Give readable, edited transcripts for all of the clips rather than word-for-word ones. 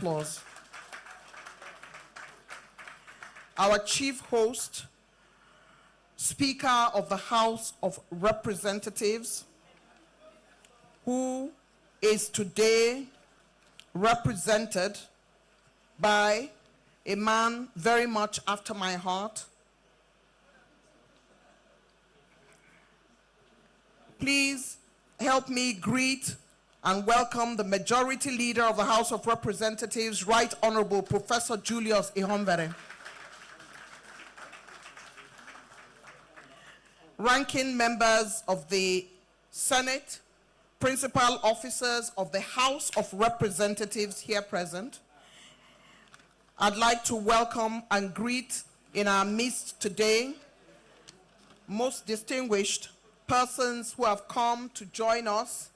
applause. Our chief host, Speaker of the House of Representatives, who is today represented by a man very much after my heart. Please help me greet and welcome the Majority Leader of the House of Representatives, Right Honorable Professor Julius Ihonvere. Ranking members of the Senate, principal officers of the House of Representatives here present, I'd like to welcome and greet in our midst today most distinguished persons who have come to join us.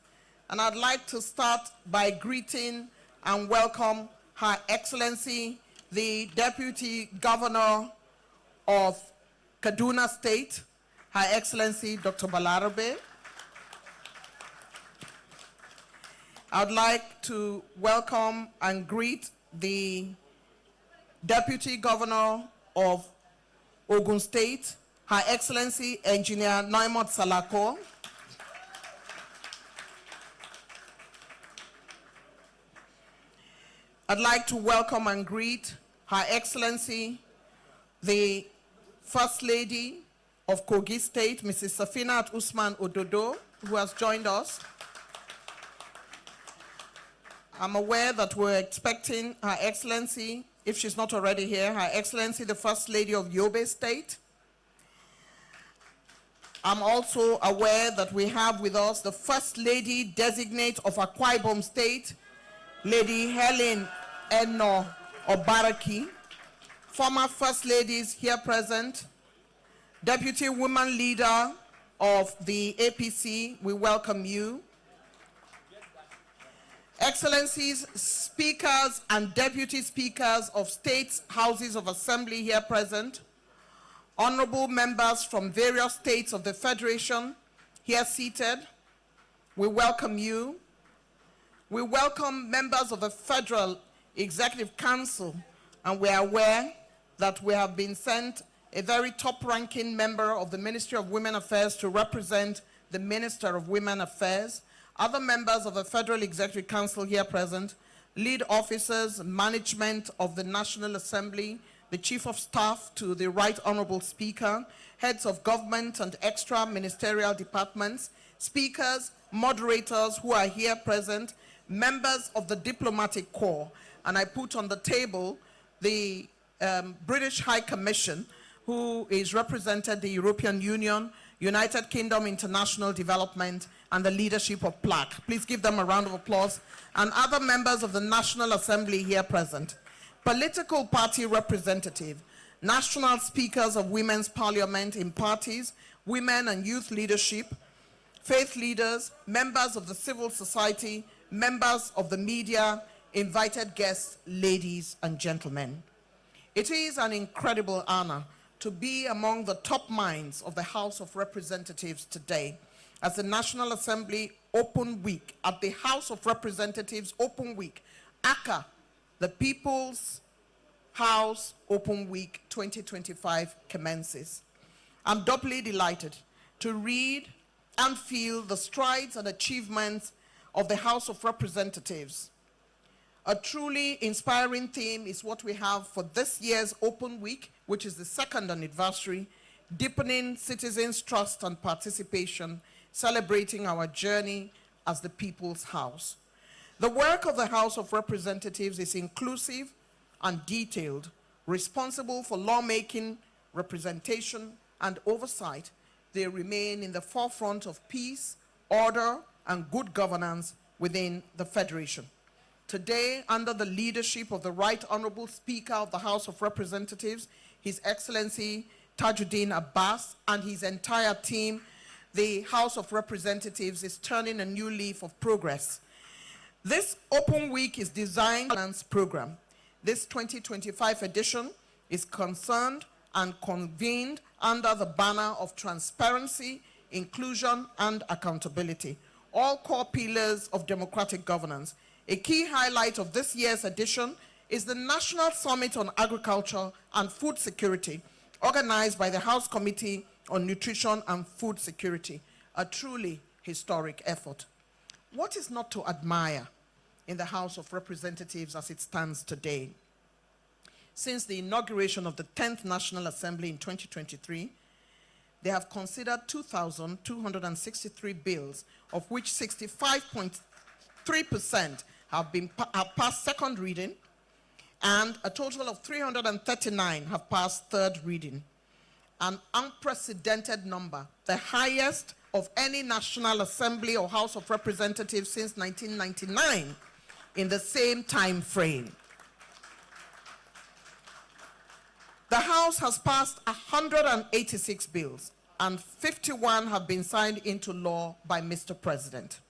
And I'd like to start by greeting and welcome Her Excellency, the Deputy Governor of Kaduna State, Her Excellency Dr. Balarabe. I'd like to welcome and greet the Deputy Governor of Ogun State, Her Excellency Engineer Naimot Salako. I'd like to welcome and greet Her Excellency, the First Lady of Kogi State, Mrs. Safinat Usman Ododo, who has joined us. I'm aware that we're expecting Her Excellency, if she's not already here, Her Excellency, the First Lady of Yobe State. I'm also aware that we have with us the First Lady Designate of Akwa Ibom State, Lady Helen Eno Obaraki. Former First Ladies here present, Deputy Woman Leader of the APC, we welcome you. Excellencies, Speakers and Deputy Speakers of States Houses of Assembly here present, honorable members from various states of the Federation here seated, we welcome you. We welcome members of the Federal Executive Council, and we are aware that we have been sent a very top-ranking member of the Ministry of Women Affairs to represent the Minister of Women Affairs, other members of the Federal Executive Council here present, lead officers, management of the National Assembly, the Chief of Staff to the Right Honorable Speaker, heads of government and extra ministerial departments, speakers, moderators who are here present, members of the Diplomatic Corps, and I put on the table the British High Commission, who is represented the European Union, United Kingdom International Development, and the leadership of PLAC. Please give them a round of applause. And other members of the National Assembly here present. Political party representative, national speakers of women's parliament in parties, women and youth leadership, faith leaders, members of the civil society, members of the media, invited guests, ladies and gentlemen. It is an incredible honor to be among the top minds of the House of Representatives today as the National Assembly Open Week, at the House of Representatives Open Week, ACA, the People's House Open Week 2025 commences. I'm doubly delighted to read and feel the strides and achievements of the House of Representatives. A truly inspiring theme is what we have for this year's Open Week, which is the second anniversary, Deepening Citizens' Trust and Participation, celebrating our journey as the People's House. The work of the House of Representatives is inclusive and detailed, responsible for lawmaking, representation, and oversight. They remain in the forefront of peace, order, and good governance within the Federation. Today, under the leadership of the Right Honorable Speaker of the House of Representatives, His Excellency Tajuddin Abbas, and his entire team, the House of Representatives is turning a new leaf of progress. This Open Week is designed as a finance program. This 2025 edition is concerned and convened under the banner of transparency, inclusion, and accountability, all core pillars of democratic governance. A key highlight of this year's edition is the National Summit on Agriculture and Food Security, organized by the House Committee on Nutrition and Food Security, a truly historic effort. What is not to admire in the House of Representatives as it stands today? Since the inauguration of the 10th National Assembly in 2023, they have considered 2,263 bills, of which 65.3% have passed second reading, and a total of 339 have passed third reading. An unprecedented number, the highest of any National Assembly or House of Representatives since 1999 in the same time frame. The House has passed 186 bills, and 51 have been signed into law by Mr. President.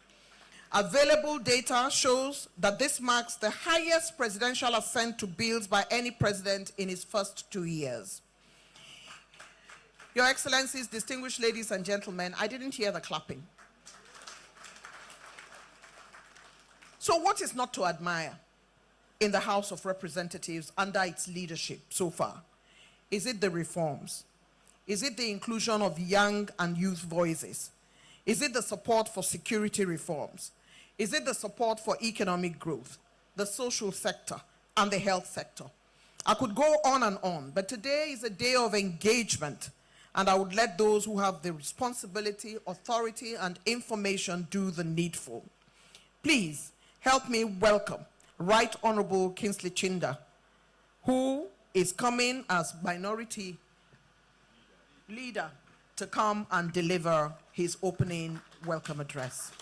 Available data shows that this marks the highest presidential assent to bills by any president in his first 2 years. Your Excellencies, distinguished ladies and gentlemen, I didn't hear the clapping. So what is not to admire in the House of Representatives under its leadership so far? Is it the reforms? Is it the inclusion of young and youth voices? Is it the support for security reforms? Is it the support for economic growth, the social sector, and the health sector? I could go on, but today is a day of engagement, and I would let those who have the responsibility, authority, and information do the needful. Please help me welcome Right Honorable Kingsley Chinda, who is coming as minority leader to come and deliver his opening welcome address.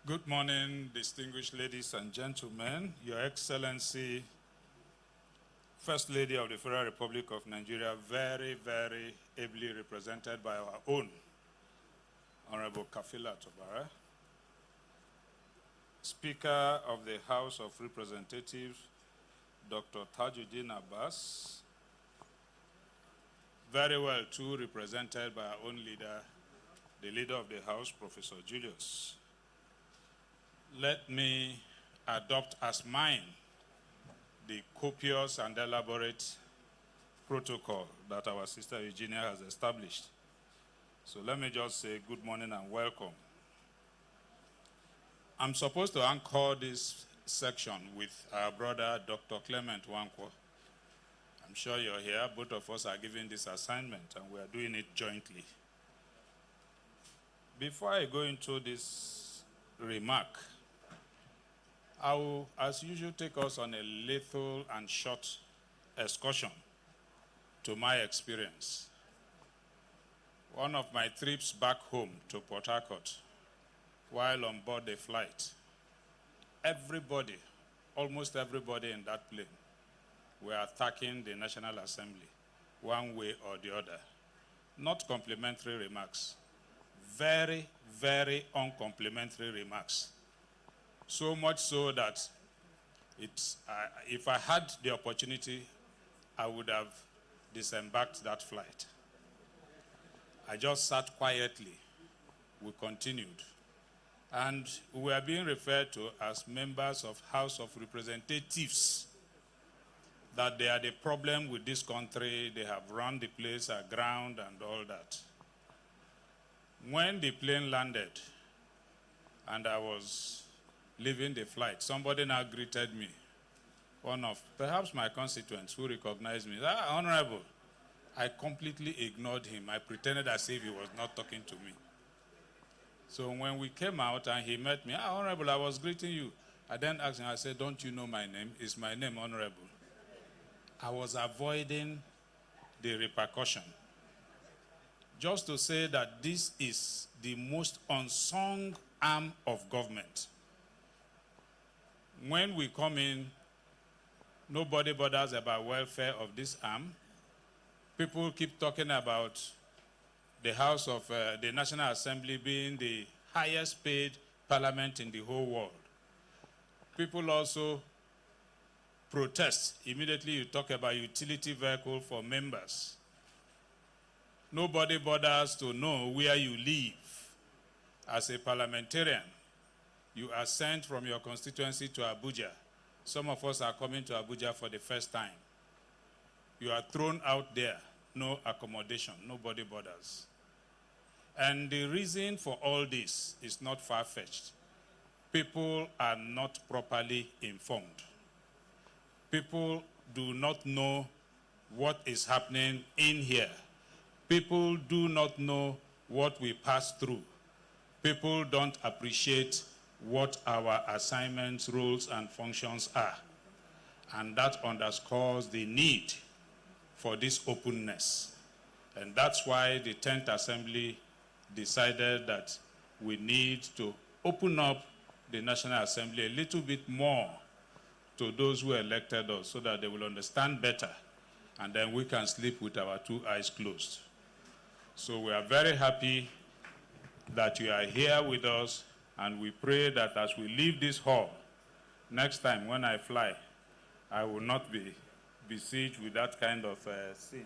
Good morning, distinguished ladies and gentlemen. Your Excellency, First Lady of the Federal Republic of Nigeria, very, very ably represented by our own Honorable Kafila Tobara, Speaker of the House of Representatives, Dr. Tajuddin Abbas, very well too represented by our own leader, the leader of the House, Professor Julius. Let me adopt as mine the copious and elaborate protocol that our sister Eugenia has established. So let me just say good morning and welcome. I'm supposed to anchor this section with our brother, Dr. Clement Wankwo. I'm sure you're here. Both of us are given this assignment, and we are doing it jointly. Before I go into this remark, I will, as usual, take us on a little and short excursion to my experience. One of my trips back home to Port Harcourt, while on board the flight, everybody, almost everybody in that plane, were attacking the National Assembly, one way or the other. Not complimentary remarks, very, very uncomplimentary remarks. So much so that if I had the opportunity, I would have disembarked that flight. I just sat quietly. We continued. And we are being referred to as members of House of Representatives, that they are the problem with this country. They have run the place aground and all that. When the plane landed and I was leaving the flight, somebody now greeted me, one of perhaps my constituents who recognized me. Honorable, I completely ignored him. I pretended as if he was not talking to me. So when we came out and he met me, Honorable, I was greeting you. I then asked him, I said, don't you know my name? Is my name Honorable? I was avoiding the repercussion. Just to say that this is the most unsung arm of government. When we come in, nobody bothers about welfare of this arm. People keep talking about the House of the National Assembly being the highest paid parliament in the whole world. People also protest, immediately you talk about utility vehicle for members. Nobody bothers to know where you live. As a parliamentarian, you are sent from your constituency to Abuja. Some of us are coming to Abuja for the first time. You are thrown out there, no accommodation, nobody bothers. And the reason for all this is not far-fetched. People are not properly informed. People do not know what is happening in here. People do not know what we pass through. People don't appreciate what our assignments, roles, and functions are. And that underscores the need for this openness. And that's why the 10th Assembly decided that we need to open up the National Assembly a little bit more to those who elected us so that they will understand better, and then we can sleep with our two eyes closed. So we are very happy that you are here with us, and we pray that as we leave this hall, next time when I fly, I will not be besieged with that kind of sin.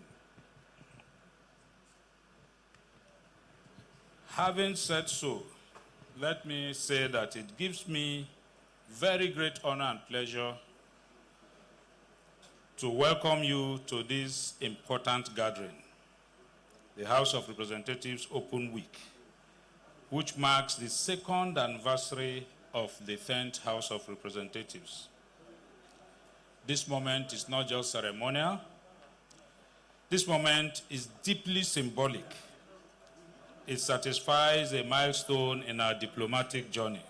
Having said so, let me say that it gives me very great honor and pleasure to welcome you to this important gathering, the House of Representatives Open Week, which marks the second anniversary of the 10th House of Representatives. This moment is not just ceremonial. This moment is deeply symbolic. It satisfies a milestone in our diplomatic journey.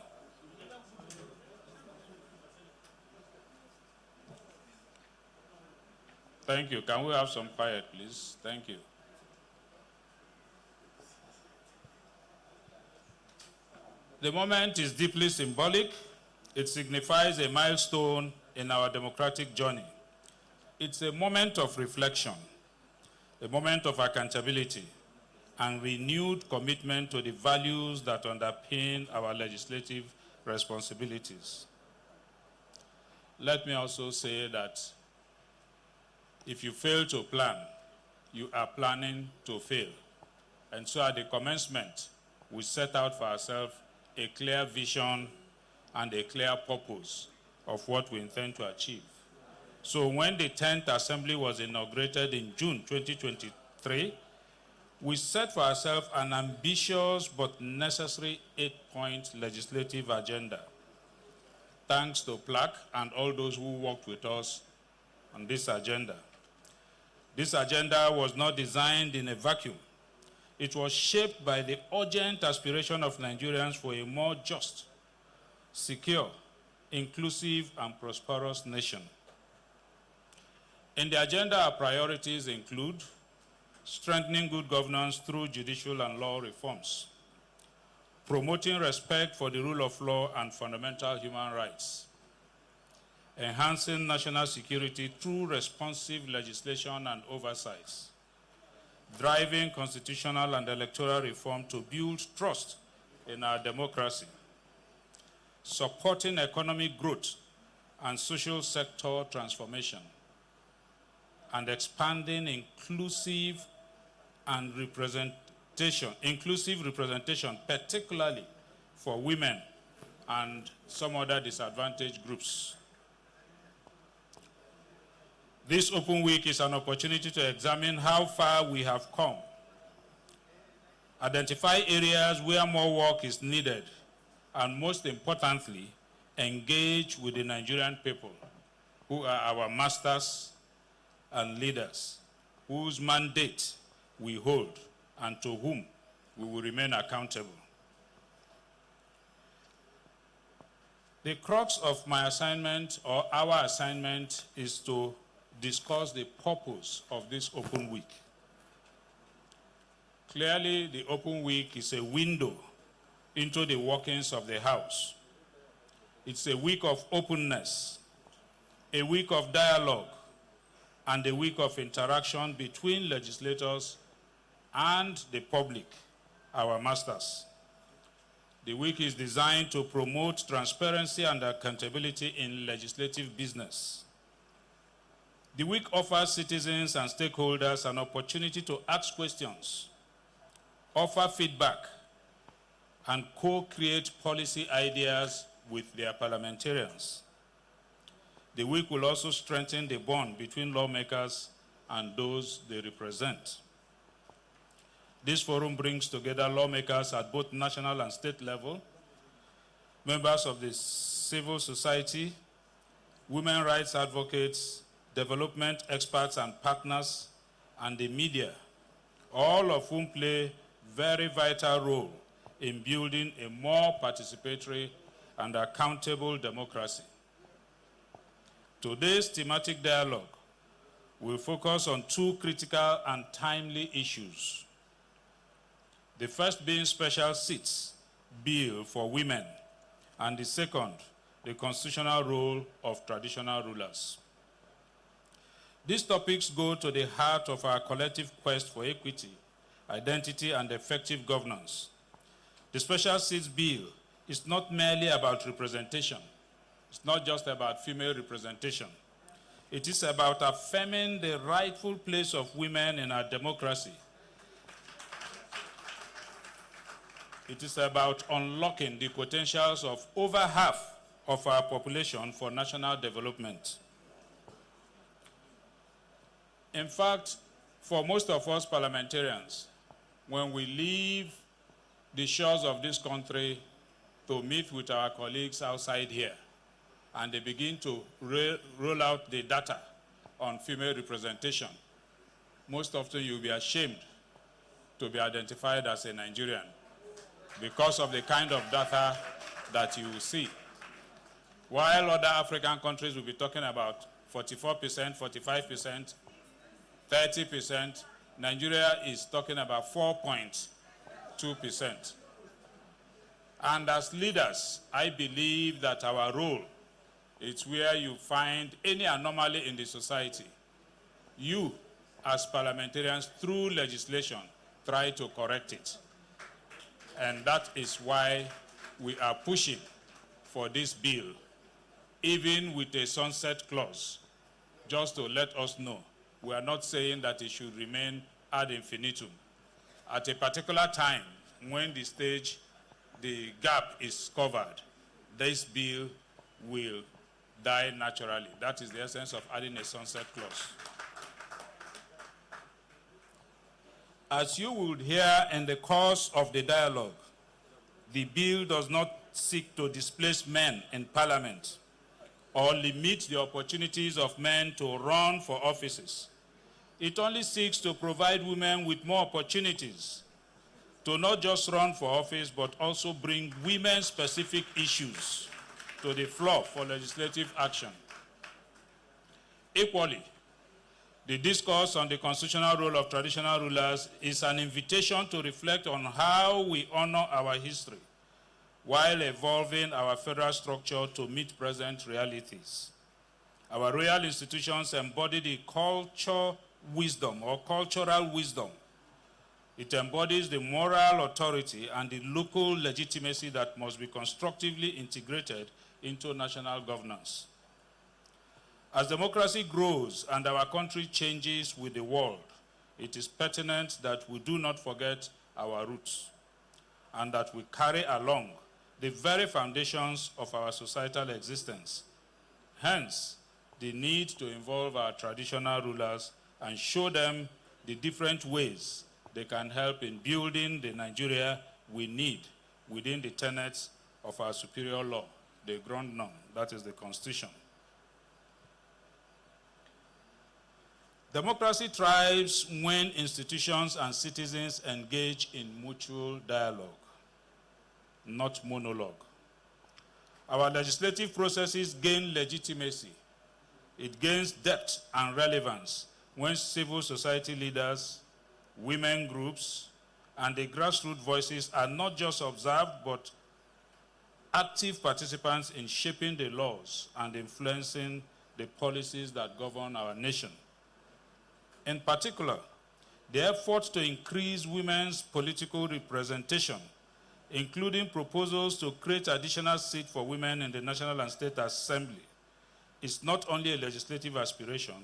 Thank you. Can we have some quiet, please? Thank you. The moment is deeply symbolic. It signifies a milestone in our democratic journey. It's a moment of reflection, a moment of accountability, and renewed commitment to the values that underpin our legislative responsibilities. Let me also say that if you fail to plan, you are planning to fail. And so at the commencement, we set out for ourselves a clear vision and a clear purpose of what we intend to achieve. So when the 10th Assembly was inaugurated in June 2023, we set for ourselves an ambitious but necessary 8-point legislative agenda. Thanks to Plaque and all those who worked with us on this agenda. This agenda was not designed in a vacuum. It was shaped by the urgent aspiration of Nigerians for a more just, secure, inclusive, and prosperous nation. In the agenda, our priorities include strengthening good governance through judicial and law reforms, promoting respect for the rule of law and fundamental human rights, enhancing national security through responsive legislation and oversights, driving constitutional and electoral reform to build trust in our democracy, supporting economic growth and social sector transformation, and expanding inclusive representation, particularly for women and some other disadvantaged groups. This Open Week is an opportunity to examine how far we have come, identify areas where more work is needed, and most importantly, engage with the Nigerian people, who are our masters and leaders, whose mandate we hold and to whom we will remain accountable. The crux of my assignment, or our assignment, is to discuss the purpose of this Open Week. Clearly, the Open Week is a window into the workings of the House. It's a week of openness, a week of dialogue, and a week of interaction between legislators and the public, our masters. The week is designed to promote transparency and accountability in legislative business, The week offers citizens and stakeholders an opportunity to ask questions, offer feedback, and co-create policy ideas with their parliamentarians. The week will also strengthen the bond between lawmakers and those they represent. This forum brings together lawmakers at both national and state level, members of the civil society, women rights advocates, development experts and partners, and the media, all of whom play a very vital role in building a more participatory and accountable democracy. Today's thematic dialogue will focus on two critical and timely issues. The first being special seats bill for women, and the second, the constitutional role of traditional rulers. These topics go to the heart of our collective quest for equity, identity, and effective governance. The special seats bill is not merely about representation. It's not just about female representation. It is about affirming the rightful place of women in our democracy. It is about unlocking the potentials of over half of our population for national development. In fact, for most of us parliamentarians, when we leave the shores of this country to meet with our colleagues outside here, and they begin to roll out the data on female representation, most often you'll be ashamed to be identified as a Nigerian because of the kind of data that you will see. While other African countries will be talking about 44%, 45%, 30%, Nigeria is talking about 4.2%. And as leaders, I believe that our role is where you find any anomaly in the society. You, as parliamentarians, through legislation, try to correct it. And that is why we are pushing for this bill, even with a sunset clause, just to let us know. We are not saying that it should remain ad infinitum. At a particular time, when the gap is covered, this bill will die naturally. That is the essence of adding a sunset clause. As you would hear in the course of the dialogue, the bill does not seek to displace men in parliament or limit the opportunities of men to run for offices. It only seeks to provide women with more opportunities to not just run for office, but also bring women-specific issues to the floor for legislative action. Equally, the discourse on the constitutional role of traditional rulers is an invitation to reflect on how we honor our history while evolving our federal structure to meet present realities. Our royal institutions embody the cultural wisdom. It embodies the moral authority and the local legitimacy that must be constructively integrated into national governance. As democracy grows and our country changes with the world, it is pertinent that we do not forget our roots and that we carry along the very foundations of our societal existence. Hence, the need to involve our traditional rulers and show them the different ways they can help in building the Nigeria we need within the tenets of our superior law, the grand norm, that is the Constitution. Democracy thrives when institutions and citizens engage in mutual dialogue, not monologue. Our legislative processes gain legitimacy. It gains depth and relevance when civil society leaders, women groups, and the grassroots voices are not just observed, but active participants in shaping the laws and influencing the policies that govern our nation. In particular, the efforts to increase women's political representation, including proposals to create additional seats for women in the National and State Assembly, is not only a legislative aspiration,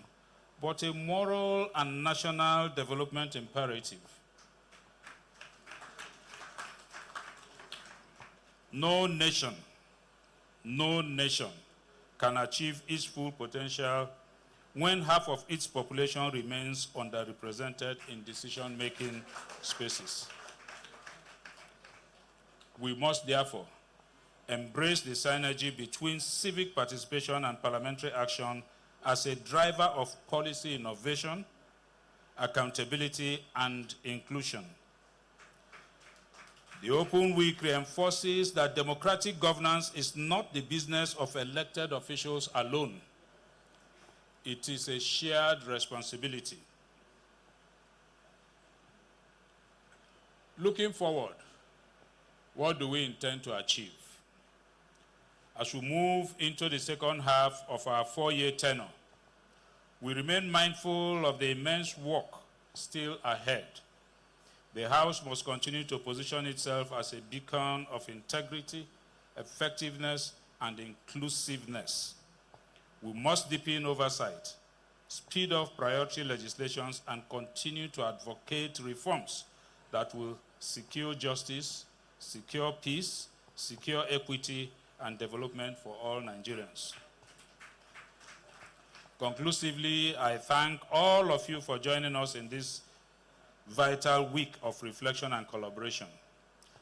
but a moral and national development imperative. No nation can achieve its full potential when half of its population remains underrepresented in decision-making spaces. We must therefore embrace the synergy between civic participation and parliamentary action as a driver of policy innovation, accountability, and inclusion. The Open Week reinforces that democratic governance is not the business of elected officials alone. It is a shared responsibility. Looking forward, what do we intend to achieve? As we move into the second half of our 4-year tenure, we remain mindful of the immense work still ahead. The House must continue to position itself as a beacon of integrity, effectiveness, and inclusiveness. We must deepen oversight, speed up priority legislations, and continue to advocate reforms that will secure justice, secure peace, secure equity, and development for all Nigerians. Conclusively, I thank all of you for joining us in this vital week of reflection and collaboration.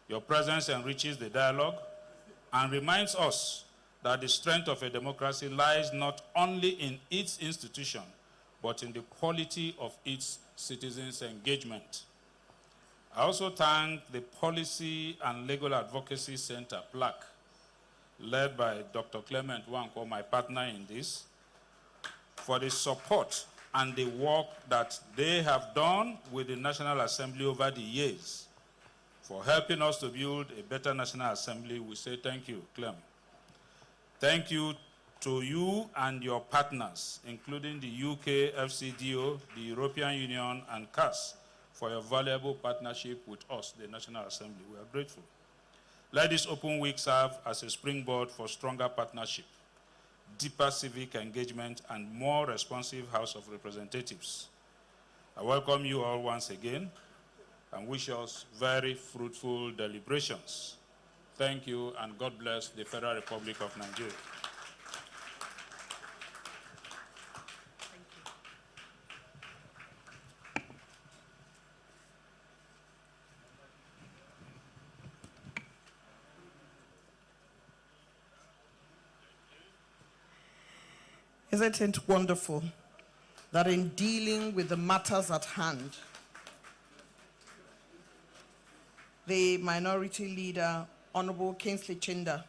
Your presence enriches the dialogue and reminds us that the strength of a democracy lies not only in its institution, but in the quality of its citizens' engagement. I also thank the Policy and Legal Advocacy Center, PLAC, led by Dr. Clement Wanko, my partner in this, for the support and the work that they have done with the National Assembly over the years. For helping us to build a better National Assembly, we say thank you, Clem. Thank you to you and your partners, including the UK, FCDO, the European Union, and CAS, for your valuable partnership with us, the National Assembly. We are grateful. Let this Open Week serve as a springboard for stronger partnership, deeper civic engagement, and more responsive House of Representatives. I welcome you all once again and wish us very fruitful deliberations. Thank you, and God bless the Federal Republic of Nigeria. Isn't it wonderful that in dealing with the matters at hand, the Minority Leader, Honorable Kingsley Chinda,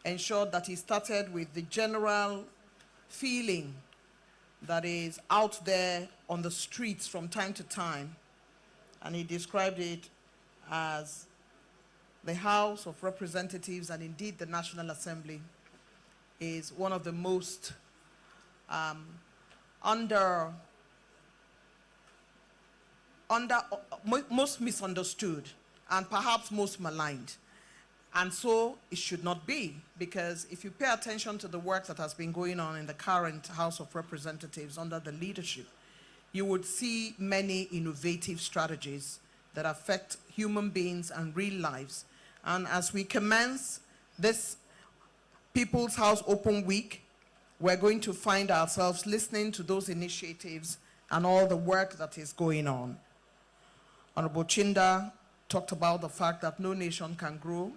ensured that he started with the general feeling that is out there on the streets from time to time, and he described it as the House of Representatives, and indeed the National Assembly, is one of the most most misunderstood and perhaps most maligned. And so it should not be, because if you pay attention to the work that has been going on in the current House of Representatives under the leadership, you would see many innovative strategies that affect human beings and real lives. And as we commence this People's House Open Week, we're going to find ourselves listening to those initiatives and all the work that is going on. Honorable Chinda talked about the fact that no nation can grow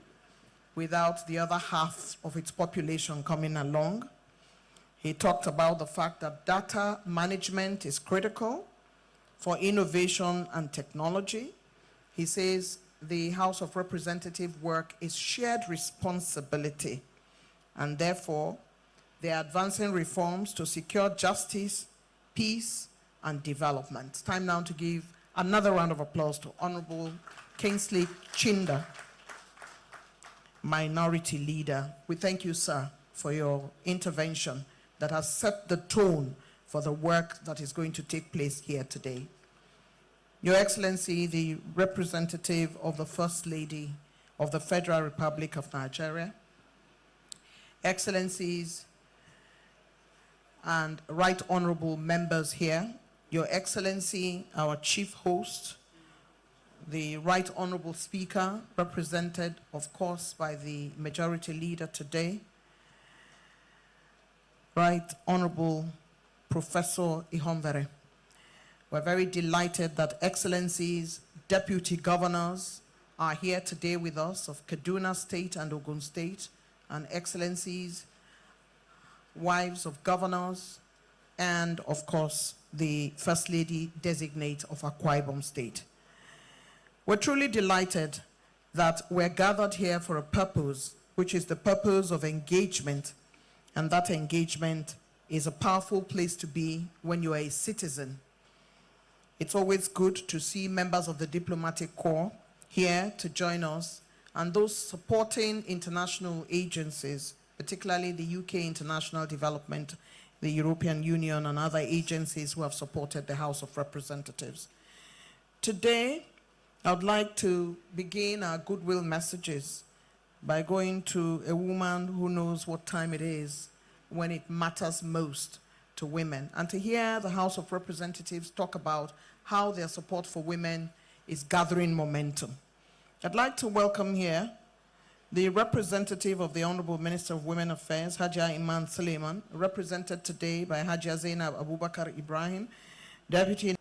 without the other half of its population coming along. He talked about the fact that data management is critical for innovation and technology. He says the House of Representatives work is shared responsibility, and therefore they are advancing reforms to secure justice, peace, and development. It's time now to give another round of applause to Honorable Kingsley Chinda, Minority Leader. We thank you, sir, for your intervention that has set the tone for the work that is going to take place here today. Your Excellency, the representative of the First Lady of the Federal Republic of Nigeria, Excellencies, and right honorable members here, Your Excellency, our chief host, the right honorable speaker, represented, of course, by the majority leader today, Right Honorable Professor Ihonvere. We're very delighted that Excellencies, deputy governors are here today with us of Kaduna State and Ogun State, and Excellencies, wives of governors, and of course, the First Lady designate of Akwa Ibom State. We're truly delighted that we're gathered here for a purpose, which is the purpose of engagement, and that engagement is a powerful place to be when you are a citizen. It's always good to see members of the diplomatic corps here to join us, and those supporting international agencies, particularly the UK International Development, the European Union, and other agencies who have supported the House of Representatives. Today, I would like to begin our goodwill messages by going to a woman who knows what time it is when it matters most to women, and to hear the House of Representatives talk about how their support for women is gathering momentum. I'd like to welcome here the representative of the Honorable Minister of Women Affairs, Hajia Iman Suleiman, represented today by Hajia Zainab Abubakar Ibrahim, Deputy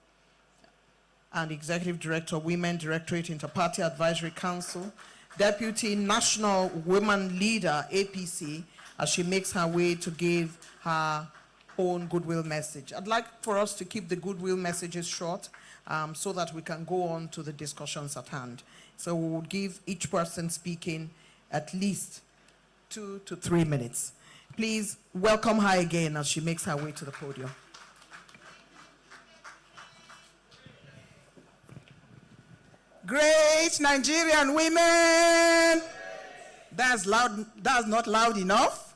and Executive Director, Women Directorate Interparty Advisory Council, Deputy National Women Leader, APC, as she makes her way to give her own goodwill message. I'd like for us to keep the goodwill messages short so that we can go on to the discussions at hand. So we will give each person speaking at least 2 to 3 minutes. Please welcome her again as she makes her way to the podium. Great Nigerian women. That's loud. That's not loud enough.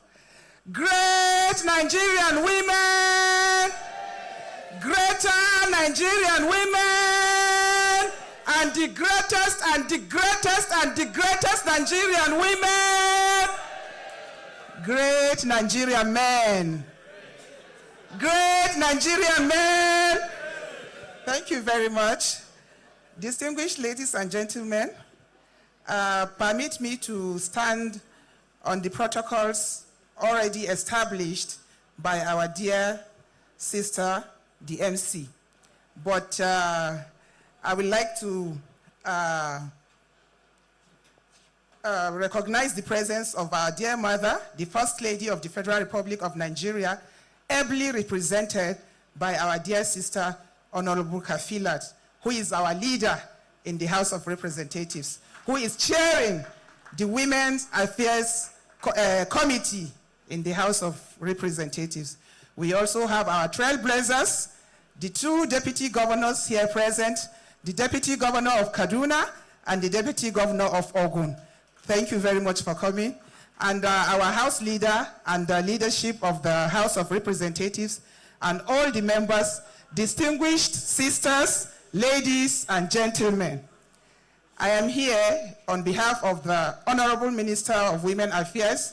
Great Nigerian women. Greater Nigerian women. And the greatest and the greatest and the greatest Nigerian women. Great Nigerian men. Great Nigerian men. Thank you very much. Distinguished ladies and gentlemen, permit me to stand on the protocols already established by our dear sister, the MC. But I would like to recognize the presence of our dear mother, the First Lady of the Federal Republic of Nigeria, ably represented by our dear sister, Honorable Kafilat, who is our leader in the House of Representatives, who is chairing the Women's Affairs Committee in the House of Representatives. We also have our trailblazers, the 2 deputy governors here present, the Deputy Governor of Kaduna and the Deputy Governor of Ogun. Thank you very much for coming. And our House leader and the leadership of the House of Representatives and all the members, distinguished sisters, ladies and gentlemen. I am here on behalf of the Honorable Minister of Women Affairs,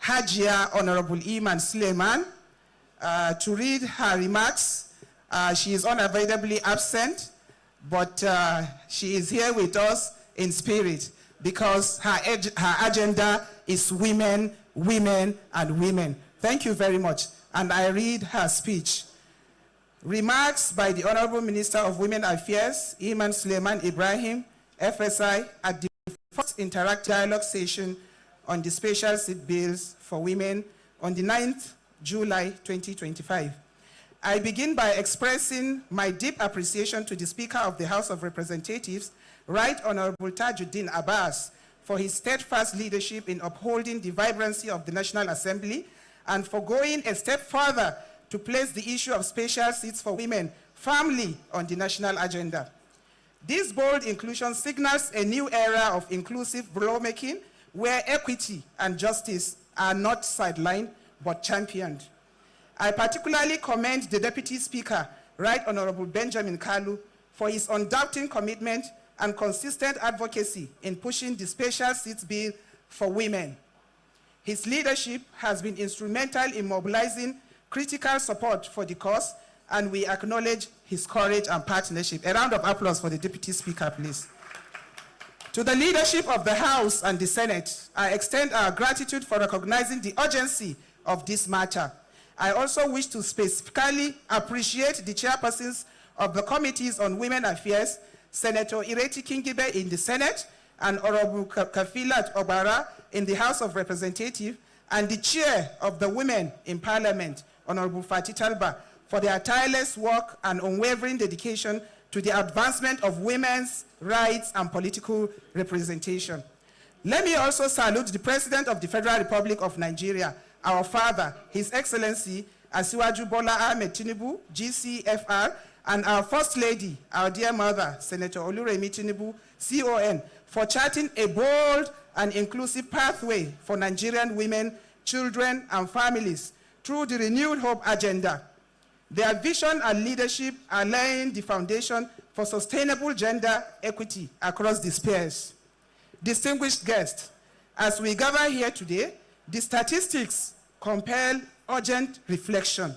Hajia Honorable Iman Suleiman, to read her remarks. She is unavoidably absent, but she is here with us in spirit because her agenda is women, women, and women. Thank you very much. And I read her speech. Remarks by the Honorable Minister of Women Affairs, Iman Suleiman Ibrahim, FSI, at the first Interact Dialogue session on the special seat bills for women on the 9th July 2025. I begin by expressing my deep appreciation to the Speaker of the House of Representatives, Right Honorable Tajuddin Abbas, for his steadfast leadership in upholding the vibrancy of the National Assembly and for going a step further to place the issue of special seats for women firmly on the national agenda. This bold inclusion signals a new era of inclusive lawmaking where equity and justice are not sidelined but championed. I particularly commend the Deputy Speaker, Right Honorable Benjamin Kalu, for his undoubting commitment and consistent advocacy in pushing the special seats bill for women. His leadership has been instrumental in mobilizing critical support for the cause, and we acknowledge his courage and partnership. A round of applause for the Deputy Speaker, please. To the leadership of the House and the Senate, I extend our gratitude for recognizing the urgency of this matter. I also wish to specifically appreciate the chairpersons of the Committees on Women Affairs, Senator Ireti Kingibe in the Senate, and Honorable Kafilat Obara in the House of Representatives, and the chair of the Women in Parliament, Honorable Fatih Talba, for their tireless work and unwavering dedication to the advancement of women's rights and political representation. Let me also salute the President of the Federal Republic of Nigeria, our father, His Excellency Asiwaju Bola Ahmed Tinubu, GCFR, and our First Lady, our dear mother, Senator Oluremi Tinubu, CON, for charting a bold and inclusive pathway for Nigerian women, children, and families through the Renewed Hope Agenda. Their vision and leadership are laying the foundation for sustainable gender equity across the spheres. Distinguished guests, as we gather here today, the statistics compel urgent reflection.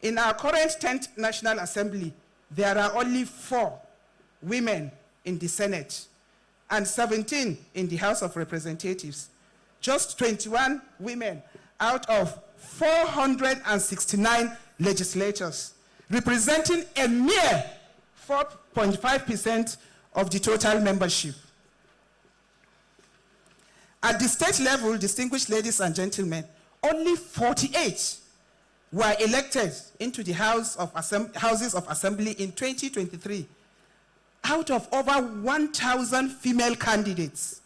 In our current 10th National Assembly, there are only 4 women in the Senate and 17 in the House of Representatives. Just 21 women out of 469 legislators, representing a mere 4.5% of the total membership. At the state level, distinguished ladies and gentlemen, only 48 were elected into the Houses of Assembly in 2023, out of over 1,000 female candidates.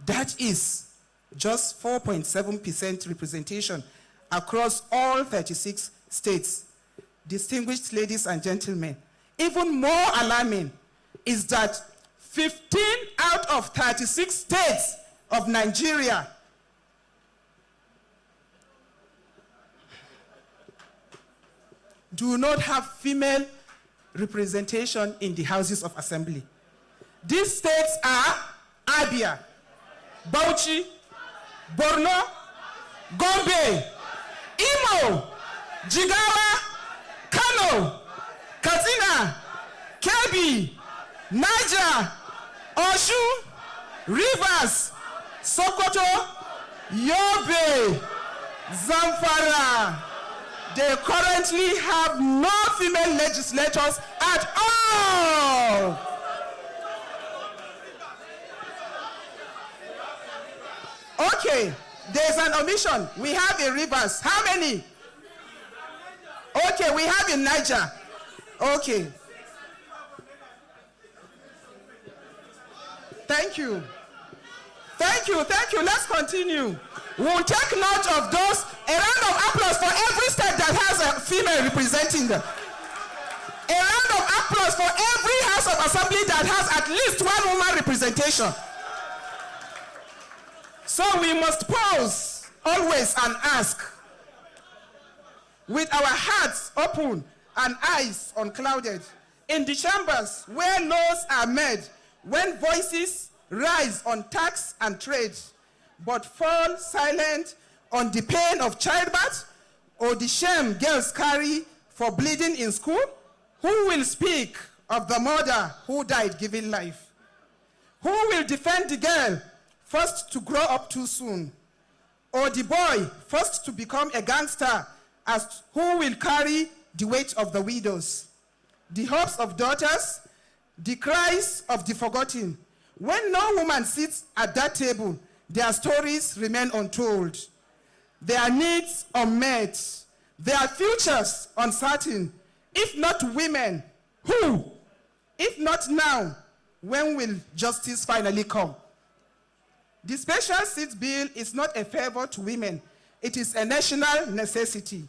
That is just 4.7% representation across all 36 states. Distinguished ladies and gentlemen, even more alarming is that 15 out of 36 states of Nigeria do not have female representation in the Houses of Assembly. These states are Abia, Bauchi, Borno, Gombe, Imo, Jigawa, Kano, Katsina, Kebbi, Niger, Osun, Rivers, Sokoto, Yobe, Zamfara. They currently have no female legislators at all. Okay, there's an omission. We have in Rivers. How many? Okay, we have in Niger. Okay. Thank you. Thank you, thank you. Let's continue. We'll take note of those. A round of applause for every state that has a female representing them. A round of applause for every House of Assembly that has at least one woman representation. So we must pause always and ask, with our hearts open and eyes unclouded, in the chambers where laws are made, when voices rise on tax and trade, but fall silent on the pain of childbirth or the shame girls carry for bleeding in school, who will speak of the mother who died giving life? Who will defend the girl first to grow up too soon, or the boy first to become a gangster, as who will carry the weight of the widows, the hopes of daughters, the cries of the forgotten? When no woman sits at that table, their stories remain untold, their needs unmet, their futures uncertain. If not women, who? If not now, when will justice finally come? The Special Seats Bill is not a favor to women. It is a national necessity.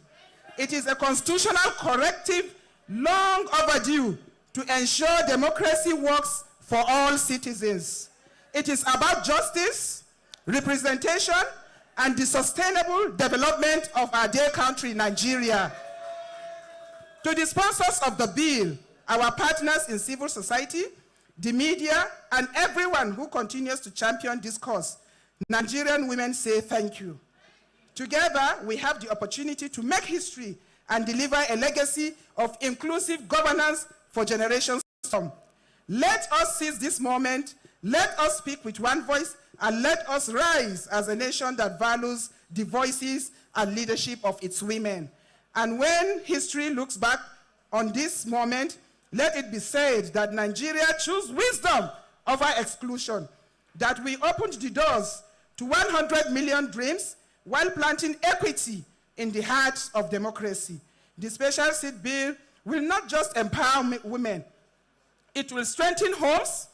It is a constitutional corrective long overdue to ensure democracy works for all citizens. It is about justice, representation, and the sustainable development of our dear country, Nigeria. To the sponsors of the bill, our partners in civil society, the media, and everyone who continues to champion this cause, Nigerian women say thank you. Together, we have the opportunity to make history and deliver a legacy of inclusive governance for generations to come. Let us seize this moment, let us speak with one voice, and let us rise as a nation that values the voices and leadership of its women. And when history looks back on this moment, let it be said that Nigeria chose wisdom over exclusion, that we opened the doors to 100 million dreams while planting equity in the heart of democracy. The special seat bill will not just empower women, it will strengthen homes,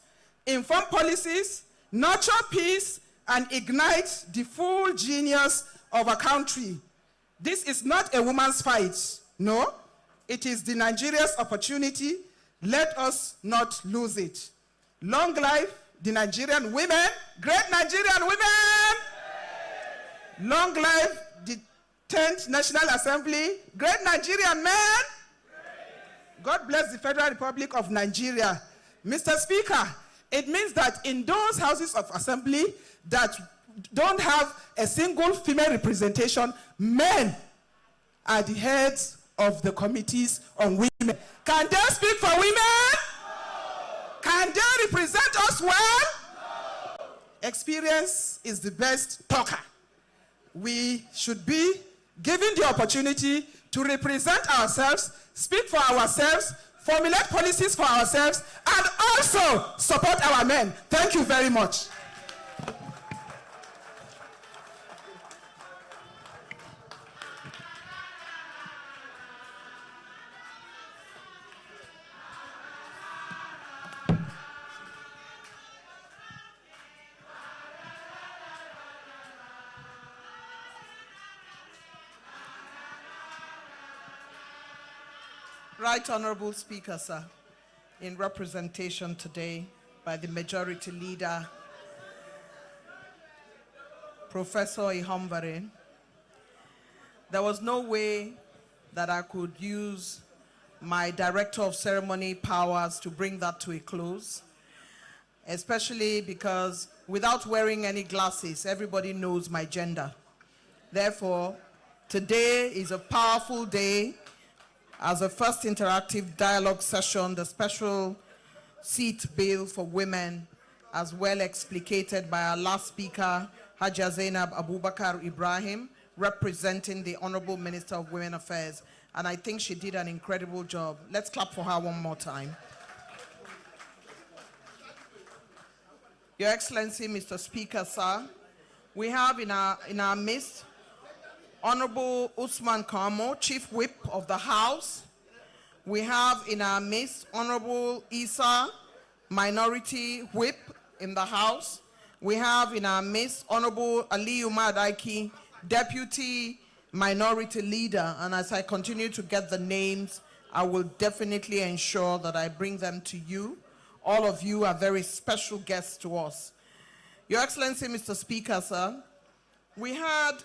inform policies, nurture peace, and ignite the full genius of a country. This is not a woman's fight, no. It is the Nigeria's opportunity. Let us not lose it. Long life the Nigerian women, great Nigerian women! Long life the 10th National Assembly, great Nigerian men! God bless the Federal Republic of Nigeria. Mr. Speaker, it means that in those houses of assembly that don't have a single female representation, men are the heads of the committees on women. Can they speak for women? No. Can they represent us well? No. Experience is the best talker. We should be given the opportunity to represent ourselves, speak for ourselves, formulate policies for ourselves, and also support our men. Thank you very much. Right Honorable Speaker, sir, in representation today by the Majority Leader, Professor Ihambare, there was no way that I could use my Director of Ceremony powers to bring that to a close, especially because without wearing any glasses, everybody knows my gender. Therefore, today is a powerful day. As a first interactive dialogue session, the special seat bill for women, as well explicated by our last speaker, Haja Zainab Abubakar Ibrahim, representing the Honorable Minister of Women Affairs. And I think she did an incredible job. Let's clap for her one more time. Your Excellency, Mr. Speaker, sir, we have in our midst Honorable Usman Kamo, Chief Whip of the House. We have in our midst Honorable Isa, Minority Whip in the House. We have in our midst Honorable Aliyu Madaiki, Deputy Minority Leader. And as I continue to get the names, I will definitely ensure that I bring them to you. All of you are very special guests to us. Your Excellency, Mr. Speaker, sir, we had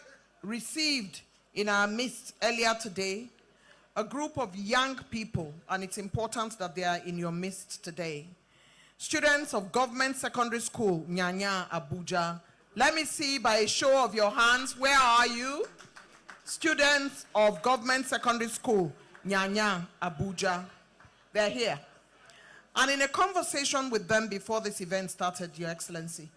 received in our midst earlier today a group of young people, and it's important that they are in your midst today. Students of Government Secondary School, Nyanya, Abuja. Let me see by a show of your hands, where are you? Students of Government Secondary School, Nyanya, Abuja. They're here. And in a conversation with them before this event started, Your Excellency,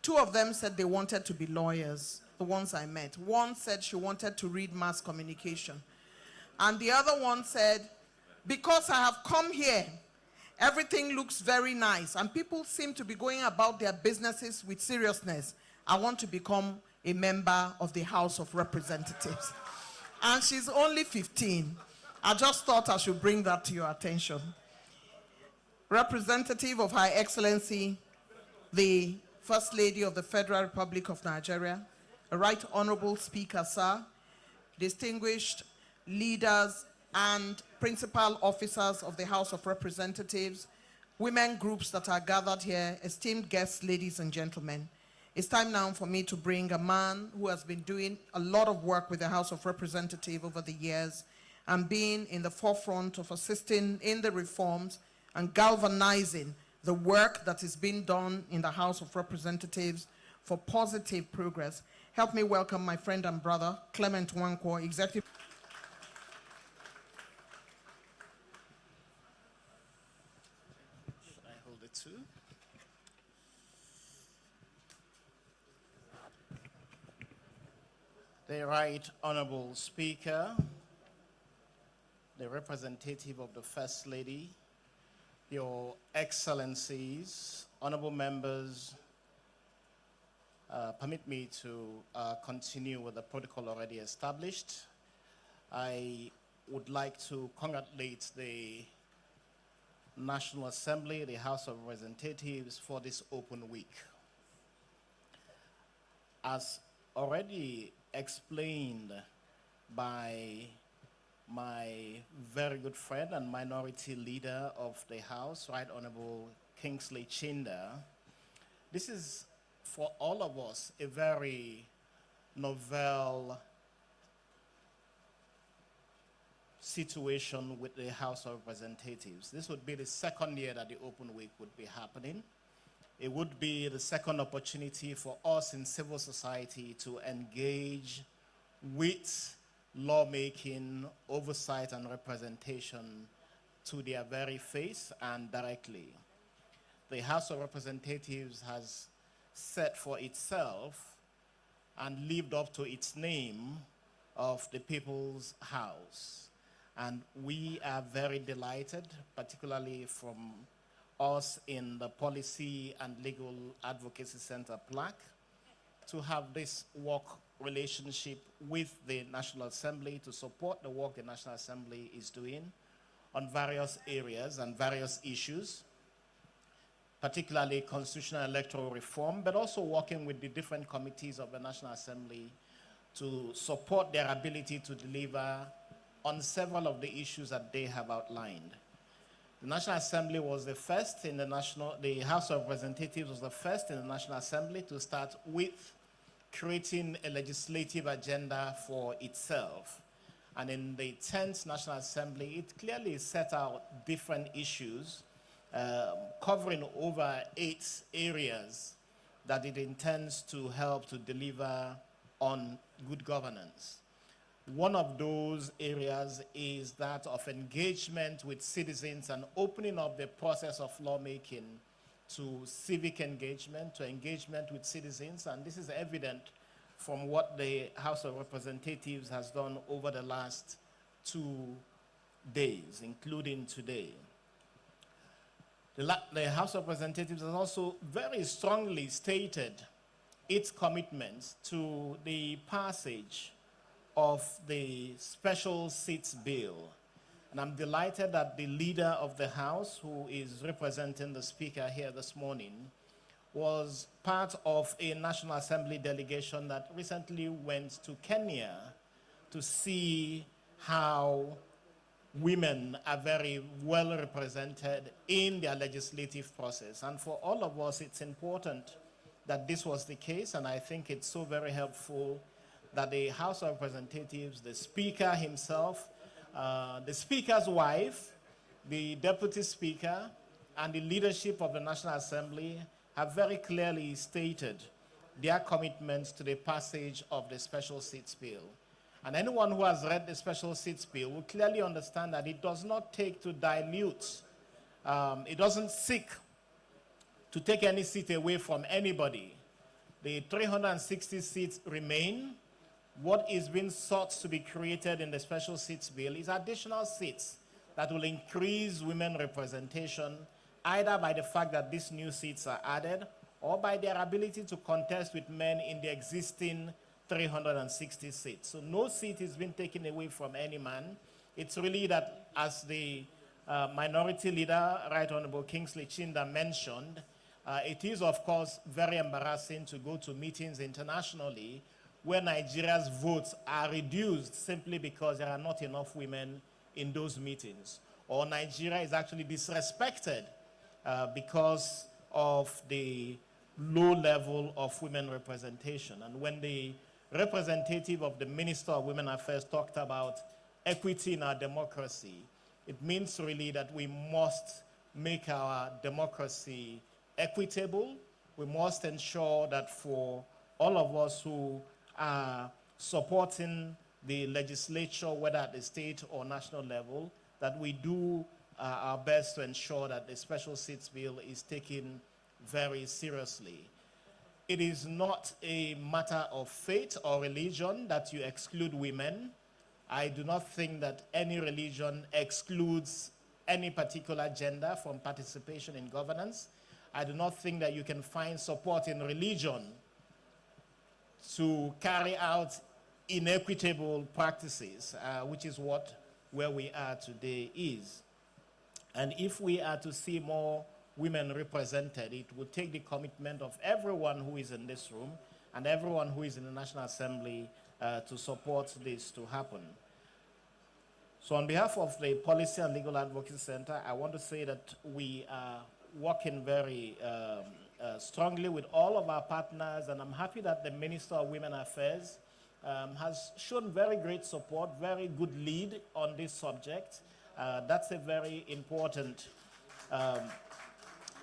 two of them said they wanted to be lawyers. The ones I met. One said she wanted to read mass communication. And the other one said, because I have come here, everything looks very nice and people seem to be going about their businesses with seriousness. I want to become a member of the House of Representatives. And she's only 15. I just thought I should bring that to your attention. Representative of Her Excellency, the First Lady of the Federal Republic of Nigeria, a Right Honorable Speaker, sir, distinguished leaders and principal officers of the House of Representatives, women groups that are gathered here, esteemed guests, ladies and gentlemen. It's time now for me to bring a man who has been doing a lot of work with the House of Representatives over the years and being in the forefront of assisting in the reforms and galvanizing the work that is being done in the House of Representatives for positive progress. Help me welcome my friend and brother, Clement Wankwo, Executive. Should I hold it too? The Right Honorable Speaker, the representative of the First Lady, Your Excellencies, honorable members, permit me to continue with the protocol already established. I would like to congratulate the National Assembly, the House of Representatives, for this open week. As already explained by my very good friend and minority leader of the House, Right Honorable Kingsley Chinda, this is for all of us a very novel situation with the House of Representatives. This would be the second year that the open week would be happening. It would be the second opportunity for us in civil society to engage with lawmaking, oversight, and representation to their very face and directly. The House of Representatives has set for itself and lived up to its name of the People's House. And we are very delighted, particularly from us in the Policy and Legal Advocacy Center plaque, to have this work relationship with the National Assembly to support the work the National Assembly is doing on various areas and various issues, particularly constitutional electoral reform, but also working with the different committees of the National Assembly to support their ability to deliver on several of the issues that they have outlined. The National Assembly was the first in the House of Representatives was the first in the National Assembly to start with creating a legislative agenda for itself. And in the 10th National Assembly, it clearly set out different issues covering over 8 areas that it intends to help to deliver on good governance. One of those areas is that of engagement with citizens and opening up the process of lawmaking to civic engagement, to engagement with citizens, and this is evident from what the House of Representatives has done over the last 2 days, including today. The House of Representatives has also very strongly stated its commitment to the passage of the Special Seats Bill. And I'm delighted that the leader of the House, who is representing the Speaker here this morning, was part of a National Assembly delegation that recently went to Kenya to see how women are very well represented in their legislative process. And for all of us, it's important that this was the case, and I think it's so very helpful that the House of Representatives, the Speaker himself, the Speaker's wife, the Deputy Speaker, and the leadership of the National Assembly have very clearly stated their commitments to the passage of the Special Seats Bill. And anyone who has read the Special Seats Bill will clearly understand that it does not take to dilute, it doesn't seek to take any seat away from anybody. The 360 seats remain. What is being sought to be created in the Special Seats Bill is additional seats that will increase women representation, either by the fact that these new seats are added or by their ability to contest with men in the existing 360 seats. So no seat is being taken away from any man. It's really that, as the minority leader, Right Honorable Kingsley Chinda, mentioned, it is, of course, very embarrassing to go to meetings internationally where Nigeria's votes are reduced simply because there are not enough women in those meetings, or Nigeria is actually disrespected because of the low level of women representation. And when the representative of the Minister of Women Affairs talked about equity in our democracy, it means really that we must make our democracy equitable, we must ensure that for all of us who are supporting the legislature, whether at the state or national level, that we do our best to ensure that the special seats bill is taken very seriously. It is not a matter of faith or religion that you exclude women. I do not think that any religion excludes any particular gender from participation in governance. I do not think that you can find support in religion to carry out inequitable practices, which is where we are today is. And if we are to see more women represented, it would take the commitment of everyone who is in this room and everyone who is in the National Assembly to support this to happen. So on behalf of the Policy and Legal Advocacy Center, I want to say that we are working very strongly with all of our partners, and I'm happy that the Minister of Women Affairs has shown very great support, very good lead on this subject. That's a very important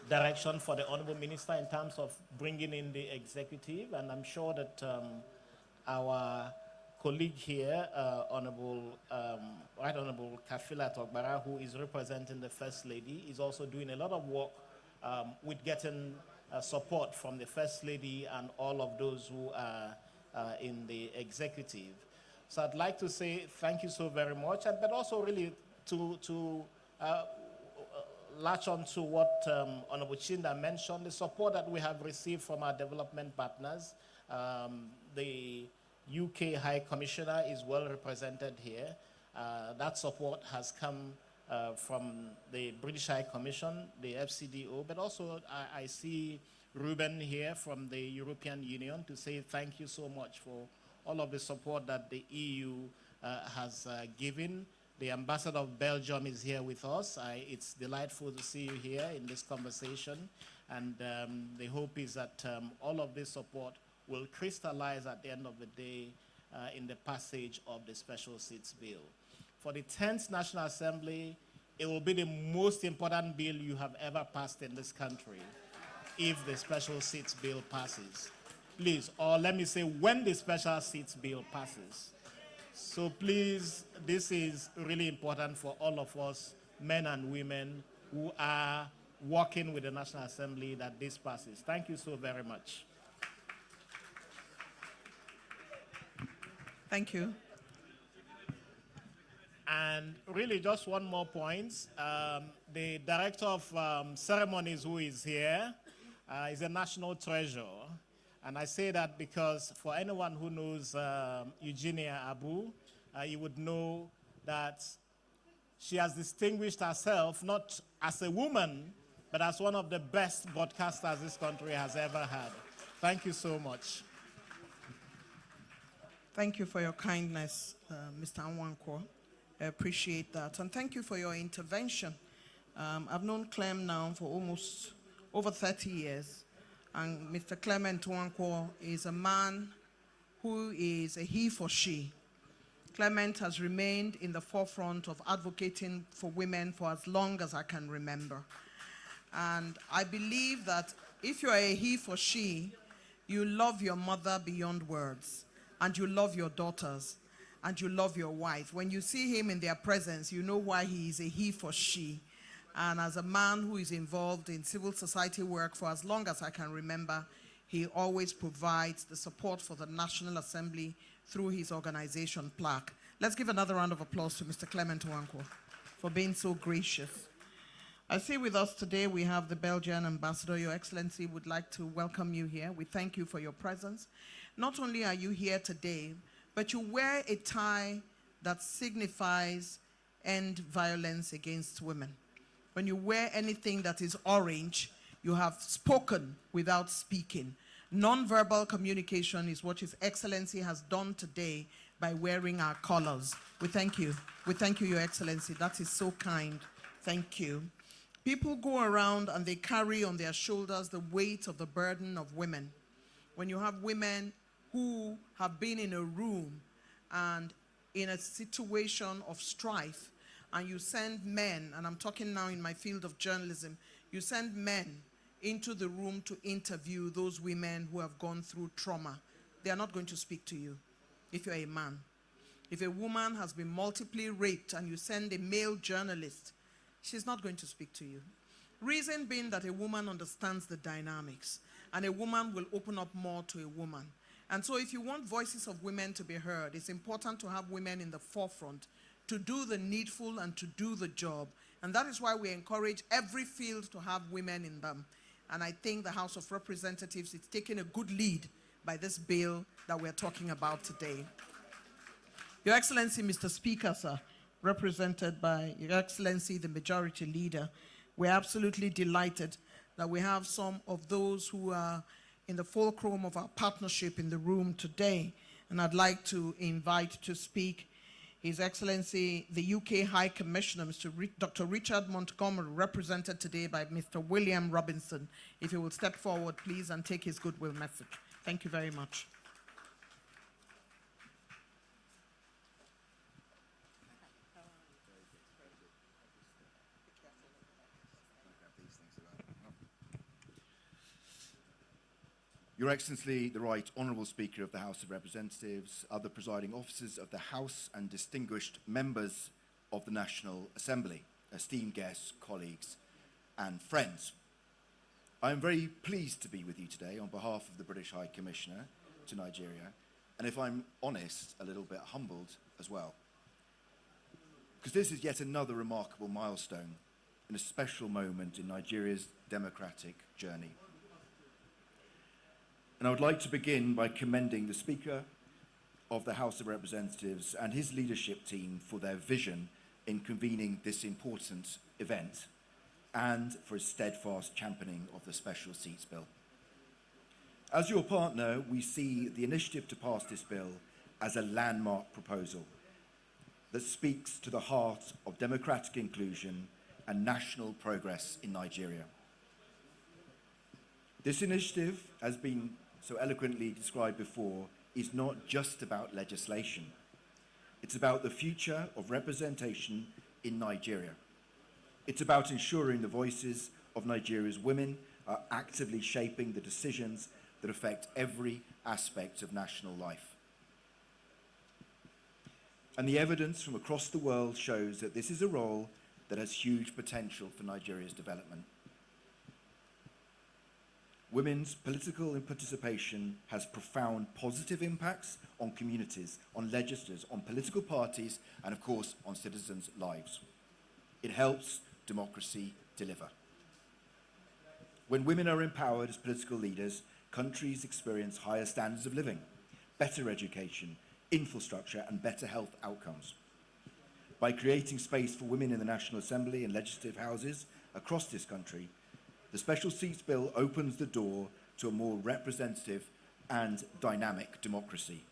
direction for the Honorable Minister in terms of bringing in the executive, and I'm sure that our colleague here, Right Honorable Kafila Togbara, who is representing the First Lady, is also doing a lot of work with getting support from the First Lady and all of those who are in the executive. So I'd like to say thank you so very much, but also really to latch on to what Honorable Chinda mentioned, the support that we have received from our development partners. The UK High Commissioner is well represented here. That support has come from the British High Commission, the FCDO, but also I see Ruben here from the European Union to say thank you so much for all of the support that the EU has given. The Ambassador of Belgium is here with us. It's delightful to see you here in this conversation. And the hope is that all of this support will crystallize at the end of the day in the passage of the Special Seats Bill. For the 10th National Assembly, it will be the most important bill you have ever passed in this country if the Special Seats Bill passes. Please, or let me say when the Special Seats Bill passes. So please, this is really important for all of us, men and women, who are working with the National Assembly, that this passes. Thank you so very much. Thank you. And really just one more point. The Director of Ceremonies who is here is a national treasure. And I say that because for anyone who knows Eugenia Abu, you would know that she has distinguished herself not as a woman, but as one of the best broadcasters this country has ever had. Thank you so much. Thank you for your kindness, Mr. Anwankwo. I appreciate that. And thank you for your intervention. I've known Clem now for almost over 30 years. And Mr. Clement Nwankwo is a man who is a he for she. Clement has remained in the forefront of advocating for women for as long as I can remember. And I believe that if you're a he for she, you love your mother beyond words, and you love your daughters, and you love your wife. When you see him in their presence, you know why he is a he for she. And as a man who is involved in civil society work for as long as I can remember, he always provides the support for the National Assembly through his organization, Plaque. Let's give another round of applause to Mr. Clement Nwankwo for being so gracious. I see with us today we have the Belgian ambassador. Your Excellency would like to welcome you here. We thank you for your presence. Not only are you here today, but you wear a tie that signifies end violence against women. When you wear anything that is orange, you have spoken without speaking. Non-verbal communication is what His Excellency has done today by wearing our colors. We thank you. We thank you, Your Excellency. That is so kind. Thank you. People go around and they carry on their shoulders the weight of the burden of women. When you have women who have been in a room and in a situation of strife, and you send men, and I'm talking now in my field of journalism, you send men into the room to interview those women who have gone through trauma. They are not going to speak to you if you're a man. If a woman has been multiply raped and you send a male journalist, she's not going to speak to you. Reason being that a woman understands the dynamics, and a woman will open up more to a woman. And so if you want voices of women to be heard, it's important to have women in the forefront to do the needful and to do the job. And that is why we encourage every field to have women in them. And I think the House of Representatives is taking a good lead by this bill that we're talking about today. Your Excellency, Mr. Speaker, sir, represented by Your Excellency, the Majority Leader, we're absolutely delighted that we have some of those who are in the fulcrum of our partnership in the room today. And I'd like to invite to speak His Excellency, the UK High Commissioner, Dr. Richard Montgomery, represented today by Mr. William Robinson. If he will step forward, please, and take his goodwill message. Thank you very much. Your Excellency, the Right Honourable Speaker of the House of Representatives, other presiding officers of the House and distinguished members of the National Assembly, esteemed guests, colleagues and friends. I am very pleased to be with you today on behalf of the British High Commissioner to Nigeria, and if I'm honest, a little bit humbled as well. Because this is yet another remarkable milestone and a special moment in Nigeria's democratic journey. And I would like to begin by commending the Speaker of the House of Representatives and his leadership team for their vision in convening this important event and for his steadfast championing of the Special Seats Bill. As your partner, we see the initiative to pass this bill as a landmark proposal that speaks to the heart of democratic inclusion and national progress in Nigeria. This initiative has been so eloquently described before, is not just about legislation. It's about the future of representation in Nigeria. It's about ensuring the voices of Nigeria's women are actively shaping the decisions that affect every aspect of national life. And the evidence from across the world shows that this is a role that has huge potential for Nigeria's development. Women's political participation has profound positive impacts on communities, on legislators, on political parties, and of course, on citizens' lives. It helps democracy deliver. When women are empowered as political leaders, countries experience higher standards of living, better education, infrastructure, and better health outcomes. By creating space for women in the National Assembly and legislative houses across this country, the Special Seats Bill opens the door to a more representative and dynamic democracy.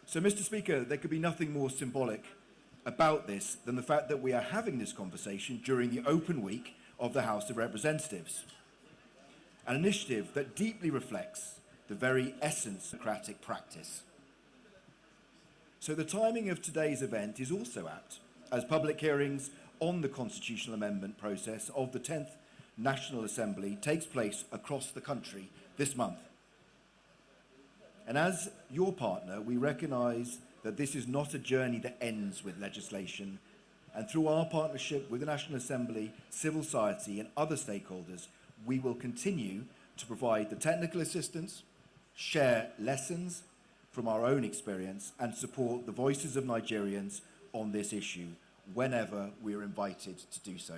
So, Mr. Speaker, there could be nothing more symbolic about this than the fact that we are having this conversation during the open week of the House of Representatives, an initiative that deeply reflects the very essence of democratic practice. So the timing of today's event is also apt, as public hearings on the constitutional amendment process of the 10th National Assembly takes place across the country this month. And as your partner, we recognise that this is not a journey that ends with legislation, and through our partnership with the National Assembly, civil society and other stakeholders, we will continue to provide the technical assistance, share lessons from our own experience, and support the voices of Nigerians on this issue whenever we are invited to do so.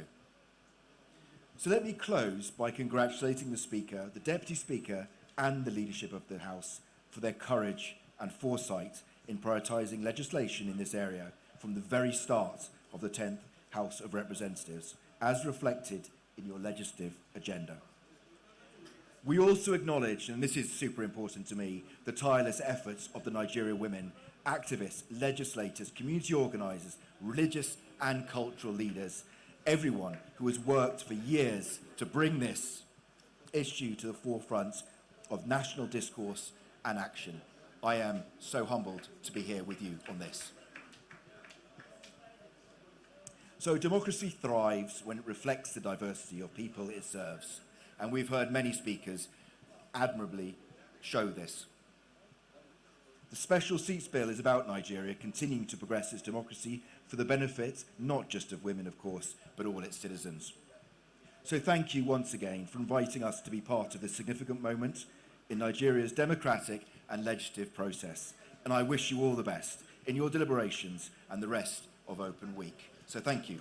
So let me close by congratulating the Speaker, the Deputy Speaker, and the leadership of the House for their courage and foresight in prioritising legislation in this area from the very start of the 10th House of Representatives, as reflected in your legislative agenda. We also acknowledge, and this is super important to me, the tireless efforts of the Nigerian women, activists, legislators, community organisers, religious and cultural leaders, everyone who has worked for years to bring this issue to the forefront of national discourse and action. I am so humbled to be here with you on this. So democracy thrives when it reflects the diversity of people it serves. And we've heard many speakers admirably show this. The Special Seats Bill is about Nigeria continuing to progress its democracy for the benefit not just of women, of course, but all its citizens. So thank you once again for inviting us to be part of this significant moment in Nigeria's democratic and legislative process. And I wish you all the best in your deliberations and the rest of Open Week. So thank you.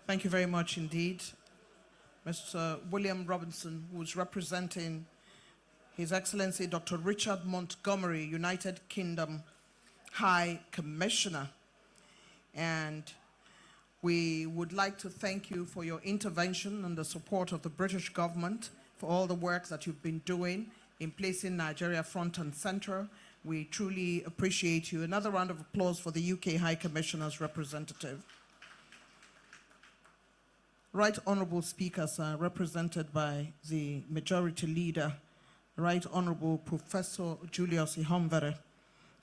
Thank you very much indeed. Mr. William Robinson, who's representing His Excellency Dr. Richard Montgomery, United Kingdom High Commissioner. And we would like to thank you for your intervention and the support of the British government for all the work that you've been doing in placing Nigeria front and center. We truly appreciate you. Another round of applause for the UK High Commissioner's representative. Right Honourable Speakers are represented by the Majority Leader, Right Honourable Professor Julius Ihomvere,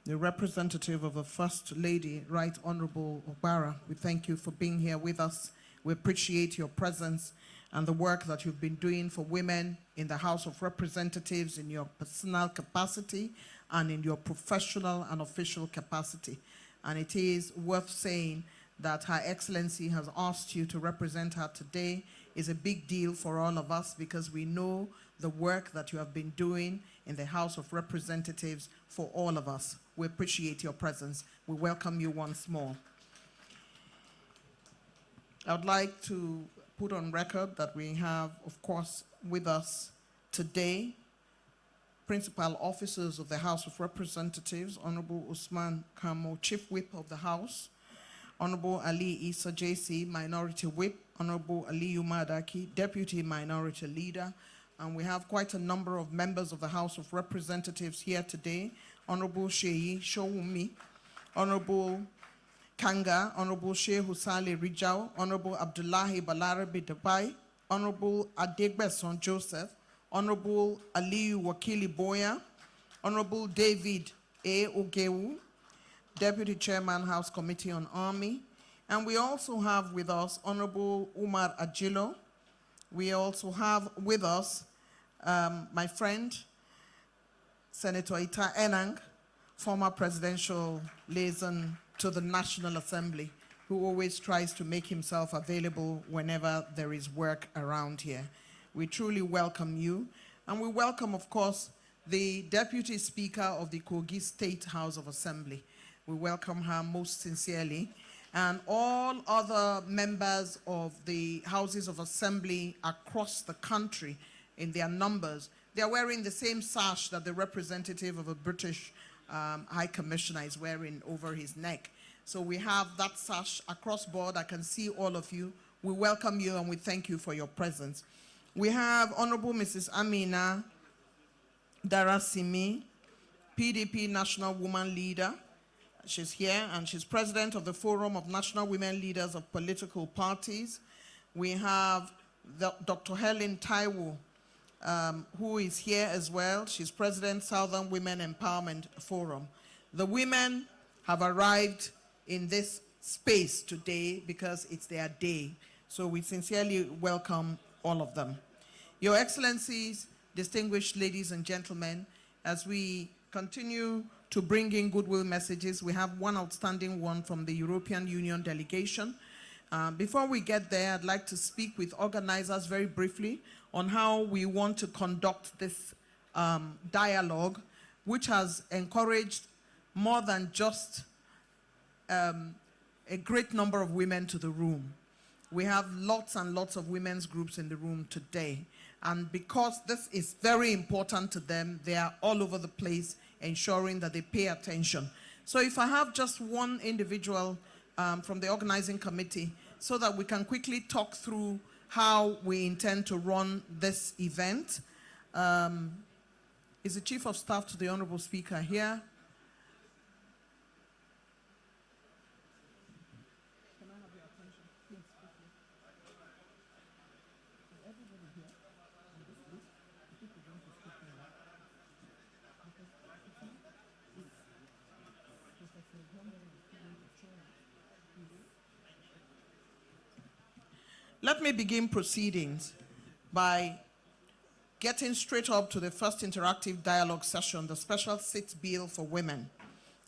the representative of the First Lady, Right Honourable Obara. We thank you for being here with us. We appreciate your presence and the work that you've been doing for women in the House of Representatives in your personal capacity and in your professional and official capacity. And it is worth saying that Her Excellency has asked you to represent her today is a big deal for all of us because we know the work that you have been doing in the House of Representatives for all of us. We appreciate your presence. We welcome you once more. I would like to put on record that we have, of course, with us today, principal officers of the House of Representatives, Honorable Usman Kamo, Chief Whip of the House, Honorable Ali Issa JC, Minority Whip, Honorable Aliyu Madaki, Deputy Minority Leader, and we have quite a number of members of the House of Representatives here today. Honorable Sheyi Showumi, Honorable Kanga, Honorable Sheikh Husali Rijau, Honorable Abdullahi Balarabi Dubai, Honorable Adegbeson Joseph, Honorable Aliyu Wakili Boya, Honorable David A. Ogewu, Deputy Chairman, House Committee on Army. And we also have with us Honorable Umar Ajilo. We also have with us my friend, Senator Ita Enang, former presidential liaison to the National Assembly, who always tries to make himself available whenever there is work around here. We truly welcome you. And we welcome, of course, the Deputy Speaker of the Kogi State House of Assembly. We welcome her most sincerely. And all other members of the Houses of Assembly across the country in their numbers, they are wearing the same sash that the representative of a British High Commissioner is wearing over his neck. So we have that sash across board. I can see all of you. We welcome you and we thank you for your presence. We have Honorable Mrs. Amina Darasimi, PDP National Woman Leader. She's here and she's president of the Forum of National Women Leaders of Political Parties. We have Dr. Helen Taiwo, who is here as well. She's president, Southern Women Empowerment Forum. The women have arrived in this space today because it's their day. So we sincerely welcome all of them. Your Excellencies, distinguished ladies and gentlemen, as we continue to bring in goodwill messages, we have one outstanding one from the European Union delegation. Before we get there, I'd like to speak with organizers very briefly on how we want to conduct this dialogue, which has encouraged more than just a great number of women to the room. We have lots and lots of women's groups in the room today. And because this is very important to them, they are all over the place ensuring that they pay attention. So if I have just one individual from the organizing committee so that we can quickly talk through how we intend to run this event. Is the Chief of Staff to the Honorable Speaker here? Professor Let me begin proceedings by getting straight up to the first interactive dialogue session, the Special Seats Bill for Women.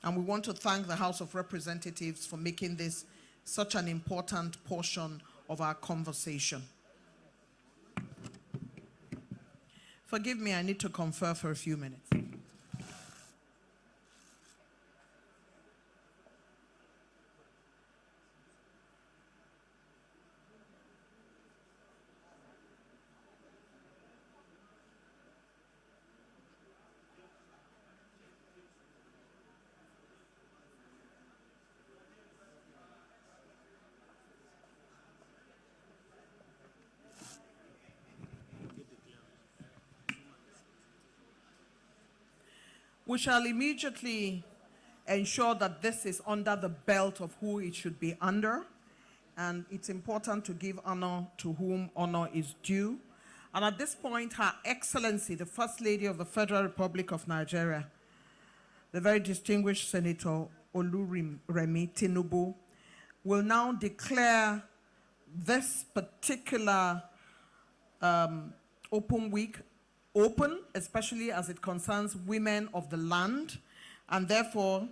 And we want to thank the House of Representatives for making this such an important portion of our conversation. Forgive me, I need to confer for a few minutes. We shall immediately ensure that this is under the belt of who it should be under. And it's important to give honor to whom honor is due. And at this point, Her Excellency, the First Lady of the Federal Republic of Nigeria, the very distinguished Senator Oluremi Tinubu, will now declare this particular open week open, especially as it concerns women of the land. And therefore,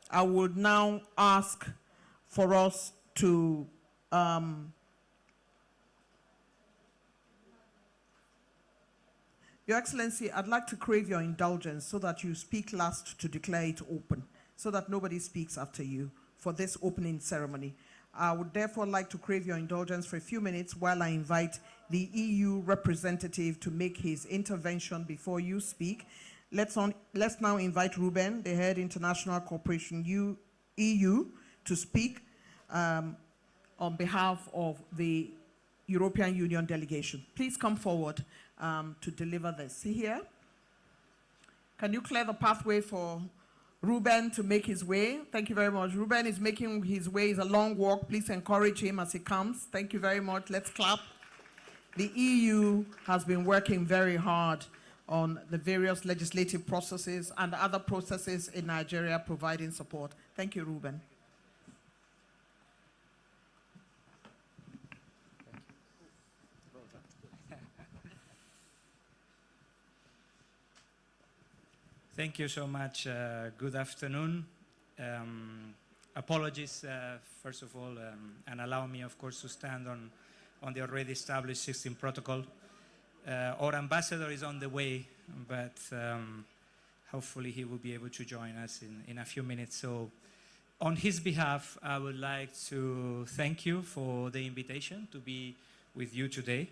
I would now ask for us to Your Excellency, I'd like to crave your indulgence so that you speak last to declare it open, so that nobody speaks after you for this opening ceremony. I would therefore like to crave your indulgence for a few minutes while I invite the EU representative to make his intervention before you speak. Let's now invite Ruben, the head International Cooperation EU, to speak on behalf of the European Union delegation. Please come forward to deliver this. See here? Can you clear the pathway for Ruben to make his way? Thank you very much. Ruben is making his way. It's a long walk. Please encourage him as he comes. Thank you very much. Let's clap. The EU has been working very hard on the various legislative processes and other processes in Nigeria providing support. Thank you, Ruben. Thank you so much. Good afternoon. Apologies, first of all, and allow me, of course, to stand on the already established 16 protocol. Our ambassador is on the way, but hopefully he will be able to join us in a few minutes. So on his behalf, I would like to thank you for the invitation to be with you today.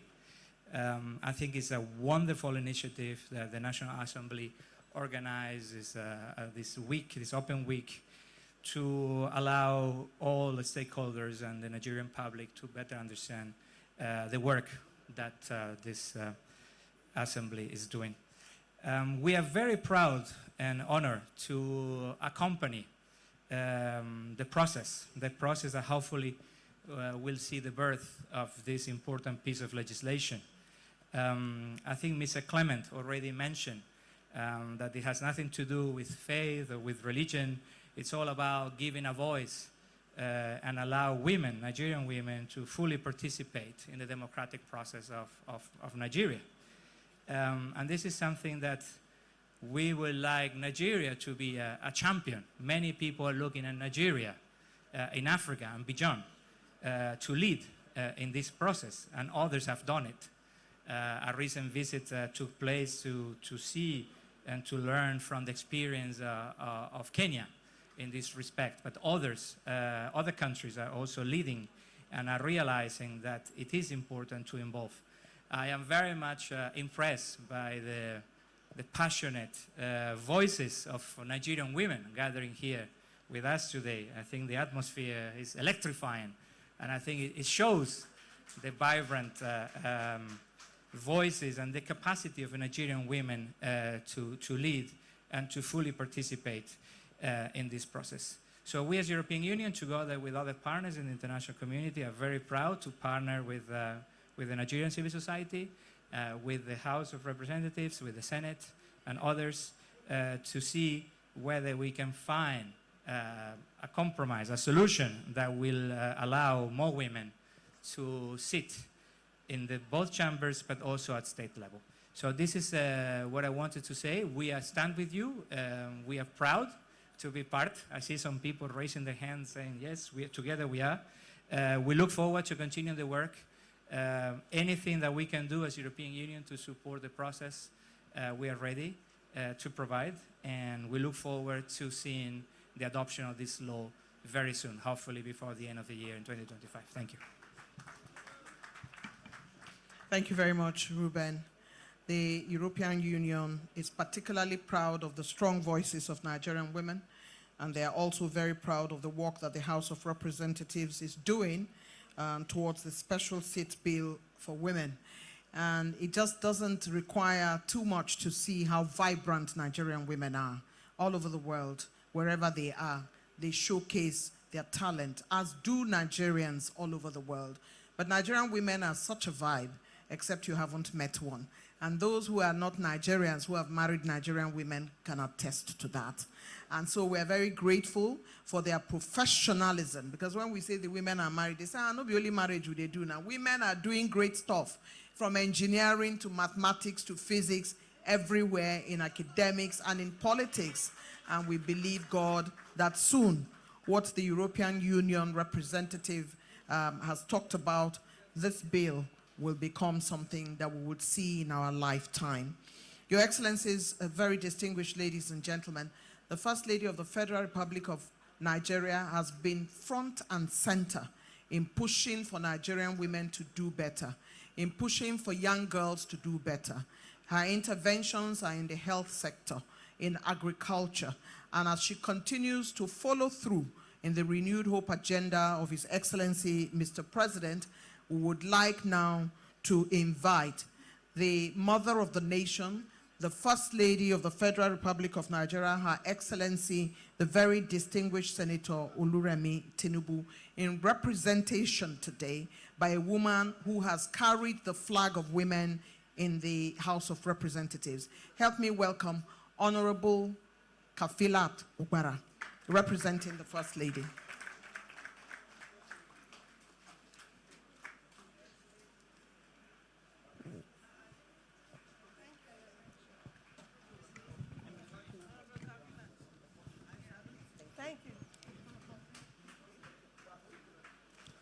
I think it's a wonderful initiative that the National Assembly organizes this week, this open week, to allow all the stakeholders and the Nigerian public to better understand the work that this assembly is doing. We are very proud and honored to accompany the process that hopefully will see the birth of this important piece of legislation. I think Mr. Clement already mentioned that it has nothing to do with faith or with religion. It's all about giving a voice and allow women, Nigerian women, to fully participate in the democratic process of Nigeria. And this is something that we would like Nigeria to be a champion. Many people are looking at Nigeria in Africa and beyond to lead in this process, and others have done it. A recent visit took place to see and to learn from the experience of Kenya in this respect. But other countries are also leading and are realizing that it is important to involve. I am very much impressed by the passionate voices of Nigerian women gathering here with us today. I think the atmosphere is electrifying, and I think it shows the vibrant voices and the capacity of Nigerian women to lead and to fully participate in this process. So we as European Union, together with other partners in the international community, are very proud to partner with the Nigerian civil society, with the House of Representatives, with the Senate and others, to see whether we can find a compromise, a solution that will allow more women to sit in both chambers, but also at state level. So this is what I wanted to say. We stand with you. We are proud to be part. I see some people raising their hands saying, yes, together we are. We look forward to continuing the work. Anything that we can do as European Union to support the process, we are ready to provide, and we look forward to seeing the adoption of this law very soon, hopefully before the end of the year in 2025. Thank you. Thank you very much, Ruben. The European Union is particularly proud of the strong voices of Nigerian women, and they are also very proud of the work that the House of Representatives is doing towards the special seat bill for women. And it just doesn't require too much to see how vibrant Nigerian women are all over the world, wherever they are. They showcase their talent, as do Nigerians all over the world. But Nigerian women are such a vibe, except you haven't met one. And those who are not Nigerians, who have married Nigerian women, can attest to that. And so we're very grateful for their professionalism, because when we say the women are married, they say, not only marriage would they do now. Women are doing great stuff, from engineering to mathematics to physics, everywhere in academics and in politics. And we believe, God, that soon what the European Union representative has talked about, this bill will become something that we would see in our lifetime. Your Excellencies, very distinguished ladies and gentlemen, the First Lady of the Federal Republic of Nigeria has been front and center in pushing for Nigerian women to do better, in pushing for young girls to do better. Her interventions are in the health sector, in agriculture, and as she continues to follow through in the renewed hope agenda of His Excellency, Mr. President, we would like now to invite the mother of the nation, the First Lady of the Federal Republic of Nigeria, Her Excellency, the very distinguished Senator Oluremi Tinubu, in representation today by a woman who has carried the flag of women in the House of Representatives. Help me welcome Honorable Kafilat Ubara, representing the First Lady.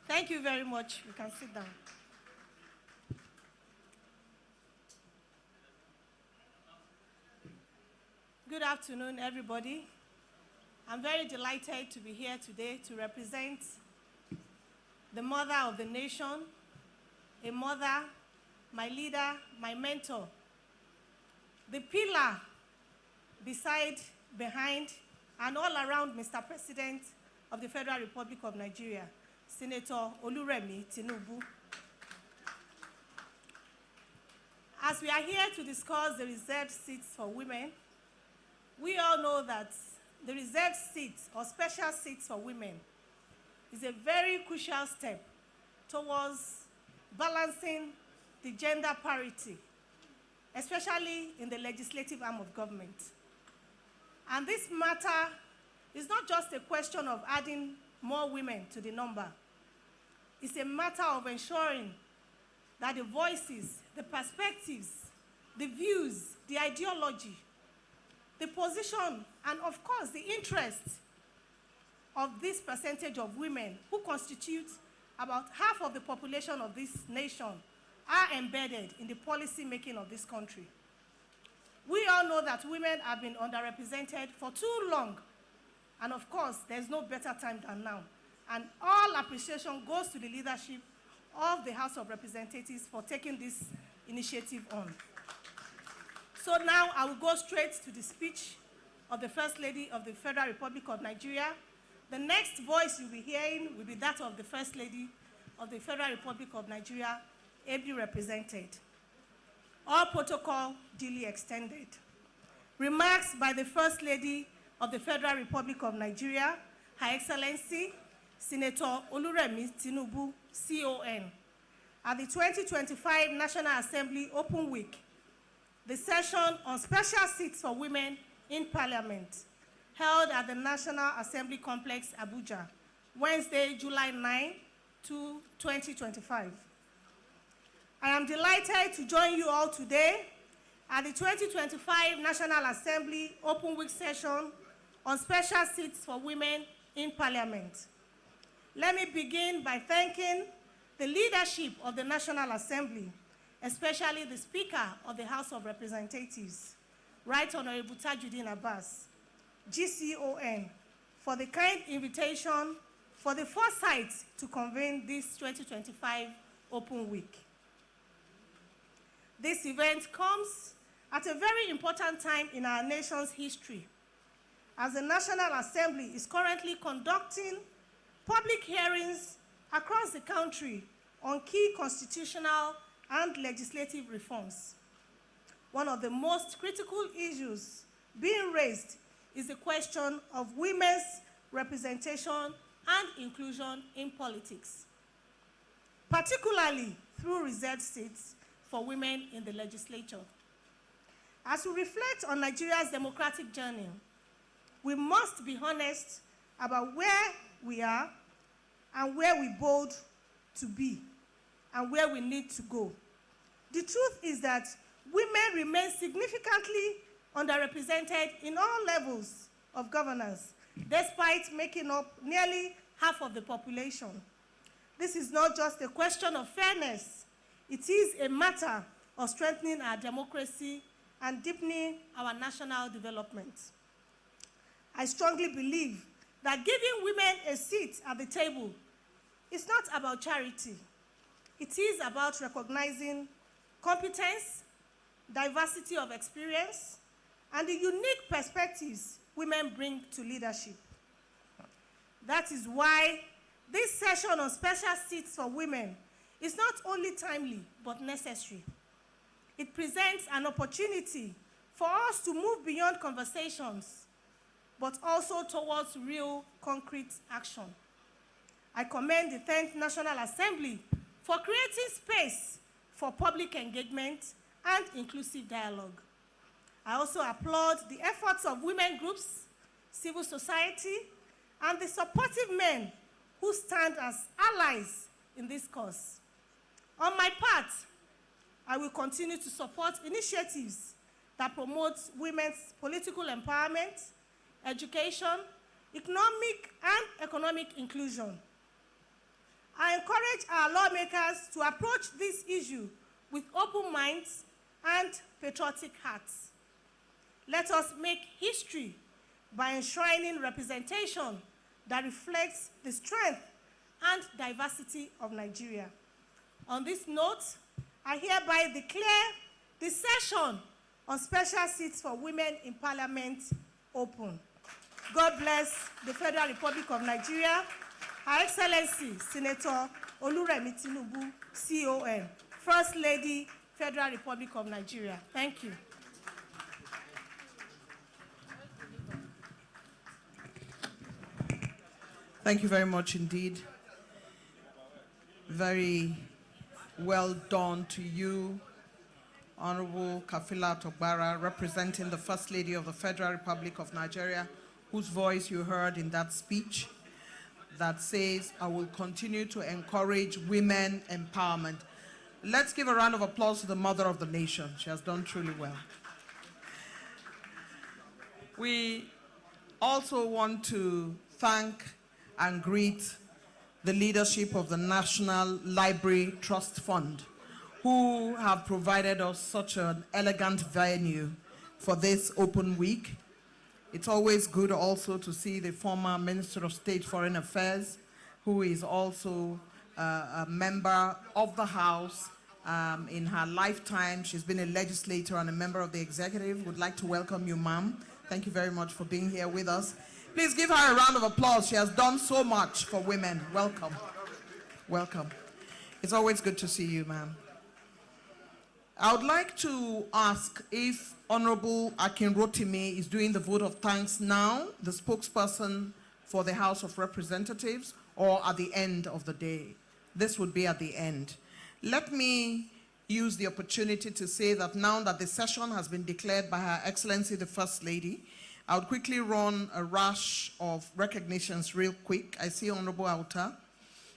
Thank you very much. You can sit down. Good afternoon, everybody. I'm very delighted to be here today to represent the mother of the nation, a mother, my leader, my mentor, the pillar beside, behind, and all around Mr. President of the Federal Republic of Nigeria, Senator Oluremi Tinubu. As we are here to discuss the reserved seats for women, we all know that the reserved seats or special seats for women is a very crucial step towards balancing the gender parity, especially in the legislative arm of government. And this matter is not just a question of adding more women to the number. It's a matter of ensuring that the voices, the perspectives, the views, the ideology, the position, and of course the interests of this percentage of women who constitute about half of the population of this nation are embedded in the policy making of this country. We all know that women have been underrepresented for too long. And of course, there's no better time than now. And all appreciation goes to the leadership of the House of Representatives for taking this initiative on. So now I will go straight to the speech of the First Lady of the Federal Republic of Nigeria. The next voice you'll be hearing will be that of the First Lady of the Federal Republic of Nigeria, ably represented. All protocol duly extended. Remarks by the First Lady of the Federal Republic of Nigeria, Her Excellency, Senator Oluremi Tinubu, CON. At the 2025 National Assembly Open Week, the session on special seats for women in Parliament, held at the National Assembly Complex, Abuja, Wednesday, July 9, 2025. I am delighted to join you all today at the 2025 National Assembly Open Week session on special seats for women in Parliament. Let me begin by thanking the leadership of the National Assembly, especially the Speaker of the House of Representatives, Right Honorable Tajuddin Abbas, GCON, for the kind invitation, for the foresight to convene this 2025 Open Week. This event comes at a very important time in our nation's history, as the National Assembly is currently conducting public hearings across the country on key constitutional and legislative reforms. One of the most critical issues being raised is the question of women's representation and inclusion in politics, particularly through reserved seats for women in the legislature. As we reflect on Nigeria's democratic journey, we must be honest about where we are and where we bold to be and where we need to go. The truth is that women remain significantly underrepresented in all levels of governance, despite making up nearly half of the population. This is not just a question of fairness, it is a matter of strengthening our democracy and deepening our national development. I strongly believe that giving women a seat at the table is not about charity. It is about recognizing competence, diversity of experience, and the unique perspectives women bring to leadership. That is why this session on special seats for women is not only timely, but necessary. It presents an opportunity for us to move beyond conversations, but also towards real, concrete action. I commend the 10th National Assembly for creating space for public engagement and inclusive dialogue. I also applaud the efforts of women groups, civil society, and the supportive men who stand as allies in this cause. On my part, I will continue to support initiatives that promote women's political empowerment, education, economic and economic inclusion. I encourage our lawmakers to approach this issue with open minds and patriotic hearts. Let us make history by enshrining representation that reflects the strength and diversity of Nigeria. On this note, I hereby declare the session on special seats for women in Parliament open. God bless the Federal Republic of Nigeria. Her Excellency, Senator Oluremi Tinubu, CON, First Lady, Federal Republic of Nigeria. Thank you. Thank you very much indeed. Very well done to you, Honorable Kafila Togbara, representing the First Lady of the Federal Republic of Nigeria, whose voice you heard in that speech that says, I will continue to encourage women empowerment. Let's give a round of applause to the mother of the nation. She has done truly well. We also want to thank and greet the leadership of the National Library Trust Fund, who have provided us such an elegant venue for this open week. It's always good also to see the former Minister of State Foreign Affairs, who is also a member of the House. In her lifetime, she's been a legislator and a member of the executive. Would like to welcome you, ma'am. Thank you very much for being here with us. Please give her a round of applause. She has done so much for women. Welcome. Welcome. It's always good to see you, ma'am. I would like to ask if Honorable Akin Rotimi is doing the vote of thanks now, the spokesperson for the House of Representatives, or at the end of the day. This would be at the end. Let me use the opportunity to say that now that the session has been declared by Her Excellency the First Lady, I would quickly run a rush of recognitions real quick. I see Honorable Auta.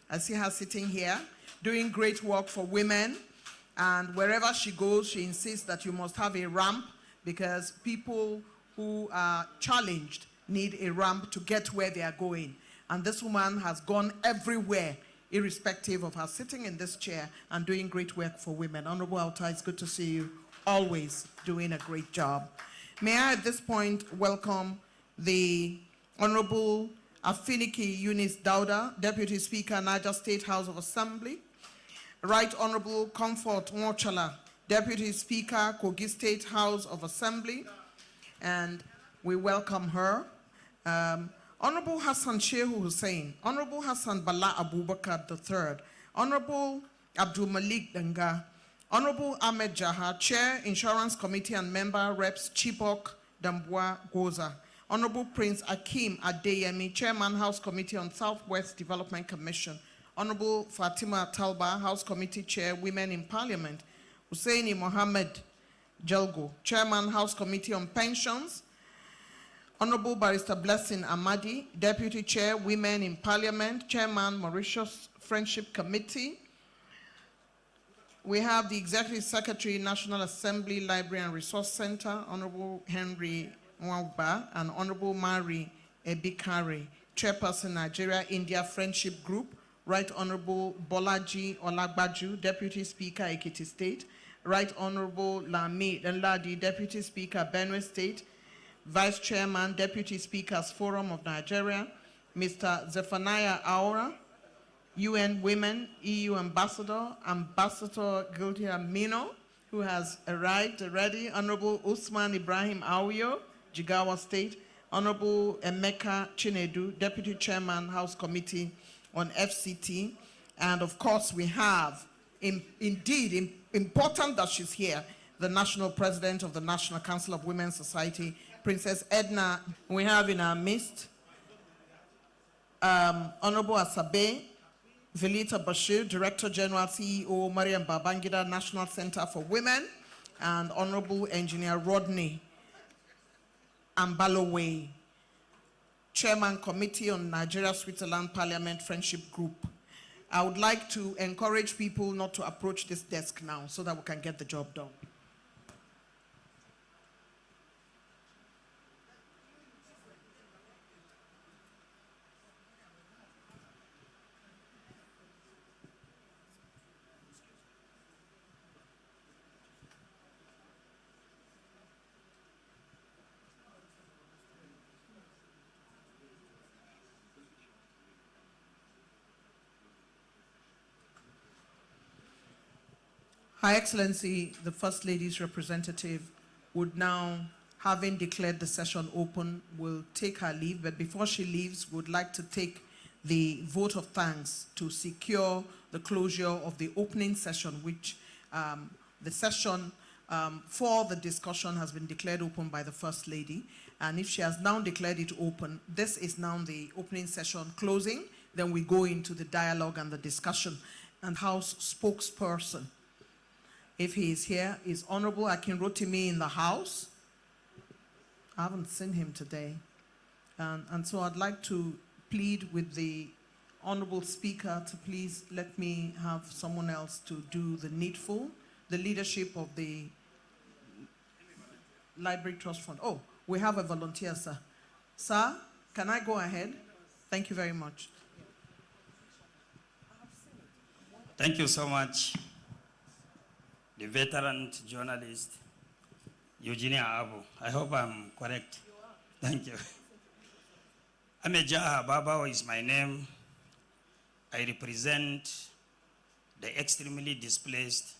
I see her sitting here, doing great work for women And wherever she goes, she insists that you must have a ramp because people who are challenged need a ramp to get where they are going. And this woman has gone everywhere, irrespective of her sitting in this chair and doing great work for women. Honorable Alta, it's good to see you, always doing a great job. May I at this point welcome the Honorable Afiniki Eunice Dauda, Deputy Speaker, Niger State House of Assembly. Right Honorable Comfort Nwochala, Deputy Speaker, Kogi State House of Assembly. And we welcome her. Honorable Hassan Shehu Hussein, Honorable Hassan Bala Abubakar III, Honorable Abdul Malik Danga, Honorable Ahmed Jaha, Chair, Insurance Committee and Member, Reps Chibok, Dambwa, Goza, Honorable Prince Akim Adeyemi, Chairman, House Committee on Southwest Development Commission, Honorable Fatima Talba, House Committee Chair, Women in Parliament, Husseini Mohammed Jalgo, Chairman, House Committee on Pensions, Honorable Barrister Blessing Amadi, Deputy Chair, Women in Parliament, Chairman, Mauritius Friendship Committee. We have the Executive Secretary, National Assembly Library and Resource Center, Honorable Henry Mwauba, and Honorable Mari Ebikare, Chairperson, Nigeria-India Friendship Group, Right Honorable Bolaji Olagbaju, Deputy Speaker, Ekiti State, Right Honorable Lami Nladi, Deputy Speaker, Benue State, Vice Chairman, Deputy Speakers Forum of Nigeria, Mr. Zephaniah Aura, UN Women, EU Ambassador, Ambassador Gildia Mino, who has arrived already, Honorable Usman Ibrahim Awio, Jigawa State, Honorable Emeka Chinedu, Deputy Chairman, House Committee on FCT, and of course we have, indeed important that she's here, the National President of the National Council of Women's Society, Princess Edna. We have in our midst Honorable Asabe Velita Bashir, Director General, CEO, Mariam Babangida National Center for Women, and Honorable Engineer Rodney Ambalowe, Chairman, Committee on Nigeria-Switzerland Parliament Friendship Group. I would like to encourage people not to approach this desk now so that we can get the job done. Her Excellency, the First Lady's representative, would now, having declared the session open, will take her leave. But before she leaves, would like to take the vote of thanks to secure the closure of the opening session, which the session for the discussion has been declared open by the First Lady. And if she has now declared it open, this is now the opening session closing. Then we go into the dialogue and the discussion. And House spokesperson, if he is here, is Honorable Akinrotimi in the House. I haven't seen him today. And so I'd like to plead with the Honorable Speaker to please let me have someone else to do the needful, the leadership of the Library Trust Fund. Oh, we have a volunteer, sir. Sir, can I go ahead? Thank you very much. Thank you so much. The veteran journalist, Eugenia Abu. I hope I'm correct. Thank you. Ameja Babao is my name. I represent the extremely displaced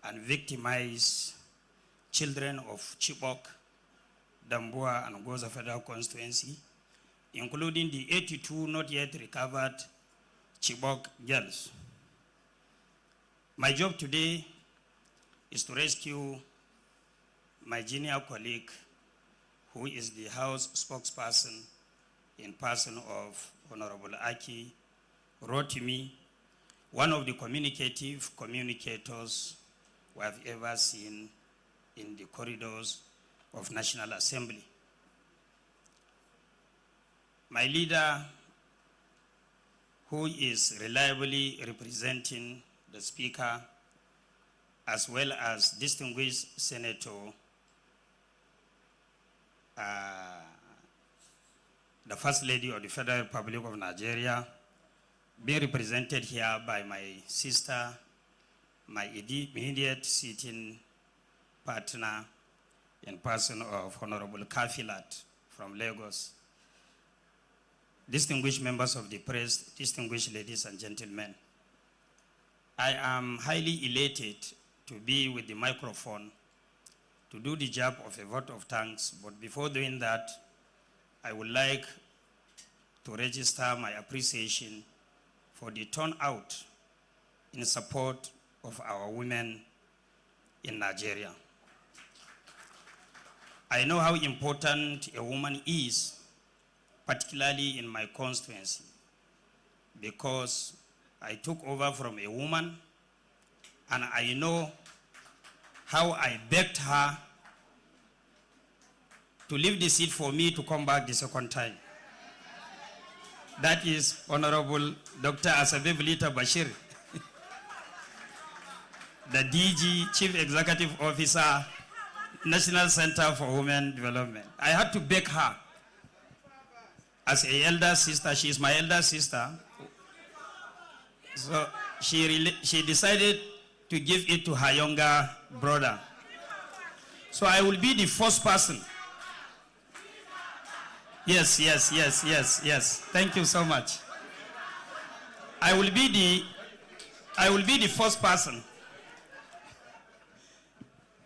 and victimized children of Chibok, Dambua, and Goza Federal Constituency, including the 82 not yet recovered Chibok girls. My job today is to rescue my junior colleague, who is the House spokesperson in person of Honorable Aki Rotimi, one of the communicative communicators we have ever seen in the corridors of National Assembly. My leader, who is reliably representing the Speaker as well as distinguished Senator, the First Lady of the Federal Republic of Nigeria, being represented here by my sister, my immediate sitting partner in person of Honorable Kafilat from Lagos, distinguished members of the press, distinguished ladies and gentlemen. I am highly elated to be with the microphone to do the job of a vote of thanks, but before doing that, I would like to register my appreciation for the turnout in support of our women in Nigeria. I know how important a woman is, particularly in my constituency, because I took over from a woman, and I know how I begged her to leave the seat for me to come back the second time. That is Honorable Dr. Asabe Bilita Bashir, the DG, Chief Executive Officer, National Center for Women Development. I had to beg her as an elder sister. She is my elder sister. So she decided to give it to her younger brother. So I will be the first person. Yes. Thank you so much. I will be the first person.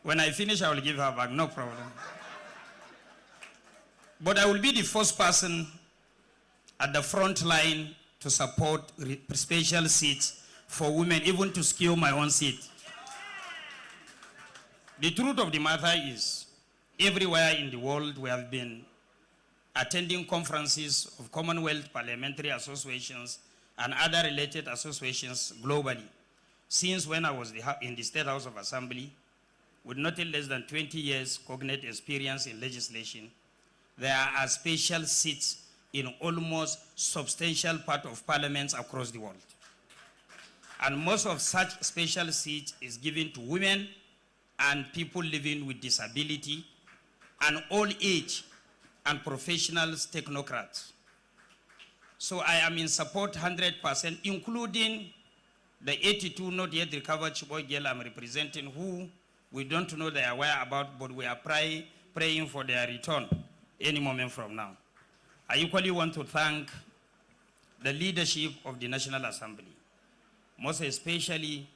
When I finish, I will give her back, no problem. But I will be the first person at the front line to support special seats for women, even to secure my own seat. The truth of the matter is, everywhere in the world we have been attending conferences of Commonwealth Parliamentary Associations and other related associations globally. Since when I was in the State House of Assembly, with nothing less than 20 years cognate experience in legislation, there are special seats in almost substantial part of parliaments across the world. And most of such special seats is given to women and people living with disability and old age and professionals, technocrats. So I am in support 100%, including the 82 not yet recovered Chibok girl I'm representing, who we don't know their whereabouts, but we are praying for their return any moment from now. I equally want to thank the leadership of the National Assembly, most especially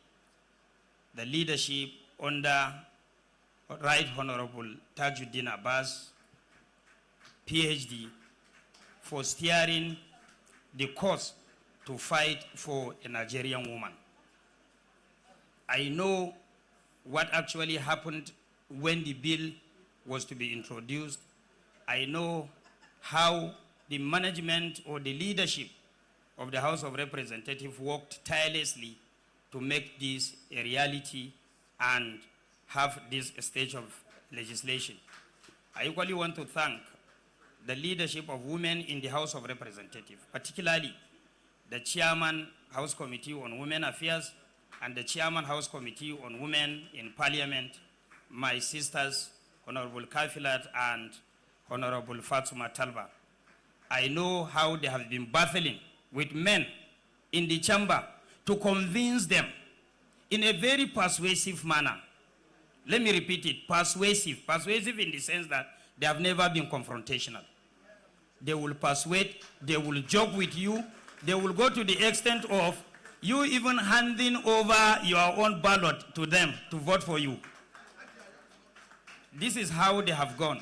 the leadership under Right Honorable Tajuddin Abbas, PhD, for steering the course to fight for a Nigerian woman. I know what actually happened when the bill was to be introduced. I know how the management or the leadership of the House of Representatives worked tirelessly to make this a reality and have this stage of legislation. I equally want to thank the leadership of women in the House of Representatives, particularly the Chairman House Committee on Women Affairs and the Chairman House Committee on Women in Parliament, my sisters, Honorable Kafilat and Honorable Fatuma Talba. I know how they have been battling with men in the chamber to convince them in a very persuasive manner. Let me repeat it, persuasive. Persuasive in the sense that they have never been confrontational. They will persuade, they will joke with you, they will go to the extent of you even handing over your own ballot to them to vote for you. This is how they have gone.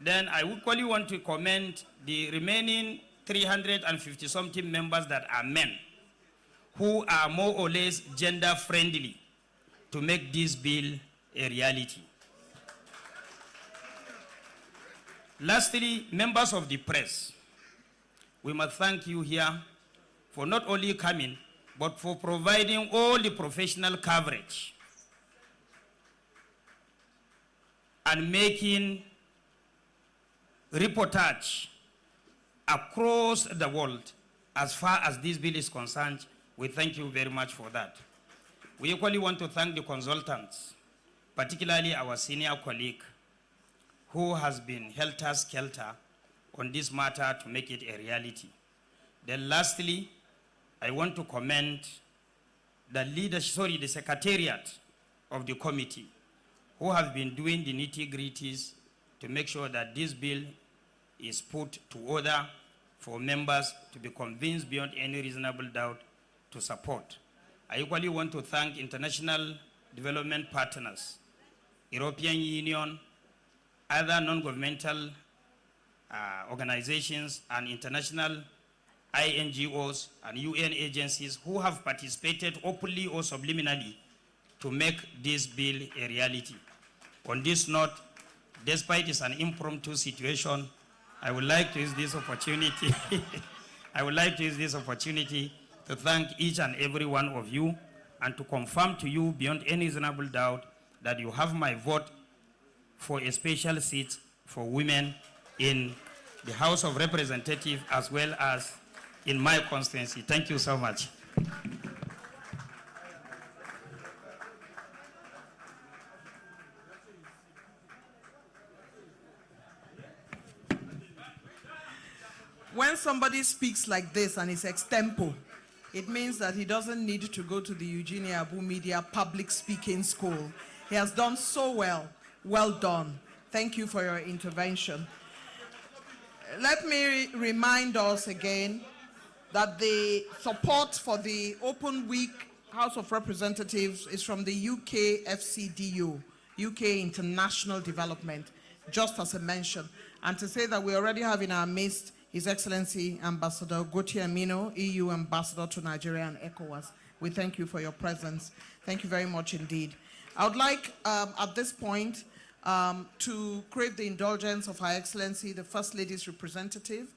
Then I equally want to commend the remaining 350-something members that are men, who are more or less gender-friendly to make this bill a reality. Lastly, members of the press, we must thank you here for not only coming, but for providing all the professional coverage and making reportage across the world as far as this bill is concerned. We thank you very much for that. We equally want to thank the consultants, particularly our senior colleague, who has been helter-skelter on this matter to make it a reality. Then lastly, I want to commend the secretariat of the committee, who have been doing the nitty-gritties to make sure that this bill is put to order for members to be convinced beyond any reasonable doubt to support. I equally want to thank international development partners, European Union, other non-governmental organizations, and international INGOs and UN agencies who have participated openly or subliminally to make this bill a reality. On this note, despite it's an impromptu situation, I would like to use this opportunity to thank each and every one of you and to confirm to you beyond any reasonable doubt that you have my vote for a special seat for women in the House of Representatives as well as in my constituency. Thank you so much. When somebody speaks like this and it's extempo, it means that he doesn't need to go to the Eugenia Abu Media Public Speaking School. He has done so well. Well done. Thank you for your intervention. Let me remind us again that the support for the Open Week House of Representatives is from the UK FCDU, UK International Development, just as I mentioned. And to say that we already have in our midst His Excellency Ambassador Gautier Amino, EU Ambassador to Nigeria and ECOWAS. We thank you for your presence. Thank you very much indeed. I would like, at this point, to crave the indulgence of Her Excellency, the First Lady's representative,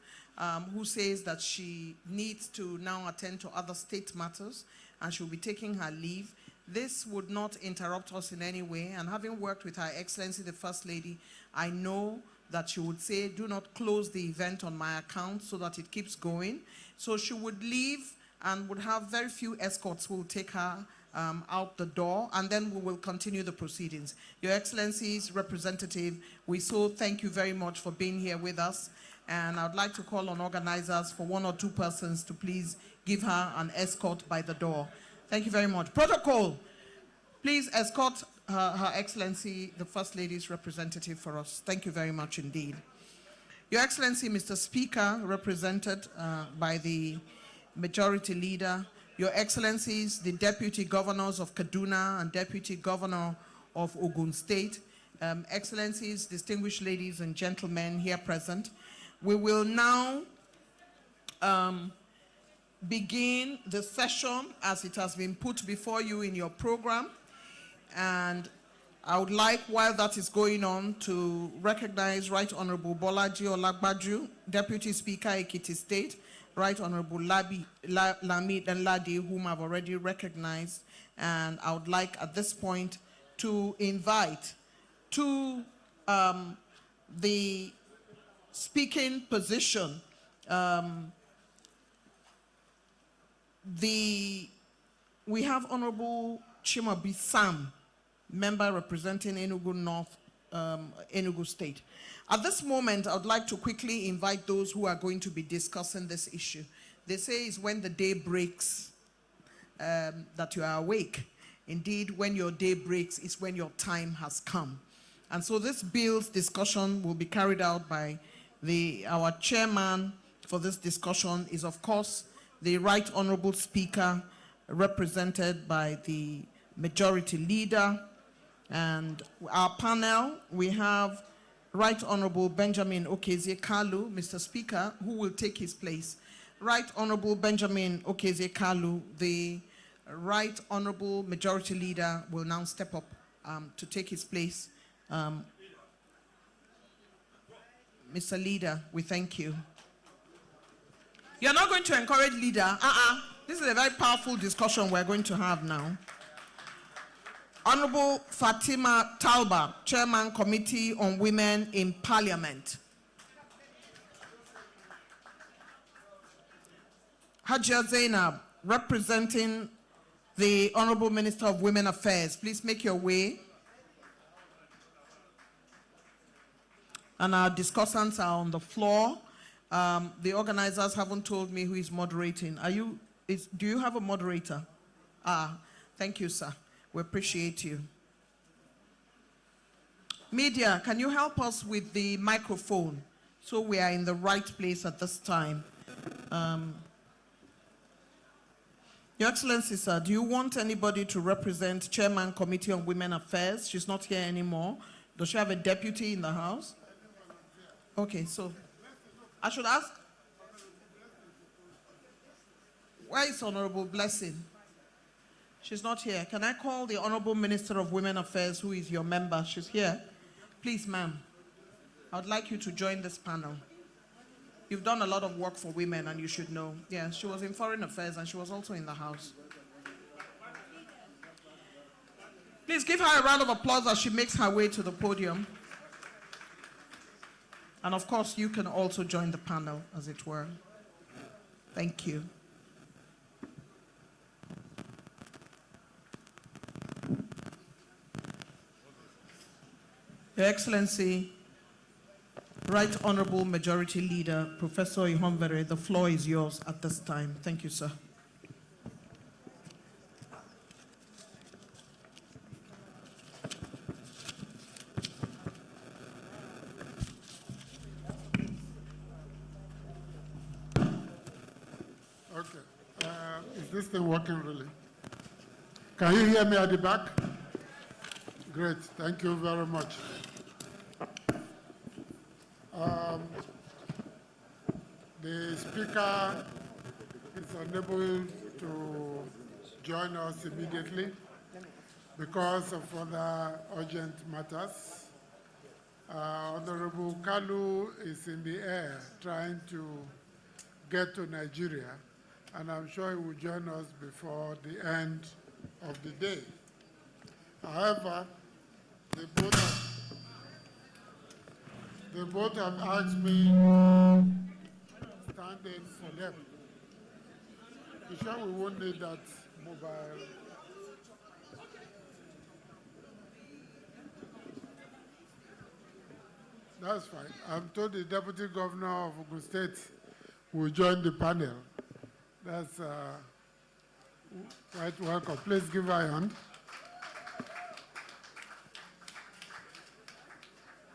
who says that she needs to now attend to other state matters and she'll be taking her leave. This would not interrupt us in any way, and having worked with Her Excellency, the First Lady, I know that she would say, do not close the event on my account so that it keeps going. So she would leave and would have very few escorts who will take her out the door, and then we will continue the proceedings. Your Excellency's representative, we so thank you very much for being here with us, and I would like to call on organizers for 1 or 2 persons to please give her an escort by the door. Thank you very much. Protocol, please escort Her Excellency, the First Lady's representative for us. Thank you very much indeed. Your Excellency, Mr. Speaker, represented by the Majority Leader, Your Excellencies, the Deputy Governors of Kaduna and Deputy Governor of Ogun State, Excellencies, distinguished ladies and gentlemen here present, we will now begin the session as it has been put before you in your program. And I would like, while that is going on, to recognize Right Honorable Bolaji Olagbaju, Deputy Speaker, Ekiti State, Right Honorable Lamid Nladi, whom I've already recognized. And I would like at this point to invite to the speaking position we have Honorable Chimabi Sam, member representing Enugu North, Enugu State. At this moment, I would like to quickly invite those who are going to be discussing this issue. They say it's when the day breaks that you are awake. Indeed, when your day breaks, it's when your time has come. And so this bill's discussion will be carried out by our chairman for this discussion is, of course, the Right Honorable Speaker, represented by the Majority Leader. And our panel, we have Right Honorable Benjamin Okezie Kalu, Mr. Speaker, who will take his place. Right Honorable Benjamin Okezie Kalu, the Right Honorable Majority Leader, will now step up to take his place. Mr. Leader, we thank you. You're not going to encourage leader. This is a very powerful discussion we're going to have now. Honorable Fatima Talba, Chairman, Committee on Women in Parliament. Hajia Zainab, representing the Honorable Minister of Women Affairs. Please make your way. And our discussants are on the floor. The organizers haven't told me who is moderating. Do you have a moderator? Thank you, sir. We appreciate you. Media, can you help us with the microphone so we are in the right place at this time? Your Excellency, sir, do you want anybody to represent Chairman Committee on Women Affairs? She's not here anymore. Does she have a deputy in the House? Okay, so I should ask, where is Honorable Blessing? She's not here. Can I call the Honorable Minister of Women Affairs, who is your member? She's here. Please, ma'am, I would like you to join this panel. You've done a lot of work for women, and you should know. Yeah, she was in Foreign Affairs, and she was also in the House. Please give her a round of applause as she makes her way to the podium. And of course, you can also join the panel, as it were. Thank you. Your Excellency, Right Honorable Majority Leader, Professor Ihonvere, the floor is yours at this time. Thank you, sir. Okay. Is this thing working really? Can you hear me at the back? Great. Thank you very much. The speaker is unable to join us immediately because of other urgent matters. Honorable Kalu is in the air trying to get to Nigeria, and I'm sure he will join us before the end of the day. However, they both have asked me to stand in for them. You sure we won't need that mobile? That's fine. I'm told the Deputy Governor of Ogun State will join the panel. That's quite welcome. Please give her a hand.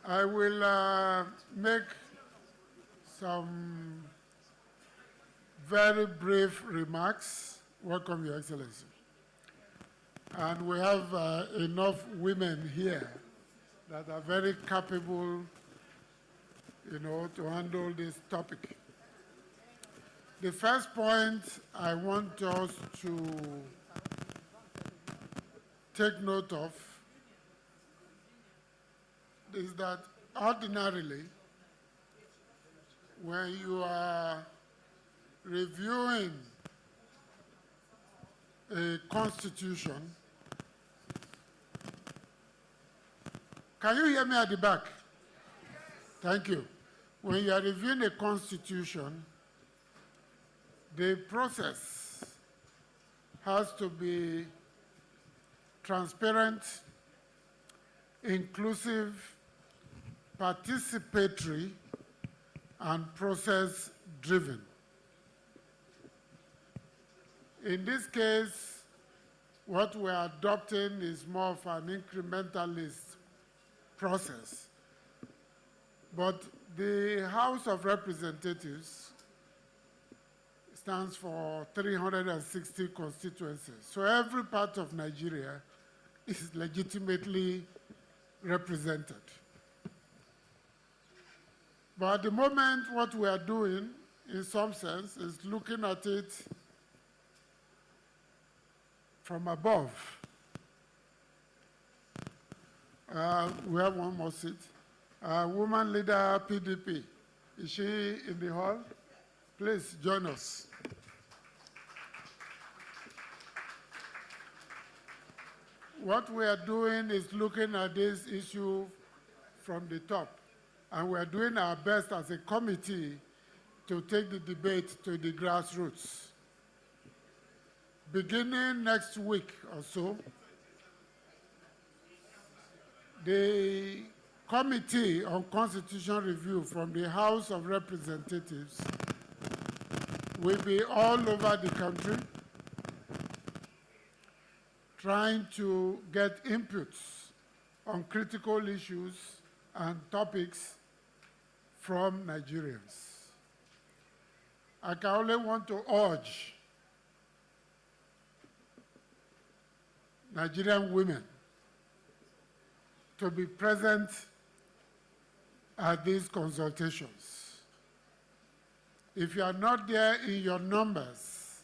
I will make some very brief remarks. Welcome, Your Excellency. And we have enough women here that are very capable, to handle this topic. The first point I want us to take note of is that ordinarily, when you are reviewing a constitution, can you hear me at the back? Thank you. When you are reviewing a constitution, the process has to be transparent, inclusive, participatory, and process-driven. In this case, what we're adopting is more of an incrementalist process. But the House of Representatives stands for 360 constituencies. So every part of Nigeria is legitimately represented. But at the moment, what we are doing, in some sense, is looking at it from above. We have one more seat. Woman leader, PDP. Is she in the hall? Please join us. What we are doing is looking at this issue from the top, and we are doing our best as a committee to take the debate to the grassroots. beginning next week or so, the Committee on Constitutional Review from the House of Representatives will be all over the country trying to get inputs on critical issues and topics from Nigerians. I can only want to urge Nigerian women to be present at these consultations. If you are not there in your numbers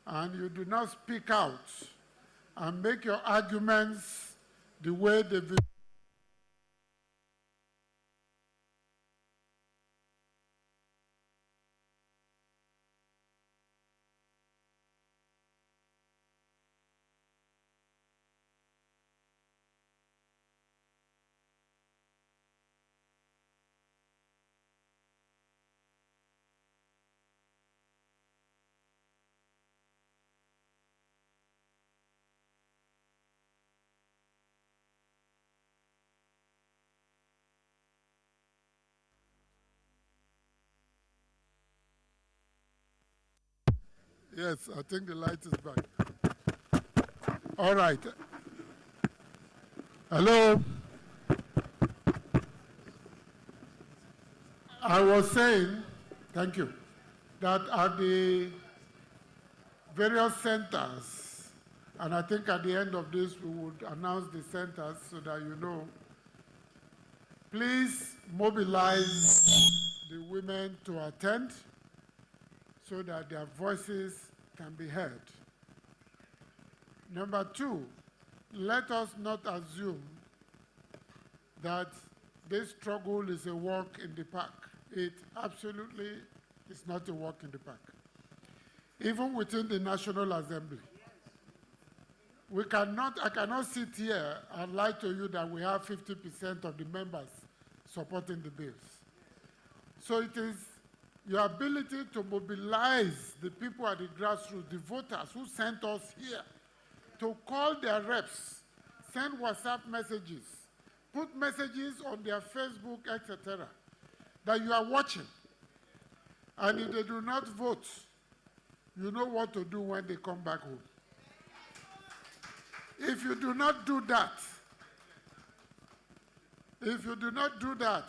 and you do not speak out and make your arguments the way they've been Yes, I think the light is back. All right. Hello? I was saying, thank you, that at the various centers, and I think at the end of this we would announce the centers so that you know, please mobilize the women to attend so that their voices can be heard. Number two, let us not assume that this struggle is a walk in the park. It absolutely is not a walk in the park. Even within the National Assembly, I cannot sit here and lie to you that we have 50% of the members supporting the bills. So it is your ability to mobilize the people at the grassroots, the voters who sent us here, to call their reps, send WhatsApp messages, put messages on their Facebook, etc., that you are watching. And if they do not vote, you know what to do when they come back home. If you do not do that,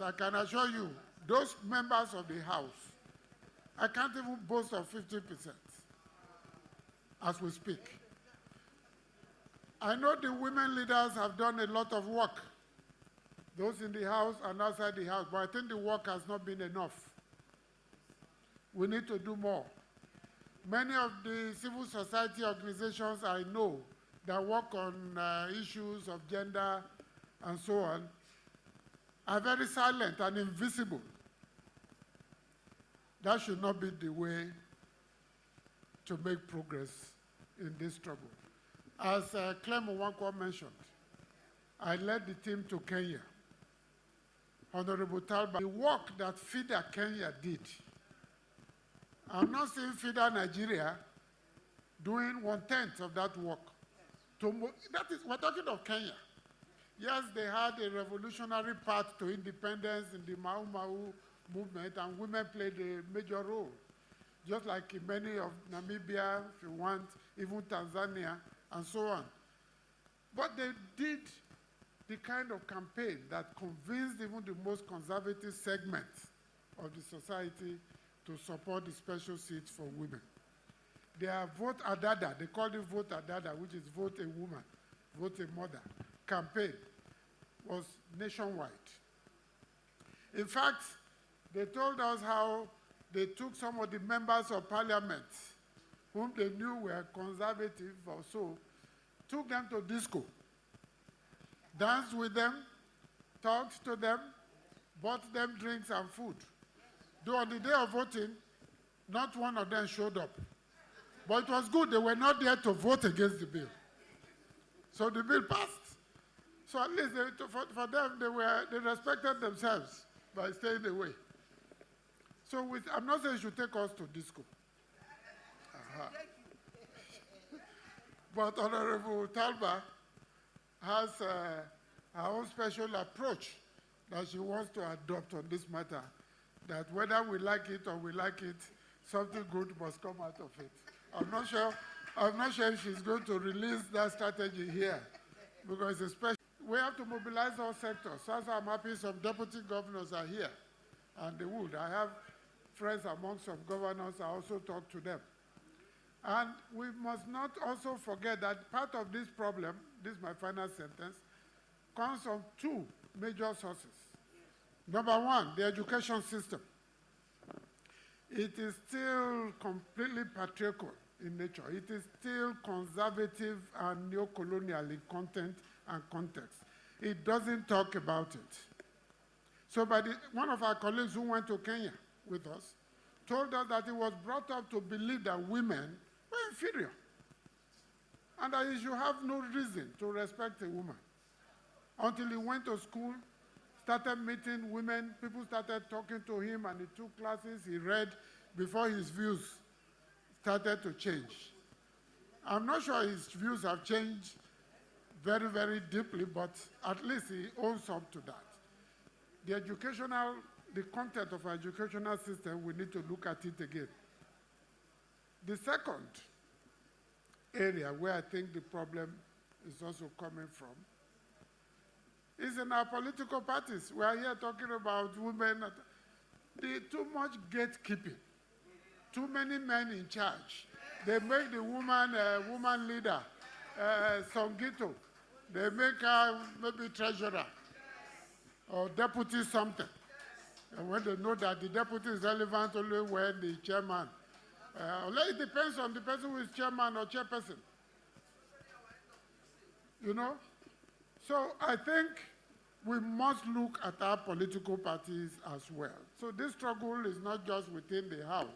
I can assure you, those members of the House, I can't even boast of 50% as we speak. I know the women leaders have done a lot of work, those in the House and outside the House, but I think the work has not been enough. We need to do more. Many of the civil society organizations I know that work on issues of gender and so on are very silent and invisible. That should not be the way to make progress in this struggle. As Clem Owankwo mentioned, I led the team to Kenya. Honorable Talba, the work that FIDA Kenya did, I'm not saying FIDA Nigeria doing 1/10 of that work. We're talking of Kenya. Yes, they had a revolutionary path to independence in the Mau Mau movement, and women played a major role, just like in many of Namibia, if you want, even Tanzania, and so on. But they did the kind of campaign that convinced even the most conservative segments of the society to support the special seats for women. Their Vote Adada, they call it Vote Adada, which is Vote a Woman, Vote a Mother, campaign was nationwide. In fact, they told us how they took some of the members of parliament whom they knew were conservative or so, took them to disco, danced with them, talked to them, bought them drinks and food. Though on the day of voting, not one of them showed up. But it was good, they were not there to vote against the bill. So the bill passed. So at least for them, they respected themselves by staying away. So I'm not saying you should take us to disco. But Honorable Talba has her own special approach that she wants to adopt on this matter, that whether we like it or we like it, something good must come out of it. I'm not sure if she's going to release that strategy here, because especially we have to mobilize all sectors. So I'm happy some deputy governors are here, and they would. I have friends among some governors. I also talk to them. And we must not also forget that part of this problem, this is my final sentence, comes from two major sources. Number one, the education system. It is still completely patriarchal in nature. It is still conservative and neo-colonial in content and context. It doesn't talk about it. So one of our colleagues who went to Kenya with us told us that he was brought up to believe that women were inferior and that he should have no reason to respect a woman. Until he went to school, started meeting women, people started talking to him, and he took classes, he read before his views started to change. I'm not sure his views have changed very, very deeply, but at least he owns up to that. The content of our educational system, we need to look at it again. The second area where I think the problem is also coming from is in our political parties. We are here talking about women. Too much gatekeeping, too many men in charge. They make the woman a woman leader, Songito. They make her maybe treasurer or deputy something. And when they know that the deputy is relevant only when the chairman, it depends on the person who is chairman or chairperson. You know? So I think we must look at our political parties as well. So this struggle is not just within the House,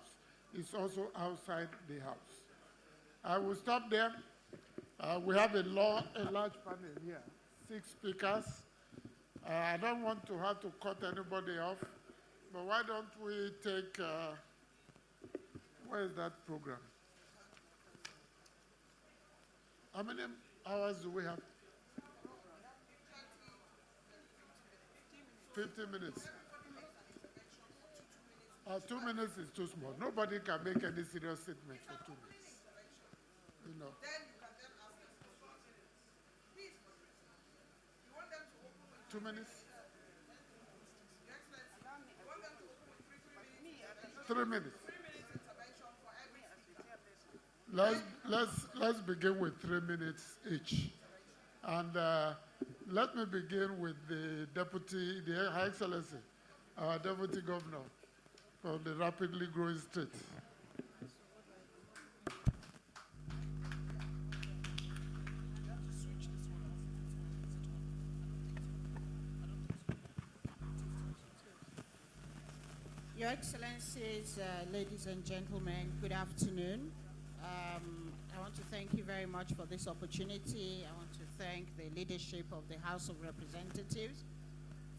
it's also outside the House. I will stop there. We have a large panel here, 6 speakers. I don't want to have to cut anybody off, but why don't we take, where is that program? How many hours do we have? 15 minutes. 2 minutes is too small. Nobody can make any serious statement for 2 minutes. You know. 2 minutes? 3 minutes. Let's begin with 3 minutes each. And let me begin with the Her Excellency, our Deputy Governor from the rapidly growing state. Your Excellencies, ladies and gentlemen, good afternoon. I want to thank you very much for this opportunity. I want to thank the leadership of the House of Representatives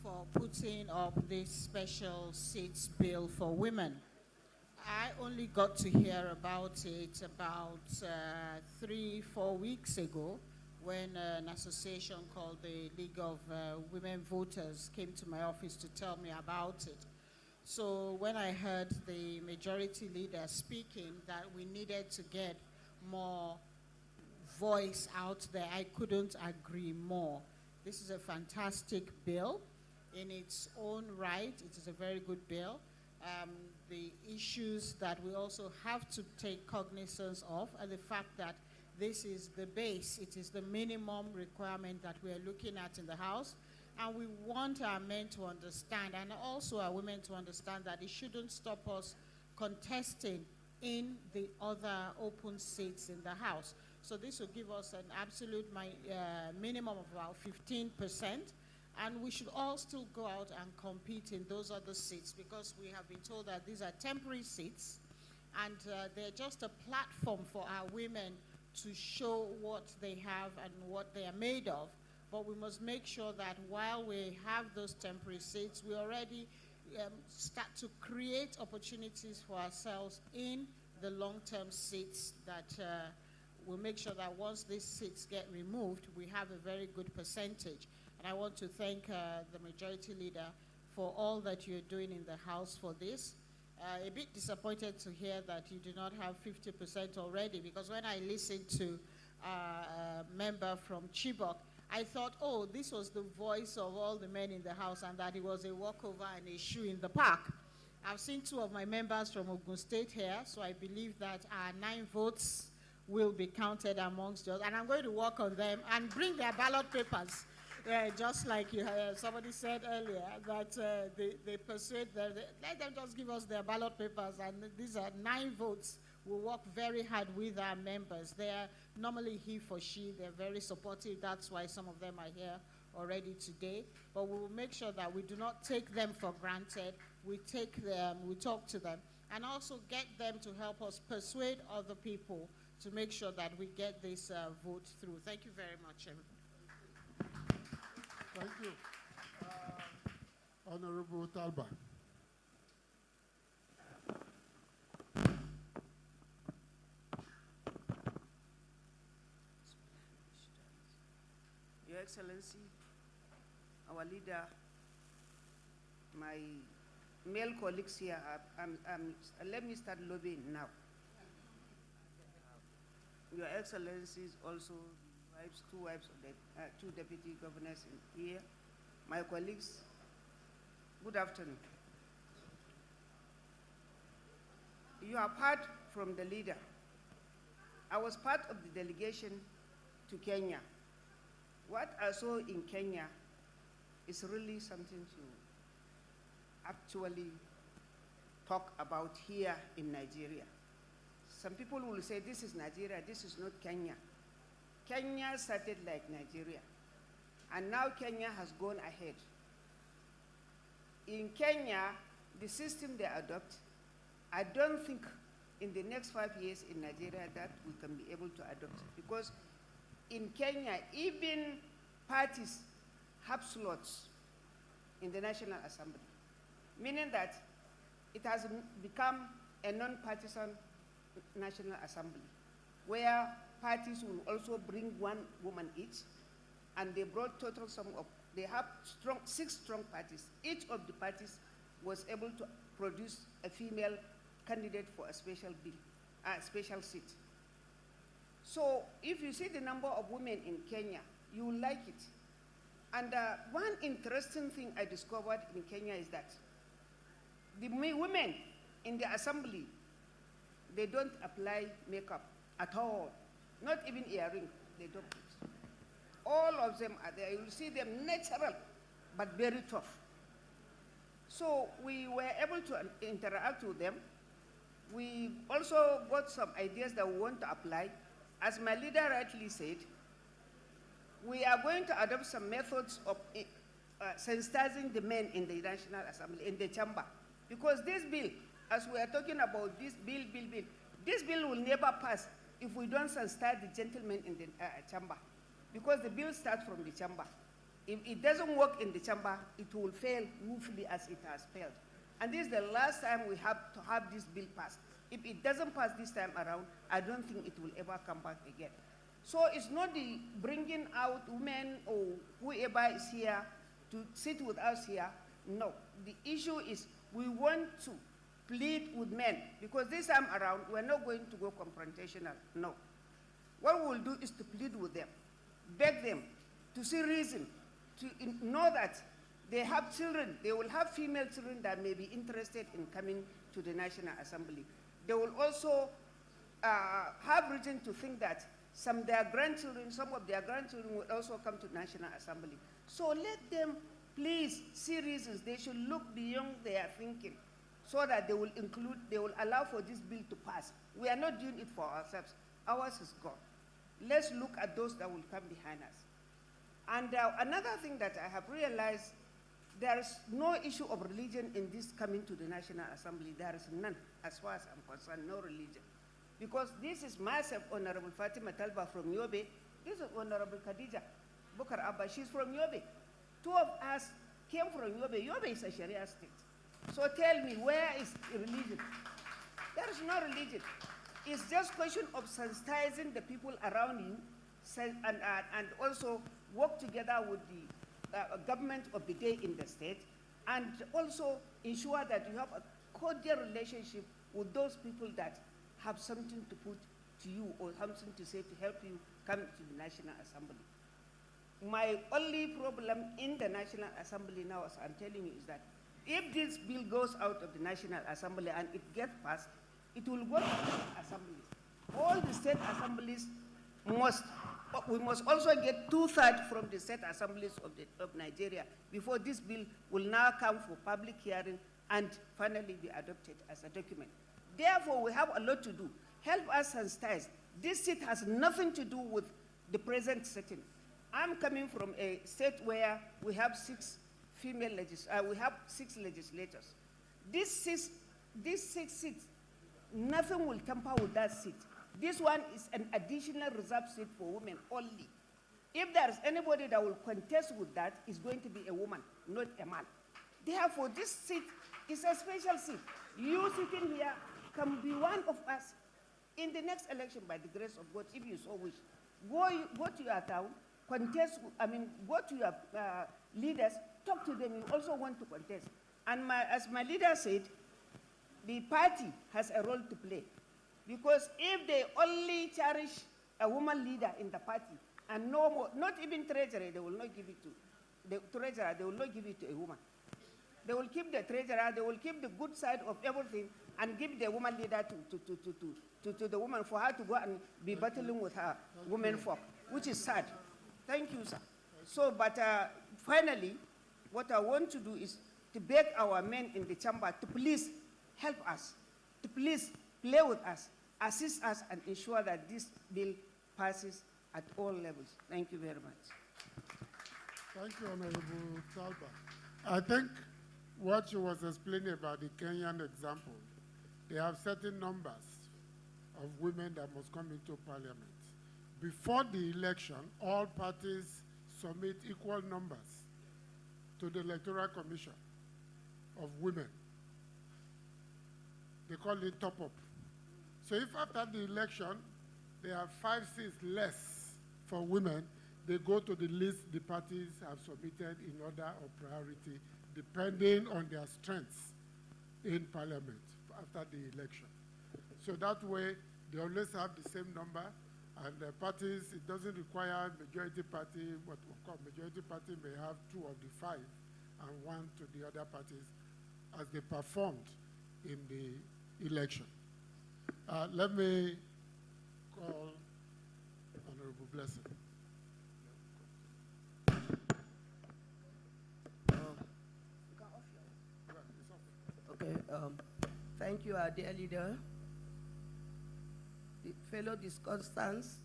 for putting up this special seats bill for women. I only got to hear about it about 3-4 weeks ago when an association called the League of Women Voters came to my office to tell me about it. So when I heard the majority leader speaking that we needed to get more voice out there, I couldn't agree more. This is a fantastic bill in its own right. It is a very good bill. The issues that we also have to take cognizance of are the fact that this is the base. It is the minimum requirement that we are looking at in the House. And we want our men to understand, and also our women to understand, that it shouldn't stop us contesting in the other open seats in the House. So this will give us an absolute minimum of about 15%, and we should all still go out and compete in those other seats, because we have been told that these are temporary seats, and they're just a platform for our women to show what they have and what they are made of. But we must make sure that while we have those temporary seats, we already start to create opportunities for ourselves in the long-term seats that we'll make sure that once these seats get removed, we have a very good percentage. And I want to thank the majority leader for all that you're doing in the House for this. A bit disappointed to hear that you do not have 50% already, because when I listened to a member from Chibok, I thought, oh, this was the voice of all the men in the House and that it was a walkover and a shoe in the park. I've seen two of my members from Ogun State here, so I believe that our 9 votes will be counted amongst us. And I'm going to work on them and bring their ballot papers. Just like somebody said earlier, that they persuade them, let them just give us their ballot papers, and these are 9 votes. We'll work very hard with our members. They are normally he for she. They're very supportive. That's why some of them are here already today. But we will make sure that we do not take them for granted. We take them, we talk to them, and also get them to help us persuade other people to make sure that we get this vote through. Thank you very much, everybody. Thank you. Honorable Talba. Your Excellency, our leader, my male colleagues here, let me start lobbying now. Your Excellencies, also two wives of the 2 deputy governors in here, my colleagues, good afternoon. You have heard from the leader. I was part of the delegation to Kenya. What I saw in Kenya is really something to actually talk about here in Nigeria. Some people will say, this is Nigeria, this is not Kenya. Kenya started like Nigeria, and now Kenya has gone ahead. In Kenya, the system they adopt, I don't think in the next 5 years in Nigeria that we can be able to adopt, because in Kenya, even parties have slots in the National Assembly, meaning that it has become a non-partisan National Assembly, where parties will also bring 1 woman each, and they brought total sum of, they have 6 strong parties. Each of the parties was able to produce a female candidate for a special bill, a special seat. So if you see the number of women in Kenya, you will like it. And one interesting thing I discovered in Kenya is that the women in the assembly, they don't apply makeup at all. Not even earring, they don't put. All of them are there. You'll see them natural, but very tough. So we were able to interact with them. We also got some ideas that we want to apply. As my leader rightly said, we are going to adopt some methods of sensitizing the men in the National Assembly, in the chamber. Because this bill, as we are talking about this bill, this bill will never pass if we don't sensitize the gentlemen in the chamber. Because the bill starts from the chamber. If it doesn't work in the chamber, it will fail woefully as it has failed. And this is the last time we have to have this bill passed. If it doesn't pass this time around, I don't think it will ever come back again. So it's not the bringing out women or whoever is here to sit with us here. No, the issue is we want to plead with men, because this time around, we're not going to go confrontational, no. What we will do is to plead with them, beg them to see reason, to know that they have children, they will have female children that may be interested in coming to the National Assembly. They will also have reason to think that some of their grandchildren will also come to National Assembly. So let them please see reasons. They should look beyond their thinking so that they will allow for this bill to pass. We are not doing it for ourselves. Ours is gone. Let's look at those that will come behind us. And another thing that I have realized, there is no issue of religion in this coming to the National Assembly. There is none, as far as I'm concerned, no religion. Because this is myself, Honorable Fatima Talba from Yobe. This is Honorable Khadija Bukar Abba. She's from Yobe. 2 of us came from Yobe. Yobe is a Sharia state. So tell me, where is religion? There is no religion. It's just question of sensitizing the people around you and also work together with the government of the day in the state, and also ensure that you have a cordial relationship with those people that have something to put to you or something to say to help you come to the National Assembly. My only problem in the National Assembly now, as I'm telling you, is that if this bill goes out of the National Assembly and it gets passed, it will go to the assemblies. All the state assemblies we must also get 2/3 from the state assemblies of Nigeria before this bill will now come for public hearing and finally be adopted as a document. Therefore, we have a lot to do. Help us sensitize. This seat has nothing to do with the present setting. I'm coming from a state where we have 6 legislators. These six seats, nothing will tamper with that seat. This one is an additional reserved seat for women only. If there is anybody that will contest with that, it's going to be a woman, not a man. Therefore, this seat is a special seat. You sitting here can be one of us in the next election by the grace of God, if you so wish. Go to your town, contest, go to your leaders, talk to them. You also want to contest. And as my leader said, the party has a role to play. Because if they only cherish a woman leader in the party and no more, not even treasurer, they will not give it to the treasurer, they will not give it to a woman. They will keep the treasurer, they will keep the good side of everything and give the woman leader to the woman for her to go and be battling with her women folk, which is sad. Thank you, sir. So, but finally, what I want to do is to beg our men in the chamber to please help us, to please play with us, assist us, and ensure that this bill passes at all levels. Thank you very much. Thank you, Honorable Talba. I think what you was explaining about the Kenyan example, they have certain numbers of women that must come into parliament. Before the election, all parties submit equal numbers to the Electoral Commission of women. They call it top-up. So if after the election, they have 5 seats less for women, they go to the list the parties have submitted in order of priority, depending on their strengths in parliament after the election. So that way, they always have the same number, and the parties, it doesn't require majority party, what we call majority party may have 2 of the 5 and 1 to the other parties as they performed in the election. Let me call Honorable Blessing. Okay, thank you, our dear leader, the fellow discussants,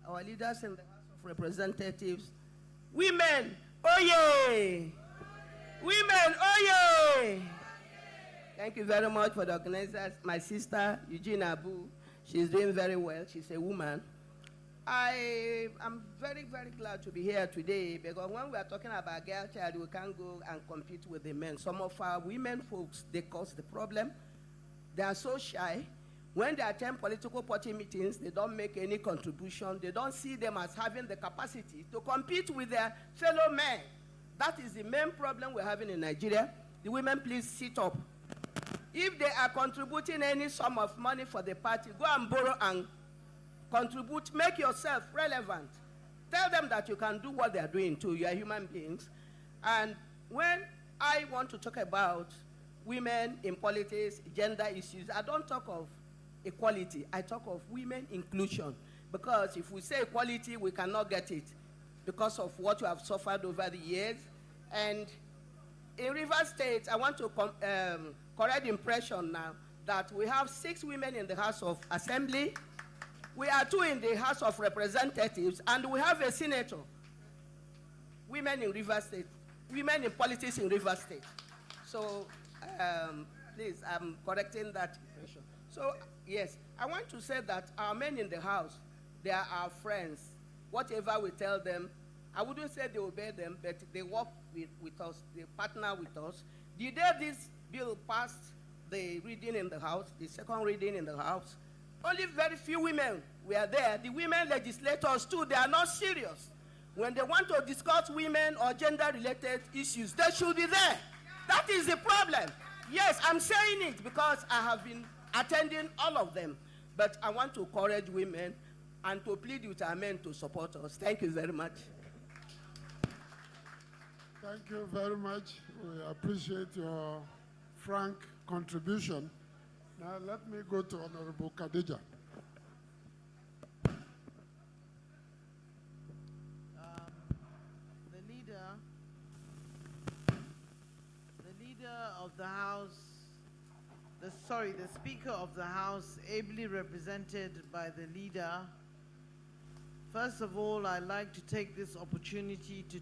our leaders in the House of Representatives. Women, oye! Women, oye! Thank you very much for the organizers. My sister, Eugene Abu, she's doing very well. She's a woman. I am very, very glad to be here today because when we are talking about girl child, we can't go and compete with the men. Some of our women folks, they cause the problem. They are so shy. When they attend political party meetings, they don't make any contribution. They don't see them as having the capacity to compete with their fellow men. That is the main problem we're having in Nigeria. The women, please sit up. If they are contributing any sum of money for the party, go and borrow and contribute. Make yourself relevant. Tell them that you can do what they are doing too. You are human beings. And when I want to talk about women in politics, gender issues, I don't talk of equality. I talk of women inclusion. Because if we say equality, we cannot get it because of what we have suffered over the years. And in Rivers State, I want to correct the impression now that we have 6 women in the House of Assembly. We are 2 in the House of Representatives, and we have a senator. Women in Rivers State, women in politics in Rivers State. So, please, I'm correcting that impression. So, yes, I want to say that our men in the House, they are our friends. Whatever we tell them, I wouldn't say they obey them, but they work with us, they partner with us. The day this bill passed the reading in the House, the second reading in the House, Only very few women were there. The women legislators too, they are not serious. When they want to discuss women or gender-related issues, they should be there. That is the problem. Yes, I'm saying it because I have been attending all of them. But I want to encourage women and to plead with our men to support us. Thank you very much. Thank you very much. We appreciate your frank contribution. Now let me go to Honorable Khadija. The leader of the House, the Speaker of the House, ably represented by the leader. First of all, I'd like to take this opportunity to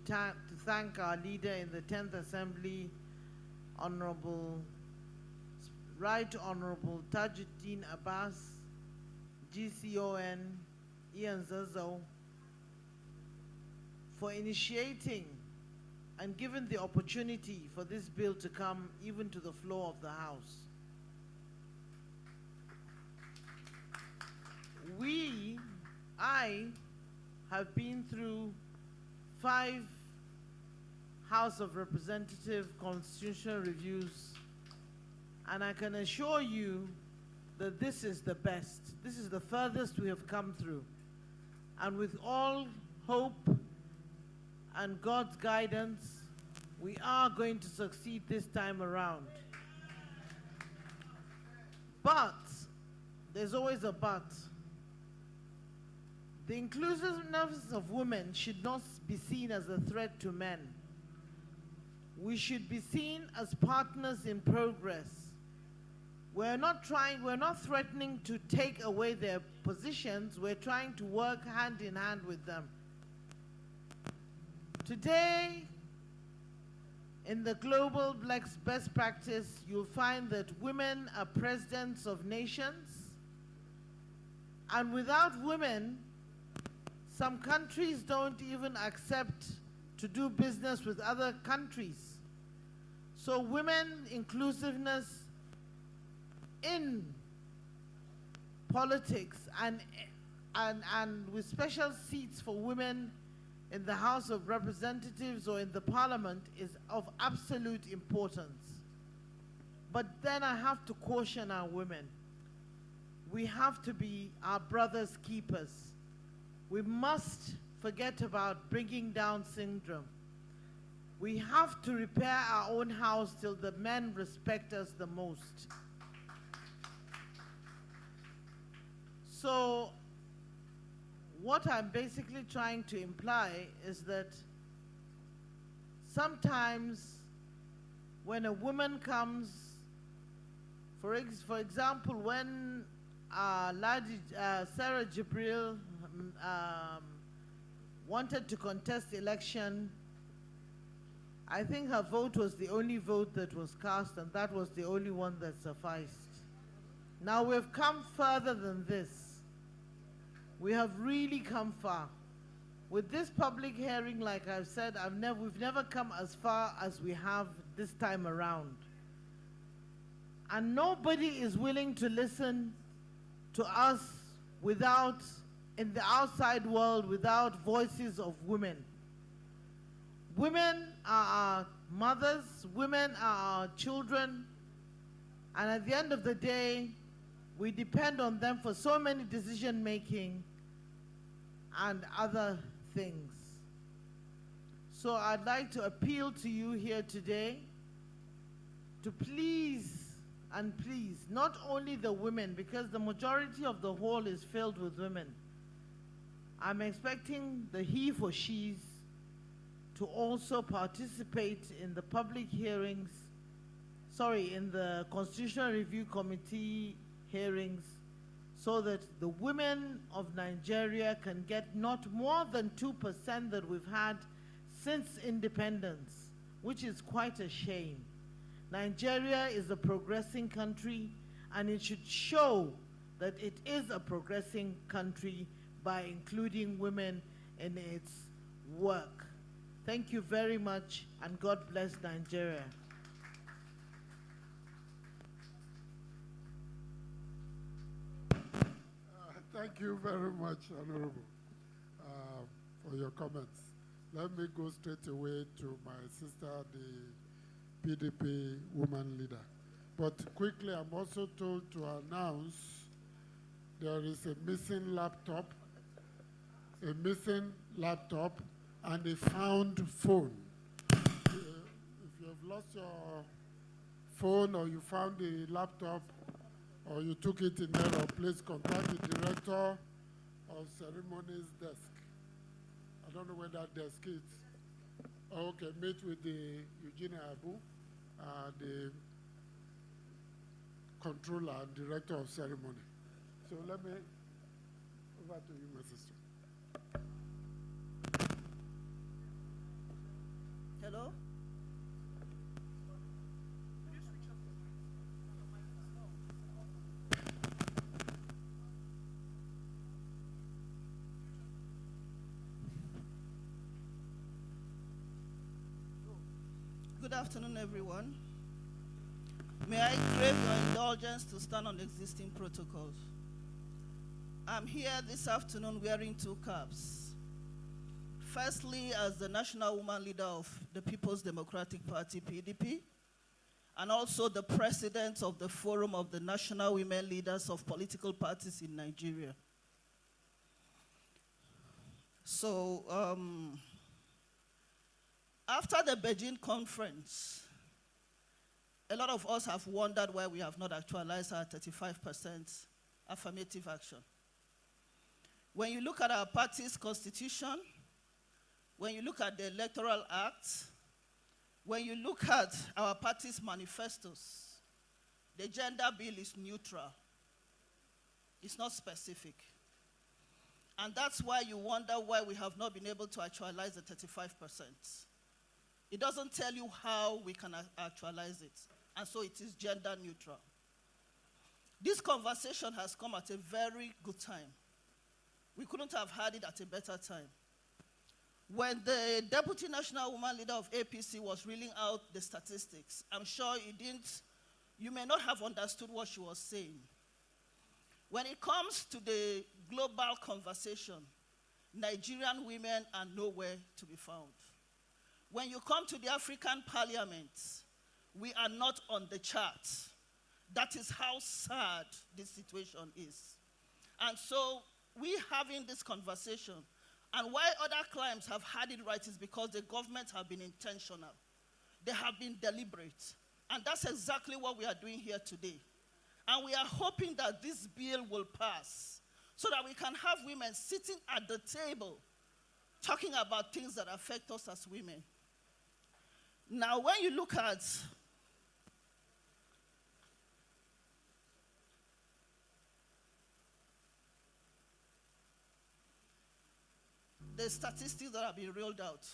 thank our leader in the 10th Assembly, Right Honorable Tajuddin Abbas, GCON, Ian Zazo, for initiating and giving the opportunity for this bill to come even to the floor of the House. I have been through 5 House of Representative constitutional reviews, and I can assure you that this is the best. This is the furthest we have come through. And with all hope and God's guidance, we are going to succeed this time around. But, there's always a but. The inclusiveness of women should not be seen as a threat to men. We should be seen as partners in progress. We're not threatening to take away their positions. We're trying to work hand in hand with them. Today, in the global best practice, you'll find that women are presidents of nations. And without women, some countries don't even accept to do business with other countries. So women inclusiveness in politics and with special seats for women in the House of Representatives or in the Parliament is of absolute importance. But then I have to caution our women. We have to be our brothers' keepers. We must forget about bringing down syndrome. We have to repair our own house till the men respect us the most. So, what I'm basically trying to imply is that sometimes when a woman comes, for example, when Sarah Jibril wanted to contest election, I think her vote was the only vote that was cast, and that was the only one that sufficed. Now we've come further than this. We have really come far. With this public hearing, like I've said, we've never come as far as we have this time around. And nobody is willing to listen to us in the outside world, without voices of women. Women are our mothers, women are our children, and at the end of the day, we depend on them for so many decision-making and other things. So I'd like to appeal to you here today to please, not only the women, because the majority of the hall is filled with women. I'm expecting the he for she's to also participate in the public hearings, in the Constitutional Review Committee hearings, so that the women of Nigeria can get not more than 2% that we've had since independence, which is quite a shame. Nigeria is a progressing country, and it should show that it is a progressing country by including women in its work. Thank you very much, and God bless Nigeria. Thank you very much, Honorable, for your comments. Let me go straight away to my sister, the PDP woman leader. But quickly, I'm also told to announce there is a missing laptop, and a found phone. If you have lost your phone or you found a laptop or you took it in error, please contact the director of ceremonies desk. I don't know where that desk is. Oh, okay, meet with the Eugenia Abu, the controller and director of ceremony. So let me, over to you, my sister. Hello? Good afternoon, everyone. May I crave your indulgence to stand on existing protocols. I'm here this afternoon wearing two caps. Firstly, as the national woman leader of the People's Democratic Party, PDP, and also the president of the Forum of the National Women Leaders of Political Parties in Nigeria. So, after the Beijing conference, a lot of us have wondered why we have not actualized our 35% affirmative action. When you look at our party's constitution, when you look at the Electoral Act, when you look at our party's manifestos, the gender bill is neutral. It's not specific. And that's why you wonder why we have not been able to actualize the 35%. It doesn't tell you how we can actualize it. And so it is gender neutral. This conversation has come at a very good time. We couldn't have had it at a better time. When the Deputy National Woman Leader of APC was reeling out the statistics, I'm sure you may not have understood what she was saying. When it comes to the global conversation, Nigerian women are nowhere to be found. When you come to the African Parliament, we are not on the chart. That is how sad this situation is. And so we having this conversation, and why other climes have had it right is because the government have been intentional. They have been deliberate. And that's exactly what we are doing here today. And we are hoping that this bill will pass so that we can have women sitting at the table talking about things that affect us as women. Now, when you look at the statistics that have been rolled out,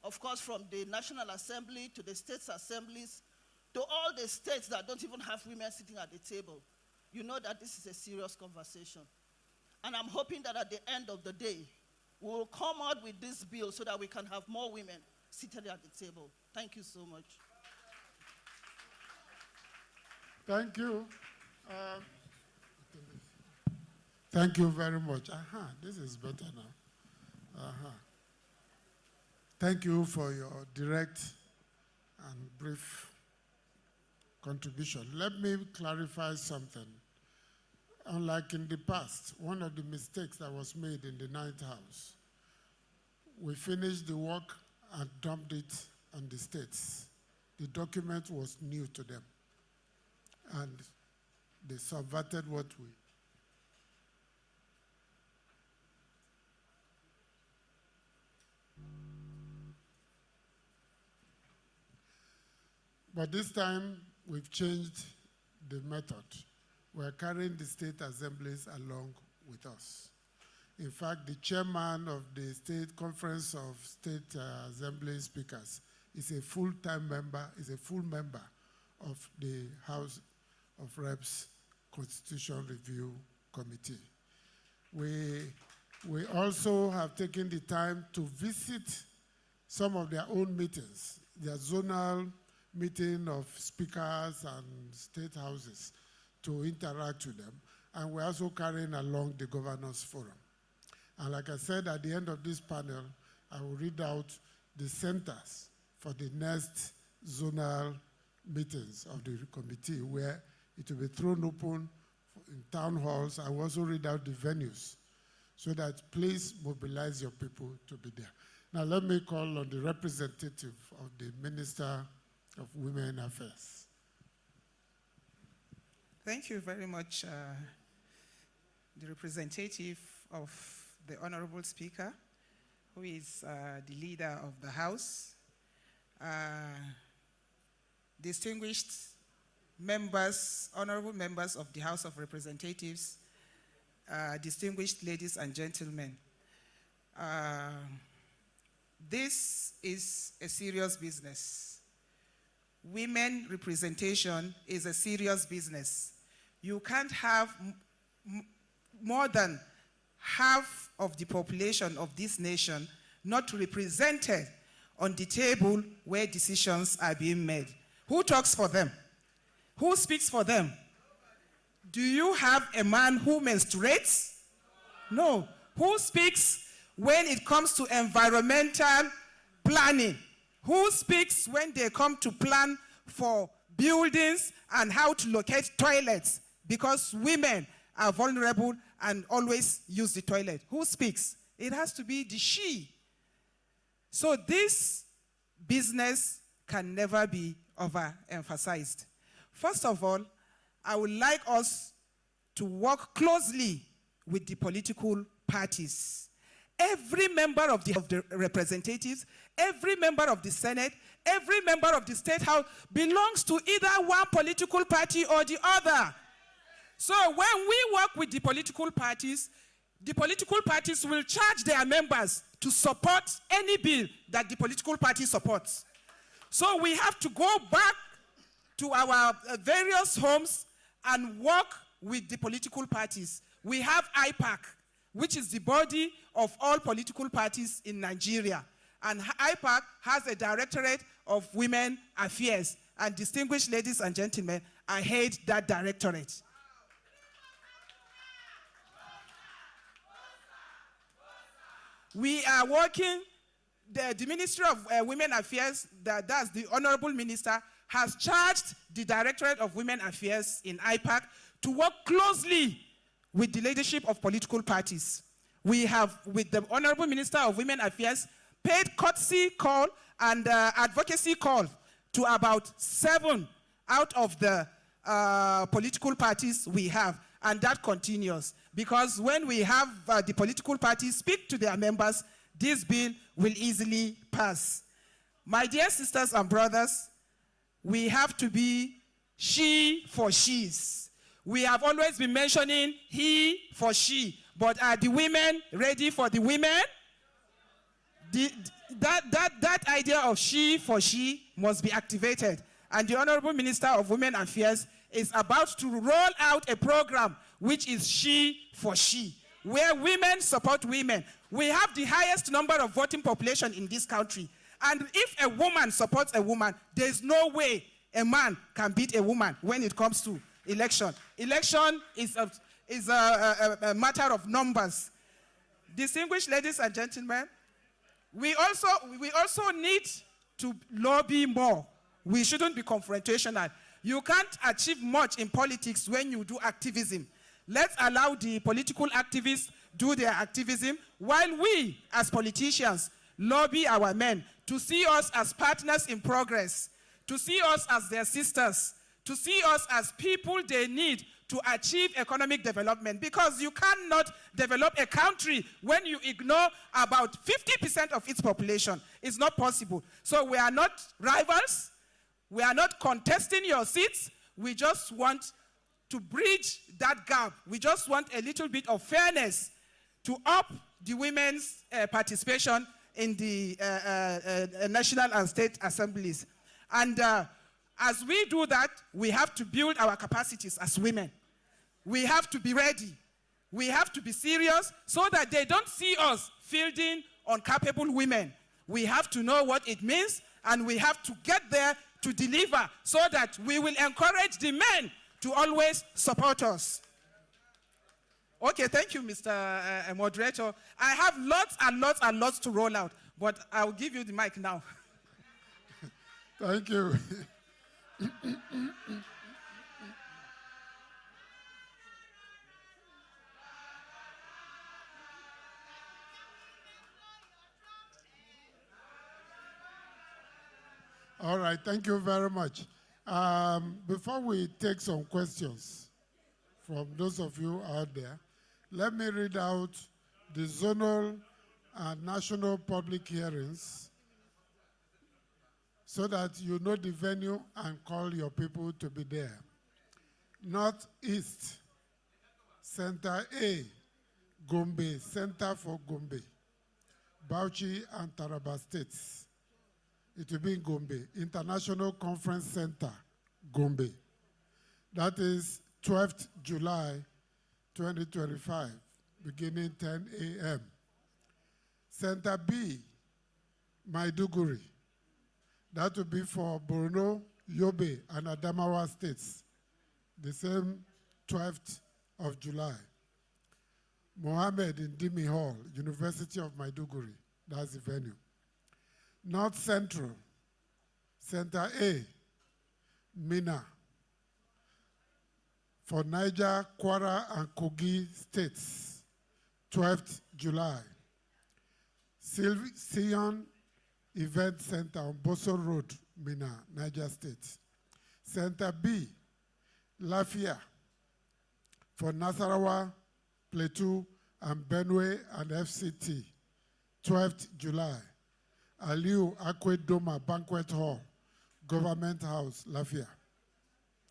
of course, from the National Assembly to the states' assemblies, to all the states that don't even have women sitting at the table, you know that this is a serious conversation. And I'm hoping that at the end of the day, we will come out with this bill so that we can have more women seated at the table. Thank you so much. Thank you. Thank you very much. This is better now. Thank you for your direct and brief contribution. Let me clarify something. Unlike in the past, one of the mistakes that was made in the Ninth House, we finished the work and dumped it on the states. The document was new to them, and they subverted what we. But this time, we've changed the method. We're carrying the state assemblies along with us. In fact, the chairman of the State Conference of State Assembly Speakers is a full-time member, is a full member of the House of Reps Constitution Review Committee. We also have taken the time to visit some of their own meetings, their zonal meeting of speakers and state houses, to interact with them. and we're also carrying along the Governors Forum. And like I said, at the end of this panel, I will read out the centers for the next zonal meetings of the committee, where it will be thrown open in town halls. I will also read out the venues, so that please mobilize your people to be there. Now let me call on the representative of the Minister of Women Affairs. Thank you very much, the representative of the Honorable Speaker, who is the leader of the House, distinguished members, honorable members of the House of Representatives, distinguished ladies and gentlemen. This is a serious business. Women representation is a serious business. You can't have more than half of the population of this nation not represented on the table where decisions are being made. Who talks for them? Who speaks for them? Do you have a man who menstruates? No. Who speaks when it comes to environmental planning? Who speaks when they come to plan for buildings and how to locate toilets? Because women are vulnerable and always use the toilet. Who speaks? It has to be the she. So this business can never be overemphasized. First of all, I would like us to work closely with the political parties. Every member of the representatives, every member of the Senate, every member of the State House belongs to either one political party or the other. So when we work with the political parties will charge their members to support any bill that the political party supports. So we have to go back to our various homes and work with the political parties. We have IPAC, which is the body of all political parties in Nigeria. And IPAC has a Directorate of Women Affairs. And distinguished ladies and gentlemen, I head that directorate. We are working, the Ministry of Women Affairs, that's the Honorable Minister, has charged the Directorate of Women Affairs in IPAC to work closely with the leadership of political parties. We have, with the Honorable Minister of Women Affairs, paid courtesy call and advocacy call to about 7 out of the political parties we have, and that continues. Because when we have the political parties speak to their members, this bill will easily pass. My dear sisters and brothers, we have to be she for she's. We have always been mentioning he for she, but are the women ready for the women? That idea of she for she must be activated. And the Honorable Minister of Women Affairs is about to roll out a program which is she for she, where women support women. We have the highest number of voting population in this country. And if a woman supports a woman, there's no way a man can beat a woman when it comes to election. Election is a matter of numbers. Distinguished ladies and gentlemen, we also need to lobby more. We shouldn't be confrontational. You can't achieve much in politics when you do activism. Let's allow the political activists do their activism while we, as politicians, lobby our men to see us as partners in progress, to see us as their sisters, to see us as people they need to achieve economic development. Because you cannot develop a country when you ignore about 50% of its population. It's not possible. So we are not rivals. We are not contesting your seats. We just want to bridge that gap. We just want a little bit of fairness to up the women's participation in the national and state assemblies. And as we do that, we have to build our capacities as women. We have to be ready. We have to be serious so that they don't see us fielding incapable women. We have to know what it means, and we have to get there to deliver so that we will encourage the men to always support us. Okay, thank you, Mr. Moderator. I have lots and lots and lots to roll out, but I'll give you the mic now. Thank you. All right, thank you very much. Before we take some questions from those of you out there, let me read out the zonal and national public hearings so that you know the venue and call your people to be there. Northeast, Center A, Gombe, Center for Gombe, Bauchi and Taraba States. It will be in Gombe, International Conference Center, Gombe. That is 12th July 2025, beginning 10 a.m. Center B, Maiduguri. That will be for Borno, Yobe, and Adamawa states, the same 12th of July. Mohammed in Dimi Hall, University of Maiduguri, that's the venue. North Central, Center A, Mina, for Niger, Kwara, and Kogi states, 12th July. Sion Event Center on Boso Road, Mina, Niger State. Center B, Lafia, for Nasarawa, Plateau, and Benue and FCT, 12th July. Aliu Akwe Doma Banquet Hall, Government House, Lafia,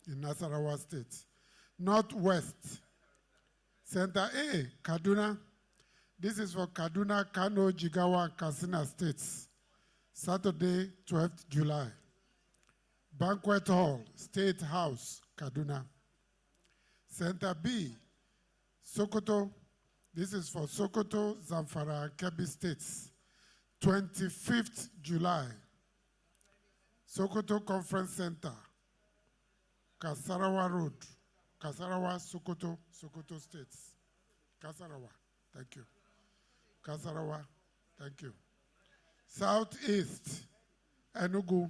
in Nasarawa State. Northwest, Center A, Kaduna. This is for Kaduna, Kano, Jigawa, and Katsina States. Saturday, 12th July. Banquet Hall, State House, Kaduna. Center B, Sokoto. This is for Sokoto, Zamfara, and Kebbi States. 25th July, Sokoto Conference Center, Kasarawa Road, Kasarawa, Sokoto, Sokoto States. Kasarawa, thank you. Kasarawa, thank you. Southeast, Enugu,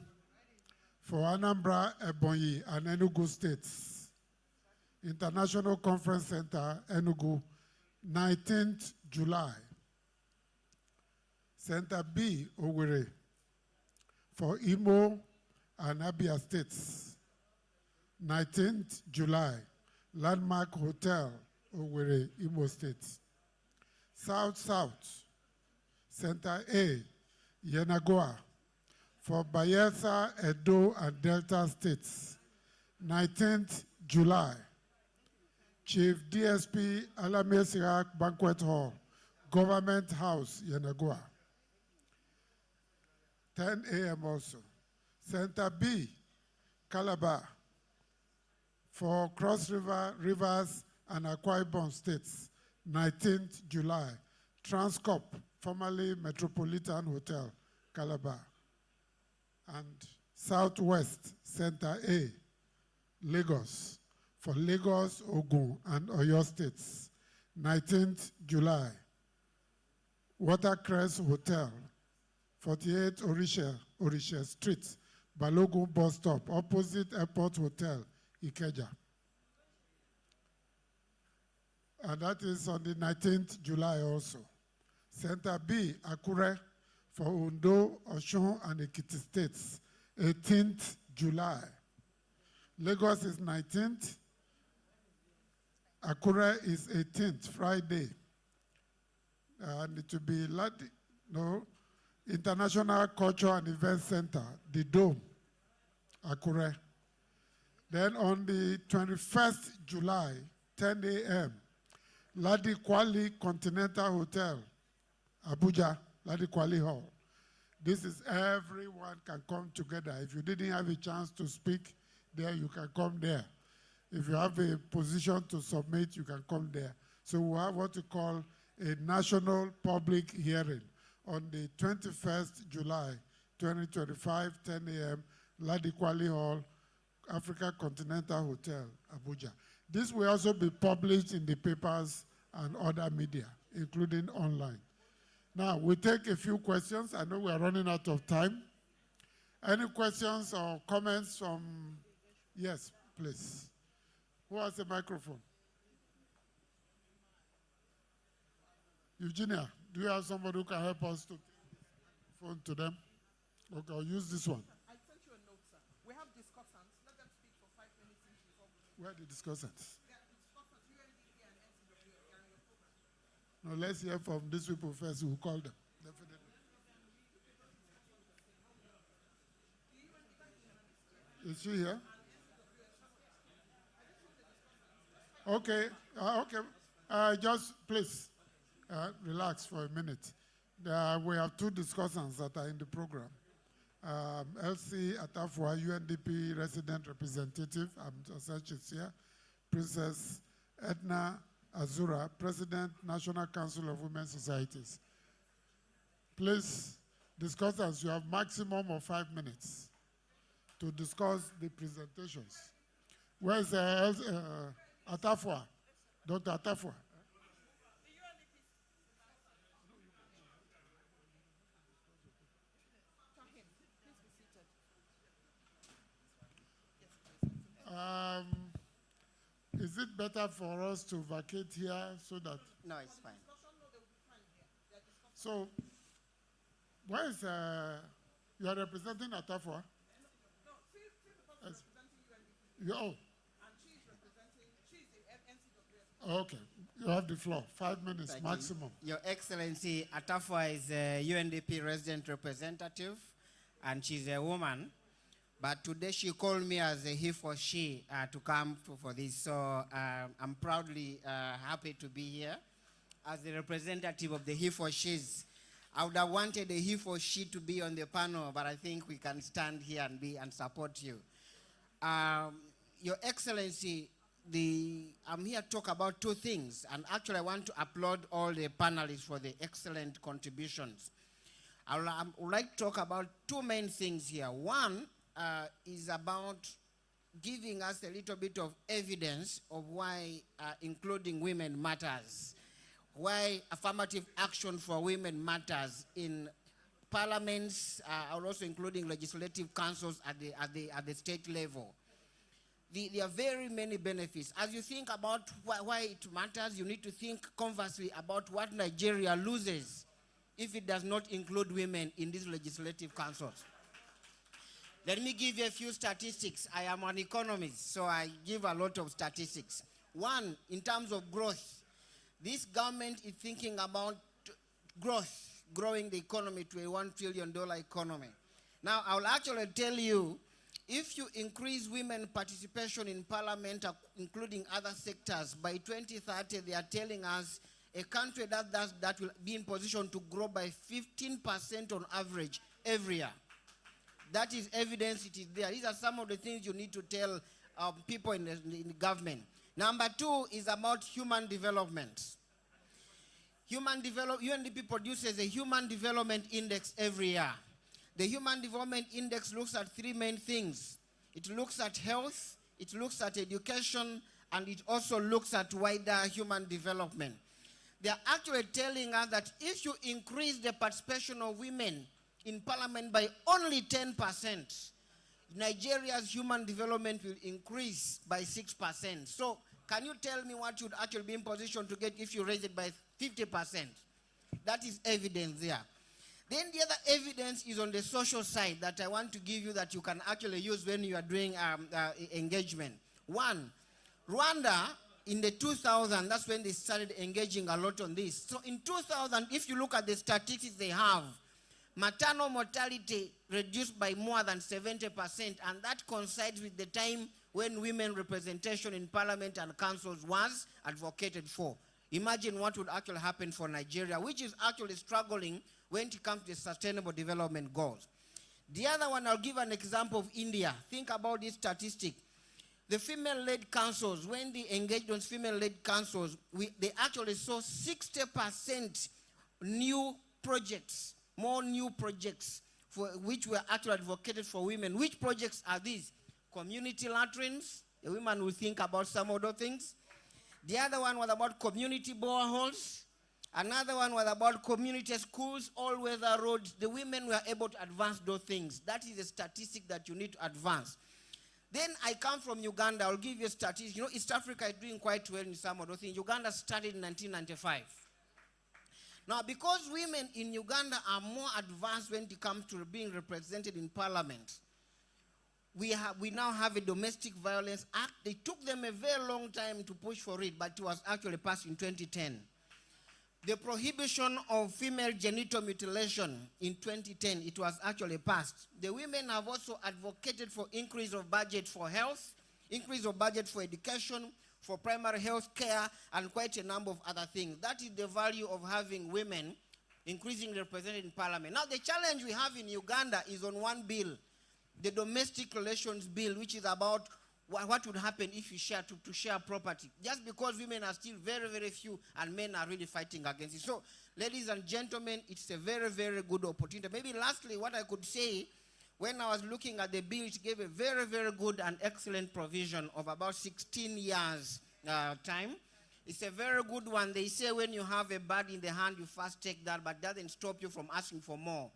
for Anambra, Ebonyi, and Enugu States. International Conference Center, Enugu, 19th July. Center B, Owerri, for Imo and Abia States, 19th July, Landmark Hotel, Owerri, Imo State. South-South, Center A, Yenagoa, for Bayelsa, Edo, and Delta States, 19th July. Chief DSP Alamé Sirak Banquet Hall, Government House, Yenagoa. 10 a.m. also. Center B, Calabar, for Cross River, Rivers, and Akwa Ibom States, 19th July. Transcorp, formerly Metropolitan Hotel, Calabar. And Southwest, Center A, Lagos, for Lagos, Ogun, and Oyo States, 19th July. Watercress Hotel, 48 Orisha Street, Balogun Bus Stop, opposite Airport Hotel, Ikeja. And that is on the 19th July also. Center B, Akure, for Ondo, Osun, and Ekiti States, 18th July. Lagos is 19th. Akure is 18th, Friday. And it will be International Culture and Event Center, the Dome, Akure. Then on the 21st July, 10 a.m., Ladi Kwali Continental Hotel, Abuja, Ladi Kwali Hall. This is everyone can come together. If you didn't have a chance to speak there, you can come there. If you have a position to submit, you can come there. So we have what we call a national public hearing on the 21st July, 2025, 10 a.m., Ladi Kwali Hall, Africa Continental Hotel, Abuja. This will also be published in the papers and other media, including online. Now, we take a few questions. I know we are running out of time. Any questions or comments from, yes, please. Who has a microphone? Eugenia, do you have somebody who can help us to phone to them? Okay, I'll use this one. I sent you a note, sir. We have discussants. Let them speak for 5 minutes each before we... Where are the discussants? Yeah, discussants, UNDP and NCW are in your program. No, let's hear from these people first. We'll call them. Definitely. Is she here? Okay, okay. Just please relax for a minute. We have two discussants that are in the program. Elsie Atafua, UNDP resident representative, she's here. Princess Edna Azura, President, National Council of Women Societies. Please, discussants, you have maximum of 5 minutes to discuss the presentations. Where's Atafua? Dr. Atafua? Is it better for us to vacate here so that... No, it's fine. So, where is... you are representing Atafua? Yes. Oh. Okay, you have the floor. 5 minutes Thank maximum. Your Excellency, Atafua is a UNDP resident representative, and she's a woman. But today she called me as a he for she to come for this. So I'm proudly happy to be here as the representative of the he for she's. I would have wanted a he for she to be on the panel, but I think we can stand here and support you. Your Excellency, I'm here to talk about two things, and actually I want to applaud all the panelists for the excellent contributions. I would like to talk about two main things here. One is about giving us a little bit of evidence of why including women matters, why affirmative action for women matters in parliaments, also including legislative councils at the state level. There are very many benefits. As you think about why it matters, you need to think conversely about what Nigeria loses if it does not include women in these legislative councils. Let me give you a few statistics. I am an economist, so I give a lot of statistics. One, in terms of growth, this government is thinking about growth, growing the economy to a $1 trillion economy. Now, I will actually tell you, if you increase women participation in parliament, including other sectors, by 2030, they are telling us a country that will be in position to grow by 15% on average every year. That is evidence, it is there. These are some of the things you need to tell people in the government. Number two is about human development. UNDP produces a human development index every year. The human development index looks at three main things. It looks at health, it looks at education, and it also looks at wider human development. They are actually telling us that if you increase the participation of women in parliament by only 10%, Nigeria's human development will increase by 6%. So can you tell me what you'd actually be in position to get if you raise it by 50%? That is evidence there. Then the other evidence is on the social side that I want to give you that you can actually use when you are doing engagement. One, Rwanda in the 2000, that's when they started engaging a lot on this. So in 2000, if you look at the statistics they have, maternal mortality reduced by more than 70%, and that coincides with the time when women representation in parliament and councils was advocated for. Imagine what would actually happen for Nigeria, which is actually struggling when it comes to sustainable development goals. The other one, I'll give an example of India. Think about this statistic. The female-led councils, when they engaged on female-led councils, they actually saw 60% new projects, more new projects, for which were actually advocated for women. Which projects are these? Community latrines. The women will think about some other things. The other one was about community boreholes. Another one was about community schools, all-weather roads. The women were able to advance those things. That is a statistic that you need to advance. Then I come from Uganda. I'll give you a statistic. You know, East Africa is doing quite well in some of those things. Uganda started in 1995. Now, because women in Uganda are more advanced when it comes to being represented in parliament, we now have a domestic violence act. It took them a very long time to push for it, but it was actually passed in 2010. The prohibition of female genital mutilation in 2010, it was actually passed. The women have also advocated for increase of budget for health, increase of budget for education, for primary health care, and quite a number of other things. That is the value of having women increasingly represented in parliament. Now, the challenge we have in Uganda is on one bill, the Domestic Relations Bill, which is about what would happen if you share to share property. Just because women are still very, very few and men are really fighting against it. So, ladies and gentlemen, it's a very, very good opportunity. Maybe lastly, what I could say, when I was looking at the bill, it gave a very, very good and excellent provision of about 16 years time. It's a very good one. They say when you have a bird in the hand, you first take that, but that doesn't stop you from asking for more.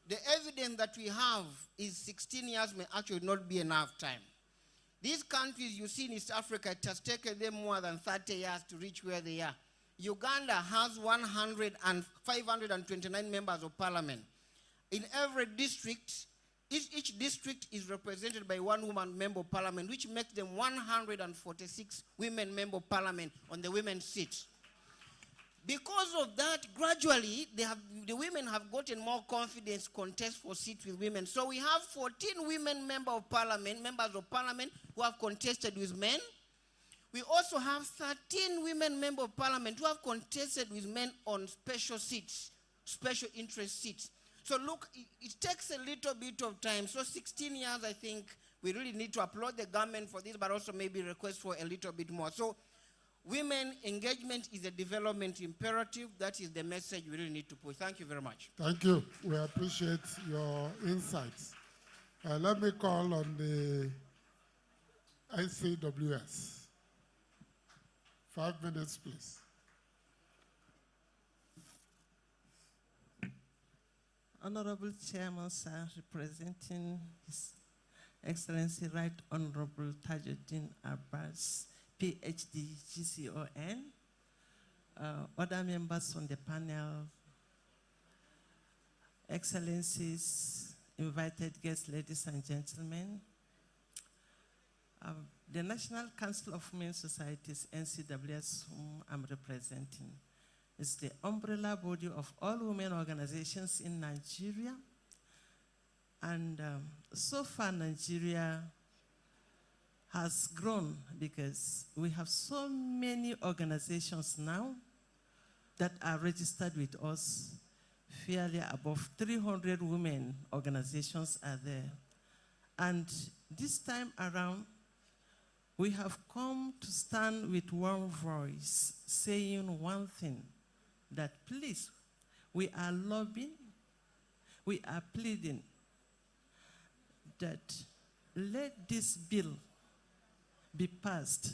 The evidence that we have is 16 years may actually not be enough time. These countries you see in East Africa, it has taken them more than 30 years to reach where they are. Uganda has 529 members of parliament. In every district, each district is represented by one woman member of parliament, which makes them 146 women member of parliament on the women's seats. Because of that, gradually, the women have gotten more confidence to contest for seats with women. So we have 14 women members of parliament who have contested with men. We also have 13 women members of parliament who have contested with men on special seats, special interest seats. So look, it takes a little bit of time. So 16 years, I think, we really need to applaud the government for this, but also maybe request for a little bit more. So women engagement is a development imperative. That is the message we really need to push. Thank you very much. Thank you. We appreciate your insights. Let me call on the NCWS. 5 minutes, please. Honorable Chairman, sir, representing His Excellency Right Honorable Tajuddin Abbas, PhD, GCON, other members on the panel, Excellencies, invited guests, ladies and gentlemen, the National Council of Women's Societies, NCWS, whom I'm representing, is the umbrella body of all women organizations in Nigeria. And so far, Nigeria has grown because we have so many organizations now that are registered with us. Fairly above 300 women organizations are there. And this time around, we have come to stand with one voice, saying one thing, that please, we are lobbying, we are pleading that let this bill be passed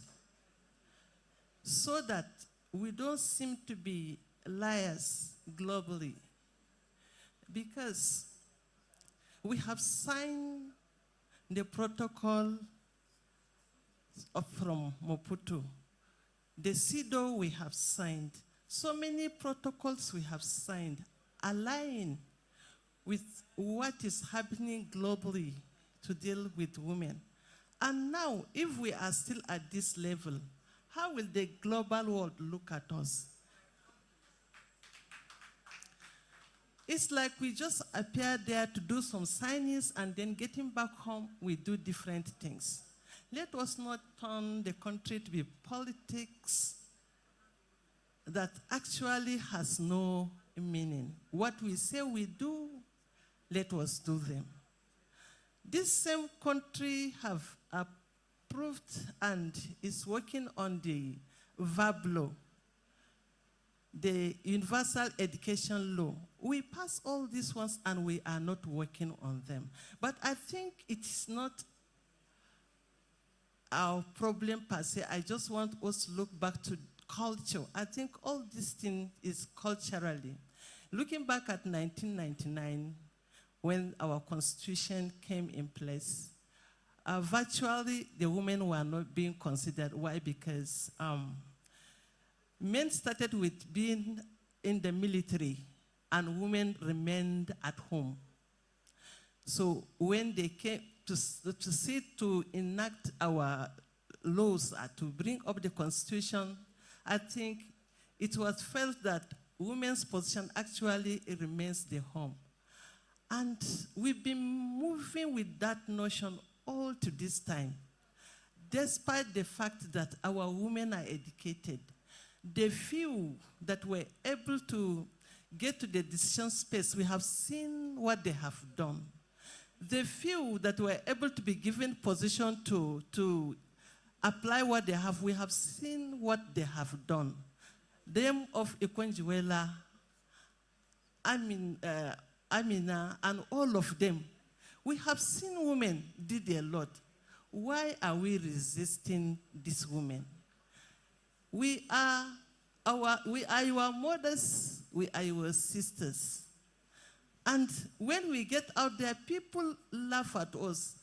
so that we don't seem to be liars globally, because we have signed the protocol from Maputo. The CEDAW we have signed. So many protocols we have signed align with what is happening globally to deal with women. And now, if we are still at this level, how will the global world look at us? It's like we just appear there to do some signings and then getting back home, we do different things. Let us not turn the country to be politics that actually has no meaning. What we say we do, let us do them. This same country have approved and is working on the VAB law, the Universal Education Law. We pass all these ones and we are not working on them. But I think it is not our problem per se. I just want us to look back to culture. I think all this thing is culturally. Looking back at 1999, when our constitution came in place, virtually the women were not being considered. Why? Because men started with being in the military and women remained at home. So when they came to enact our laws, to bring up the constitution, I think it was felt that women's position actually remains the home. And we've been moving with that notion all to this time. Despite the fact that our women are educated, the few that were able to get to the decision space, we have seen what they have done. The few that were able to be given position to apply what they have, we have seen what they have done. Them of Ikwenjuela, Amina, and all of them, we have seen women did a lot. Why are we resisting these women? We are your mothers, we are your sisters. And when we get out there, people laugh at us.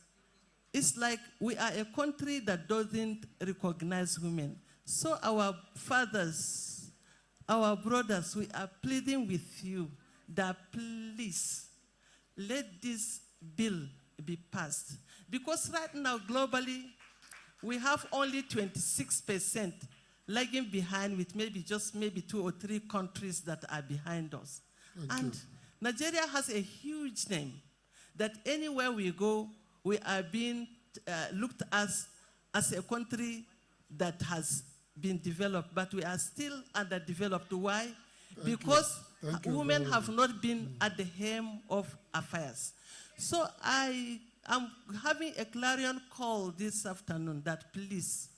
It's like we are a country that doesn't recognize women. So our fathers, our brothers, we are pleading with you that please let this bill be passed. Because right now, globally, we have only 26% lagging behind with maybe 2 or 3 countries that are behind us. And Nigeria has a huge name that anywhere we go, we are being looked at as a country that has been developed, but we are still underdeveloped. Why? Because women have not been at the helm of affairs. So I am having a clarion call this afternoon that please,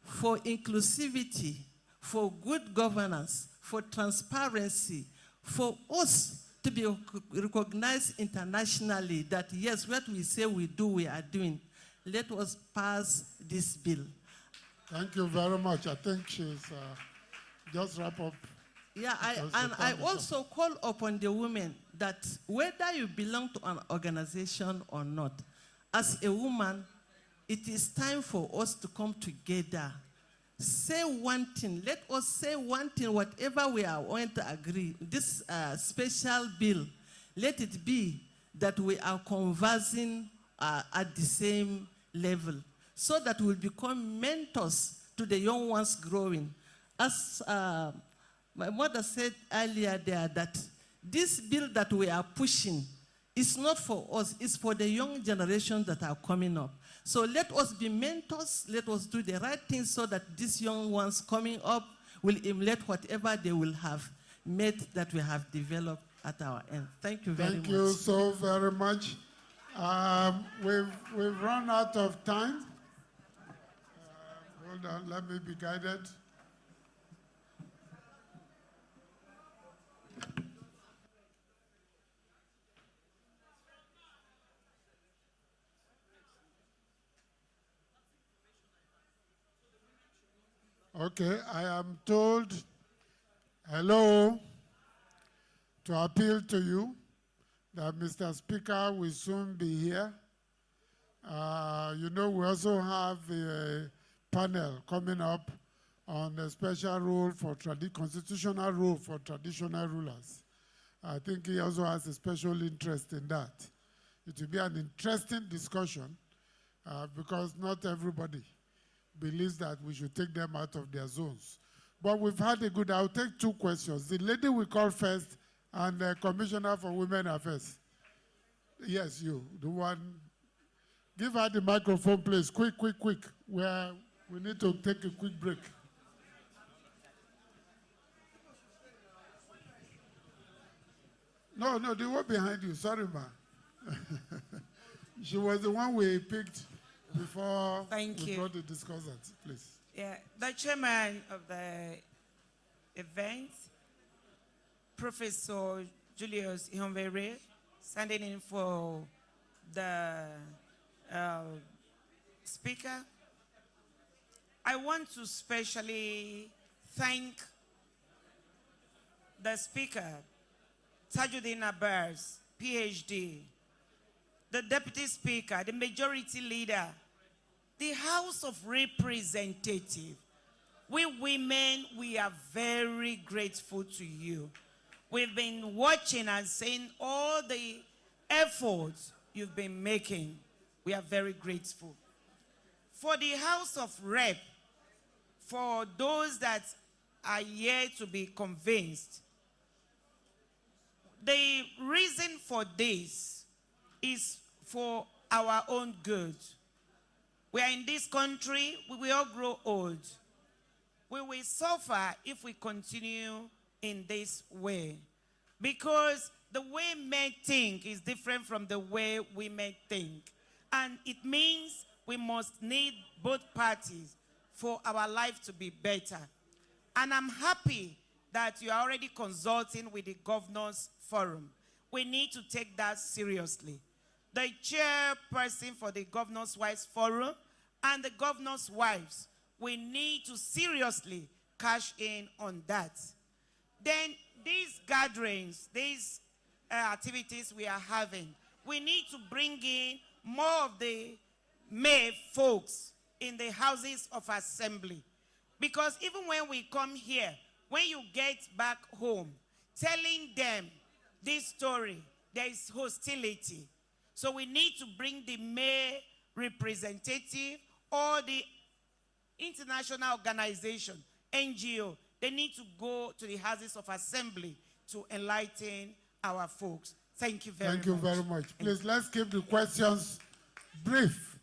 for inclusivity, for good governance, for transparency, for us to be recognized internationally that yes, what we say we do, we are doing. Let us pass this bill. Thank you very much. I think she's just wrap up. Yeah, I also call upon the women that whether you belong to an organization or not, as a woman, it is time for us to come together. Say one thing. Let us say one thing, whatever we are going to agree. This special bill, let it be that we are conversing at the same level so that we'll become mentors to the young ones growing. As my mother said earlier there, that this bill that we are pushing is not for us, it's for the young generation that are coming up. So let us be mentors, let us do the right thing so that these young ones coming up will emulate whatever they will have made that we have developed at our end. Thank you very much. Thank you so very much. We've run out of time. Hold on, let me be guided. Okay, I am told, hello, to appeal to you that Mr. Speaker will soon be here. You know, we also have a panel coming up on a special rule for constitutional rule for traditional rulers. I think he also has a special interest in that. It will be an interesting discussion because not everybody believes that we should take them out of their zones. But we've had a good, I'll take 2 questions. The lady we call first and the Commissioner for Women Affairs. Yes, you, the one. Give her the microphone, please. Quick. We need to take a quick break. No, the one behind you. Sorry, ma. She was the one we picked before the discussant, please. Yeah, the chairman of the event, Professor Julius Ihonvere, standing in for the Speaker. I want to specially thank the Speaker, Tajuddin Abbas, PhD, the Deputy Speaker, the Majority Leader, the House of Representatives. We women, we are very grateful to you. We've been watching and seeing all the efforts you've been making. We are very grateful. For the House of Rep, for those that are yet to be convinced, the reason for this is for our own good. We are in this country, we will all grow old. We will suffer if we continue in this way. Because the way men think is different from the way women think. And it means we must need both parties for our life to be better. And I'm happy that you are already consulting with the Governors Forum. We need to take that seriously. The chairperson for the Governors' Wives Forum and the Governors' Wives, we need to seriously cash in on that. Then these gatherings, these activities we are having, we need to bring in more of the male folks in the houses of assembly. Because even when we come here, when you get back home, telling them this story, there is hostility. So we need to bring the male representative or the international organization, NGO. They need to go to the houses of assembly to enlighten our folks. Thank you very much. Thank you very much. Please, let's keep the questions brief,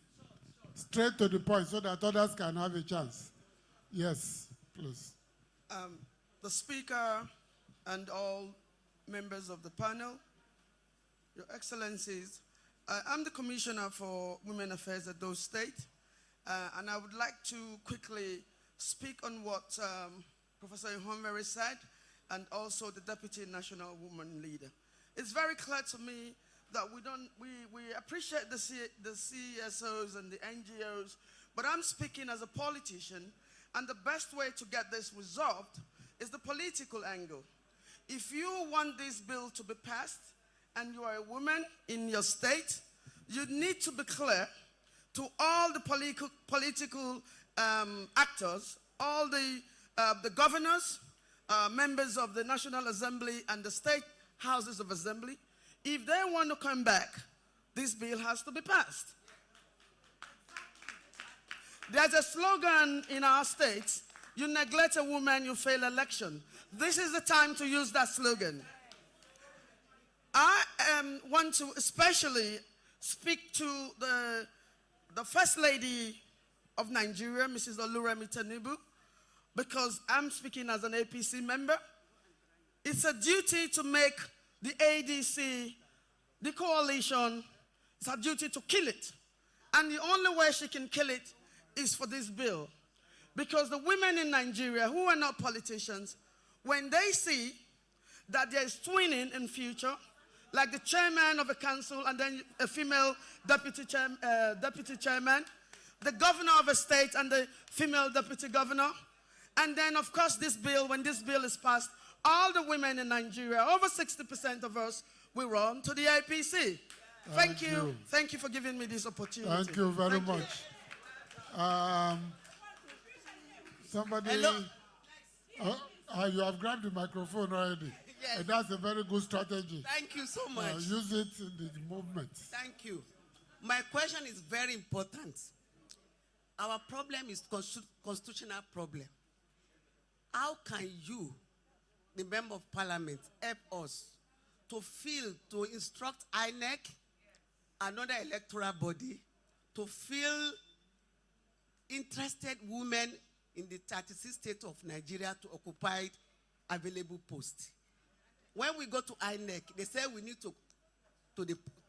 straight to the point, so that others can have a chance. Yes, please. The Speaker and all members of the panel, Your Excellencies, I'm the Commissioner for Women Affairs at those State, and I would like to quickly speak on what Professor Ihonvere said, and also the Deputy National Woman Leader. It's very clear to me that we appreciate the CSOs and the NGOs, but I'm speaking as a politician, and the best way to get this resolved is the political angle. If you want this bill to be passed, and you are a woman in your state, you need to be clear to all the political actors, all the governors, members of the National Assembly and the state houses of assembly. If they want to come back, this bill has to be passed. There's a slogan in our states: you neglect a woman, you fail election. This is the time to use that slogan. I want to especially speak to the First Lady of Nigeria, Mrs. Oluremi Tinubu, because I'm speaking as an APC member. It's a duty to make the ADC, the coalition, it's a duty to kill it. And the only way she can kill it is for this bill. Because the women in Nigeria who are not politicians, when they see that there is twinning in future, like the chairman of a council and then a female deputy chairman, the governor of a state and the female deputy governor, and then of course this bill, when this bill is passed, all the women in Nigeria, over 60% of us, will run to the APC. Thank you. Thank you for giving me this opportunity. Thank you very much. Somebody, you have grabbed the microphone already. Yes. That's a very good strategy. Thank you so much. Use it in the movement. Thank you. My question is very important. Our problem is constitutional problem. How can you, the Member of Parliament, help us to instruct INEC, another electoral body, to fill interested women in the 36 states of Nigeria to occupy available posts? When we go to INEC, they say we need to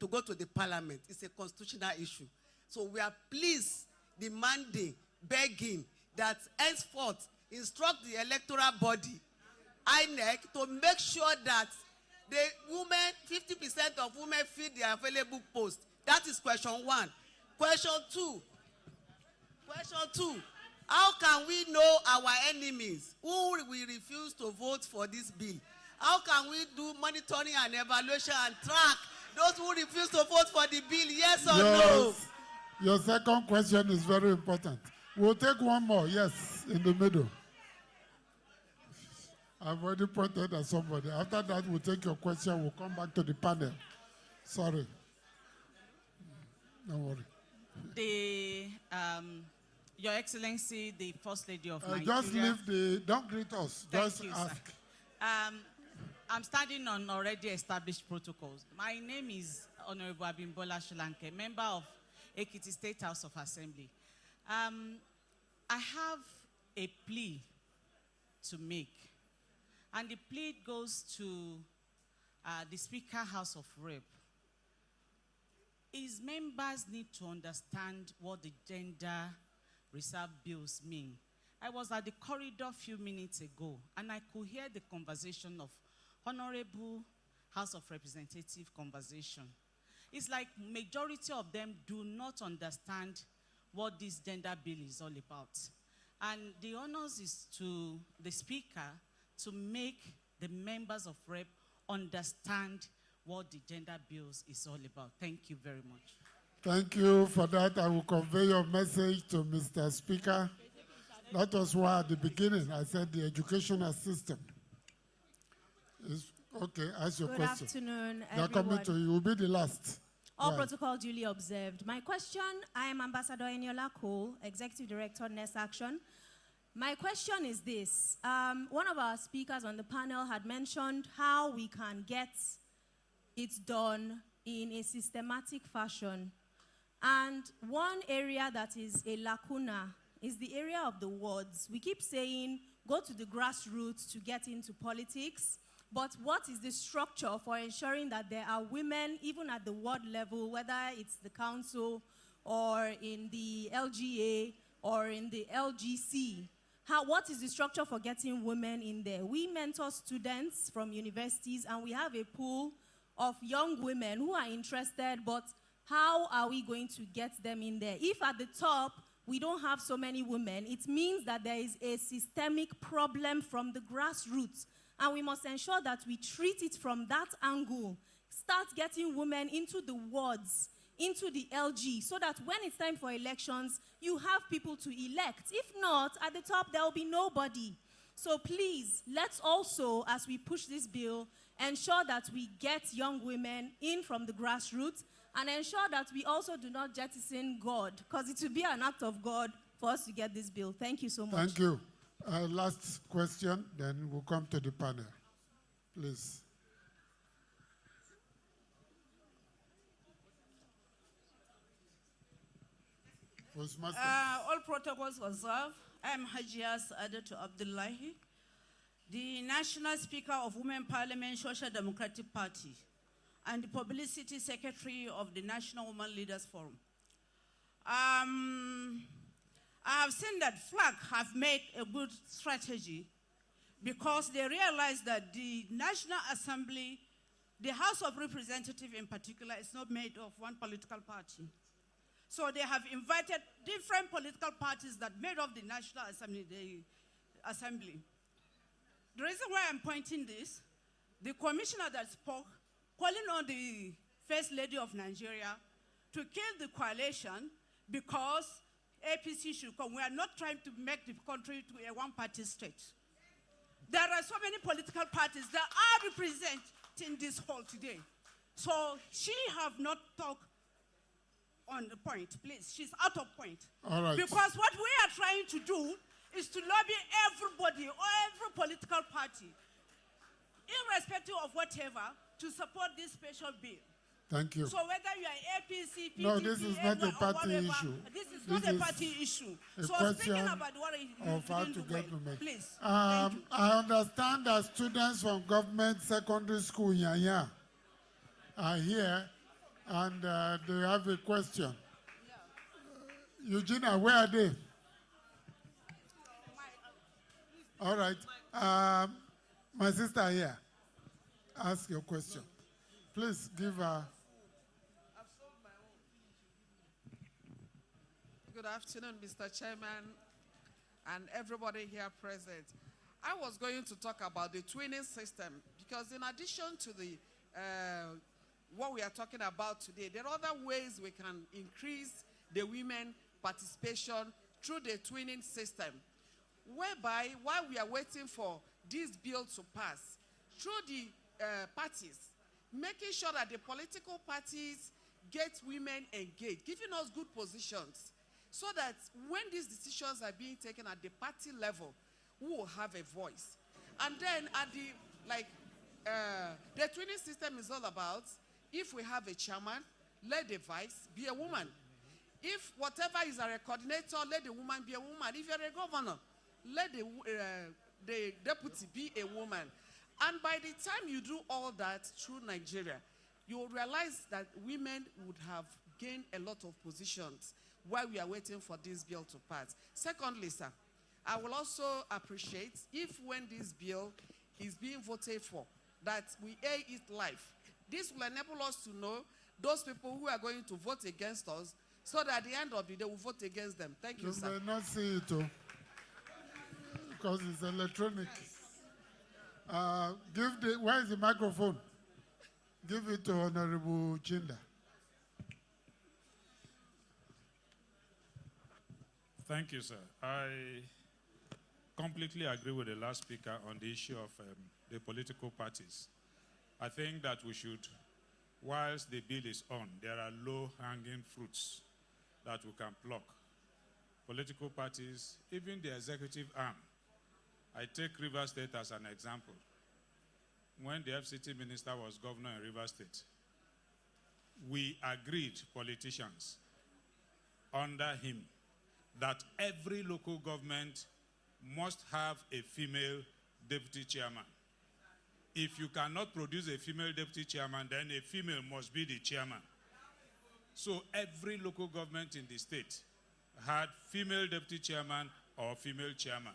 go to the Parliament. It's a constitutional issue. So we are pleased, demanding, begging that henceforth instruct the electoral body, INEC, to make sure that the women, 50% of women fill the available post. That is question one. Question two, Question 2. How can we know our enemies who will refuse to vote for this bill? How can we do monitoring and evaluation and track those who refuse to vote for the bill? Yes or no? Your second question is very important. We'll take one more. Yes, in the middle. I've already pointed at somebody. After that, we'll take your question. We'll come back to the panel. Sorry. Don't worry. Your Excellency, the First Lady of Nigeria. Just leave don't greet us. Just ask. Sir. I'm standing on already established protocols. My name is Honorable Abimbola Sholanke, member of Ekiti State House of Assembly. I have a plea to make. And the plea goes to the Speaker, House of Rep. His members need to understand what the gender reserve bills mean. I was at the corridor a few minutes ago, and I could hear the conversation of Honorable House of Representative conversation. It's like majority of them do not understand what this gender bill is all about. And the honors is to the Speaker to make the members of Rep understand what the gender bills is all about. Thank you very much. Thank you for that. I will convey your message to Mr. Speaker. That was why at the beginning I said the educational system is okay. Ask your question. Good afternoon, They are coming to you. You will be the last. All Right. protocol duly observed. My question, I am Ambassador Eniola Cole, Executive Director, Nass Action. My question is this. One of our speakers on the panel had mentioned how we can get it done in a systematic fashion. And one area that is a lacuna is the area of the wards. We keep saying, go to the grassroots to get into politics. But what is the structure for ensuring that there are women, even at the ward level, whether it's the council or in the LGA or in the LGC? What is the structure for getting women in there? We mentor students from universities, and we have a pool of young women who are interested, but how are we going to get them in there? If at the top we don't have so many women, it means that there is a systemic problem from the grassroots. And we must ensure that we treat it from that angle. Start getting women into the wards, into the LG, so that when it's time for elections, you have people to elect. If not, at the top, there will be nobody. So please, let's also, as we push this bill, ensure that we get young women in from the grassroots, and ensure that we also do not jettison God, because it will be an act of God for us to get this bill. Thank you so much. Thank you. Last question, then we'll come to the panel. Please. All protocols observed. I am Hajia Saadatu Abdullahi, the National Speaker of Women Parliament Social Democratic Party and the Publicity Secretary of the National Women Leaders Forum. I have seen that FLAG have made a good strategy because they realize that the National Assembly, the House of Representatives in particular, is not made of one political party. So they have invited different political parties that made up the National Assembly. The reason why I'm pointing this, the commissioner that spoke, calling on the First Lady of Nigeria to kill the coalition because APC should come. We are not trying to make the country to a one-party state. There are so many political parties that are represented in this hall today. So she have not talked on the point, please. She's out of point. All right. Because what we are trying to do is to lobby everybody or every political party, irrespective of whatever, to support this special bill. Thank you. So whether you are APC, PDP, No, this is not a party issue. This is not a party issue. A So question speaking about what of how to get well, women. please. I understand that students from government secondary school Yanya are here, and they have a question. Eugenia, where are they? All right. My sister here. Ask your question. Please give her. Good afternoon, Mr. Chairman, and everybody here present. I was going to talk about the twinning system because in addition to the what we are talking about today, there are other ways we can increase the women participation through the twinning system, whereby while we are waiting for this bill to pass, through the parties, making sure that the political parties get women engaged, giving us good positions, so that when these decisions are being taken at the party level, we will have a voice. And then at the twinning system is all about, if we have a chairman, let the vice be a woman. If whatever is a coordinator, let the woman be a woman. If you're a governor, let the deputy be a woman. And by the time you do all that through Nigeria, you will realize that women would have gained a lot of positions while we are waiting for this bill to pass. Secondly, sir, I will also appreciate if when this bill is being voted for, that we air it live. This will enable us to know those people who are going to vote against us, so that at the end of the day, we'll vote against them. Thank you, sir. You may not see it, too, because it's electronic. Where is the microphone? Give it to Honorable Chinda. Thank you, sir. I completely agree with the last speaker on the issue of the political parties. I think that we should, whilst the bill is on, there are low-hanging fruits that we can pluck. Political parties, even the executive arm. I take Rivers State as an example. When the FCT minister was governor in Rivers State, we agreed, politicians, under him, that every local government must have a female deputy chairman. If you cannot produce a female deputy chairman, then a female must be the chairman. So every local government in the state had female deputy chairman or female chairman.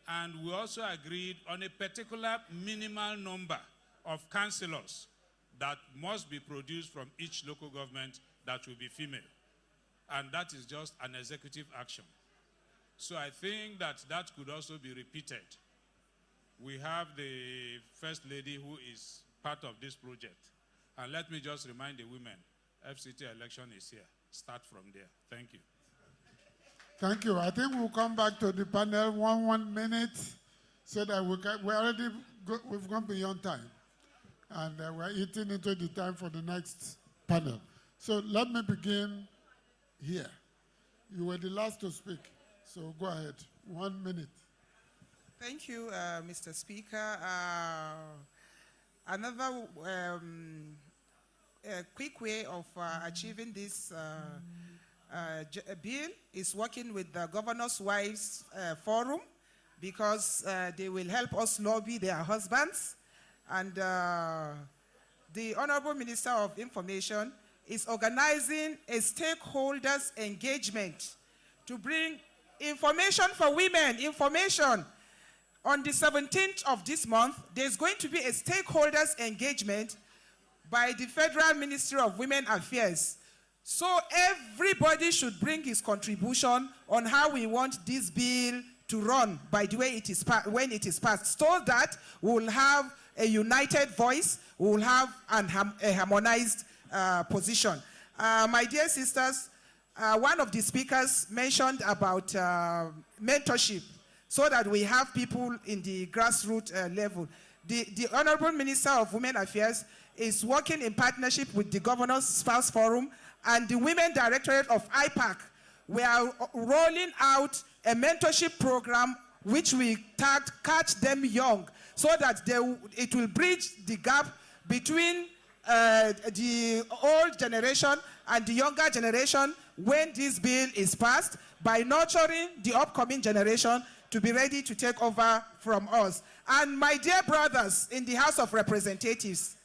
And we also agreed on a particular minimal number of councillors that must be produced from each local government that will be female. And that is just an executive action. So I think that that could also be repeated. We have the First Lady who is part of this project. And let me just remind the women, FCT election is here. Start from there. Thank you. Thank you. I think we'll come back to the panel 1 minute so that we've gone beyond time. And we're eating into the time for the next panel. So let me begin here. You were the last to speak, so go ahead. 1 minute. Thank you, Mr. Speaker. Another quick way of achieving this bill is working with the Governor's Wives Forum, because they will help us lobby their husbands. And the Honorable Minister of Information is organizing a stakeholders engagement to bring information for women, information. On the 17th of this month, there's going to be a stakeholders engagement by the Federal Ministry of Women Affairs. So everybody should bring his contribution on how we want this bill to run by the way it is when it is passed, so that we will have a united voice, we will have a harmonized position. My dear sisters, one of the speakers mentioned about mentorship, so that we have people in the grassroots level. The Honorable Minister of Women Affairs is working in partnership with the Governor's Spouse Forum and the Women Directorate of IPAC. We are rolling out a mentorship program which we tagged Catch Them Young, so that it will bridge the gap between the old generation and the younger generation when this bill is passed, by nurturing the upcoming generation to be ready to take over from us. And my dear brothers in the House of Representatives,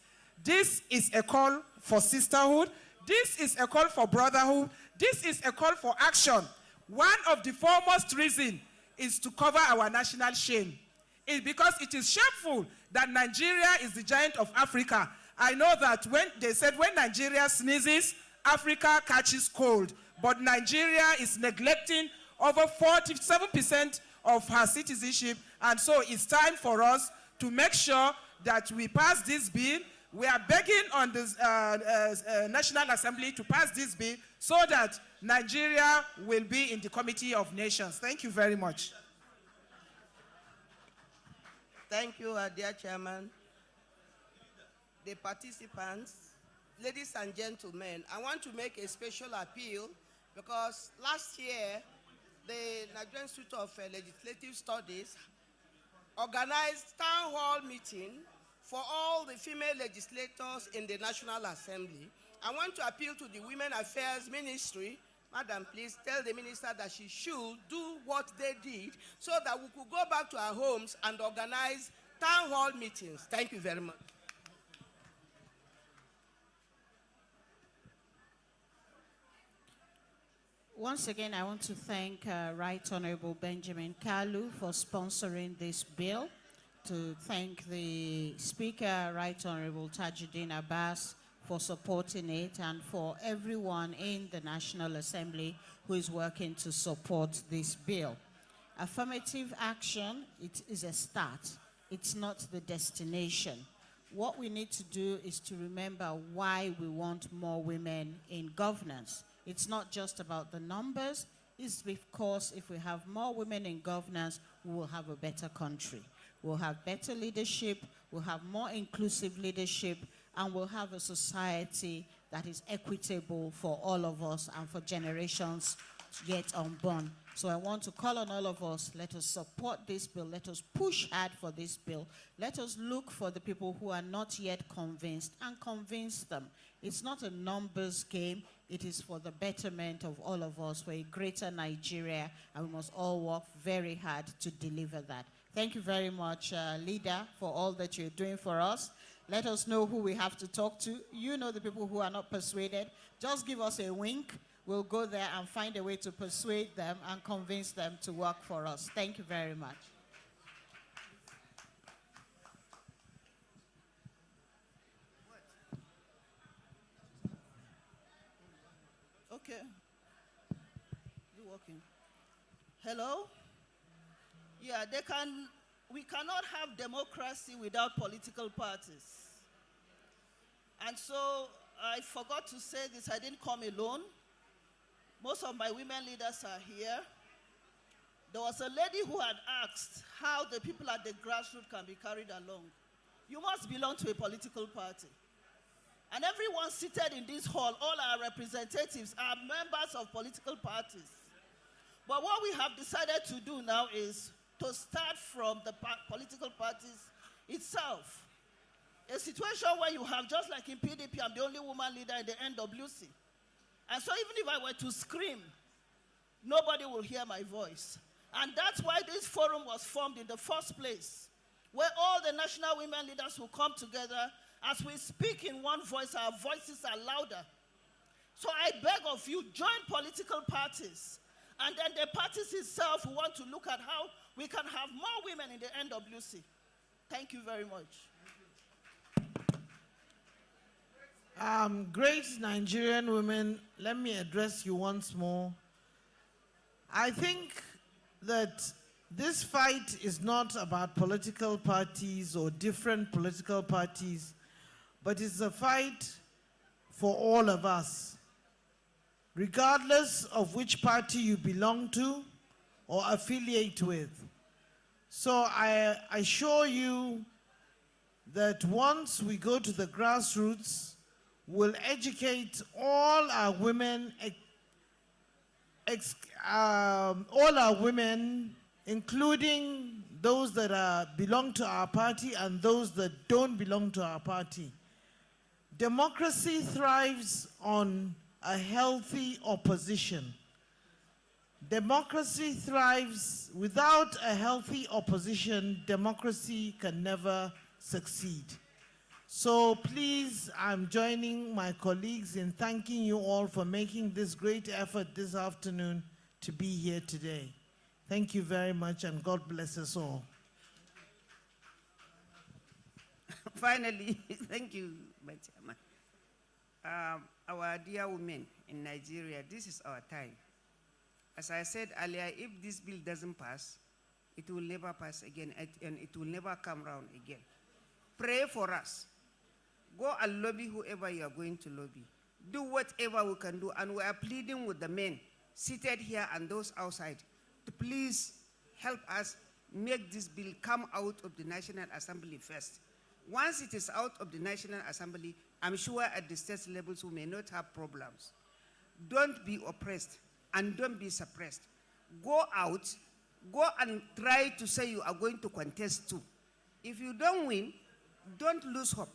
this is a call for sisterhood. This is a call for brotherhood. This is a call for action. One of the foremost reasons is to cover our national shame. It's because it is shameful that Nigeria is the giant of Africa. I know that when they said when Nigeria sneezes, Africa catches cold. but Nigeria is neglecting over 47% of her citizenship, and so it's time for us to make sure that we pass this bill. We are begging on the National Assembly to pass this bill so that Nigeria will be in the Committee of Nations. Thank you very much. Thank you, dear Chairman. The participants, ladies and gentlemen, I want to make a special appeal because last year, the Nigerian Institute of Legislative Studies organized town hall meeting for all the female legislators in the National Assembly. I want to appeal to the Women Affairs Ministry. Madam, please tell the minister that she should do what they did so that we could go back to our homes and organize town hall meetings. Thank you very much. Once again, I want to thank Right Honorable Benjamin Kalu for sponsoring this bill, to thank the Speaker, Right Honorable Tajuddin Abbas, for supporting it, and for everyone in the National Assembly who is working to support this bill. Affirmative action, it is a start. It's not the destination. What we need to do is to remember why we want more women in governance. It's not just about the numbers. It's because if we have more women in governance, we will have a better country. We'll have better leadership, we'll have more inclusive leadership, and we'll have a society that is equitable for all of us and for generations yet unborn. So I want to call on all of us, let us support this bill, let us push hard for this bill, let us look for the people who are not yet convinced and convince them. It's not a numbers game, it is for the betterment of all of us, for a greater Nigeria, and we must all work very hard to deliver that. Thank you very much, Leader, for all that you're doing for us. Let us know who we have to talk to. You know the people who are not persuaded. Just give us a wink. We'll go there and find a way to persuade them and convince them to work for us. Thank you very much. Okay. You working? Hello? Yeah, we cannot have democracy without political parties. And so I forgot to say this, I didn't come alone. Most of my women leaders are here. There was a lady who had asked how the people at the grassroots can be carried along. You must belong to a political party. And everyone seated in this hall, all our representatives are members of political parties. But what we have decided to do now is to start from the political parties itself. A situation where you have, just like in PDP, I'm the only woman leader in the NWC. And so even if I were to scream, nobody will hear my voice. And that's why this forum was formed in the first place, where all the national women leaders will come together. As we speak in one voice, our voices are louder. So I beg of you, join political parties. And then the parties itself will want to look at how we can have more women in the NWC. Thank you very much. Great Nigerian women, let me address you once more. I think that this fight is not about political parties or different political parties, but it's a fight for all of us, regardless of which party you belong to or affiliate with. So I assure you that once we go to the grassroots, we'll educate all our women, including those that belong to our party and those that don't belong to our party. Democracy thrives on a healthy opposition. Democracy thrives without a healthy opposition. Democracy can never succeed. So please, I'm joining my colleagues in thanking you all for making this great effort this afternoon to be here today. Thank you very much, and God bless us all. Finally, thank you, my chairman. our dear women in Nigeria, this is our time. As I said earlier, if this bill doesn't pass, it will never pass again, and it will never come round again. Pray for us. Go and lobby whoever you are going to lobby. Do whatever we can do, and we are pleading with the men seated here and those outside to please help us make this bill come out of the National Assembly first. Once it is out of the National Assembly, I'm sure at the state levels we may not have problems. Don't be oppressed and don't be suppressed. Go out, go and try to say you are going to contest too. If you don't win, don't lose hope.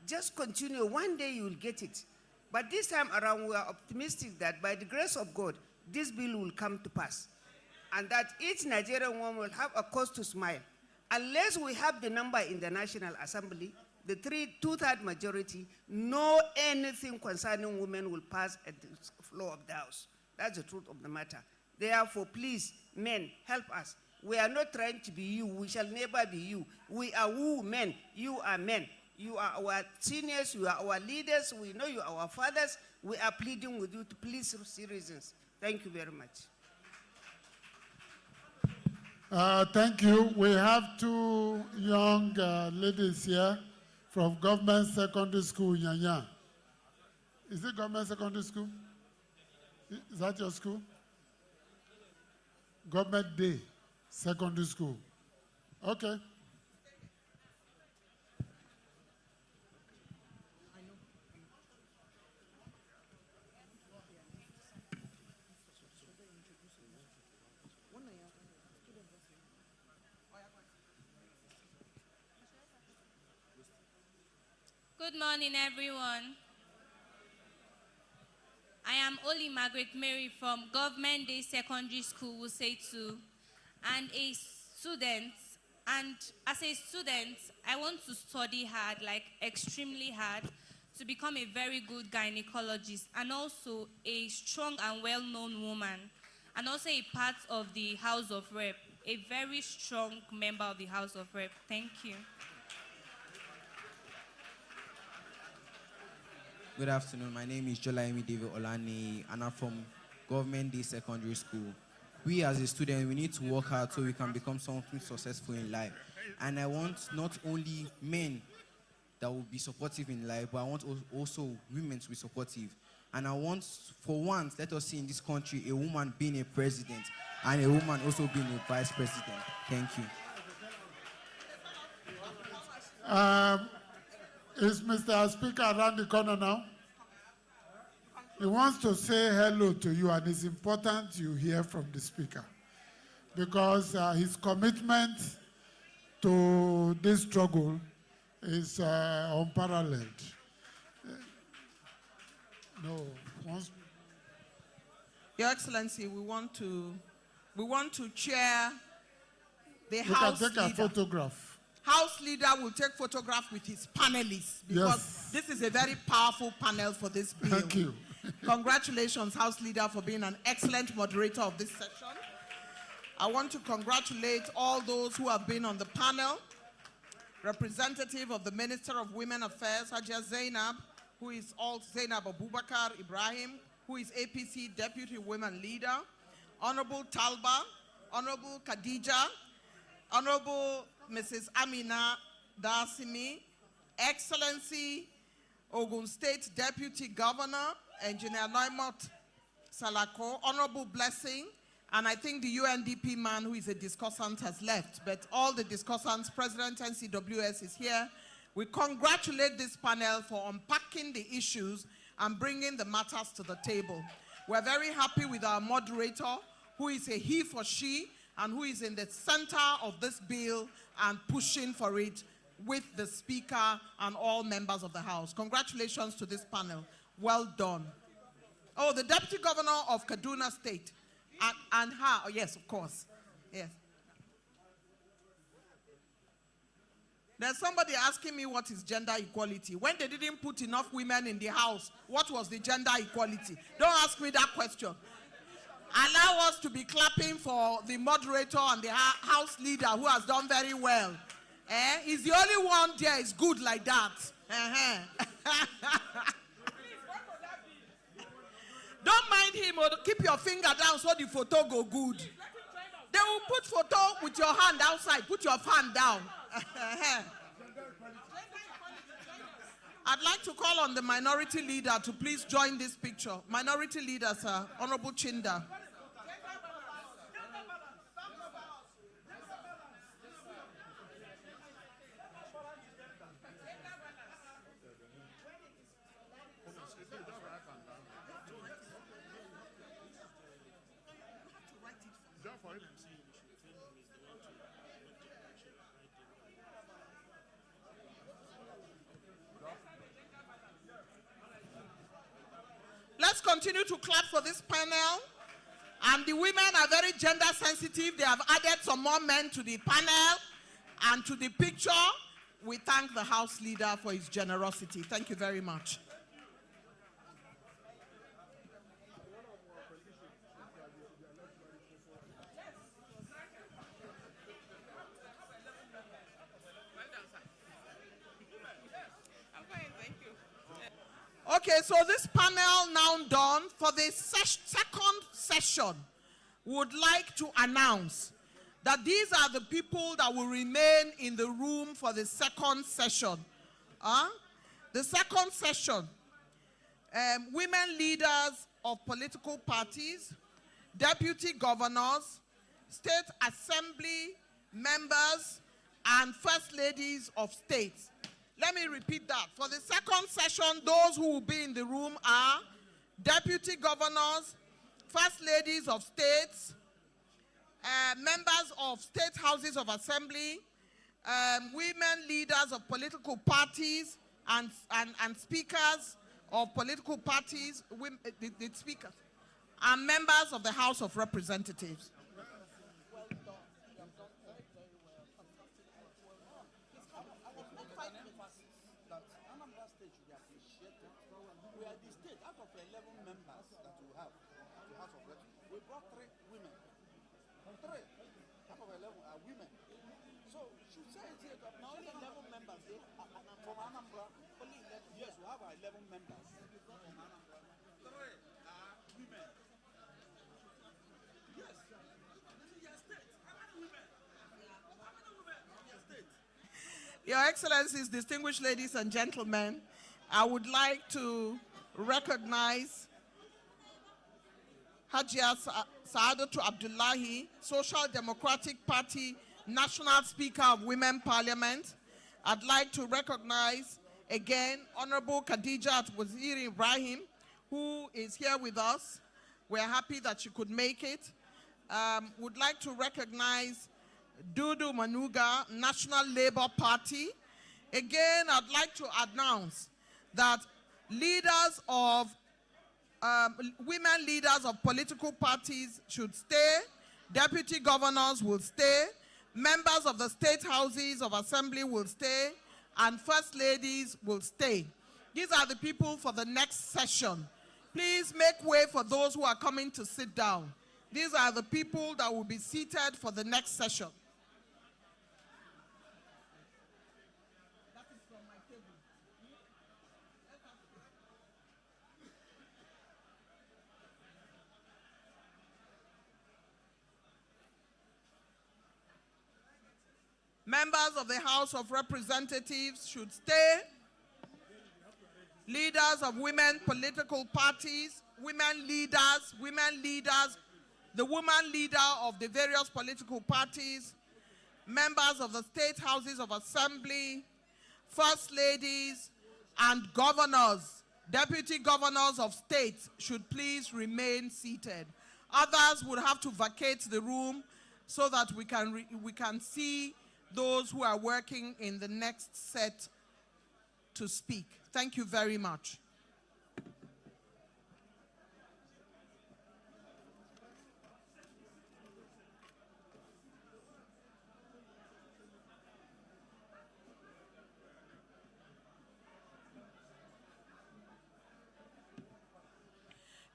Just continue. One day you will get it. But this time around, we are optimistic that by the grace of God, this bill will come to pass. And that each Nigerian woman will have a cause to smile. Unless we have the number in the National Assembly, the two-thirds majority, no anything concerning women will pass at the floor of the House. That's the truth of the matter. Therefore, please, men, help us. We are not trying to be you. We shall never be you. We are women. You are men. You are our seniors. You are our leaders. We know you are our fathers. We are pleading with you to please see reasons. Thank you very much. Thank you. We have two young ladies here from Government Secondary School, Nyanya. Is it Government Secondary School? Is that your school? Government Day Secondary School. Okay. Good morning, everyone. I am Oli Margaret Mary from Government Day Secondary School, Wuse 2, and a student. And as a student, I want to study hard, like extremely hard, to become a very good gynecologist and also a strong and well-known woman, and also a part of the House of Rep, a very strong member of the House of Rep. Thank you. Good afternoon. My name is Jolaimi David Olani, and I'm from Government Day Secondary School. We as a student, we need to work hard so we can become something successful in life. And I want not only men that will be supportive in life, but I want also women to be supportive. And I want, for once, let us see in this country a woman being a president and a woman also being a vice president. Thank you. Is Mr. Speaker around the corner now? He wants to say hello to you, and it's important you hear from the Speaker because his commitment to this struggle is unparalleled. Your Excellency, we want to chair the You House can take a leader. photograph. House leader will take photograph with his panelists because this is a very powerful panel for this bill. Thank you. Congratulations, House leader, for being an excellent moderator of this session. I want to congratulate all those who have been on the panel. Representative of the Minister of Women Affairs, Hajia Zainab, who is Zainab Abubakar Ibrahim, who is APC Deputy Women Leader, Honorable Talba, Honorable Khadija, Honorable Mrs. Amina Dasimi, Excellency Ogun State Deputy Governor, Engineer Noimot Salako, Honorable Blessing, and I think the UNDP man who is a discussant has left, but all the discussants, President NCWS is here. We congratulate this panel for unpacking the issues and bringing the matters to the table. We're very happy with our moderator, who is a he for she, and who is in the center of this bill and pushing for it with the Speaker and all members of the House. Congratulations to this panel. Well done. Oh, the Deputy Governor of Kaduna State. And her, oh, yes, of course. Yes. There's somebody asking me what is gender equality. When they didn't put enough women in the House, what was the gender equality? Don't ask me that question. Allow us to be clapping for the moderator and the House leader who has done very well. He's the only one there is good like that. Don't mind him, or keep your finger down so the photo go good. They will put photo with your hand outside. Put your hand down. I'd like to call on the minority leader to please join this picture. Minority leader, sir, Honorable Chinda. Let's continue to clap for this panel. And the women are very gender sensitive. They have added some more men to the panel and to the picture. We thank the House leader for his generosity. Thank you very much. Okay, so this panel now done. For the second session, would like to announce that these are the people that will remain in the room for the second session. The second session, women leaders of political parties, deputy governors, state assembly members, and first ladies of states. Let me repeat that. For the second session, those who will be in the room are deputy governors, first ladies of states, members of state houses of assembly, women leaders of political parties, and speakers of political parties, the speakers, and members of the House of Representatives. Yes, we have 11 members. 3 are women. Yes. Your state. How many women? How many women in your state? Your Excellencies, distinguished ladies and gentlemen, I would like to recognize Hajia Saadatu Abdullahi, Social Democratic Party National Speaker of Women Parliament. I'd like to recognize again Honorable Khadijat Waziri Ibrahim, who is here with us. We're happy that she could make it. Would like to recognize Dudu Manuga, National Labour Party. Again, I'd like to announce that leaders of women leaders of political parties should stay, deputy governors will stay, members of the state houses of assembly will stay, and first ladies will stay. These are the people for the next session. Please make way for those who are coming to sit down. These are the people that will be seated for the next session. Members of the House of Representatives should stay. Leaders of women political parties, women leaders, the woman leader of the various political parties, members of the state houses of assembly, first ladies, and governors, deputy governors of states should please remain seated. Others would have to vacate the room so that we can see those who are working in the next set to speak. Thank you very much.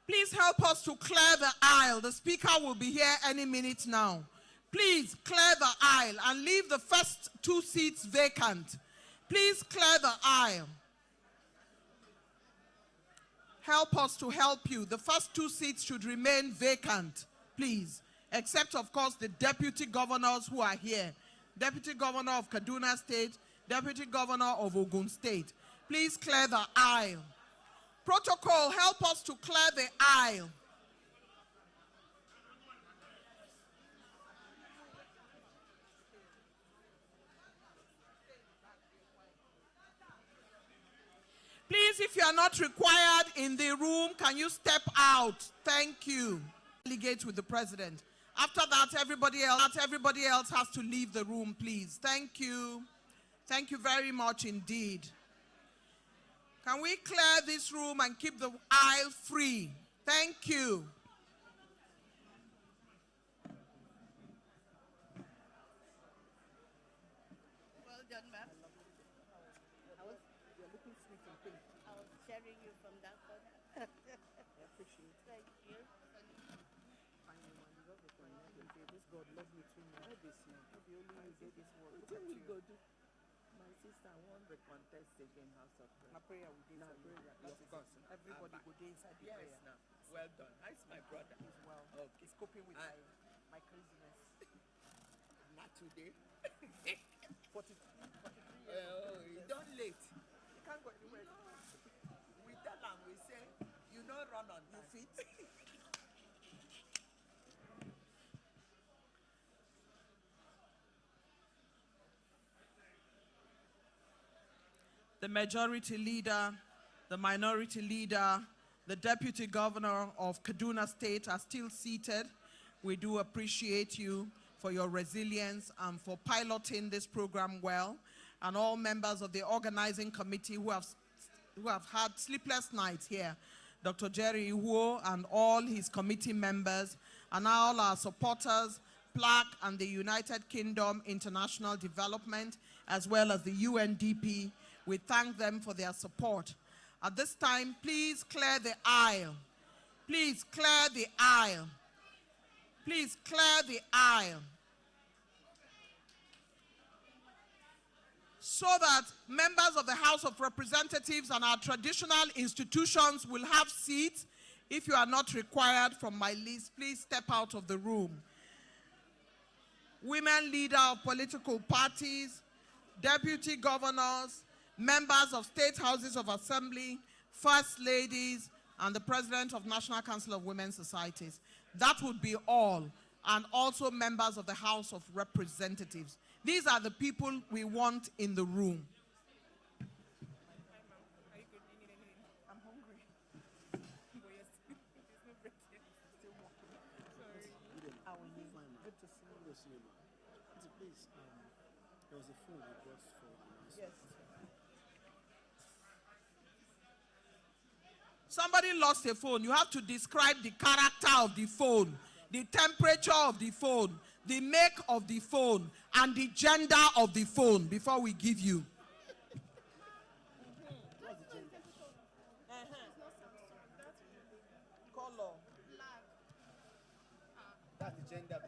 Please help us to clear the aisle. The speaker will be here any minute now. Please clear the aisle and leave the first 2 seats vacant. Please clear the aisle. help us to help you. The first 2 seats should remain vacant, please, except, of course, the deputy governors who are here. Deputy Governor of Kaduna State, Deputy Governor of Ogun State. Please clear the aisle. Protocol, help us to clear the aisle. Please, if you are not required in the room, can you step out? Thank you. Delegate with the president. After that, everybody else has to leave the room, please. Thank you. Thank you very much indeed. Can we clear this room and keep the aisle free? Thank you. Well done, ma'am. You're looking sweet and pink. I was sharing you from that corner. I appreciate it. Thank you. This God love me too much. Maybe only you did this work. What do we go do? My sister won the contest again, House of Prayer. My prayer will do for you. Of course. Everybody go there inside the prayer. Now. Well done. How's my brother? He's well. Okay. He's coping with my craziness. Not today. 43 years. Oh, you done late. You can't go anywhere. We tell them, we say, you don't run on your feet. The majority leader, the minority leader, the deputy governor of Kaduna State are still seated. We do appreciate you for your resilience and for piloting this program well, and all members of the organizing committee who have had sleepless nights here. Dr. Jerry Iwo and all his committee members, and all our supporters, PLAC and the United Kingdom International Development, as well as the UNDP. We thank them for their support. At this time, please clear the aisle. Please clear the aisle. Please clear the aisle. So that members of the House of Representatives and our traditional institutions will have seats. If you are not required from my list, please step out of the room. Women leaders of political parties, deputy governors, members of state houses of assembly, first ladies, and the president of National Council of Women Societies. That would be all, and also members of the House of Representatives. These are the people we want in the room. I'm hungry. How are you? Good to see you. Please, there was a phone you brought for the Yes. Somebody lost a phone. You have to describe the character of the phone, the temperature of the phone, the make of the phone, and the gender of the phone before we give you. What's the gender? Color. That's the gender.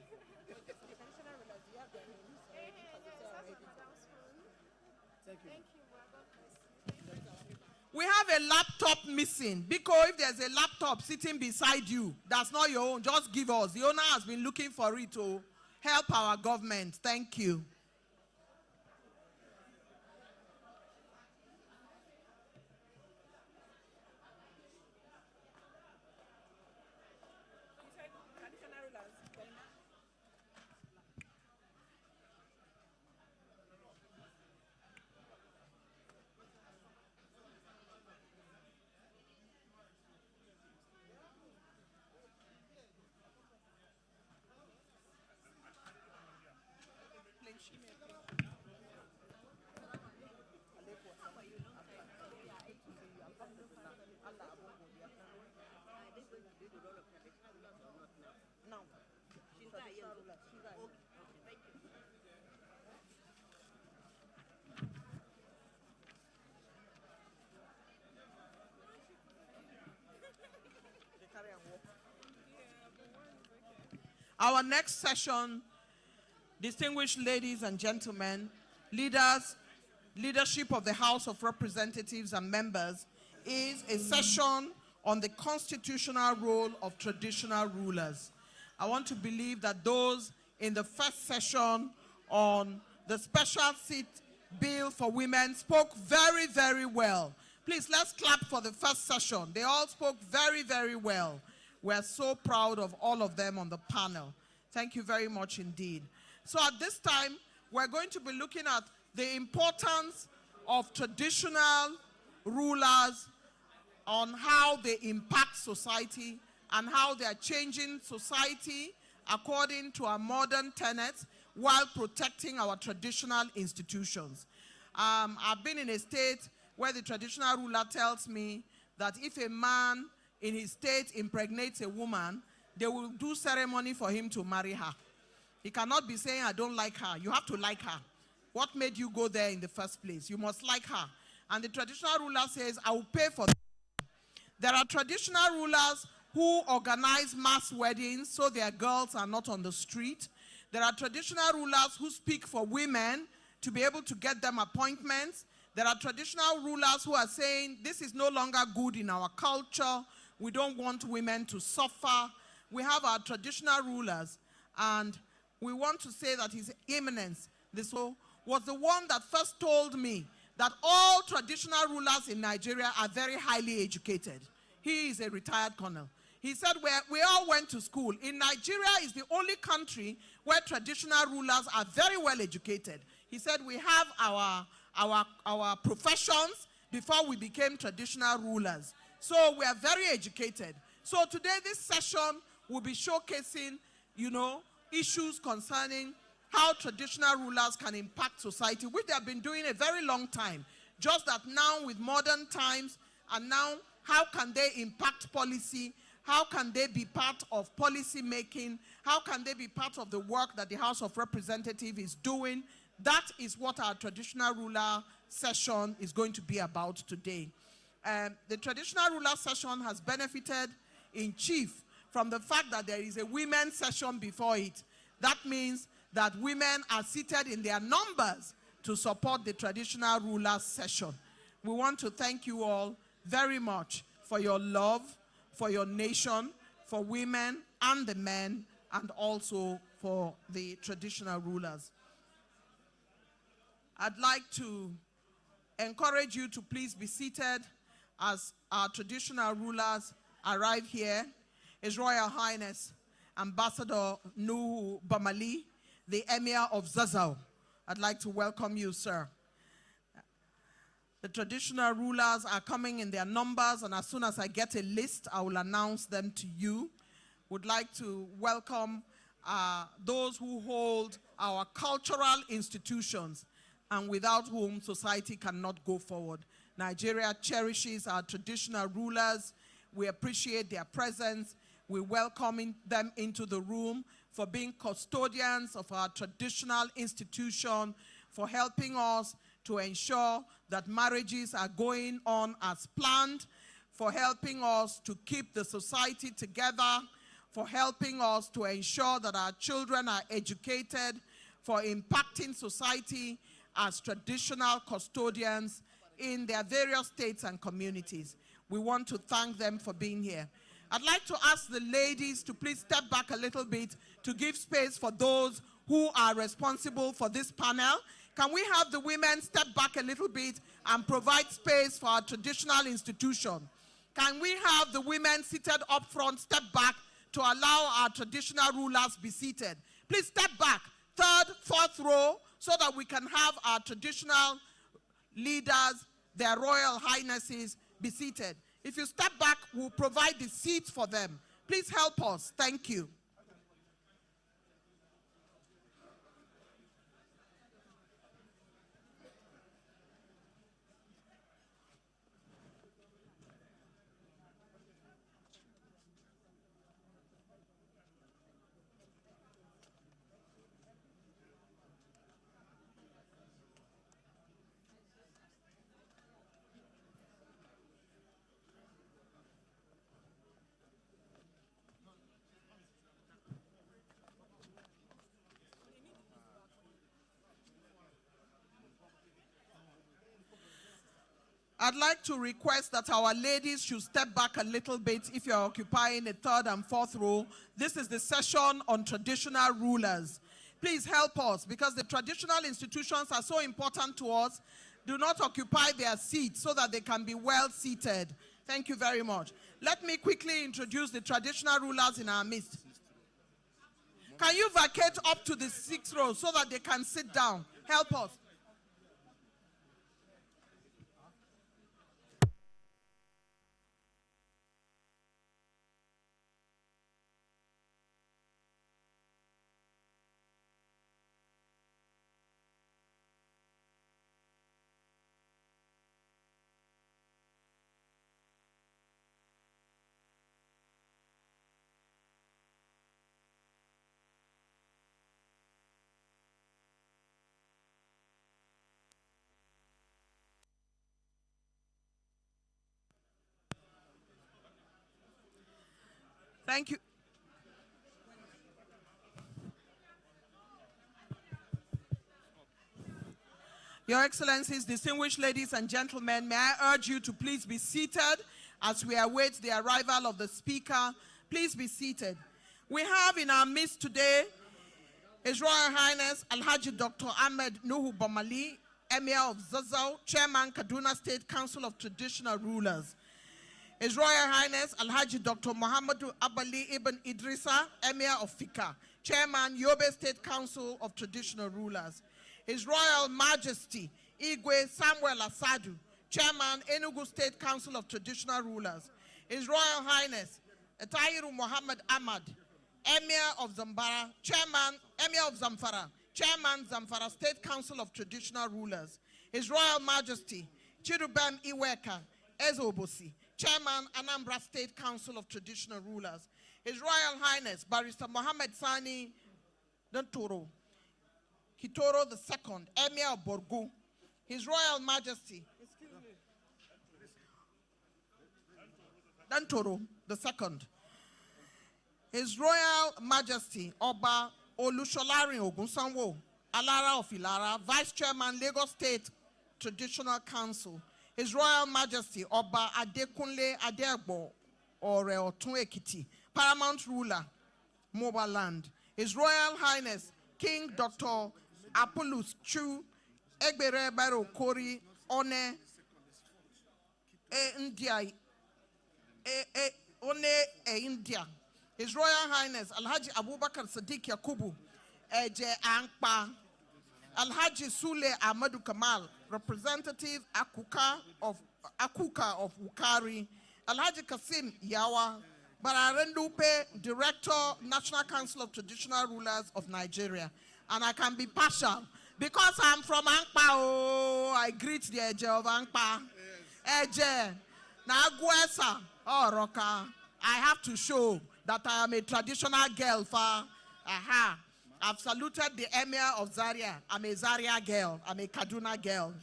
Thank you. We have a laptop missing. Because if there's a laptop sitting beside you, that's not your own, just give us. The owner has been looking for it to help our government. Thank you. No. She's right. She's right. Okay. Thank you. Our next session, distinguished ladies and gentlemen, leadership of the House of Representatives and members, is a session on the constitutional role of traditional rulers. I want to believe that those in the first session on the special seat bill for women spoke very, very well. Please, let's clap for the first session. They all spoke very, very well. We're so proud of all of them on the panel. Thank you very much indeed. So at this time, we're going to be looking at the importance of traditional rulers on how they impact society and how they are changing society according to our modern tenets while protecting our traditional institutions. I've been in a state where the traditional ruler tells me that if a man in his state impregnates a woman, they will do ceremony for him to marry her. He cannot be saying, I don't like her. You have to like her. What made you go there in the first place? You must like her. And the traditional ruler says, I will pay for that. There are traditional rulers who organize mass weddings so their girls are not on the street. There are traditional rulers who speak for women to be able to get them appointments. There are traditional rulers who are saying, this is no longer good in our culture. We don't want women to suffer. We have our traditional rulers, and we want to say that His Eminence, this was the one that first told me that all traditional rulers in Nigeria are very highly educated. He is a retired colonel. He said we all went to school. In Nigeria is the only country where traditional rulers are very well educated. He said we have our professions before we became traditional rulers. So we are very educated. So today this session will be showcasing, issues concerning how traditional rulers can impact society, which they have been doing a very long time. Just that now with modern times, and now how can they impact policy? How can they be part of policy making? How can they be part of the work that the House of Representatives is doing? That is what our traditional ruler session is going to be about today. The traditional ruler session has benefited in chief from the fact that there is a women's session before it. That means that women are seated in their numbers to support the traditional ruler session. We want to thank you all very much for your love, for your nation, for women and the men, and also for the traditional rulers. I'd like to encourage you to please be seated as our traditional rulers arrive here. His Royal Highness Ambassador Nuhu Bamali, the Emir of Zazzau. I'd like to welcome you, sir. The traditional rulers are coming in their numbers, and as soon as I get a list, I will announce them to you. Would like to welcome those who hold our cultural institutions and without whom society cannot go forward. Nigeria cherishes our traditional rulers. We appreciate their presence. We welcome them into the room for being custodians of our traditional institution, for helping us to ensure that marriages are going on as planned, for helping us to keep the society together, for helping us to ensure that our children are educated, for impacting society as traditional custodians in their various states and communities. We want to thank them for being here. I'd like to ask the ladies to please step back a little bit to give space for those who are responsible for this panel. Can we have the women step back a little bit and provide space for our traditional institution? Can we have the women seated up front step back to allow our traditional rulers be seated? Please step back, third, fourth row, so that we can have our traditional leaders, their royal highnesses, be seated. If you step back, we'll provide the seats for them. Please help us. Thank you. I'd like to request that our ladies should step back a little bit if you're occupying the third and fourth row. This is the session on traditional rulers. Please help us, because the traditional institutions are so important to us. Do not occupy their seats so that they can be well seated. Thank you very much. Let me quickly introduce the traditional rulers in our midst. Can you vacate up to the 6th row so that they can sit down? Help us. Thank you. Your Excellencies, distinguished ladies and gentlemen, may I urge you to please be seated as we await the arrival of the Speaker. Please be seated. We have in our midst today His Royal Highness Alhaji Dr. Ahmed Nuhu Bomali, Emir of Zazzau, Chairman Kaduna State Council of Traditional Rulers. His Royal Highness Alhaji Dr. Muhammadu Abali Ibn Idrisa, Emir of Fika, Chairman Yobe State Council of Traditional Rulers. His Royal Majesty Igwe Samuel Asadu, Chairman Enugu State Council of Traditional Rulers. His Royal Highness Tahiru Muhammad Ahmad, Emir of Zambara, Chairman Emir of Zamfara, Chairman Zamfara State Council of Traditional Rulers. His Royal Majesty Chirubem Iweka Ezobosi, Chairman Anambra State Council of Traditional Rulers. His Royal Highness Barrister Mohammed Sani Dantoro Kitoro II, Emir of Borgu. His Royal Majesty Dantoro II. His Royal Majesty Oba Olusholari Ogunsanwo, Alara of Ilara, Vice Chairman Lagos State Traditional Council. His Royal Majesty Oba Adekunle Adegbo Ore Otun Ekiti, Paramount Ruler, Mobile Land. His Royal Highness King Dr. Apollos Chu Egbere Baro Kori One India India. His Royal Highness Alhaji Abubakar Sadiq Yakubu Eje Ankpa, Alhaji Sule Ahmadu Kamal, Representative Akuka of Wukari, Alhaji Kasim Yawa, Bararendupe, Director, National Council of Traditional Rulers of Nigeria. And I can be partial because I'm from Ankpa. Oh, I greet the Eje of Ankpa. Eje, Naguesa, oh Roka. I have to show that I am a traditional girl. Aha. I've saluted the Emir of Zaria. I'm a Zaria girl. I'm a Kaduna girl.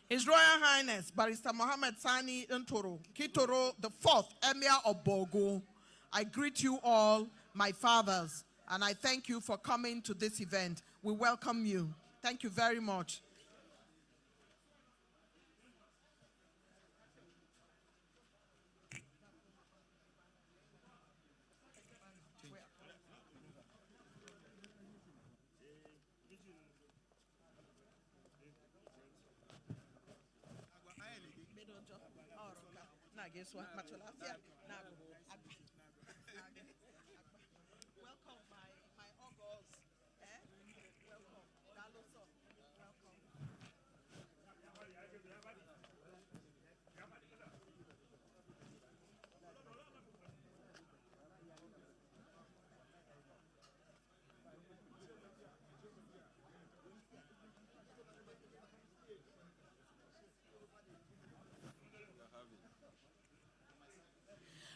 His Royal Highness Barrister Mohammed Sani Ntoro Kitoro IV, Emir of Bogo. I greet you all, my fathers, and I thank you for coming to this event. We welcome you. Thank you very much. Welcome my uncles. Welcome.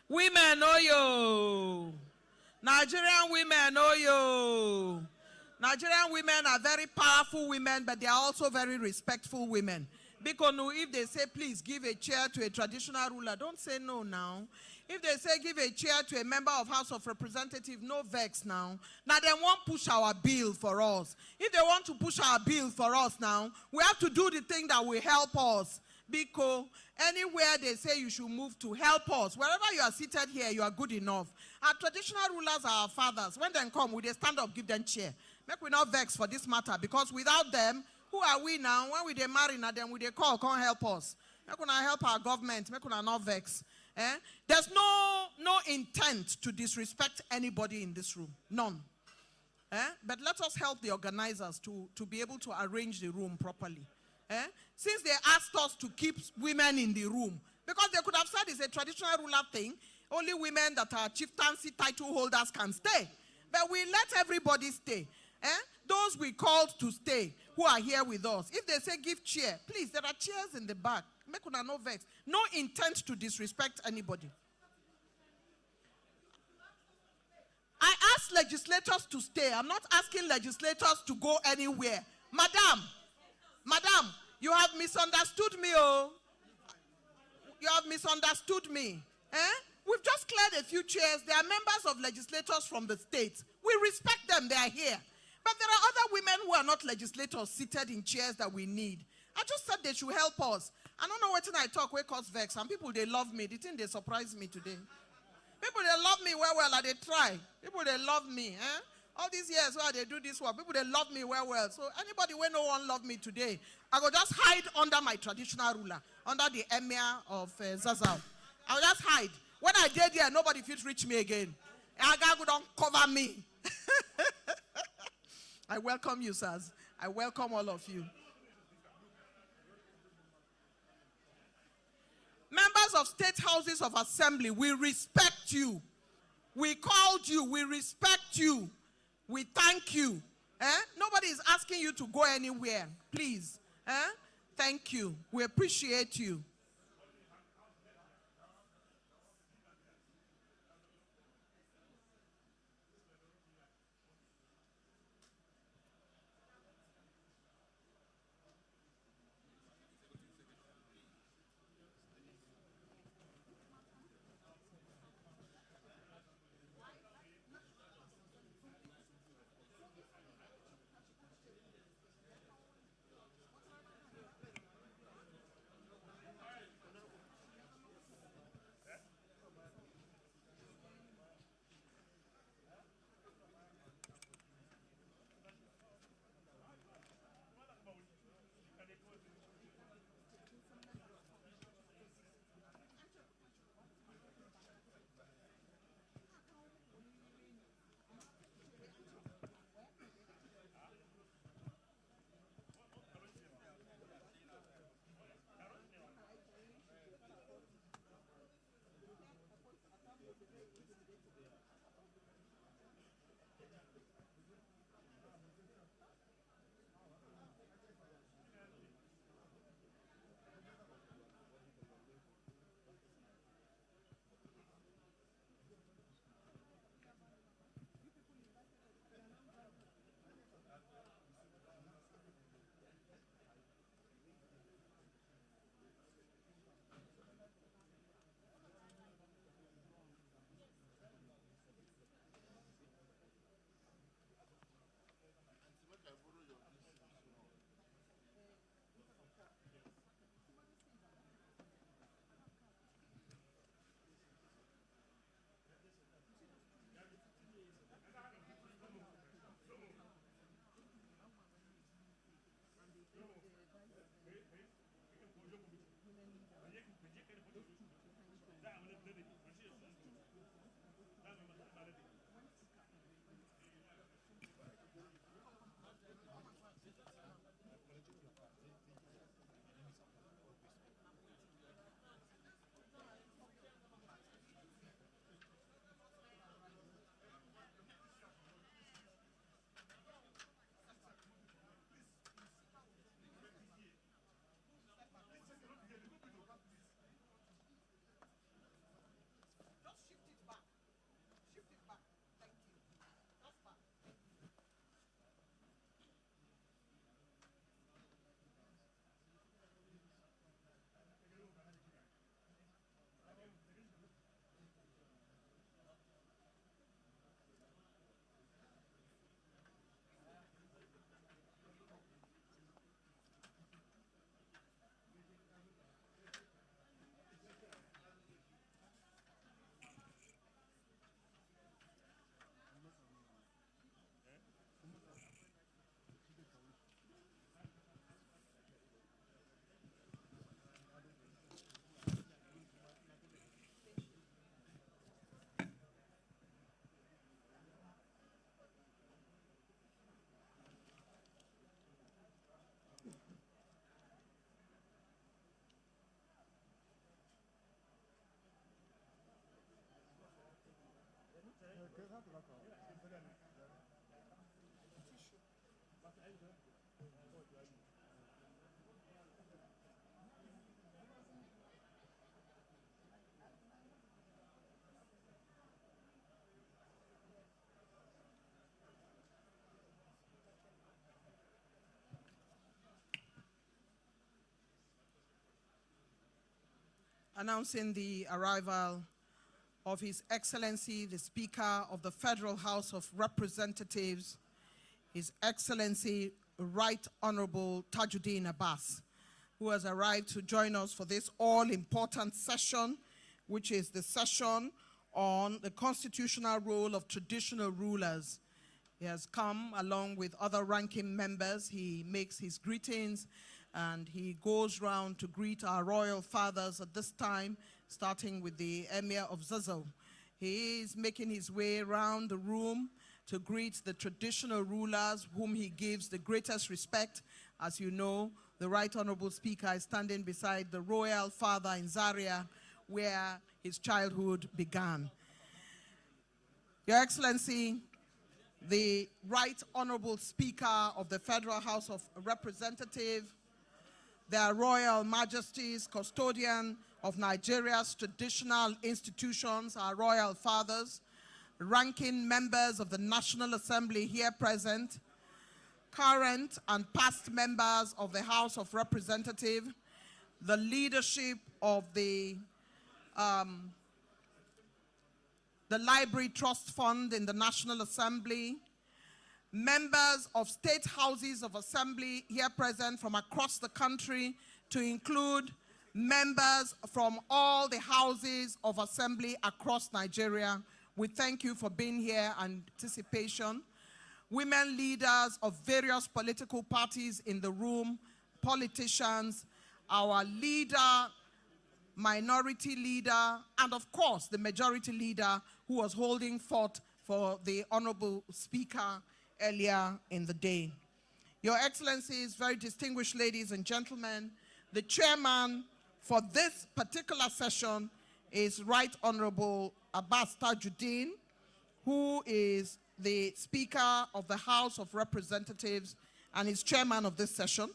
Women, oh yo. Nigerian women, oh yo. Nigerian women are very powerful women, but they are also very respectful women. Because if they say, please give a chair to a traditional ruler, don't say no now. If they say, give a chair to a member of House of Representatives, no vex now. Now they won't push our bill for us. If they want to push our bill for us now, we have to do the thing that will help us. Biko, anywhere they say you should move to, help us. Wherever you are seated here, you are good enough. Our traditional rulers are our fathers. When they come, we they stand up, give them chair. Make we not vex for this matter, because without them, who are we now? When we they marry now, then we they call, can't help us. Make we not help our government. Make we not vex. There's no intent to disrespect anybody in this room. None. But let us help the organizers to be able to arrange the room properly. Since they asked us to keep women in the room, because they could have said it's a traditional ruler thing, only women that are chieftaincy title holders can stay. But we let everybody stay. Those we called to stay, who are here with us, if they say give chair, please, there are chairs in the back. Make una no vex. No intent to disrespect anybody. I ask legislators to stay. I'm not asking legislators to go anywhere. Madam, you have misunderstood me, oh. You have misunderstood me. We've just cleared a few chairs. They are members of legislators from the states. We respect them. They are here. But there are other women who are not legislators seated in chairs that we need. I just said they should help us. I don't know what I talk, where cause vex. Some people, they love me. The thing, they surprise me today. People, they love me well, and they try. People, they love me. All these years where they do this work, people, they love me well. So anybody where no one love me today, I will just hide under my traditional ruler, under the emir of Zazao. I'll just hide. When I did here, nobody feels reach me again. Agagu don't cover me. I welcome you, sirs. I welcome all of you. Members of state houses of assembly, we respect you. We called you. We respect you. We thank you. Nobody is asking you to go anywhere. Please. Thank you. We appreciate you. Announcing the arrival of His Excellency, the Speaker of the Federal House of Representatives, His Excellency Right Honorable Tajuddin Abbas, who has arrived to join us for this all-important session, which is the session on the constitutional role of traditional rulers. He has come along with other ranking members. He makes his greetings and he goes round to greet our royal fathers at this time, starting with the Emir of Zazzau. He is making his way around the room to greet the traditional rulers whom he gives the greatest respect. As you know, the Right Honorable Speaker is standing beside the royal father in Zaria, where his childhood began. Your Excellency, the Right Honorable Speaker of the Federal House of Representatives, their Royal Majesties, custodian of Nigeria's traditional institutions, our royal fathers, ranking members of the National Assembly here present, current and past members of the House of Representatives, the leadership of the Library Trust Fund in the National Assembly, members of state houses of assembly here present from across the country, to include members from all the houses of assembly across Nigeria. We thank you for being here and participation. Women leaders of various political parties in the room, politicians, our leader, minority leader, and of course the majority leader who was holding forth for the Honorable Speaker earlier in the day. Your Excellencies, very distinguished ladies and gentlemen, the chairman for this particular session is Right Honorable Abbas Tajuddin, who is the Speaker of the House of Representatives and is chairman of this session.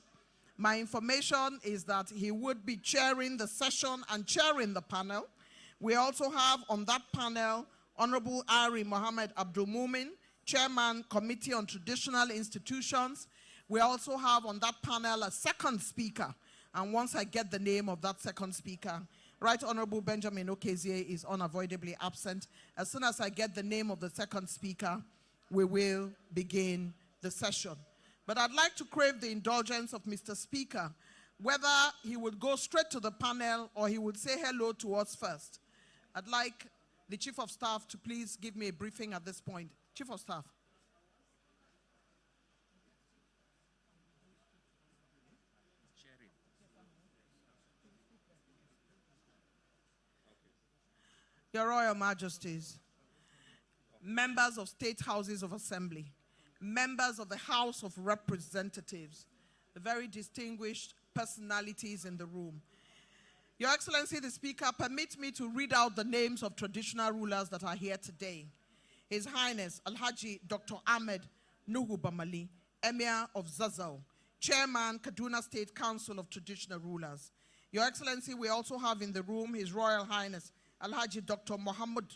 My information is that he would be chairing the session and chairing the panel. We also have on that panel Honorable Ari Mohammed Abdul Mumin, Chairman, Committee on Traditional Institutions. We also have on that panel a second speaker. And once I get the name of that second speaker, Right Honorable Benjamin Okezie is unavoidably absent. As soon as I get the name of the second speaker, we will begin the session. But I'd like to crave the indulgence of Mr. Speaker, whether he would go straight to the panel or he would say hello to us first. I'd like the Chief of Staff to please give me a briefing at this point. Chief of Staff. Your Royal Majesties, members of state houses of assembly, members of the House of Representatives, the very distinguished personalities in the room. Your Excellency, the Speaker, permit me to read out the names of traditional rulers that are here today. His Highness Alhaji Dr. Ahmed Nuhu Bamali, Emir of Zazzau, Chairman, Kaduna State Council of Traditional Rulers. Your Excellency, we also have in the room His Royal Highness Alhaji Dr. Muhammad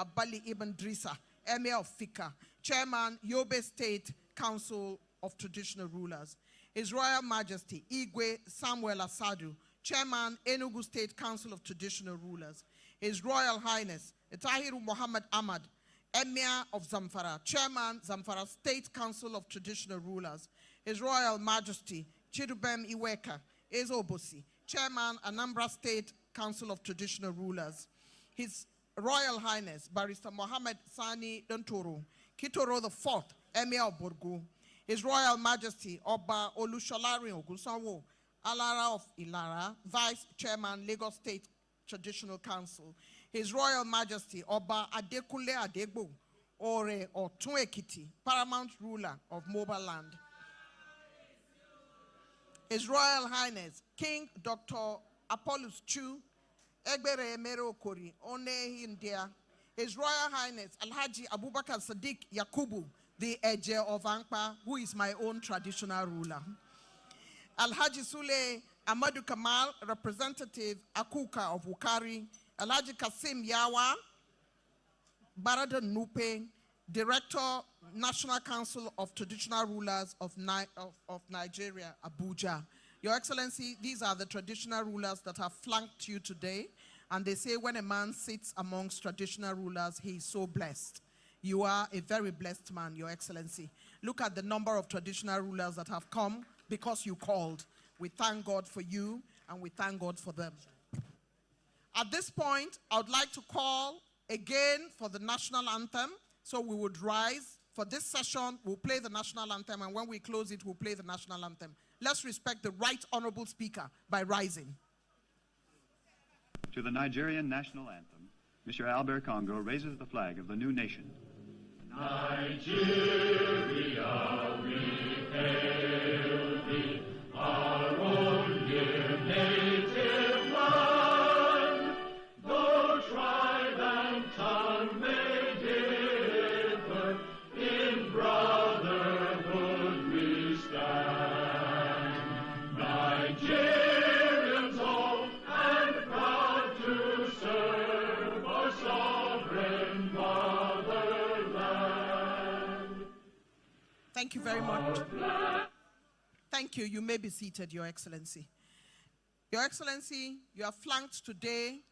Abali Ibn Drisa, Emir of Fika, Chairman, Yobe State Council of Traditional Rulers. His Royal Majesty Igwe Samuel Asadu, Chairman, Enugu State Council of Traditional Rulers. His Royal Highness Tahiru Muhammad Ahmad, Emir of Zamfara, Chairman, Zamfara State Council of Traditional Rulers. His Royal Majesty Chidubem Iweka Ezobosi, Chairman, Anambra State Council of Traditional Rulers. His Royal Highness Barrister Mohammed Sani Dontoro, Kitoro IV, Emir of Borgu. His Royal Majesty Oba Olusholari Ogusanwo, Alara of Ilara, Vice Chairman, Lagos State Traditional Council. His Royal Majesty Oba Adekunle Adegbo, Ore Otun Ekiti, Paramount Ruler of Mobile Land. His Royal Highness King Dr. Apollos Chu, Egbere Emere Okori, One India, His Royal Highness Alhaji Abubakar Sadiq Yakubu, the Eje of Ankpa, who is my own traditional ruler. Alhaji Sule Amadu Kamal, Representative Akuka of Wukari. Alhaji Kasim Yawa, Barada Nupe, Director, National Council of Traditional Rulers of Nigeria, Abuja. Your Excellency, these are the traditional rulers that have flanked you today. And they say when a man sits amongst traditional rulers, he is so blessed. You are a very blessed man, Your Excellency. Look at the number of traditional rulers that have come because you called. We thank God for you, and we thank God for them. At this point, I would like to call again for the national anthem. So we would rise. For this session, we'll play the national anthem, and when we close it, we'll play the national anthem. Let's respect the Right Honorable Speaker by rising. To the Nigerian national anthem, Mr. Albert Congo raises the flag of the new nation. Nigeria, we hail thee, our own dear native land. Though tribe and tongue may differ, in brotherhood we stand. Nigerians all, and proud to serve our sovereign motherland. Thank you very much. Thank you. You may be seated, Your Excellency. Your Excellency, you are flanked today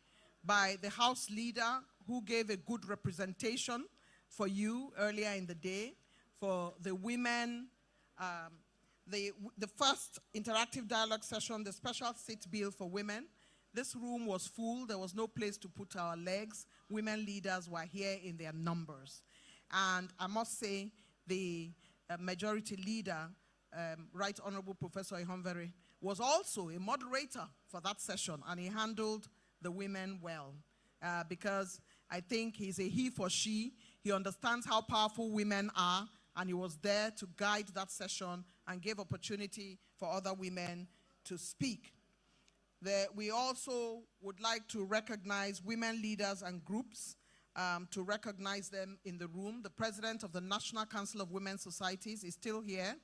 by the House Leader who gave a good representation for you earlier in the day, for the women, the first interactive dialogue session, the special seat bill for women. This room was full. There was no place to put our legs. Women leaders were here in their numbers. And I must say, the majority leader, Right Honorable Professor Ihonvere, was also a moderator for that session, and he handled the women well, because I think he's a he for she. He understands how powerful women are, and he was there to guide that session and give opportunity for other women to speak. We also would like to recognize women leaders and groups, to recognize them in the room. The president of the National Council of Women's Societies is still here.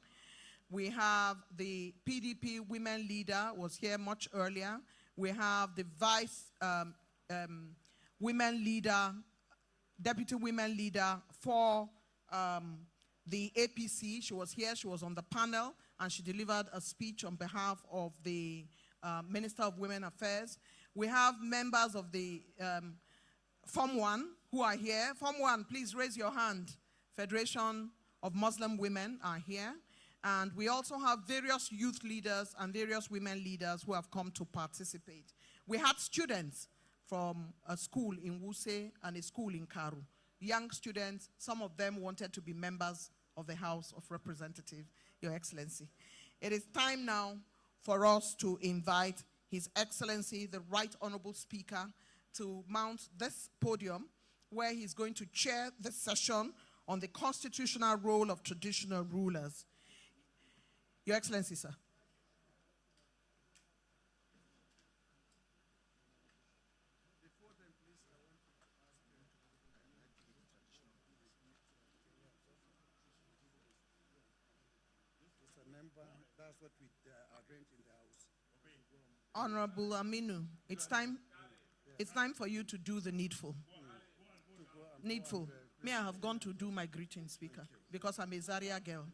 We have the PDP women leader, was here much earlier. We have the vice women leader, deputy women leader for the APC. She was here, she was on the panel, and she delivered a speech on behalf of the Minister of Women Affairs. We have members of the Form 1 who are here. Form 1, please raise your hand. Federation of Muslim Women are here. And we also have various youth leaders and various women leaders who have come to participate. We had students from a school in Wuse and a school in Karu. Young students, some of them wanted to be members of the House of Representatives, Your Excellency. It is time now for us to invite His Excellency, the Right Honorable Speaker, to mount this podium where he's going to chair this session on the constitutional role of traditional rulers. Your Excellency, sir. That's what we arranged in the house. Honorable Aminu, it's time for you to do the needful. Needful. Me, I have gone to do my greeting, Speaker, because I'm a Zaria girl.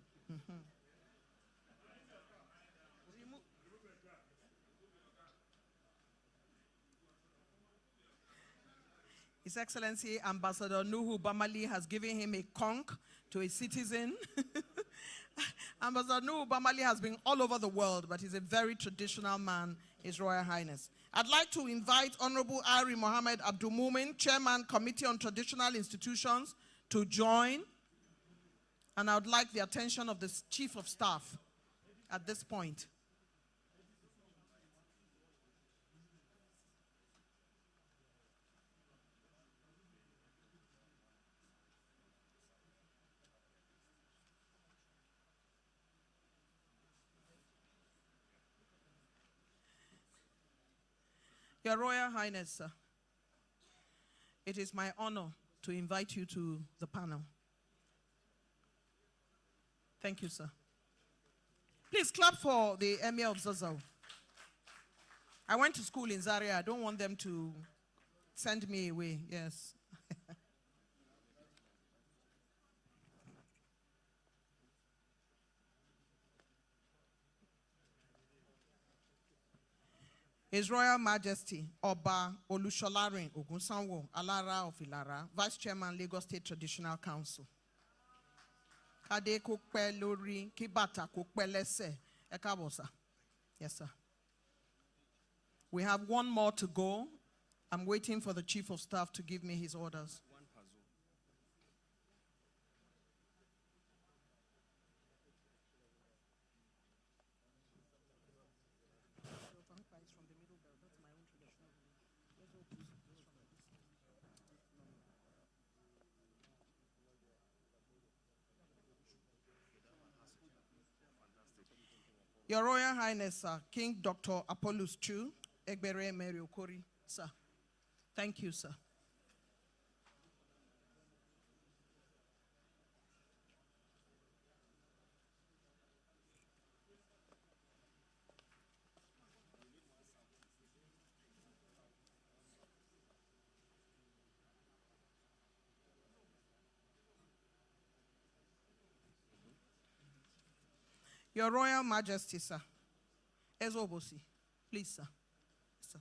His Excellency Ambassador Nuhu Bamali has given him a conch to a citizen. Ambassador Nuhu Bamali has been all over the world, but he's a very traditional man, His Royal Highness. I'd like to invite Honorable Ari Mohammed Abdul Mumin, Chairman, Committee on Traditional Institutions, to join. And I would like the attention of the Chief of Staff at this point. Your Royal Highness, sir, it is my honor to invite you to the panel. Thank you, sir. Please clap for the Emir of Zazzau. I went to school in Zaria. I don't want them to send me away. Yes. His Royal Majesty Oba Olusholarin Ogunsanwo Alara of Ilara, Vice Chairman, Lagos State Traditional Council. Kade kokpe lori kibata kokpe lese. Ekabosa. Yes, sir. We have one more to go. I'm waiting for the Chief of Staff to give me his orders. Your Royal Highness, sir, King Dr. Apollos Chu, Egbere Mary Okori, sir. Thank you, sir. Your Royal Majesty, sir. Ezobosi, please, sir. Sir.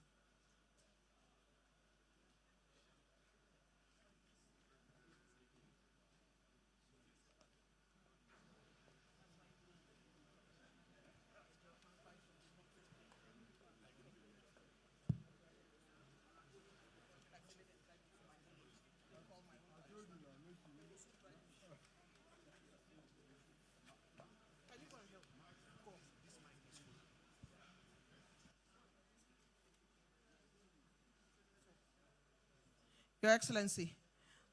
Your Excellency,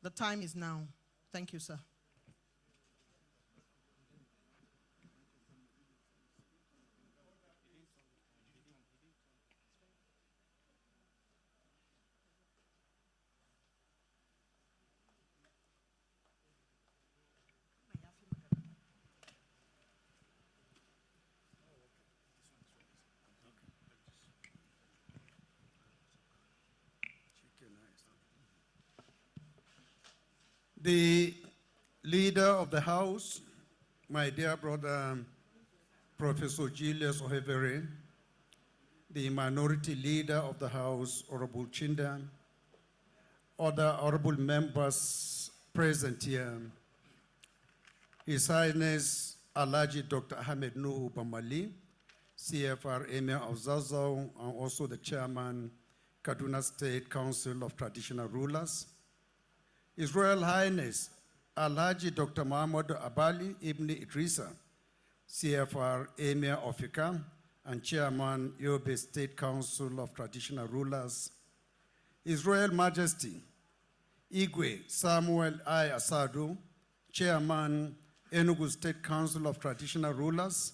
the time is now. Thank you, sir. The leader of the House, my dear brother, Professor Julius Ohevere, the minority leader of the House, Honorable Chinda, other honorable members present here, His Highness Alhaji Dr. Ahmed Nuhu Bamali, CFR Emir of Zazzau, and also the Chairman, Kaduna State Council of Traditional Rulers, His Royal Highness Alhaji Dr. Muhammad Abali Ibn Idrisa, CFR Emir of Ikam and Chairman, Yobe State Council of Traditional Rulers, His Royal Majesty Igwe Samuel I. Asadu, Chairman, Enugu State Council of Traditional Rulers,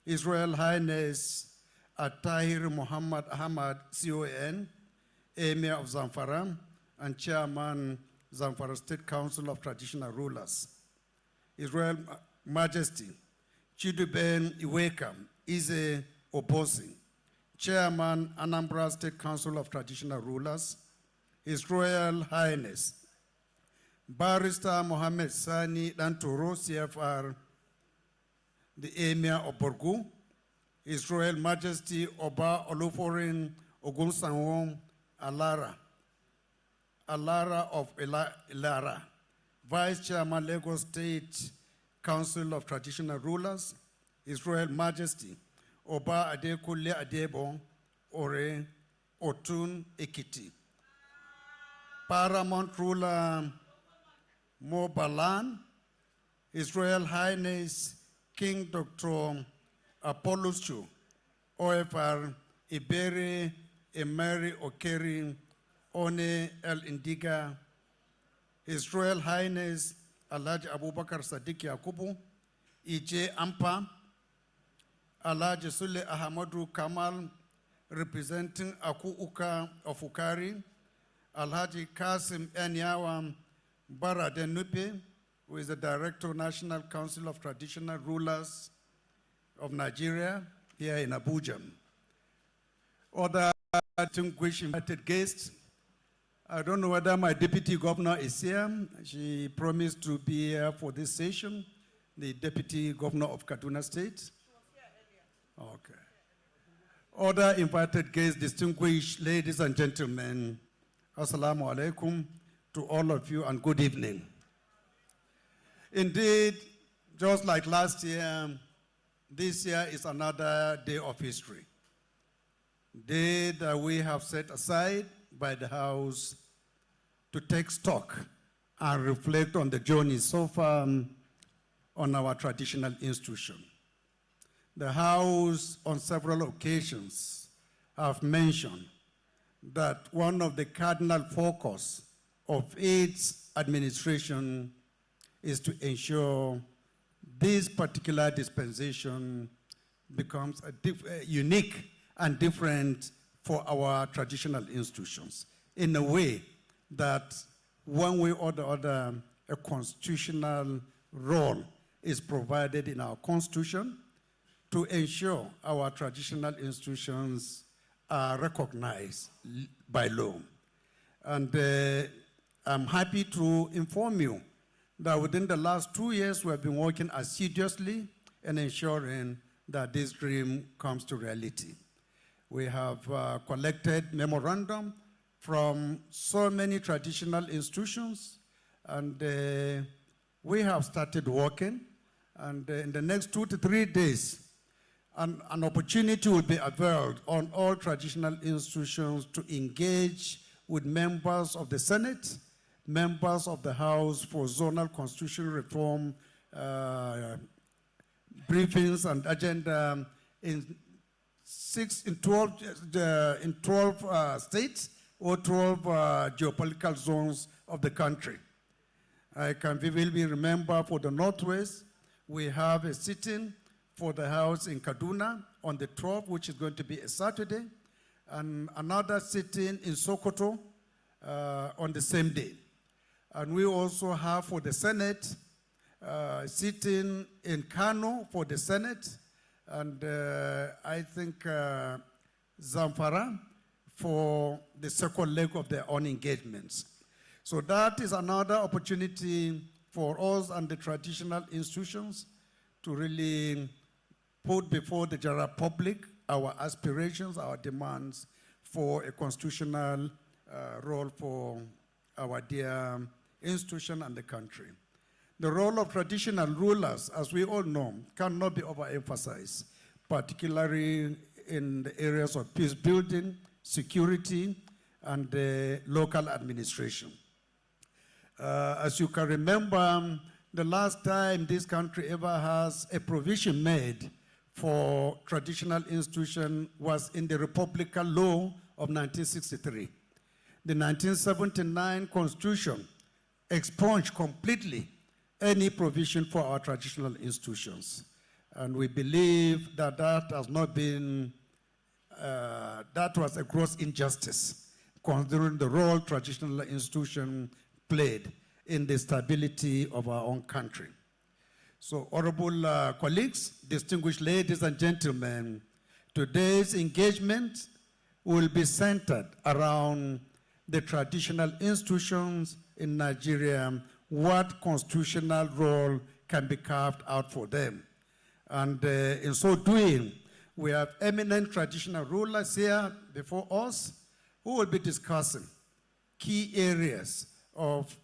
His Royal Highness Atahir Muhammad Ahmad, CON, Emir of Zamfara and Chairman, Zamfara State Council of Traditional Rulers, His Royal Majesty Chiduben Iweka Ize Obosi, Chairman, Anambra State Council of Traditional Rulers, His Royal Highness Barrister Mohammed Sani Dantoro, CFR, the Emir of Borgu, His Royal Majesty Oba Oluforin Ogunsanwo Alara of Ilara, Vice Chairman, Lagos State Council of Traditional Rulers, His Royal Majesty Oba Adekunle Adebo Ore Otun Ekiti, Paramount Ruler Mobalan, His Royal Highness King Dr. Apollos Chu, OFR Iberi Emery Okeri One El Indiga, His Royal Highness Alhaji Abubakar Sadiq Yakubu, EJ Ampa, Alhaji Sule Ahmadu Kamal, representing Aku Uka of Ukari, Alhaji Kasim Enyawa, Bara Denupe, who is the Director, National Council of Traditional Rulers of Nigeria, here in Abuja. Other distinguished invited guests, I don't know whether my Deputy Governor is here. She promised to be here for this session, the Deputy Governor of Kaduna State. She was here earlier. Okay. Other invited guests, distinguished ladies and gentlemen, Assalamu alaikum to all of you and good evening. Indeed, just like last year, this year is another day of history. Day that we have set aside by the House to take stock and reflect on the journey so far on our traditional institution. The House, on several occasions, have mentioned that one of the cardinal focus of its administration is to ensure this particular dispensation becomes unique and different for our traditional institutions in a way that one way or the other, a constitutional role is provided in our constitution to ensure our traditional institutions are recognized by law. And I'm happy to inform you that within the last 2 years, we have been working assiduously in ensuring that this dream comes to reality. We have collected memorandum from so many traditional institutions, and we have started working. And in the next 2 to 3 days, an opportunity will be availed on all traditional institutions to engage with members of the Senate, members of the House for zonal constitutional reform briefings and agenda in 12 states or 12 geopolitical zones of the country. I can vividly remember for the Northwest, we have a sitting for the House in Kaduna on the 12th, which is going to be a Saturday, and another sitting in Sokoto on the same day. And we also have for the Senate, sitting in Kano for the Senate, and I think Zamfara for the second leg of their own engagements. So that is another opportunity for us and the traditional institutions to really put before the general public our aspirations, our demands for a constitutional role for our dear institution and the country. The role of traditional rulers, as we all know, cannot be overemphasized, particularly in the areas of peace building, security, and local administration. As you can remember, the last time this country ever has a provision made for traditional institution was in the Republican Law of 1963. The 1979 Constitution expunged completely any provision for our traditional institutions. And we believe that that has not been, that was a gross injustice, considering the role traditional institutions played in the stability of our own country. So, honorable colleagues, distinguished ladies and gentlemen, today's engagement will be centered around the traditional institutions in Nigeria, what constitutional role can be carved out for them. And in so doing, we have eminent traditional rulers here before us who will be discussing key areas of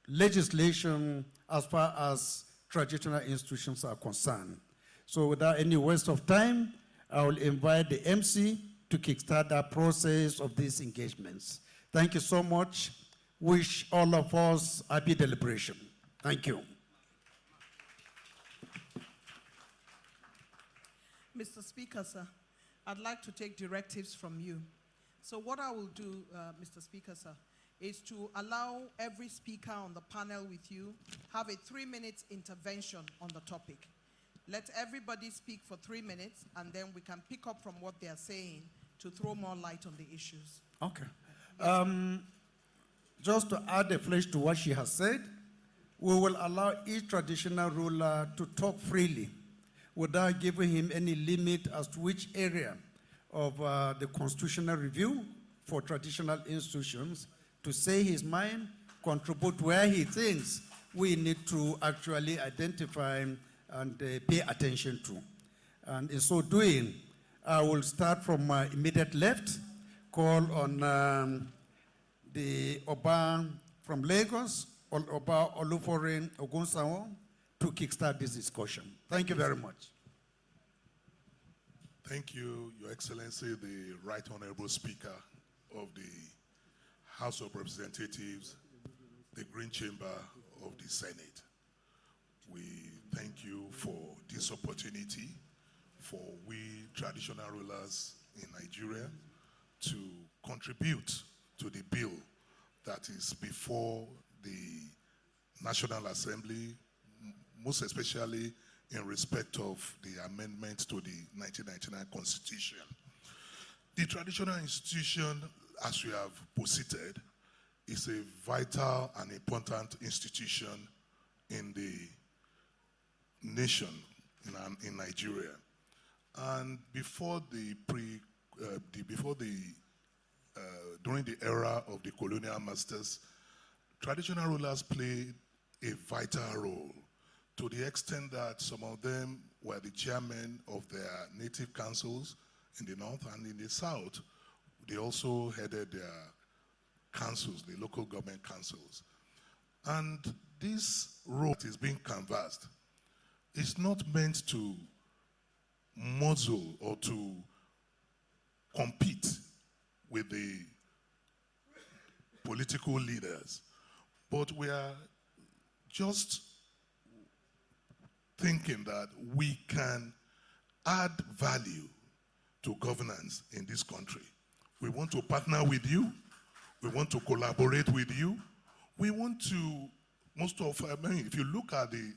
legislation as far as traditional institutions are concerned. So without any waste of time, I will invite the MC to kickstart that process of these engagements. Thank you so much. Wish all of us happy deliberation. Thank you. Mr. Speaker, sir, I'd like to take directives from you. So what I will do, Mr. Speaker, sir, is to allow every speaker on the panel with you have a 3-minute intervention on the topic. Let everybody speak for 3 minutes, and then we can pick up from what they are saying to throw more light on the issues. Okay. just to add a flesh to what she has said, we will allow each traditional ruler to talk freely without giving him any limit as to which area of the constitutional review for traditional institutions to say his mind, contribute where he thinks we need to actually identify and pay attention to. And in so doing, I will start from my immediate left, call on the Oba from Lagos, Oba Oluforin Ogunsawo, to kickstart this discussion. Thank you very much. Thank you, Your Excellency, the Right Honorable Speaker of the House of Representatives, the Green Chamber of the Senate. We thank you for this opportunity for we traditional rulers in Nigeria to contribute to the bill that is before the National Assembly, most especially in respect of the amendment to the 1999 Constitution. The traditional institution, as we have posited, is a vital and important institution in the nation, in Nigeria. And during the era of the colonial masters, traditional rulers played a vital role, to the extent that some of them were the chairmen of their native councils in the north, and in the south, they also headed their councils, the local government councils. And this role is being canvassed. It's not meant to muzzle or to compete with the political leaders, but we are just thinking that we can add value to governance in this country. We want to partner with you. We want to collaborate with you. We want to, if you look at the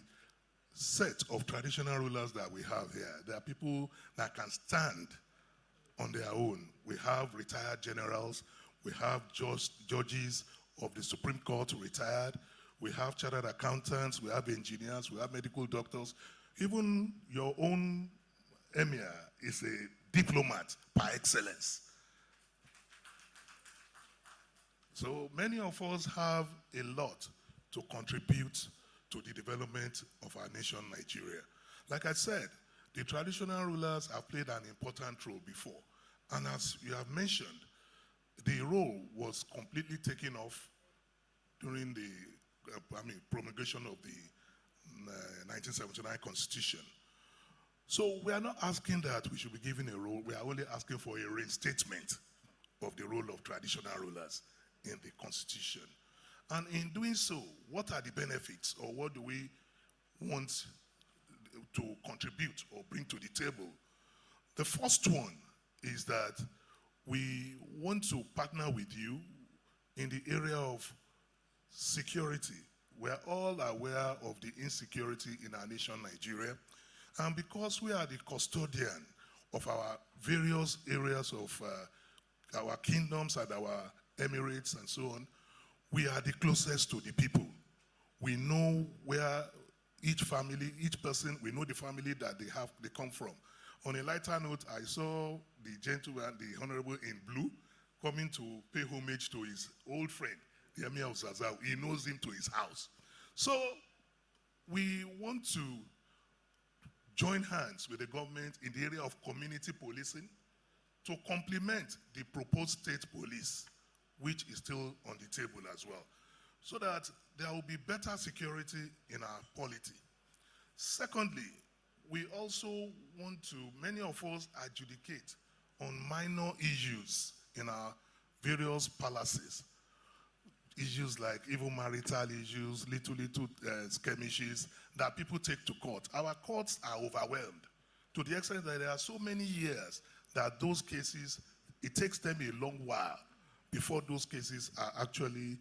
set of traditional rulers that we have here, there are people that can stand on their own. We have retired generals. We have judges of the Supreme Court retired. We have chartered accountants. We have engineers. We have medical doctors. Even your own emir is a diplomat par excellence. So many of us have a lot to contribute to the development of our nation, Nigeria. Like I said, the traditional rulers have played an important role before. And as you have mentioned, the role was completely taken off during the promulgation of the 1979 Constitution. So we are not asking that we should be given a role. We are only asking for a reinstatement of the role of traditional rulers in the Constitution. And in doing so, what are the benefits, or what do we want to contribute or bring to the table? The first one is that we want to partner with you in the area of security. We're all aware of the insecurity in our nation, Nigeria. And because we are the custodian of our various areas of our kingdoms and our emirates and so on, we are the closest to the people. We know where each family, each person, we know the family that they come from. On a lighter note, I saw the gentleman, the Honorable in blue, coming to pay homage to his old friend, the Emir of Zazau. He knows him to his house. So we want to join hands with the government in the area of community policing to complement the proposed state police, which is still on the table as well, so that there will be better security in our polity. Secondly, we also want to, many of us adjudicate on minor issues in our various palaces. Issues like even marital issues, little skirmishes that people take to court. Our courts are overwhelmed to the extent that there are so many years that those cases, it takes them a long while before those cases are actually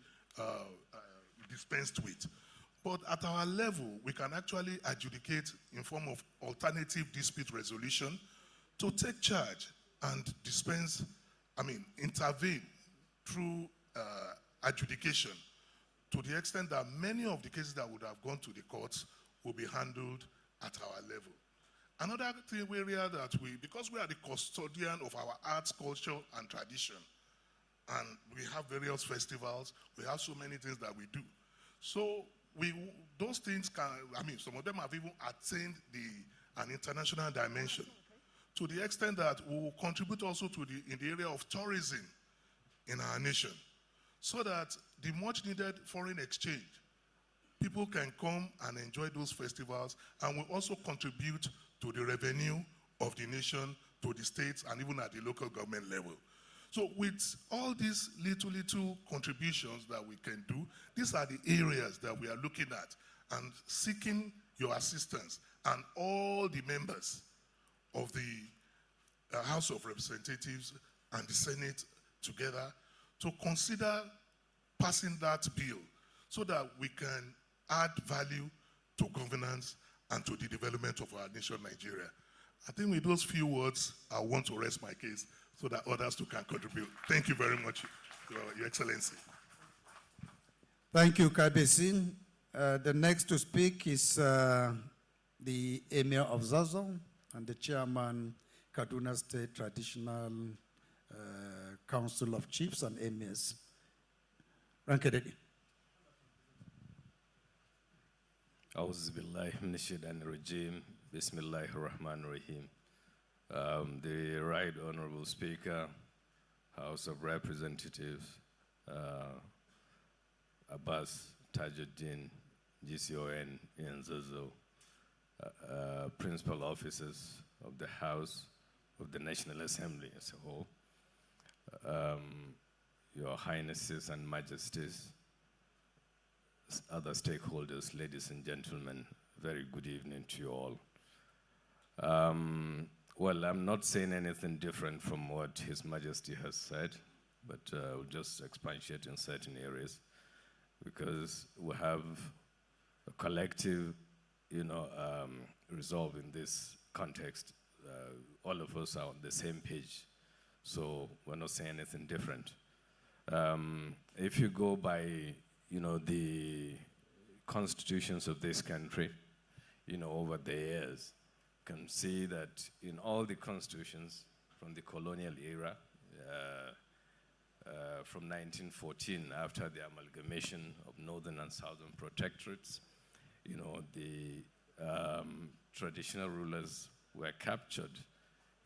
dispensed with. But at our level, we can actually adjudicate in form of alternative dispute resolution to take charge and intervene through adjudication, to the extent that many of the cases that would have gone to the courts will be handled at our level. Another area that because we are the custodian of our arts, culture, and tradition, and we have various festivals, we have so many things that we do. So those things some of them have even attained an international dimension, to the extent that we will contribute also in the area of tourism in our nation, so that the much needed foreign exchange, people can come and enjoy those festivals, and will also contribute to the revenue of the nation, to the states, and even at the local government level. So with all these little contributions that we can do, these are the areas that we are looking at and seeking your assistance and all the members of the House of Representatives and the Senate together to consider passing that bill so that we can add value to governance and to the development of our nation, Nigeria. I think with those few words, I want to rest my case so that others too can contribute. Thank you very much, Your Excellency. Thank you, Kabesi. The next to speak is the Emir of Zazzau and the Chairman, Kaduna State Traditional Council of Chiefs and Emirs. Rankedegi. Auzu billahi minash shaitanir rajim. Bismillahir rahmanir rahim. The Right Honorable Speaker, House of Representatives, Abbas Tajuddin, GCON in Zazzau, principal officers of the House of the National Assembly as a whole, Your Highnesses and Majesties, other stakeholders, ladies and gentlemen, very good evening to you all. Well, I'm not saying anything different from what His Majesty has said, but I'll just expatiate in certain areas because we have a collective, resolve in this context. All of us are on the same page, so we're not saying anything different. If you go by, the constitutions of this country, over the years, you can see that in all the constitutions from the colonial era, from 1914, after the amalgamation of northern and southern protectorates, the traditional rulers were captured,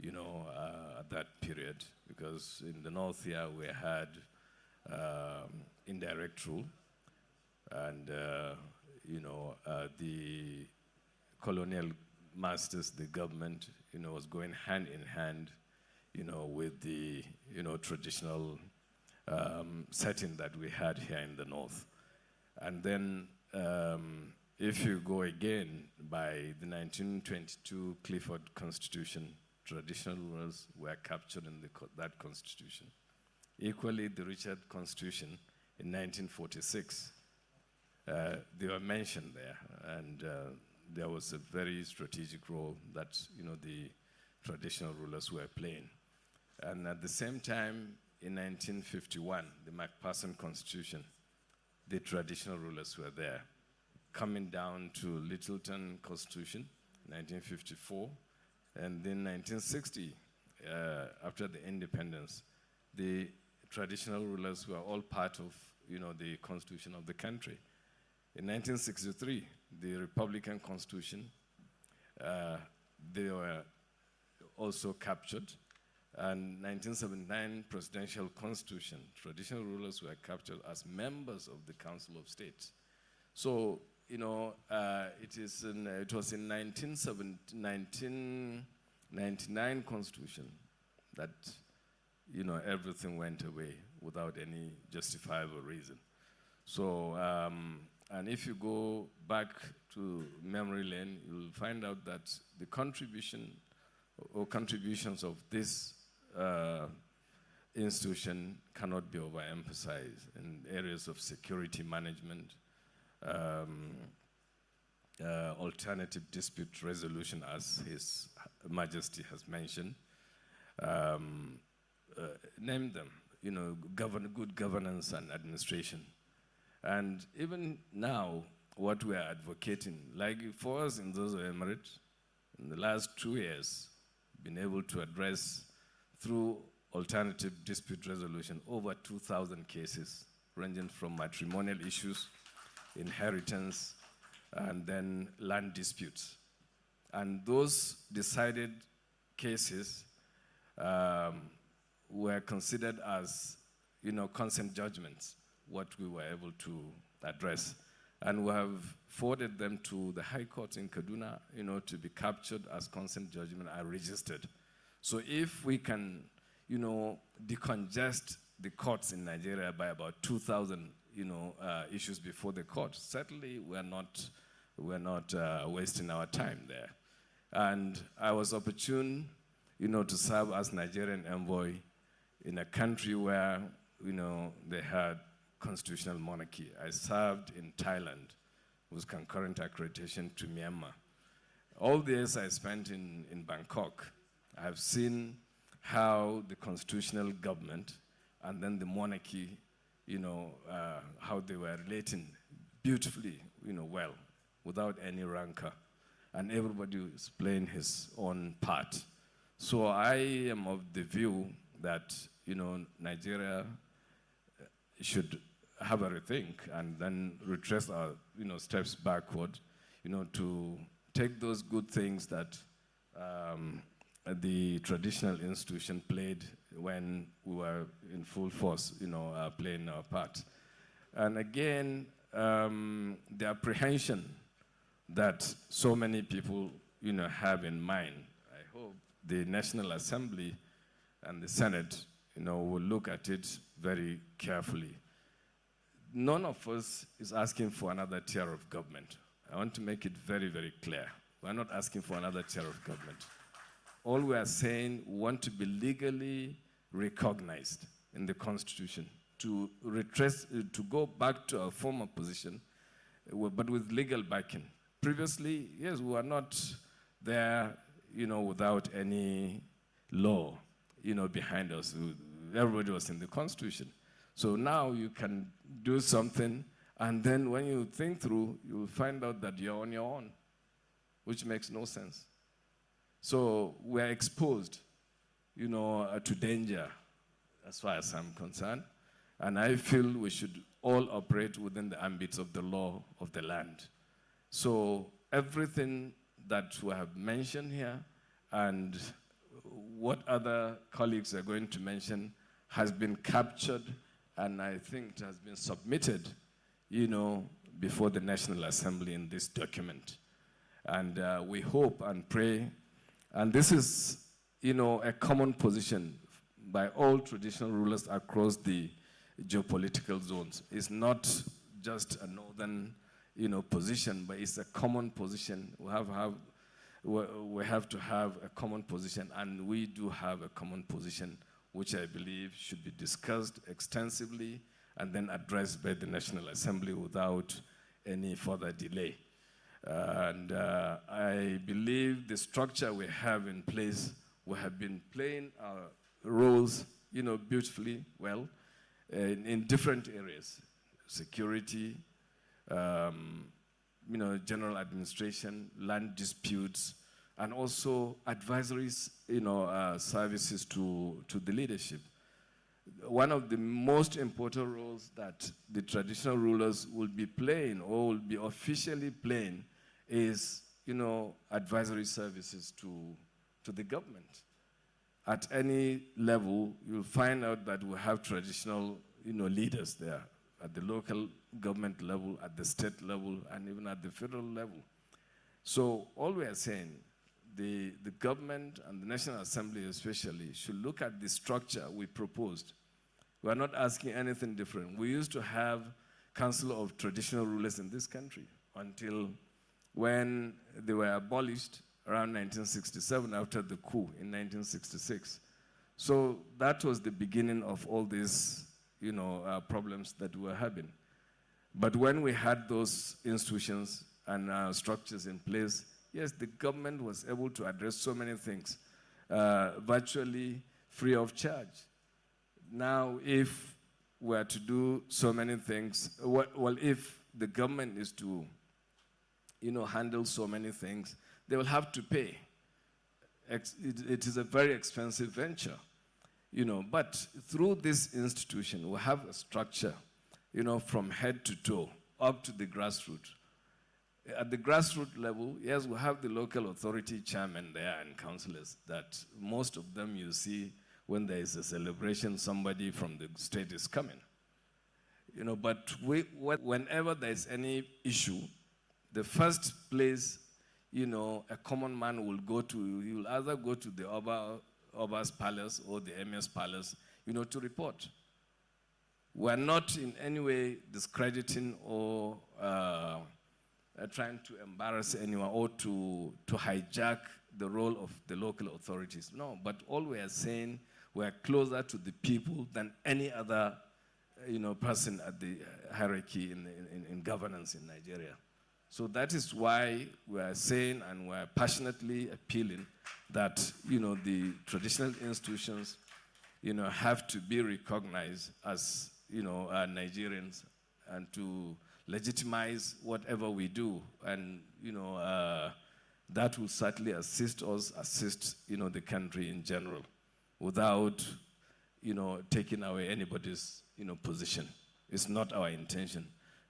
at that period, because in the north here we had indirect rule, and the colonial masters, the government, was going hand in hand, with the, traditional setting that we had here in the north. And then if you go again by the 1922 Clifford Constitution, traditional rulers were captured in that constitution. Equally, the Richard Constitution in 1946, they were mentioned there, and there was a very strategic role that the traditional rulers were playing. And at the same time, in 1951, the MacPherson Constitution, the traditional rulers were there. Coming down to Littleton Constitution, 1954, and then 1960, after the independence, the traditional rulers were all part of the constitution of the country. In 1963, the Republican Constitution, they were also captured. And 1979 Presidential Constitution, traditional rulers were captured as members of the Council of States. So, it was in 1999 Constitution that, everything went away without any justifiable reason. So, and if you go back to memory lane, you'll find out that the contributions of this institution cannot be overemphasized in areas of security management, alternative dispute resolution, as His Majesty has mentioned. Name them. good governance and administration. And even now, what we are advocating, like for us in those Emirates, in the last 2 years, been able to address through alternative dispute resolution over 2,000 cases, ranging from matrimonial issues, inheritance, and then land disputes. And those decided cases were considered as, consent judgments, what we were able to address. And we have forwarded them to the High Court in Kaduna, to be captured as consent judgment and registered. So if we can, decongest the courts in Nigeria by about 2,000, issues before the court, certainly we're not wasting our time there. And I was opportune, to serve as Nigerian envoy in a country where, they had constitutional monarchy. I served in Thailand with concurrent accreditation to Myanmar. All the years I spent in Bangkok, I've seen how the constitutional government and then the monarchy, how they were relating beautifully, well, without any rancor. And everybody is playing his own part. So I am of the view that, Nigeria should have a rethink and then retrace our, steps backward, to take those good things that the traditional institution played when we were in full force, playing our part. And again, the apprehension that so many people, have in mind, I hope the National Assembly and the Senate, will look at it very carefully. None of us is asking for another tier of government. I want to make it very, very clear. We're not asking for another tier of government. All we are saying, we want to be legally recognized in the Constitution, to go back to our former position, but with legal backing. Previously, yes, we were not there, without any law, behind us. Everybody was in the Constitution. So now you can do something, and then when you think through, you'll find out that you're on your own, which makes no sense. So we're exposed, to danger as far as I'm concerned. And I feel we should all operate within the ambits of the law of the land. So everything that we have mentioned here and what other colleagues are going to mention has been captured, and I think it has been submitted, before the National Assembly in this document. And we hope and pray, and this is, a common position by all traditional rulers across the geopolitical zones. It's not just a northern, position, but it's a common position. We have to have a common position, and we do have a common position, which I believe should be discussed extensively and then addressed by the National Assembly without any further delay. And I believe the structure we have in place, we have been playing our roles, beautifully well in different areas: security, general administration, land disputes, and also advisories, services to the leadership. One of the most important roles that the traditional rulers will be playing or will be officially playing is, advisory services to the government. At any level, you'll find out that we have traditional, leaders there at the local government level, at the state level, and even at the federal level. So all we are saying, the government and the National Assembly especially should look at the structure we proposed. We're not asking anything different. We used to have Council of Traditional Rulers in this country until when they were abolished around 1967 after the coup in 1966. So that was the beginning of all these, problems that we were having. But when we had those institutions and structures in place, yes, the government was able to address so many things virtually free of charge. now if we're to do so many things, well, if the government is to, handle so many things, they will have to pay. It is a very expensive venture, but through this institution, we have a structure, from head to toe, up to the grassroots. At the grassroots level, yes, we have the local authority chairman there and councillors that most of them you see when there is a celebration, somebody from the state is coming. But whenever there is any issue, the first place, a common man will go to, he will either go to the Oba's palace or the Emir's palace, to report. We're not in any way discrediting or trying to embarrass anyone or to hijack the role of the local authorities. No, but all we are saying, we're closer to the people than any other person at the hierarchy in governance in Nigeria. So that is why we are saying and we're passionately appealing that the traditional institutions have to be recognized as Nigerians and to legitimize whatever we do, and that will certainly assist the country in general, without taking away anybody's position. It's not our intention,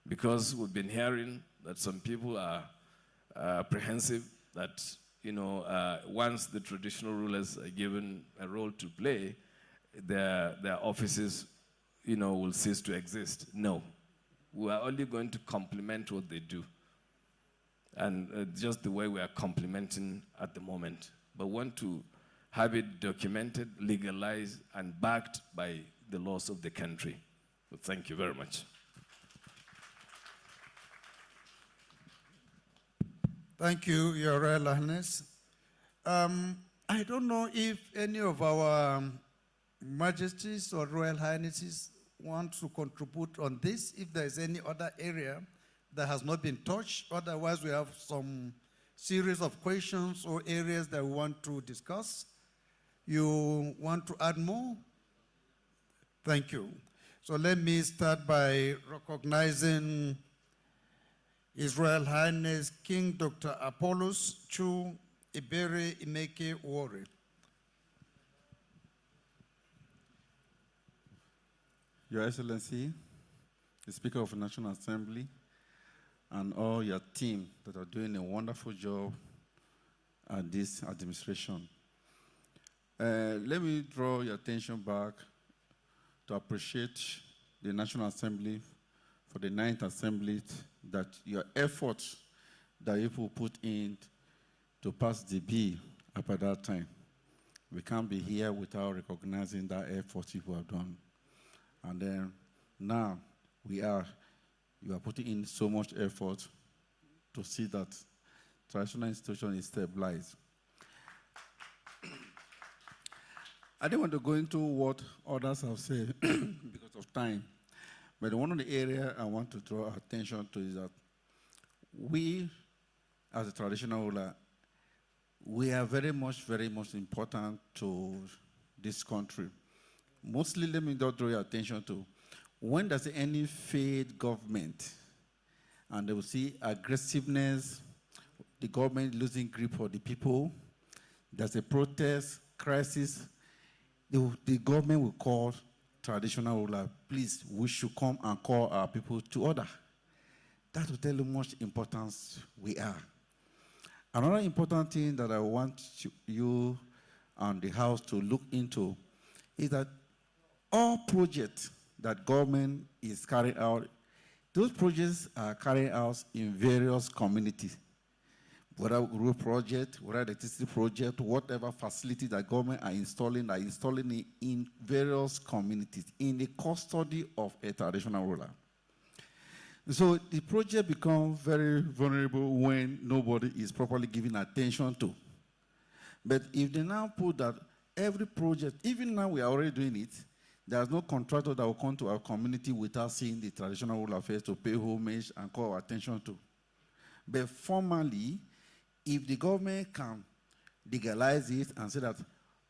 because we've been hearing that some people are apprehensive that once the traditional rulers are given a role to play, their offices will cease to exist. No. We are only going to complement what they do. And just the way we are complementing at the moment. But want to have it documented, legalized, and backed by the laws of the country. So thank you very much. Thank you, Your Royal Highness. I don't know if any of our Majesties or Royal Highnesses want to contribute on this, if there is any other area that has not been touched. Otherwise, we have some series of questions or areas that we want to discuss. You want to add more? Thank you. So let me start by recognizing His Royal Highness King Dr. Apollos Chu Ibere Imeke Wore. Your Excellency, the Speaker of the National Assembly, and all your team that are doing a wonderful job at this administration. Let me draw your attention back to appreciate the National Assembly for the 9th Assembly, that your efforts that you put in to pass the bill up at that time. We can't be here without recognizing that effort people have done. And then now you are putting in so much effort to see that traditional institution is stabilized. I don't want to go into what others have said because of time, but one of the areas I want to draw attention to is that we, as a traditional ruler, we are very much important to this country. Mostly, let me draw your attention to, when there's any failed government, and they will see aggressiveness, the government losing grip of the people, there's a protest, crisis, the government will call traditional ruler, please, we should come and call our people to order. That will tell you how much importance we are. Another important thing that I want you and the House to look into is that all projects that government is carrying out, those projects are carried out in various communities. Whether road project, whether electricity project, whatever facility that government are installing it in various communities in the custody of a traditional ruler. So the project becomes very vulnerable when nobody is properly giving attention to. But if they now put that every project, even now we are already doing it, there's no contractor that will come to our community without seeing the traditional ruler affairs to pay homage and call our attention to. But formally, if the government can legalize it and say that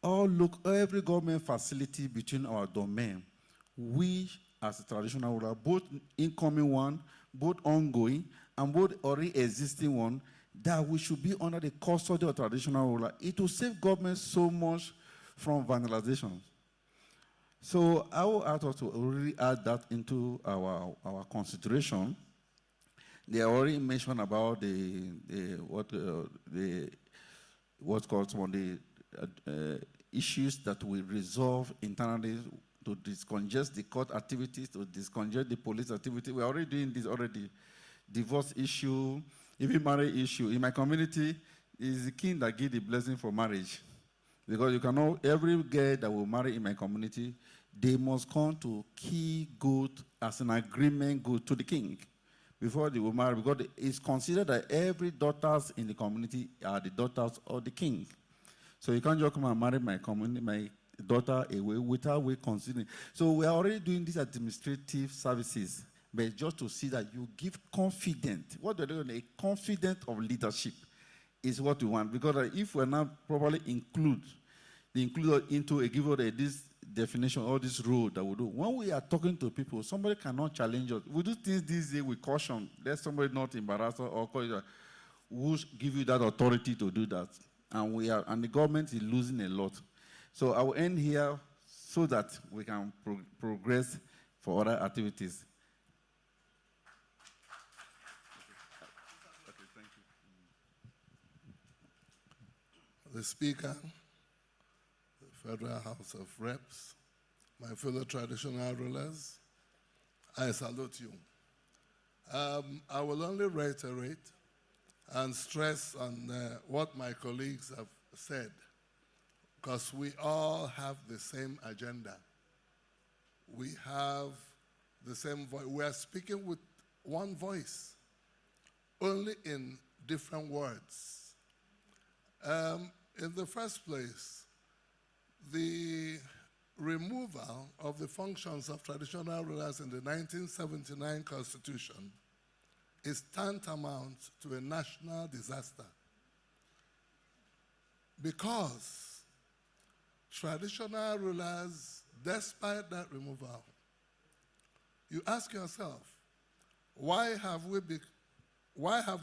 every government facility between our domain, we as a traditional ruler, both incoming one, both ongoing, and both already existing one, that we should be under the custody of traditional ruler. It will save government so much from vandalization. So I will ask us to already add that into our consideration. They already mentioned about what's called some of the issues that we resolve internally to discongest the court activities, to discongest the police activity. We're already doing this already. Divorce issue, even marriage issue. In my community, it's the king that gives the blessing for marriage. Because you can know every girl that will marry in my community, they must come to key good as an agreement good to the king before they will marry, because it's considered that every daughters in the community are the daughters of the king. So you can't just come and marry my daughter away without we considering. So we are already doing these administrative services, but just to see that you give confidence. What they're doing, a confidence of leadership is what we want. Because if we're not properly include into a given this definition or this rule that we do, when we are talking to people, somebody cannot challenge us. We do things this day with caution. Let somebody not embarrass us or call you, who give you that authority to do that. And the government is losing a lot. So I will end here so that we can progress for other activities. Okay, thank you. The Speaker, the Federal House of Reps, my fellow traditional rulers, I salute you. I will only reiterate and stress on what my colleagues have said, because we all have the same agenda. We have the same voice. We are speaking with one voice, only in different words. In the first place, the removal of the functions of traditional rulers in the 1979 Constitution is tantamount to a national disaster, because traditional rulers, despite that removal, you ask yourself, why have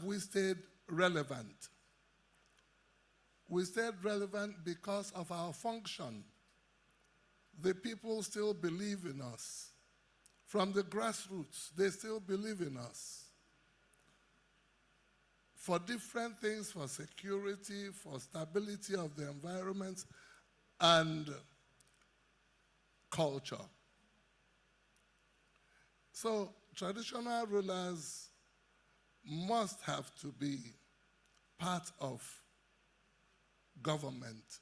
we stayed relevant? We stayed relevant because of our function. The people still believe in us. From the grassroots, they still believe in us. For different things, for security, for stability of the environment, and culture. So traditional rulers must have to be part of government,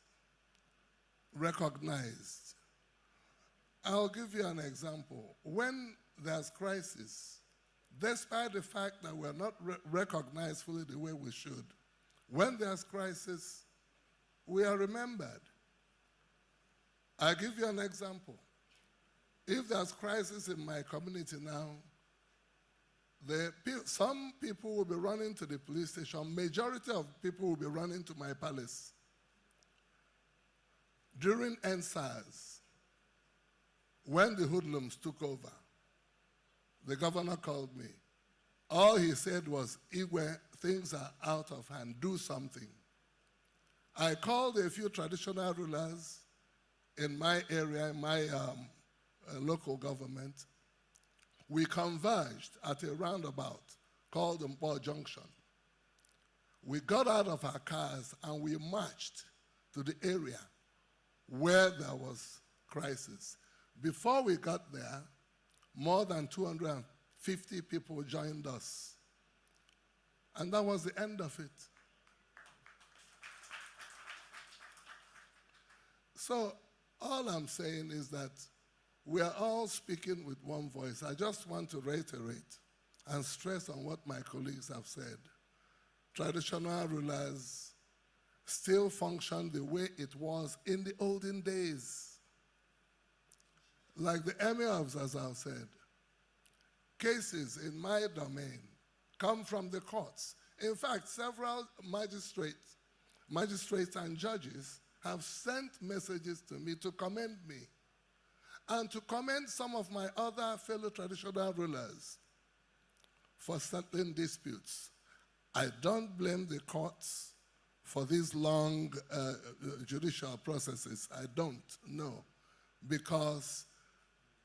recognized. I'll give you an example. When there's crisis, despite the fact that we're not recognized fully the way we should, when there's crisis, we are remembered. I'll give you an example. If there's crisis in my community now, some people will be running to the police station. Majority of people will be running to my palace. During NSAS, when the hoodlums took over, the governor called me. All he said was, Igwe, things are out of hand, do something. I called a few traditional rulers in my area, in my local government. We converged at a roundabout called Mpo Junction. We got out of our cars and we marched to the area where there was crisis. Before we got there, more than 250 people joined us. And that was the end of it. So all I'm saying is that we are all speaking with one voice. I just want to reiterate and stress on what my colleagues have said. Traditional rulers still function the way it was in the olden days. Like the Emir of Zazzau said, cases in my domain come from the courts. In fact, several magistrates and judges have sent messages to me to commend me and to commend some of my other fellow traditional rulers for settling disputes. I don't blame the courts for these long judicial processes. I don't, no, because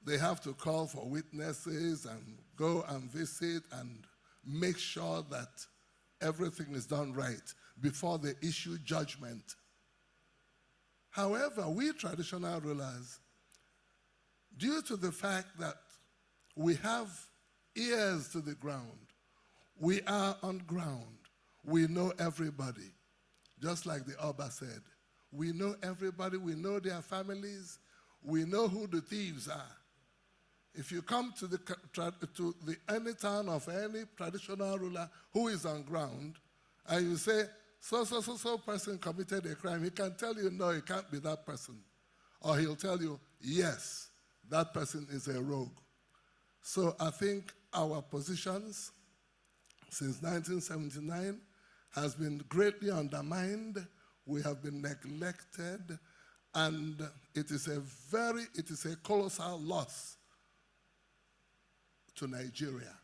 they have to call for witnesses and go and visit and make sure that everything is done right before they issue judgment. However, we traditional rulers, due to the fact that we have ears to the ground, we are on ground, we know everybody. Just like the Oba said, we know everybody, we know their families, we know who the thieves are. If you come to any town of any traditional ruler who is on ground, and you say, so person committed a crime, he can tell you, no, it can't be that person. Or he'll tell you, yes, that person is a rogue. So I think our positions since 1979 has been greatly undermined. We have been neglected, and it is a colossal loss to Nigeria,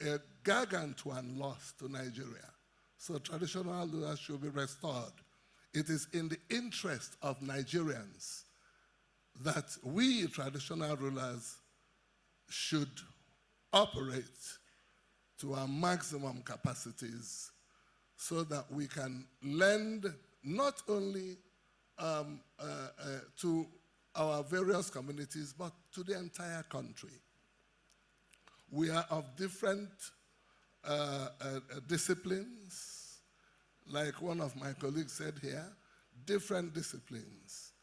a gargantuan loss to Nigeria. So traditional rulers should be restored. It is in the interest of Nigerians that we traditional rulers should operate to our maximum capacities so that we can lend not only to our various communities, but to the entire country. We are of different disciplines, like one of my colleagues said here, different disciplines,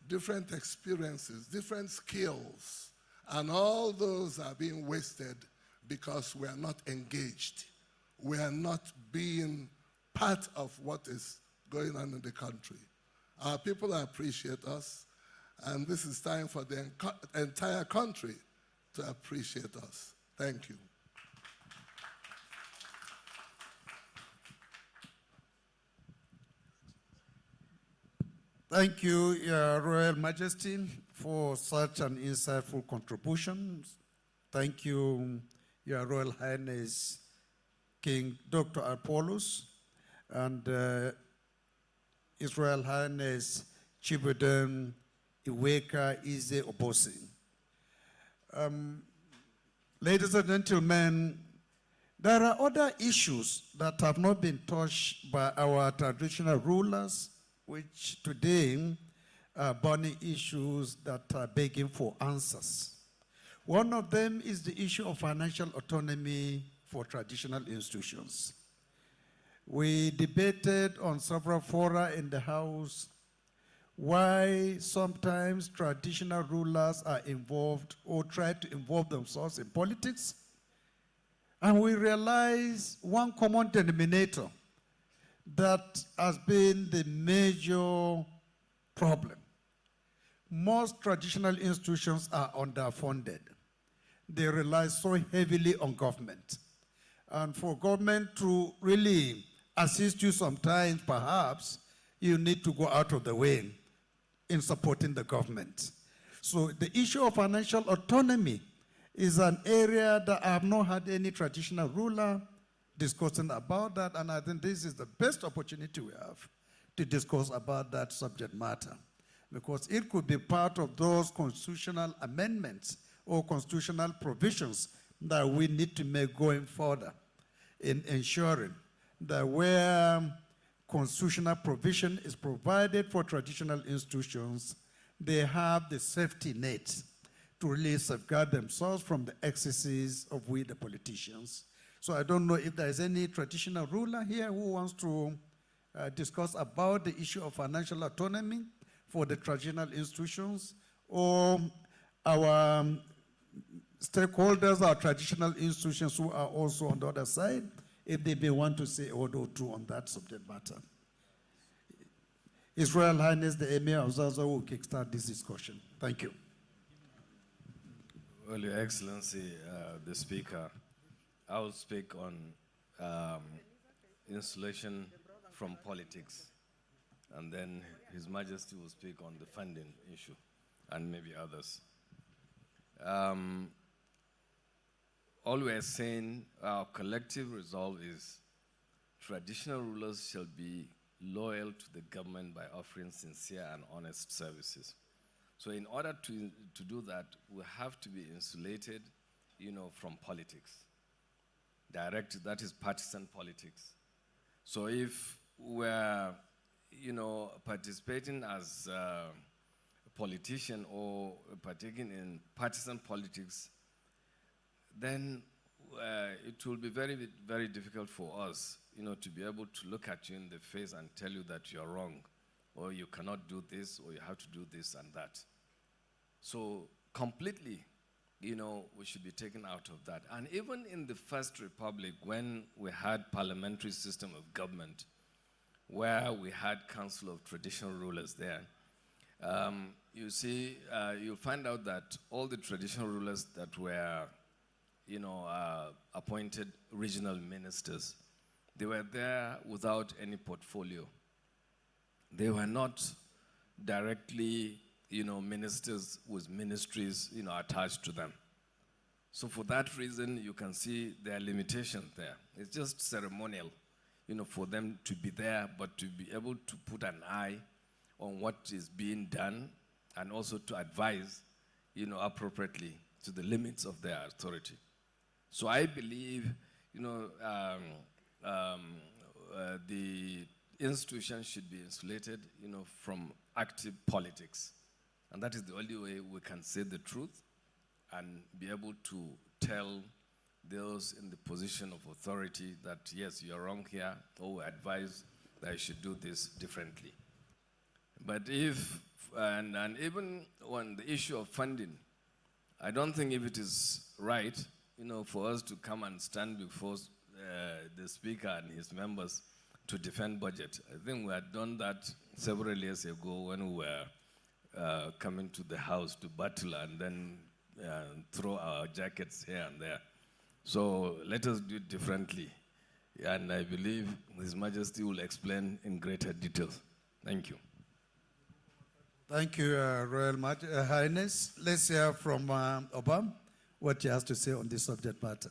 different experiences, different skills, and all those are being wasted because we are not engaged. We are not being part of what is going on in the country. Our people appreciate us, and this is time for the entire country to appreciate us. Thank you. Thank you, Your Royal Majesty, for such an insightful contribution. Thank you, Your Royal Highness King Dr. Apollos, and His Royal Highness Chibudem Iweka Ize Obosi. Ladies and gentlemen, there are other issues that have not been touched by our traditional rulers, which today are burning issues that are begging for answers. One of them is the issue of financial autonomy for traditional institutions. We debated on several fora in the House why sometimes traditional rulers are involved or try to involve themselves in politics. And we realize one common denominator that has been the major problem. Most traditional institutions are underfunded. They rely so heavily on government. And for government to really assist you sometimes, perhaps, you need to go out of the way in supporting the government. So the issue of financial autonomy is an area that I have not had any traditional ruler discussing about that, and I think this is the best opportunity we have to discuss about that subject matter, because it could be part of those constitutional amendments or constitutional provisions that we need to make going further in ensuring that where constitutional provision is provided for traditional institutions, they have the safety net to really safeguard themselves from the excesses of we, the politicians. So I don't know if there is any traditional ruler here who wants to discuss about the issue of financial autonomy for the traditional institutions, or our stakeholders, our traditional institutions who are also on the other side, if they may want to say a word or two on that subject matter. His Royal Highness the Emir of Zaza will kickstart this discussion. Thank you. Well, Your Excellency, the Speaker, I will speak on insulation from politics. and then His Majesty will speak on the funding issue, and maybe others. All we are saying, our collective resolve is traditional rulers shall be loyal to the government by offering sincere and honest services. So in order to do that, we have to be insulated, from politics. Direct, that is partisan politics. So if we're, participating as a politician or partaking in partisan politics, then it will be very, very difficult for us, to be able to look at you in the face and tell you that you're wrong, or you cannot do this, or you have to do this and that. So completely, we should be taken out of that. And even in the First Republic, when we had parliamentary system of government, where we had Council of Traditional Rulers there, you see, you'll find out that all the traditional rulers that were, appointed regional ministers, they were there without any portfolio. They were not directly, ministers with ministries, attached to them. So for that reason, you can see there are limitations there. It's just ceremonial, for them to be there, but to be able to put an eye on what is being done and also to advise, appropriately to the limits of their authority. So I believe, the institution should be insulated, from active politics. And that is the only way we can say the truth and be able to tell those in the position of authority that, yes, you're wrong here, or we advise that you should do this differently. But if, and even on the issue of funding, I don't think if it is right, for us to come and stand before the Speaker and his members to defend budget. I think we had done that several years ago when we were coming to the House to battle and then throw our jackets here and there. So let us do it differently. And I believe His Majesty will explain in greater details. Thank you. Thank you, Royal Highness. Let's hear from Obam what he has to say on this subject matter.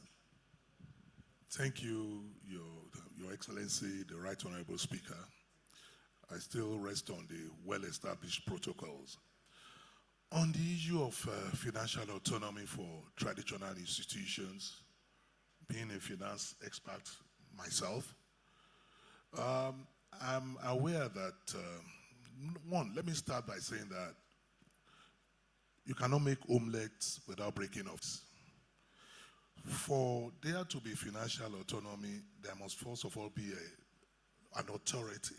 Thank you, Your Excellency, the Right Honorable Speaker. I still rest on the well-established protocols. On the issue of financial autonomy for traditional institutions, being a finance expert myself, I'm aware that, one, let me start by saying that you cannot make omelets without breaking eggs. For there to be financial autonomy, there must first of all be an authority,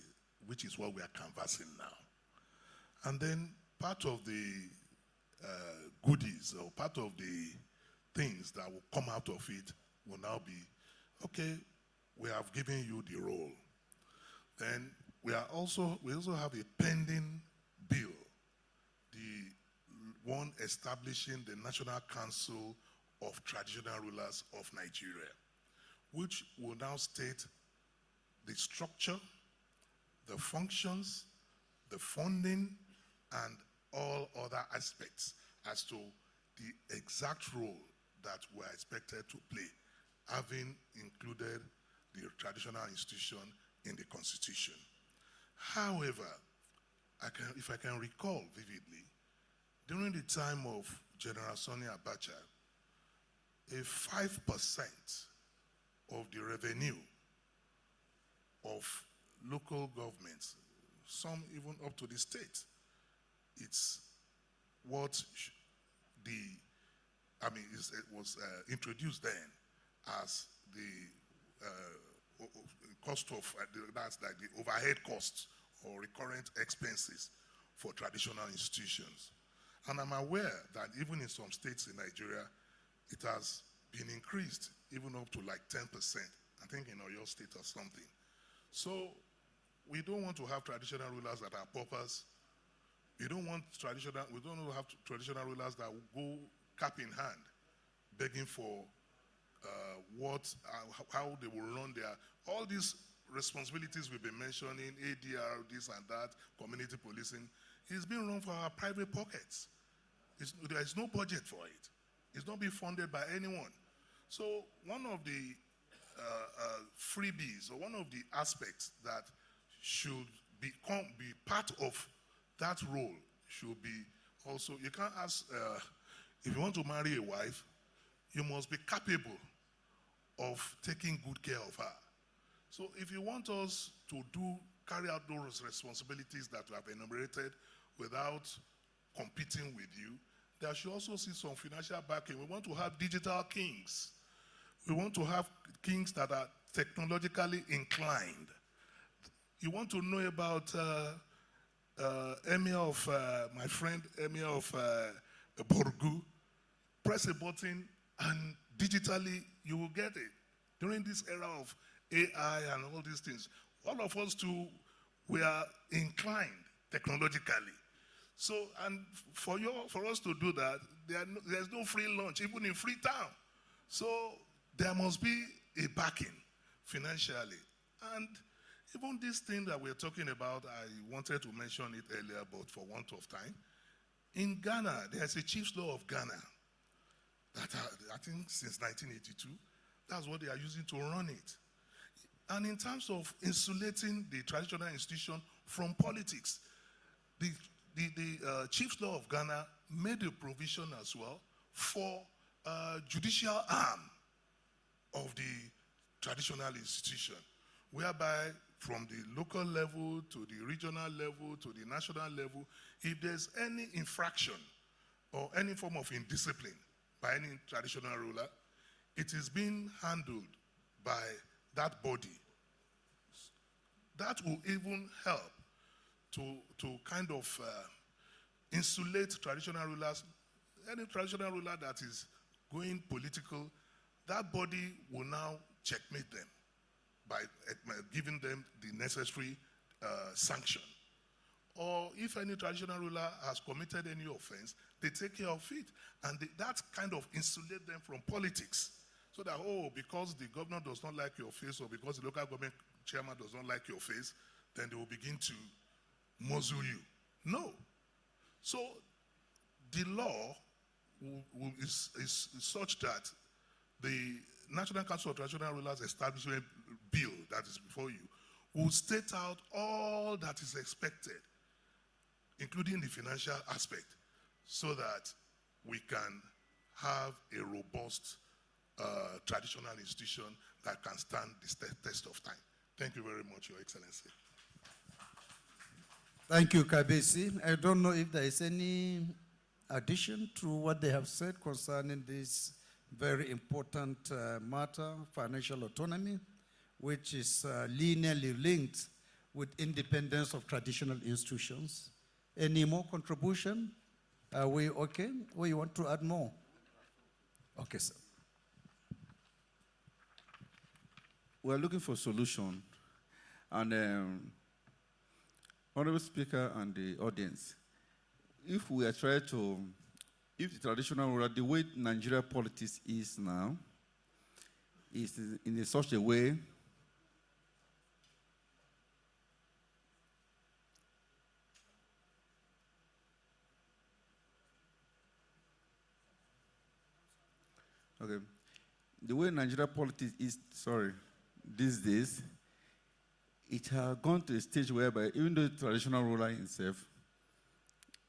which is what we are canvassing now. And then part of the goodies or part of the things that will come out of it will now be, okay, we have given you the role. Then we also have a pending bill, the one establishing the National Council of Traditional Rulers of Nigeria, which will now state the structure, the functions, the funding, and all other aspects as to the exact role that we're expected to play, having included the traditional institution in the Constitution. However, if I can recall vividly, during the time of General Sani Abacha, a 5% of the revenue of local governments, some even up to the state, it's what it was introduced then as the cost of, that's like the overhead costs or recurrent expenses for traditional institutions. And I'm aware that even in some states in Nigeria, it has been increased even up to like 10%, I think in Oyo State or something. So we don't want to have traditional rulers that are paupers. We don't want to have traditional rulers that will go cap in hand, begging for how they will run all these responsibilities we've been mentioning, ADR, this and that, community policing, is being run for our private pockets. There is no budget for it. It's not being funded by anyone. So one of the freebies, or one of the aspects that should be part of that role should be also, you can't ask, if you want to marry a wife, you must be capable of taking good care of her. So if you want us to carry out those responsibilities that we have enumerated without competing with you, there should also see some financial backing. We want to have digital kings. We want to have kings that are technologically inclined. You want to know about my friend Emir of Borgu? Press a button and digitally you will get it. During this era of AI and all these things, all of us too, we are inclined technologically. So, and for us to do that, there's no free lunch, even in Freetown. So there must be a backing financially. And even this thing that we're talking about, I wanted to mention it earlier, but for want of time. In Ghana, there's a chief's law of Ghana that I think since 1982, that's what they are using to run it. And in terms of insulating the traditional institution from politics, the chief's law of Ghana made a provision as well for judicial arm of the traditional institution, whereby from the local level to the regional level to the national level, if there's any infraction or any form of indiscipline by any traditional ruler, it is being handled by that body. That will even help to kind of insulate traditional rulers. Any traditional ruler that is going political, that body will now checkmate them by giving them the necessary sanction. Or if any traditional ruler has committed any offense, they take care of it. And that kind of insulate them from politics. So that, because the governor does not like your face, or because the local government chairman does not like your face, then they will begin to muzzle you. No. So the law is such that the National Council of Traditional Rulers Establishment Bill that is before you will state out all that is expected, including the financial aspect, so that we can have a robust traditional institution that can stand the test of time. Thank you very much, Your Excellency. Thank you, Kabesi. I don't know if there is any addition to what they have said concerning this very important matter, financial autonomy, which is linearly linked with independence of traditional institutions. Any more contribution? Are we okay? Or you want to add more? Okay, sir. We're looking for a solution. And Honorable Speaker and the audience, if we are trying to, if the traditional ruler, the way Nigeria politics is now, is in such a way okay. The way Nigeria politics is, these days, it has gone to a stage whereby even the traditional ruler himself,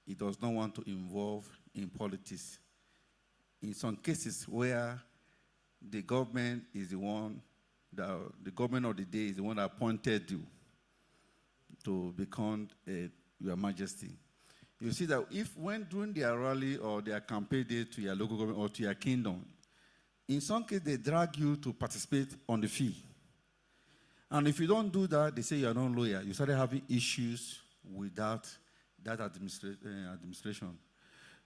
he does not want to involve in politics. In some cases where the government is the one, the government of the day is the one that appointed you to become Your Majesty. You see that if when during their rally or their campaign day to your local government or to your kingdom, in some cases they drag you to participate on the fee. And if you don't do that, they say you are not loyal. You started having issues with that administration.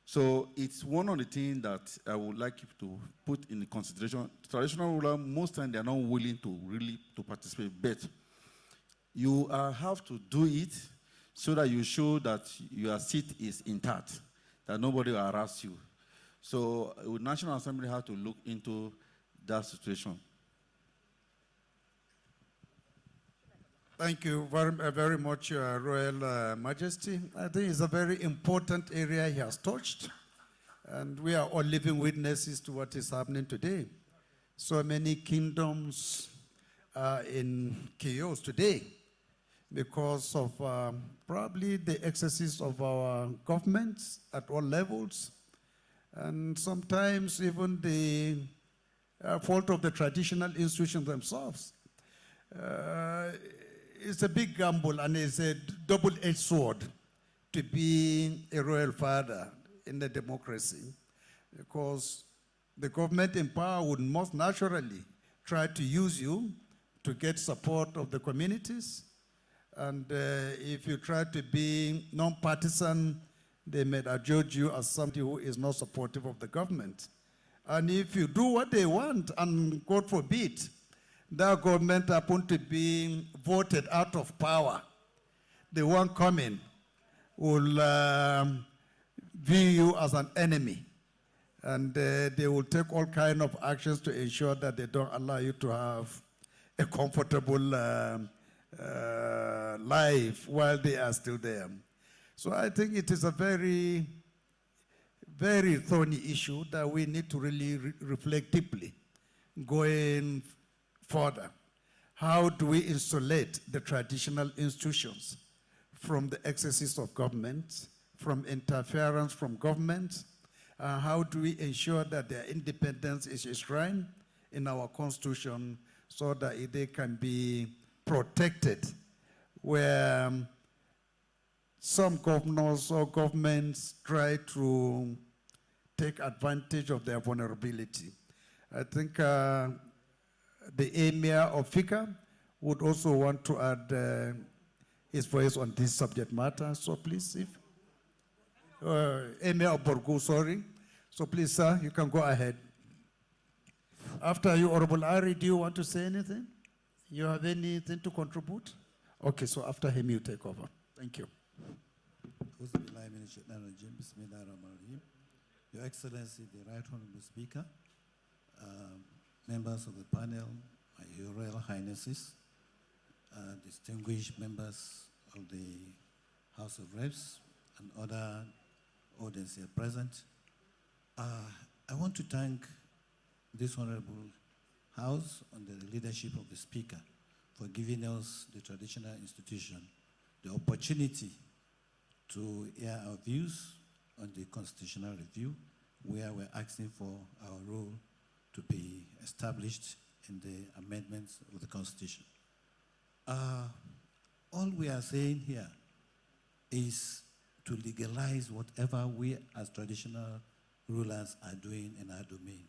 So it's one of the things that I would like you to put in consideration. Traditional ruler, most times they are not willing to really participate, but you have to do it so that you show that your seat is intact, that nobody will harass you. So the National Assembly has to look into that situation. Thank you very much, Royal Majesty. I think it's a very important area he has touched, and we are all living witnesses to what is happening today. So many kingdoms are in chaos today because of probably the excesses of our governments at all levels, and sometimes even the fault of the traditional institutions themselves. It's a big gamble and it's a double-edged sword to be a royal father in a democracy, because the government in power would most naturally try to use you to get support of the communities. And if you try to be non-partisan, they may adjudge you as somebody who is not supportive of the government. And if you do what they want, and God forbid, that government happen to be voted out of power, the one coming will view you as an enemy. And they will take all kinds of actions to ensure that they don't allow you to have a comfortable life while they are still there. So I think it is a very, very thorny issue that we need to really reflect deeply going further. How do we insulate the traditional institutions from the excesses of government, from interference from government? How do we ensure that their independence is enshrined in our constitution so that they can be protected, where some governors or governments try to take advantage of their vulnerability? I think the Emir of Fika would also want to add his voice on this subject matter. So please, if Emir of Borgu, sorry. So please, sir, you can go ahead. After you, Honorable Ari, do you want to say anything? You have anything to contribute? Okay, so after him, you take over. Thank you. Your Excellency, the Right Honorable Speaker, members of the panel, Your Royal Highnesses, distinguished members of the House of Reps and other audience here present, I want to thank this Honorable House under the leadership of the Speaker for giving us, the traditional institution, the opportunity to hear our views on the constitutional review, where we're asking for our role to be established in the amendments of the Constitution. All we are saying here is to legalize whatever we as traditional rulers are doing in our domains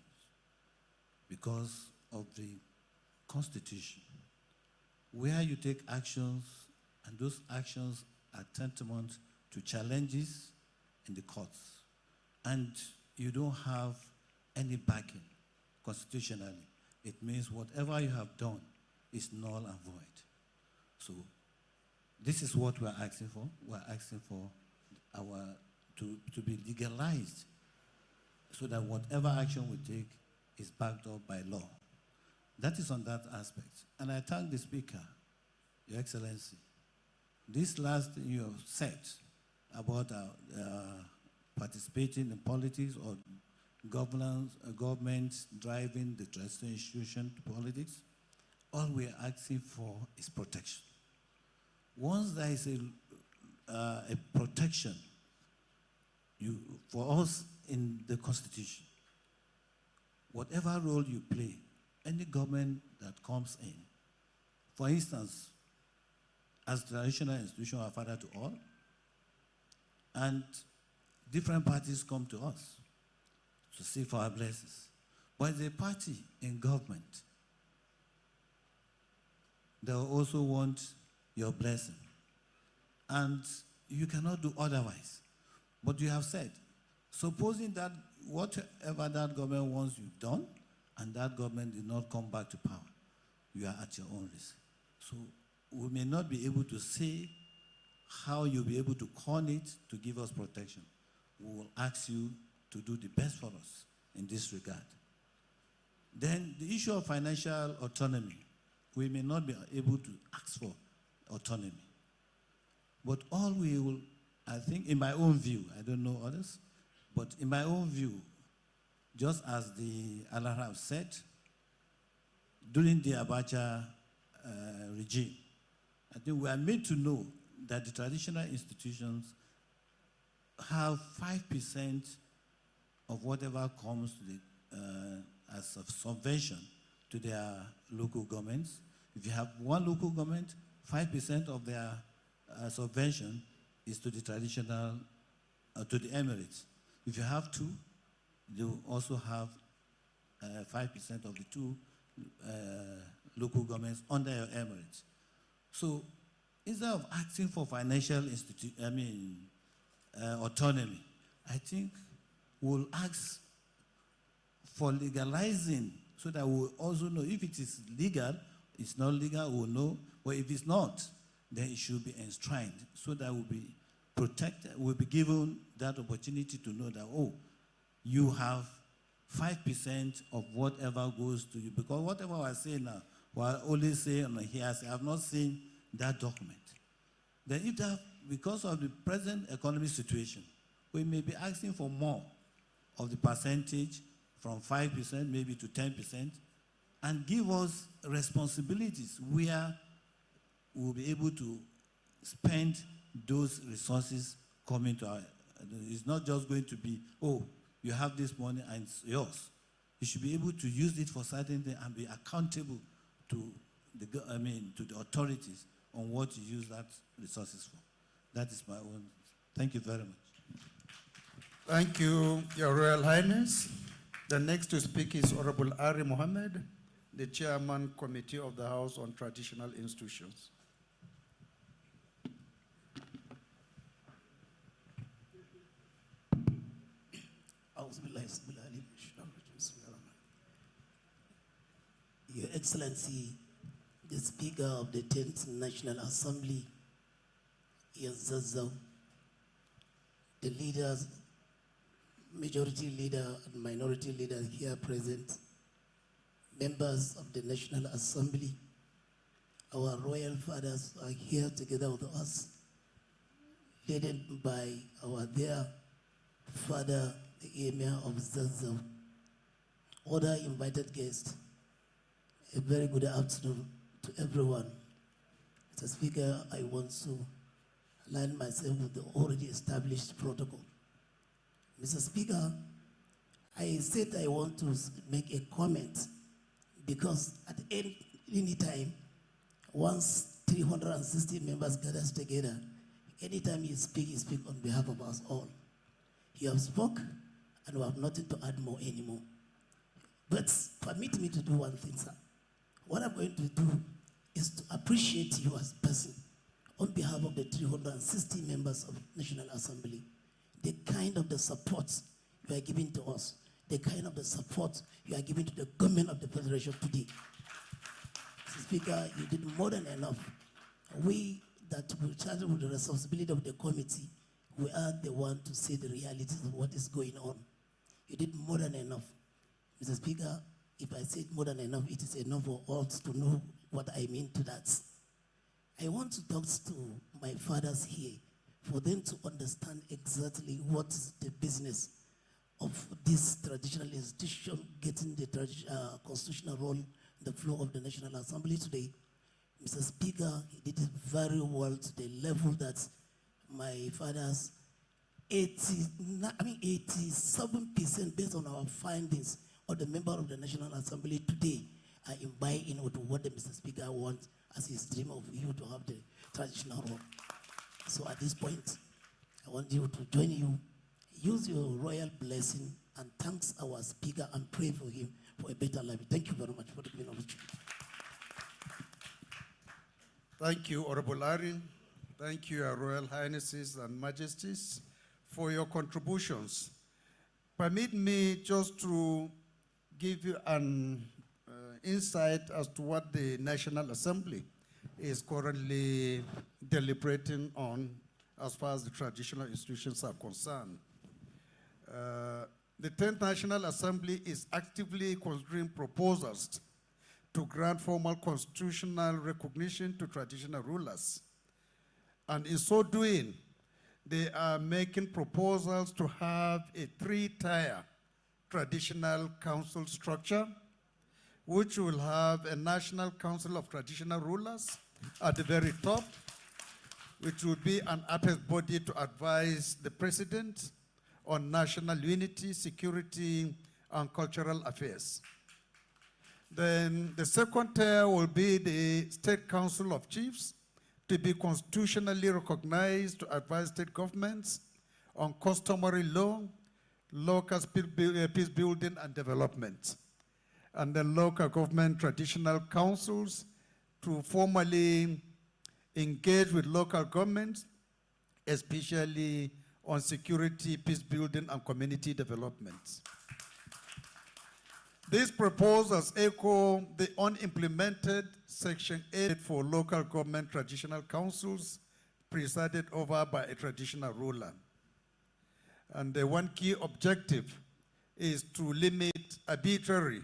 because of the Constitution, where you take actions and those actions are tantamount to challenges in the courts, and you don't have any backing constitutionally. It means whatever you have done is null and void. So this is what we're asking for. We're asking for to be legalized so that whatever action we take is backed up by law. That is on that aspect. And I thank the Speaker, Your Excellency. This last thing you have said about participating in politics or government driving the traditional institution to politics, all we are asking for is protection. Once there is a protection for us in the Constitution, whatever role you play, any government that comes in, for instance, as traditional institution are father to all, and different parties come to us to seek for our blessings. But the party in government, they also want your blessing. And you cannot do otherwise. But you have said, supposing that whatever that government wants you've done, and that government did not come back to power, you are at your own risk. So we may not be able to say how you'll be able to con it to give us protection. We will ask you to do the best for us in this regard. Then the issue of financial autonomy, we may not be able to ask for autonomy. But all we will, I think, in my own view, I don't know others, but in my own view, just as the Allah have said, during the Abacha regime, I think we are made to know that the traditional institutions have 5% of whatever comes to the, as a subvention to their local governments. If you have one local government, 5% of their subvention is to the traditional, to the emirates. If you have two, you also have 5% of the two local governments under your emirates. So instead of asking for financial autonomy, I think we'll ask for legalizing so that we'll also know if it is legal, it's not legal, we'll know. But if it's not, then it should be enshrined so that we'll be protected, we'll be given that opportunity to know that, oh, you have 5% of whatever goes to you. Because whatever I say now, what I always say on here, I have not seen that document. Then if that, because of the present economic situation, we may be asking for more of the percentage from 5% maybe to 10%, and give us responsibilities where we'll be able to spend those resources coming to our, it's not just going to be, oh, you have this money and it's yours. You should be able to use it for certain things and be accountable to the, to the authorities on what you use that resources for. That is my own. Thank you very much. Thank you, Your Royal Highness. The next to speak is Honorable Ari Mohammed, the Chairman Committee of the House on Traditional Institutions. Your Excellency, the Speaker of the 10th National Assembly, Yazazao, the leaders, majority leader and minority leader here present, members of the National Assembly, our royal fathers are here together with us, led by our dear father, the Emir of Zazzau, other invited guests. A very good afternoon to everyone. Mr. Speaker, I want to align myself with the already established protocol. Mr. Speaker, I said I want to make a comment because at any time, once 360 members gather together, anytime you speak on behalf of us all. You have spoke and we have nothing to add more anymore. But permit me to do one thing, sir. What I'm going to do is to appreciate you as a person on behalf of the 360 members of National Assembly, the kind of the support you are giving to us, the kind of the support you are giving to the government of the Federation today. Mr. Speaker, you did more than enough. We that will charge with the responsibility of the committee, we are the one to see the realities of what is going on. You did more than enough. Mr. Speaker, if I said more than enough, it is enough for all to know what I mean to that. I want to talk to my fathers here for them to understand exactly what is the business of this traditional institution getting the constitutional role in the flow of the National Assembly today. Mr. Speaker, he did it very well to the level that my fathers, 87% based on our findings of the member of the National Assembly today are in buy-in with what the Mr. Speaker wants as his dream of you to have the traditional role. So at this point, I want you to join you, use your royal blessing and thanks our Speaker and pray for him for a better life. Thank you very much for the opportunity. Thank you, Honorable Ari. Thank you, Your Royal Highnesses and Majesties, for your contributions. Permit me just to give you an insight as to what the National Assembly is currently deliberating on as far as the traditional institutions are concerned. The 10th National Assembly is actively considering proposals to grant formal constitutional recognition to traditional rulers And in so doing, they are making proposals to have a 3-tier traditional council structure, which will have a National Council of Traditional Rulers at the very top, which will be an apex body to advise the president on national unity, security, and cultural affairs. Then the second tier will be the State Council of Chiefs, to be constitutionally recognized to advise state governments on customary law, local peace building and development. And the local government traditional councils to formally engage with local governments, especially on security, peace building, and community development. These proposals echo the unimplemented Section 8 for local government traditional councils presided over by a traditional ruler. And the one key objective is to limit arbitrarily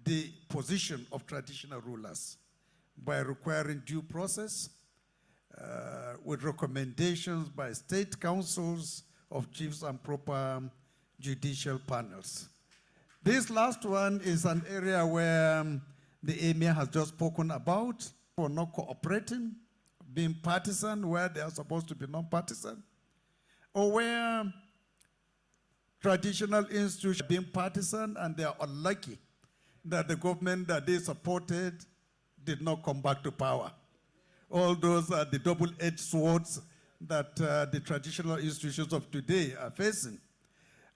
the position of traditional rulers by requiring due process with recommendations by state councils of chiefs and proper judicial panels. This last one is an area where the Emir has just spoken about, for not cooperating, being partisan where they are supposed to be non-partisan, or where traditional institutions are being partisan and they are unlucky that the government that they supported did not come back to power. All those are the double-edged swords that the traditional institutions of today are facing.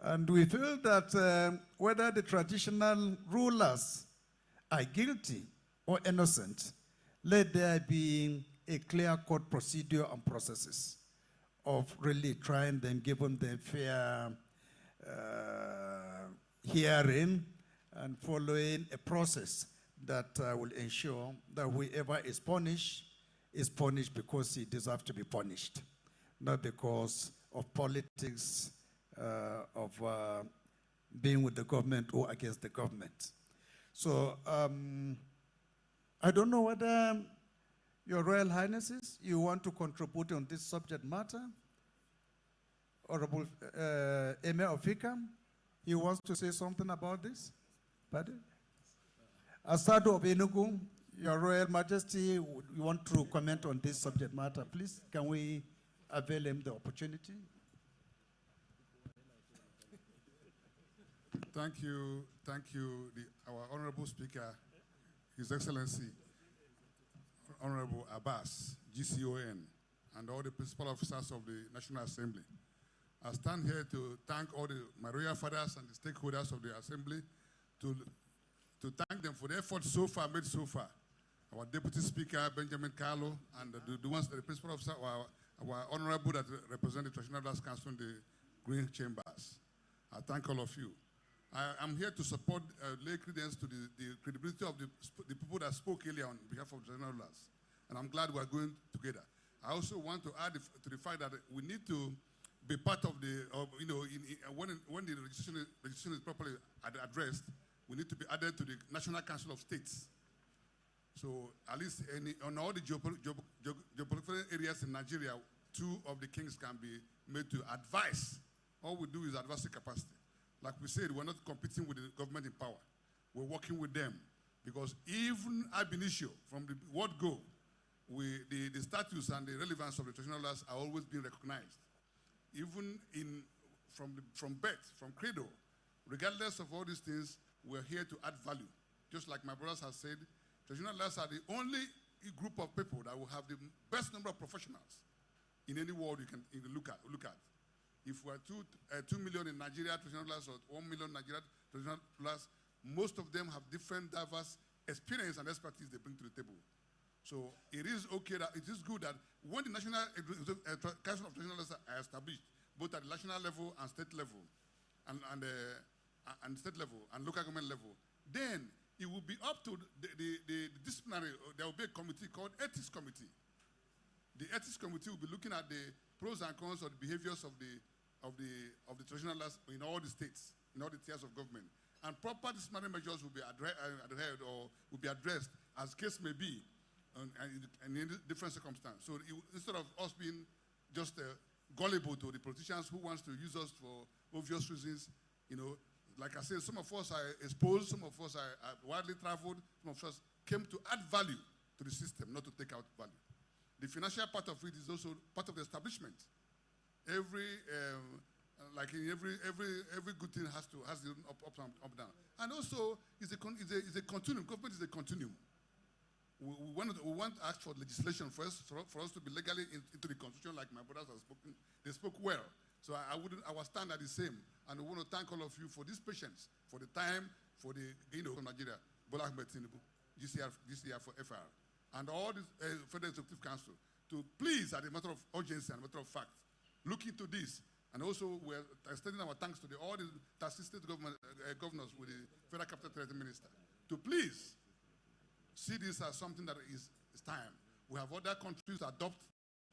And we feel that whether the traditional rulers are guilty or innocent, let there be a clear-cut procedure and processes of really trying them, giving them fair hearing and following a process that will ensure that whoever is punished because he deserves to be punished, not because of politics, of being with the government or against the government. So I don't know whether Your Royal Highnesses, you want to contribute on this subject matter? Honorable Emir of Ikam, he wants to say something about this? Pardon? Asado of Enugu, Your Royal Majesty, you want to comment on this subject matter, please? Can we avail him the opportunity? Thank you, our Honorable Speaker, His Excellency, Honorable Abbas, GCON, and all the principal officers of the National Assembly. I stand here to thank all my royal fathers and the stakeholders of the Assembly, to thank them for the effort made so far. Our Deputy Speaker, Benjamin Carlo, and the principal officer, our Honorable that represent the Traditional Rulers Council in the Green Chambers. I thank all of you. I'm here to support, lay credence to the credibility of the people that spoke earlier on behalf of the Traditional Rulers. And I'm glad we're going together. I also want to add to the fact that we need to be part of when the registration is properly addressed, we need to be added to the National Council of States. So at least on all the geopolitical areas in Nigeria, 2 of the kings can be made to advise. All we do is advisory capacity. Like we said, we're not competing with the government in power. We're working with them. Because even ab initio, from the word go, the status and the relevance of the traditional rulers are always being recognized. Even from birth, from cradle, regardless of all these things, we're here to add value. Just like my brothers have said, traditional rulers are the only group of people that will have the best number of professionals in any world you can look at. If we're 2 million in Nigeria traditional rulers or 1 million Nigeria traditional rulers, most of them have different diverse experience and expertise they bring to the table. So it is okay it is good that when the National Council of Traditional Rulers are established, both at the national level and state level, and state level and local government level, then it will be up to the disciplinary. There will be a committee called Ethics Committee. The Ethics Committee will be looking at the pros and cons of the behaviors of the traditional rulers in all the states, in all the tiers of government. And proper disciplinary measures will be adhered or will be addressed as case may be and in different circumstances. So instead of us being just gullible to the politicians who wants to use us for obvious reasons, you know, like I said, some of us are exposed, some of us are widely traveled, some of us came to add value to the system, not to take out value. The financial part of it is also part of the establishment. Like in every good thing has the up and down. And also, it's a continuum. Government is a continuum. We want to ask for legislation first for us to be legally into the constitution, like my brothers have spoken. They spoke well. So our standard is the same. And we want to thank all of you for this patience, for the time, for the, from Nigeria, Bola Ahmed Tinubu, GCR for FR, and all the Federal Executive Council to please, as a matter of urgency and a matter of fact, look into this. And also, we're extending our thanks to all the assistant governors with the Federal Capital Territory Minister to please see this as something that is time. We have other countries that adopt.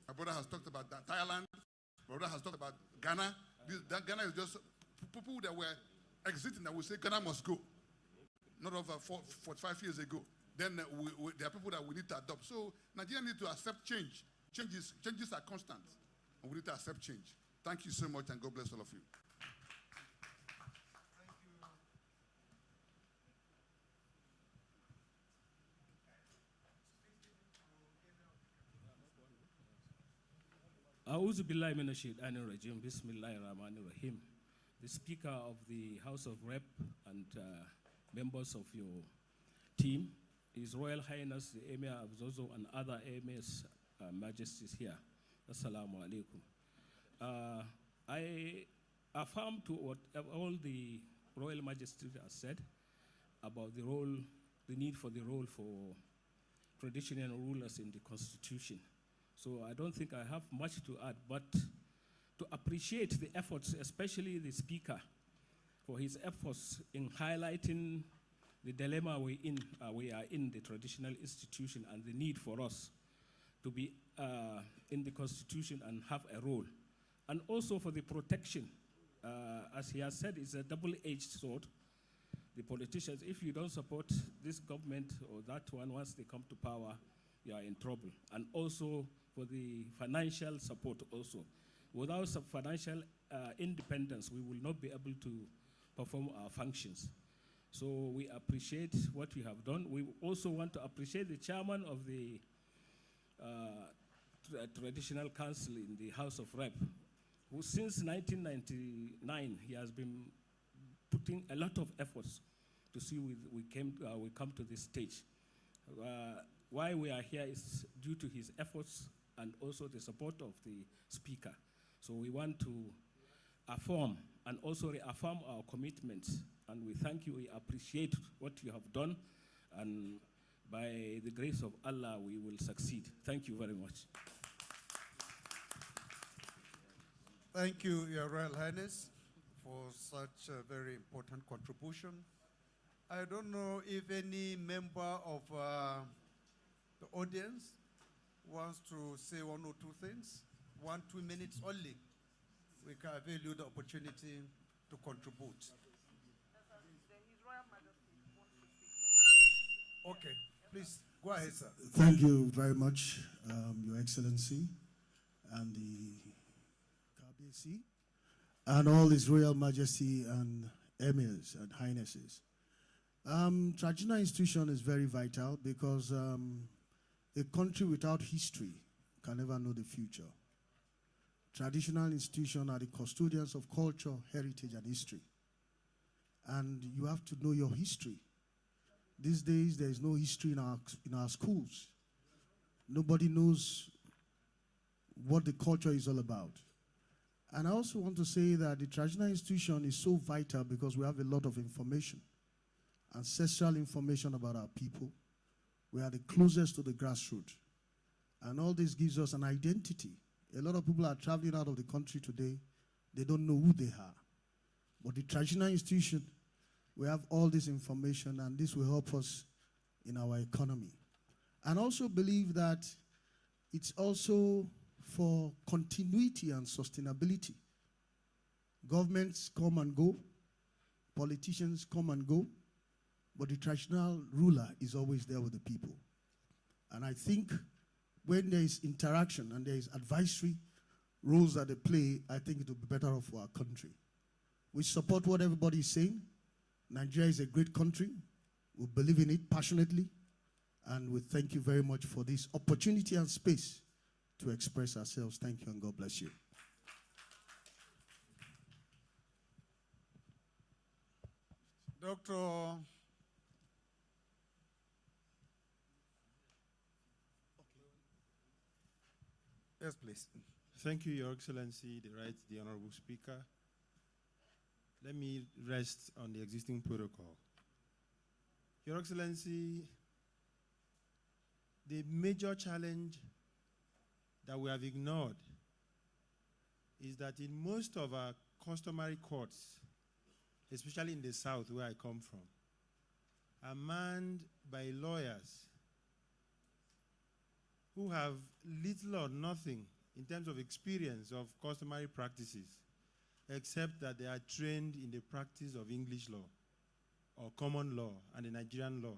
My brother has talked about Thailand. My brother has talked about Ghana. Ghana is just people that were exiting that will say Ghana must go. Not over 45 years ago. Then there are people that we need to adopt. So Nigeria needs to accept change. Changes are constant. And we need to accept change. Thank you so much, and God bless all of you. A'udhu billahi minash shaitanir rajim. Bismillahir rahmanir rahim. The Speaker of the House of Rep and members of your team, His Royal Highness the Emir of Zozo and other emirs, majesties here. Assalamu alaikum. I affirm to what all the Royal Majesty has said about the need for the role for traditional rulers in the Constitution. So I don't think I have much to add, but to appreciate the efforts, especially the Speaker, for his efforts in highlighting the dilemma we are in the traditional institution and the need for us to be in the Constitution and have a role. And also for the protection. As he has said, it's a double-edged sword. The politicians, if you don't support this government or that one, once they come to power, you are in trouble. And also for the financial support also. Without some financial independence, we will not be able to perform our functions. So we appreciate what you have done. We also want to appreciate the chairman of the Traditional Council in the House of Rep, who since 1999, he has been putting a lot of efforts to see we come to this stage. Why we are here is due to his efforts and also the support of the Speaker. So we want to affirm and also reaffirm our commitments. And we thank you, we appreciate what you have done. And by the grace of Allah, we will succeed. Thank you very much. Thank you, Your Royal Highness, for such a very important contribution. I don't know if any member of the audience wants to say one or two things. 1-2 minutes only. We can avail you the opportunity to contribute. Okay, please, go ahead, sir. Thank you very much, Your Excellency, and the KBC, and all His Royal Majesty and Emirs and Highnesses. Traditional institution is very vital because a country without history can never know the future. Traditional institutions are the custodians of culture, heritage, and history. And you have to know your history. These days, there is no history in our schools. Nobody knows what the culture is all about. And I also want to say that the traditional institution is so vital because we have a lot of information, ancestral information about our people. We are the closest to the grassroots. And all this gives us an identity. A lot of people are traveling out of the country today. They don't know who they are. But the traditional institution, we have all this information, and this will help us in our economy. And also believe that it's also for continuity and sustainability. Governments come and go, politicians come and go, but the traditional ruler is always there with the people. And I think when there is interaction and there is advisory roles that they play, I think it will be better off for our country. We support what everybody is saying. Nigeria is a great country. We believe in it passionately. And we thank you very much for this opportunity and space to express ourselves. Thank you and God bless you. Dr. Yes, please. Thank you, Your Excellency, the Honorable Speaker. Let me rest on the existing protocol. Your Excellency, the major challenge that we have ignored is that in most of our customary courts, especially in the South where I come from, are manned by lawyers who have little or nothing in terms of experience of customary practices, except that they are trained in the practice of English law or common law and the Nigerian law.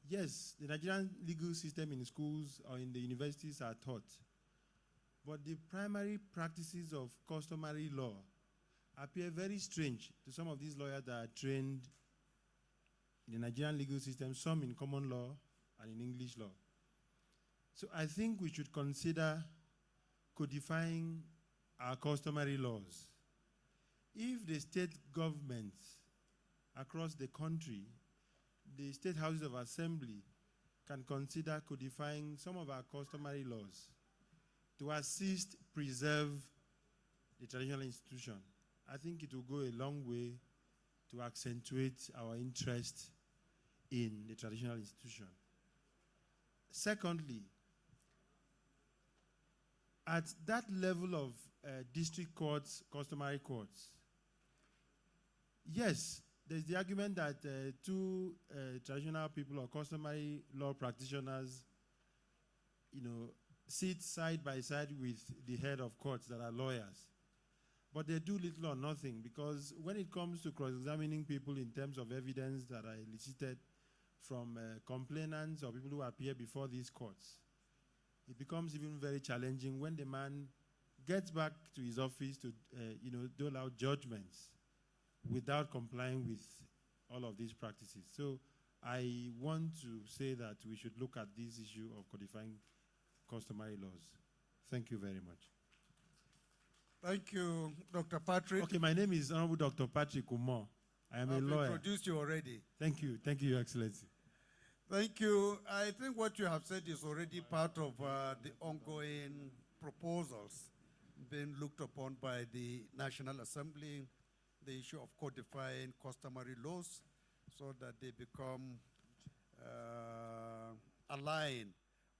Yes, the Nigerian legal system in schools or in the universities are taught, but the primary practices of customary law appear very strange to some of these lawyers that are trained in the Nigerian legal system, some in common law and in English law. So I think we should consider codifying our customary laws. If the state governments across the country, the state houses of assembly, can consider codifying some of our customary laws to assist preserve the traditional institution, I think it will go a long way to accentuate our interest in the traditional institution. Secondly, at that level of district courts, customary courts, yes, there's the argument that two traditional people or customary law practitioners, sit side by side with the head of courts that are lawyers. But they do little or nothing, because when it comes to cross-examining people in terms of evidence that are elicited from complainants or people who appear before these courts, it becomes even very challenging when the man gets back to his office to dole out judgments without complying with all of these practices. So I want to say that we should look at this issue of codifying customary laws. Thank you very much. Thank you, Dr. Patrick. Okay, my name is Honorable Dr. Patrick Umo. I am a lawyer. I've introduced you already. Thank you, Your Excellency. Thank you. I think what you have said is already part of the ongoing proposals being looked upon by the National Assembly, the issue of codifying customary laws so that they become aligned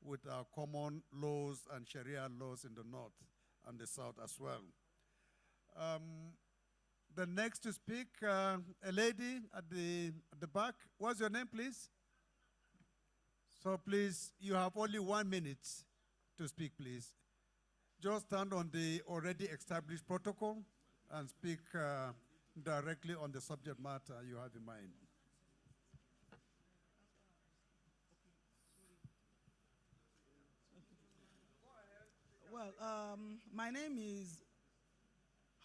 with our common laws and Sharia laws in the North and the South as well. The next to speak, a lady at the back. What's your name, please? So please, you have only 1 minute to speak, please. Just stand on the already established protocol and speak directly on the subject matter you have in mind. Well, my name is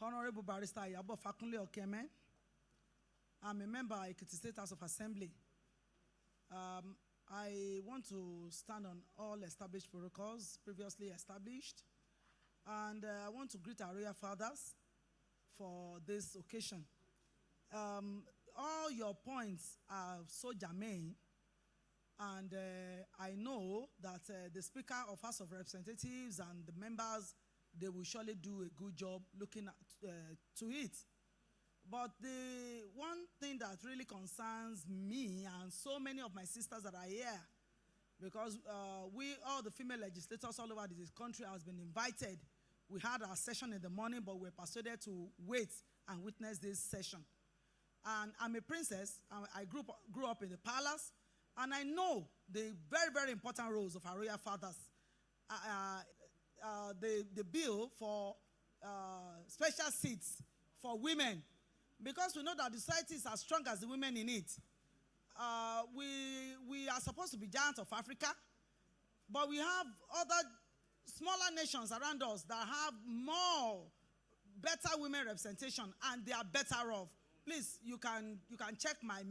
Honorable Barrister Yabo Fakunle Okeme. I'm a member of Ekiti State House of Assembly. I want to stand on all established protocols previously established, and I want to greet our royal fathers for this occasion. All your points are so germane, and I know that the Speaker of House of Representatives and the members, they will surely do a good job looking at, to it. But the one thing that really concerns me and so many of my sisters that are here, because we, all the female legislators all over this country, has been invited. We had our session in the morning, but we were persuaded to wait and witness this session. And I'm a princess. I grew up in the palace, and I know the very, very important roles of our royal fathers. The bill for special seats for women, because we know that the society is as strong as the women in it. We are supposed to be giants of Africa. But we have other smaller nations around us that have better women representation, and they are better off. Please, you can check my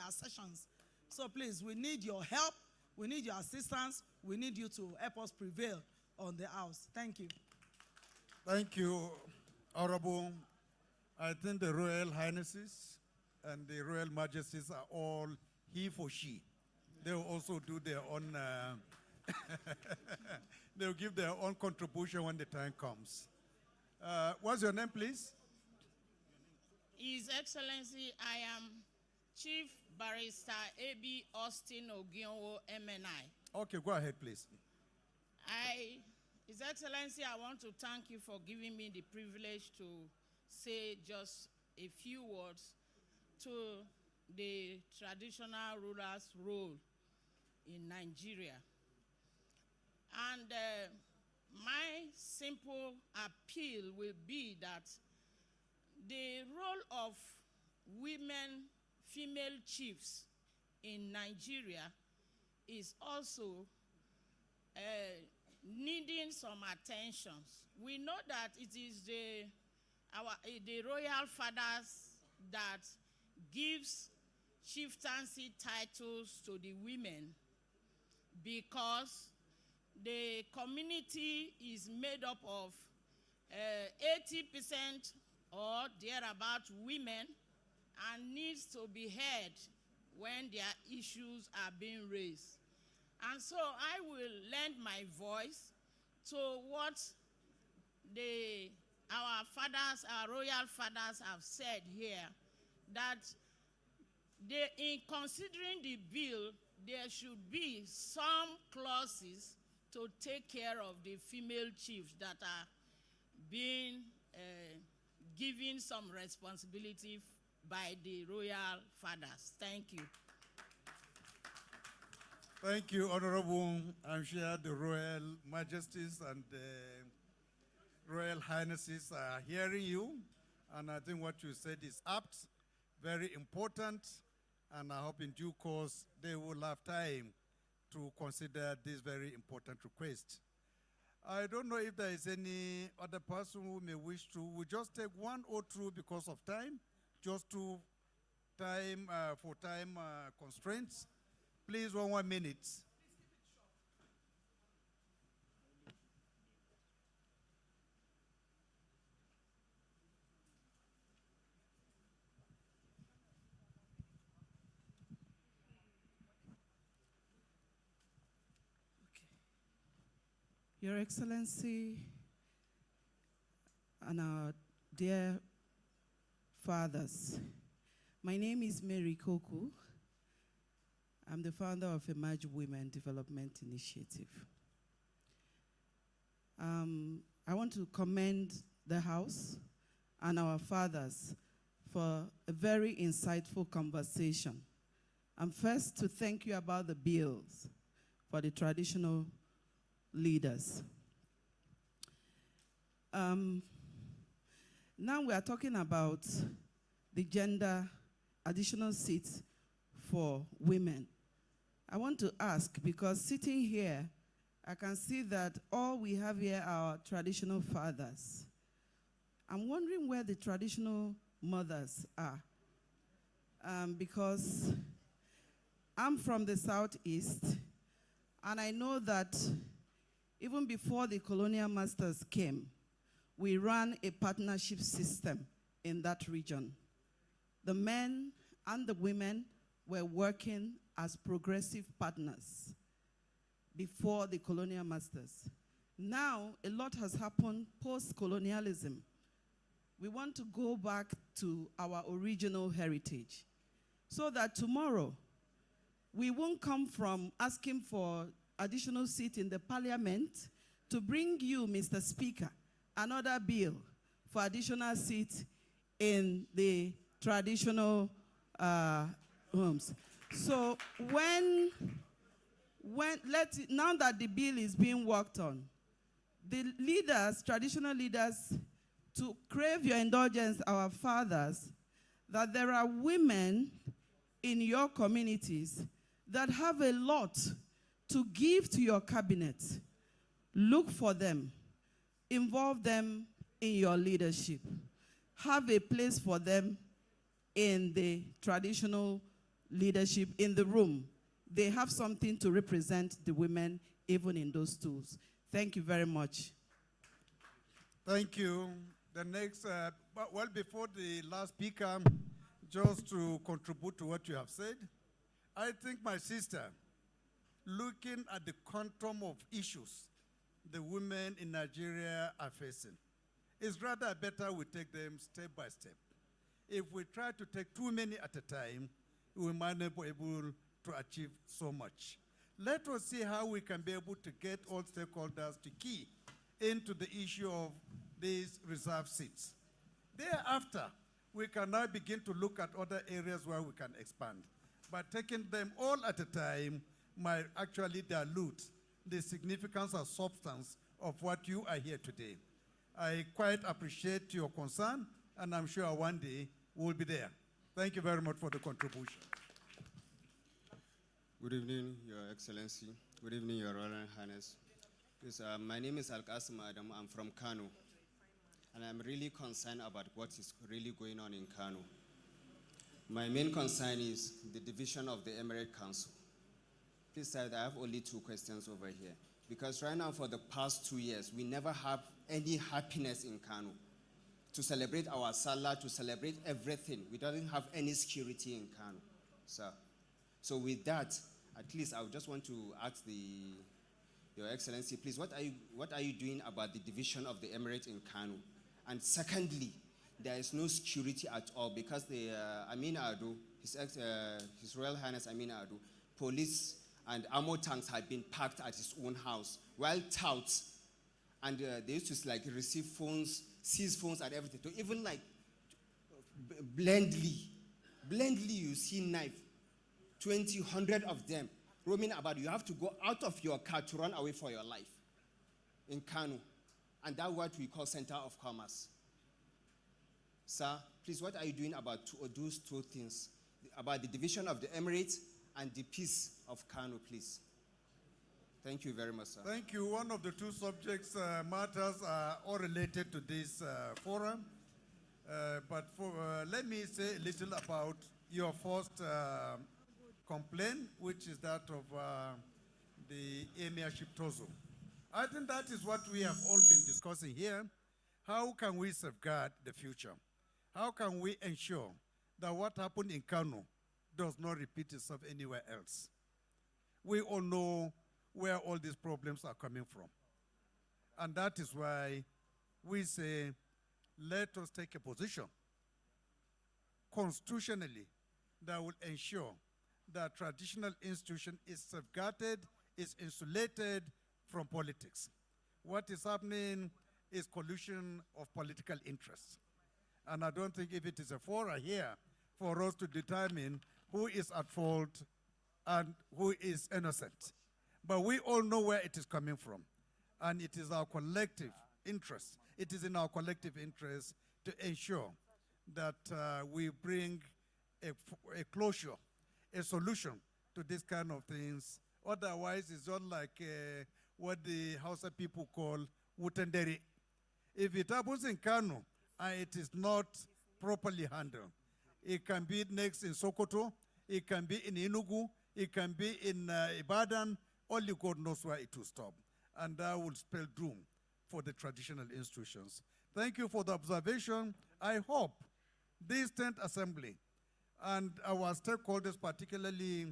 assertions. So please, we need your help, we need your assistance, we need you to help us prevail on the House. Thank you. Thank you, Honorable. I think the Royal Highnesses and the Royal Majesties are all he for she. They will also do their own, they will give their own contribution when the time comes. What's your name, please? His Excellency, I am Chief Barrister A.B. Austin Ogionwo, MNI. Okay, go ahead, please. His Excellency, I want to thank you for giving me the privilege to say just a few words to the traditional rulers' role in Nigeria. And my simple appeal will be that the role of women, female chiefs in Nigeria is also needing some attentions. We know that it is the royal fathers that gives chieftaincy titles to the women, because the community is made up of 80% or thereabout women, and needs to be heard when their issues are being raised. And so I will lend my voice to what our royal fathers have said here, that in considering the bill, there should be some clauses to take care of the female chiefs that are being given some responsibility by the royal fathers. Thank you. Thank you, Honorable. I'm sure the Royal Majesties and the Royal Highnesses are hearing you, and I think what you said is apt, very important, and I hope in due course they will have time to consider this very important request. I don't know if there is any other person who may wish to. We'll just take one or two because of time, just to time for time constraints. Please, 1 minute. Your Excellency and our dear fathers, my name is Mary Koku. I'm the founder of Emerge Women Development Initiative. I want to commend the House and our fathers for a very insightful conversation. And first, to thank you about the bills for the traditional leaders. Now we are talking about the gender additional seats for women. I want to ask, because sitting here, I can see that all we have here are traditional fathers. I'm wondering where the traditional mothers are. Because I'm from the Southeast, and I know that even before the colonial masters came, we ran a partnership system in that region. The men and the women were working as progressive partners before the colonial masters. Now, a lot has happened post-colonialism. We want to go back to our original heritage so that tomorrow we won't come from asking for additional seat in the parliament to bring you, Mr. Speaker, another bill for additional seat in the traditional homes. So now that the bill is being worked on, the leaders, traditional leaders, to crave your indulgence, our fathers, that there are women in your communities that have a lot to give to your cabinet. Look for them. Involve them in your leadership. Have a place for them in the traditional leadership in the room. They have something to represent the women even in those stools. Thank you very much. Thank you. The next, well, before the last speaker, just to contribute to what you have said, I think my sister, looking at the quantum of issues the women in Nigeria are facing, it's rather better we take them step by step. If we try to take too many at a time, we might not be able to achieve so much. Let us see how we can be able to get all stakeholders to key into the issue of these reserved seats. Thereafter, we can now begin to look at other areas where we can expand. But taking them all at a time might actually dilute the significance or substance of what you are here today. I quite appreciate your concern, and I'm sure one day we'll be there. Thank you very much for the contribution. Good evening, Your Excellency. Good evening, Your Royal Highness. Yes, my name is Al-Qasim Adam. I'm from Kano. And I'm really concerned about what is really going on in Kano. My main concern is the division of the Emirate Council. Please, sir, I have only 2 questions over here. Because right now, for the past 2 years, we never have any happiness in Kano. To celebrate our Salah, to celebrate everything, we don't have any security in Kano, sir. So with that, at least I would just want to ask Your Excellency, please, what are you doing about the division of the Emirate in Kano? And secondly, there is no security at all because the Amin Ado, His Royal Highness Amin Ado, police and armor tanks had been parked at his own house, while touts, and they used to like receive phones, seize phones and everything. So even like blindly you see knife, 20, 100 of them roaming about. You have to go out of your car to run away for your life in Kano. And that's what we call center of commerce. Sir, please, what are you doing about those 2 things? About the division of the Emirates and the peace of Kano, please. Thank you very much, sir. Thank you. One of the 2 subjects matters are all related to this forum. But let me say a little about your first complaint, which is that of the Emirship Tozo. I think that is what we have all been discussing here. How can we safeguard the future? How can we ensure that what happened in Kano does not repeat itself anywhere else? We all know where all these problems are coming from. And that is why we say, let us take a position constitutionally that will ensure that traditional institution is safeguarded, is insulated from politics. What is happening is collusion of political interests. And I don't think if it is a forum here for us to determine who is at fault and who is innocent. But we all know where it is coming from. And it is our collective interest. It is in our collective interest to ensure that we bring a closure, a solution to this kind of things. Otherwise, it's not like what the Hausa people call wutenderi. If it happens in Kano and it is not properly handled, it can be next in Sokoto, it can be in Enugu, it can be in Ibadan. Only God knows where it will stop. And that will spell doom for the traditional institutions. Thank you for the observation. I hope this 10th Assembly and our stakeholders, particularly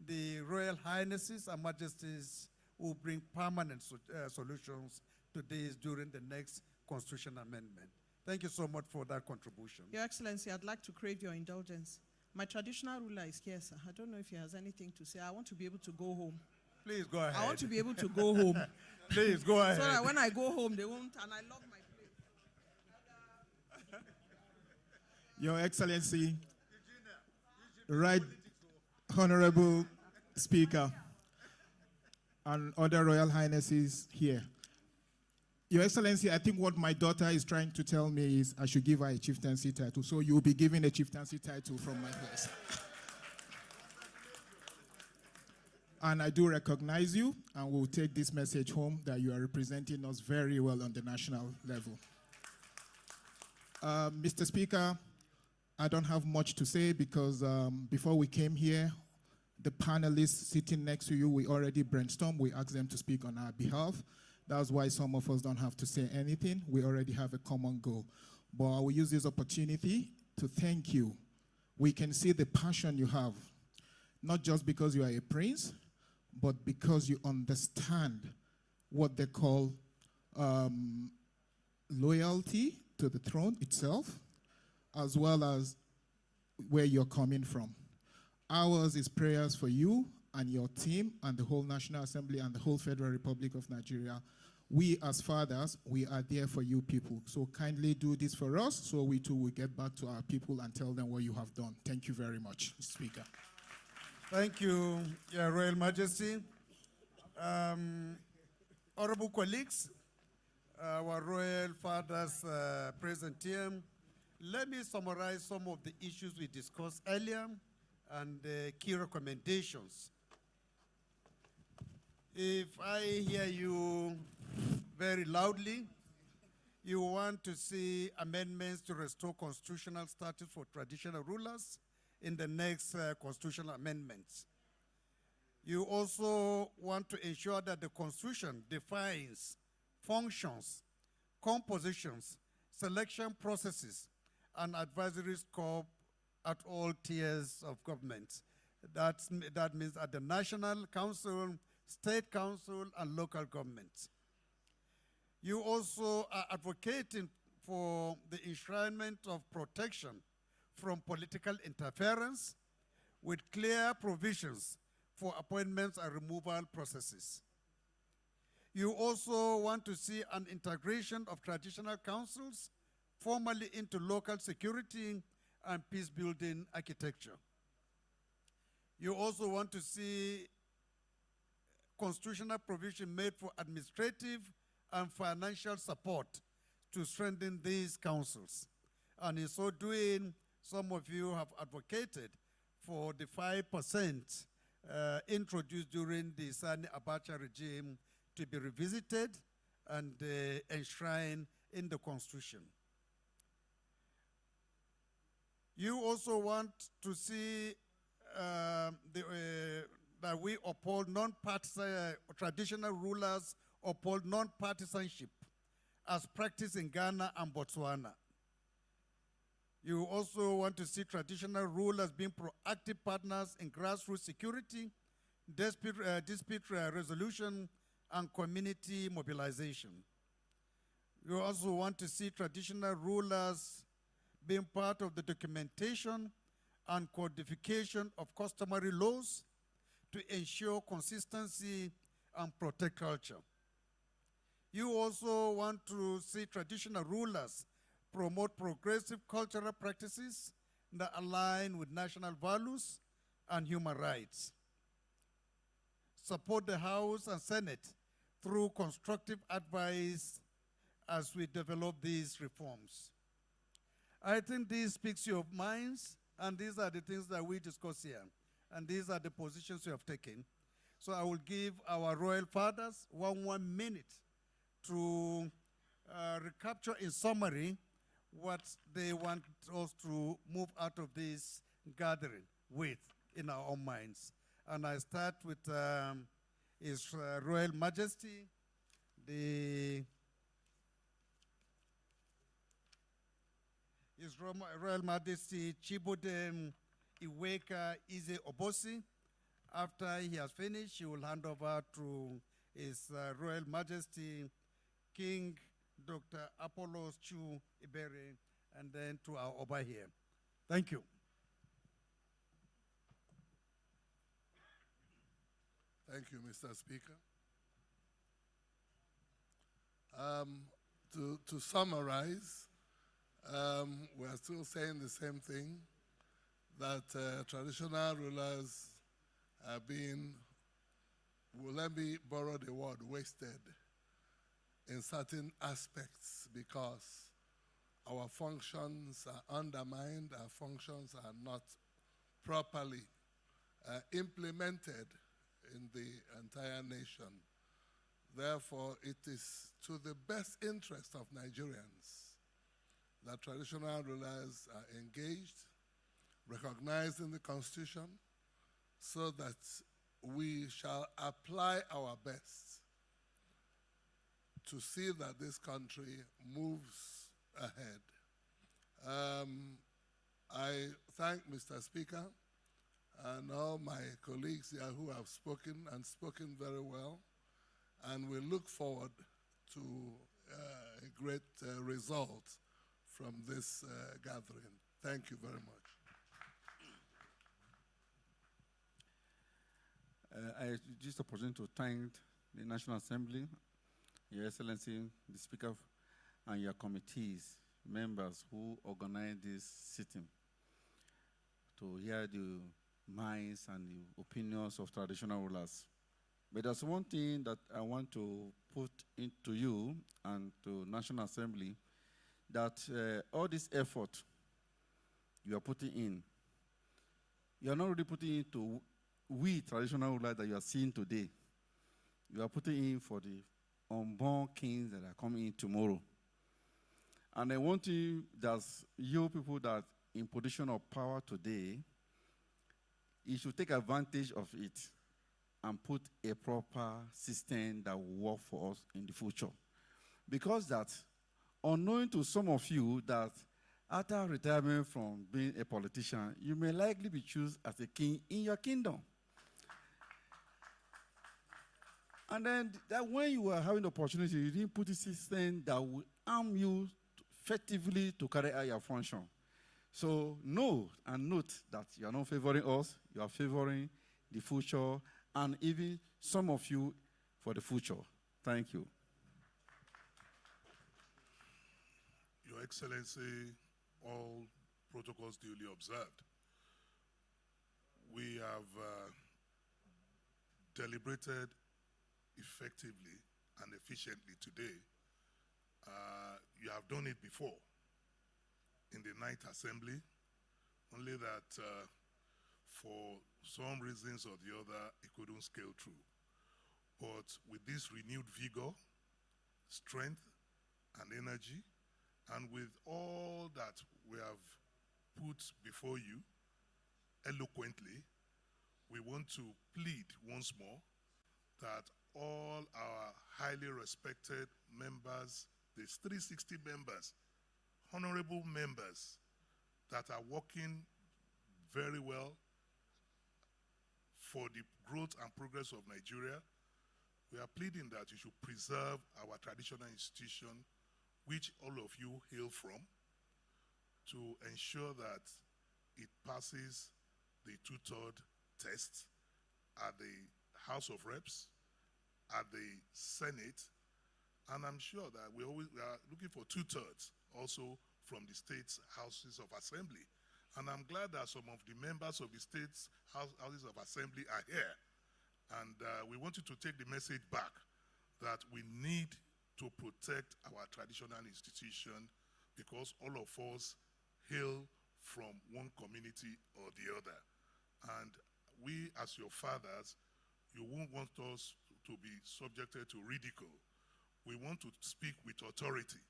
the Royal Highnesses and Majesties, will bring permanent solutions to this during the next constitutional amendment. Thank you so much for that contribution. Your Excellency, I'd like to crave your indulgence. My traditional ruler is here, sir. I don't know if he has anything to say. I want to be able to go home. Please go ahead. I want to be able to go home. Please go ahead. So that when I go home, they won't, and I love my place. Your Excellency, Right Honorable Speaker, and other Royal Highnesses here. Your Excellency, I think what my daughter is trying to tell me is I should give her a chieftaincy title, so you'll be given a chieftaincy title from my place. And I do recognize you, and we'll take this message home that you are representing us very well on the national level. Mr. Speaker, I don't have much to say because before we came here, the panelists sitting next to you, we already brainstormed. We asked them to speak on our behalf. That's why some of us don't have to say anything. We already have a common goal. But I will use this opportunity to thank you. We can see the passion you have, not just because you are a prince, but because you understand what they call loyalty to the throne itself, as well as where you're coming from. Ours is prayers for you and your team and the whole National Assembly and the whole Federal Republic of Nigeria. We as fathers, we are there for you people. So kindly do this for us so we too will get back to our people and tell them what you have done. Thank you very much, Mr. Speaker. Thank you, Your Royal Majesty. Honorable colleagues, our royal fathers present here, let me summarize some of the issues we discussed earlier and key recommendations. If I hear you very loudly, you want to see amendments to restore constitutional status for traditional rulers in the next constitutional amendments. You also want to ensure that the Constitution defines functions, compositions, selection processes, and advisory scope at all tiers of government. That means at the National Council, State Council, and local governments. You also are advocating for the enshrinement of protection from political interference with clear provisions for appointments and removal processes. You also want to see an integration of traditional councils formally into local security and peace-building architecture. You also want to see constitutional provision made for administrative and financial support to strengthen these councils. And in so doing, some of you have advocated for the 5% introduced during the Sani Abacha regime to be revisited and enshrined in the Constitution. You also want to see that we uphold non-partisan, traditional rulers uphold non-partisanship as practiced in Ghana and Botswana. You also want to see traditional rulers being proactive partners in grassroots security, dispute resolution, and community mobilization. You also want to see traditional rulers being part of the documentation and codification of customary laws to ensure consistency and protect culture. You also want to see traditional rulers promote progressive cultural practices that align with national values and human rights. Support the House and Senate through constructive advice as we develop these reforms. I think this speaks your minds, and these are the things that we discuss here, and these are the positions we have taken. So I will give our royal fathers one minute to recapture in summary what they want us to move out of this gathering with in our own minds. And I start with His Royal Majesty, His Royal Majesty Chibodem Iweka Ize Obosi. After he has finished, he will hand over to His Royal Majesty King Dr. Apollos Chu Ibere, and then to our Oba here. Thank you. Thank you, Mr. Speaker. To summarize, we are still saying the same thing, that traditional rulers are being, well, let me borrow the word, wasted in certain aspects because our functions are undermined, our functions are not properly implemented in the entire nation. Therefore, it is to the best interest of Nigerians that traditional rulers are engaged, recognized in the Constitution, so that we shall apply our best to see that this country moves ahead. I thank Mr. Speaker and all my colleagues here who have spoken and spoken very well, and we look forward to a great result from this gathering. Thank you very much. I use this opportunity to thank the National Assembly, Your Excellency, the Speaker, and your committees, members who organized this sitting to hear the minds and the opinions of traditional rulers. But there's one thing that I want to put into you and to National Assembly, that all this effort you are putting in, you are not really putting into we traditional rulers that you are seeing today. You are putting in for the unborn kings that are coming in tomorrow. And I want you, that you people that in position of power today, you should take advantage of it and put a proper system that will work for us in the future. Because that, unknowing to some of you, that after retirement from being a politician, you may likely be chosen as a king in your kingdom. And then that when you are having the opportunity, you didn't put a system that will arm you effectively to carry out your function. So know and note that you are not favoring us, you are favoring the future, and even some of you for the future. Thank you. Your Excellency, all protocols duly observed. We have deliberated effectively and efficiently today. You have done it before in the Ninth Assembly, only that for some reasons or the other, it couldn't scale through. But with this renewed vigor, strength, and energy, and with all that we have put before you eloquently, we want to plead once more that all our highly respected members, these 360 members, honorable members that are working very well for the growth and progress of Nigeria, we are pleading that you should preserve our traditional institution, which all of you hail from, to ensure that it passes the two-third test at the House of Reps, at the Senate, and I'm sure that we are looking for two-thirds also from the state's houses of assembly. And I'm glad that some of the members of the state's houses of assembly are here. And we want you to take the message back that we need to protect our traditional institution because all of us hail from one community or the other. And we, as your fathers, you won't want us to be subjected to ridicule. We want to speak with authority.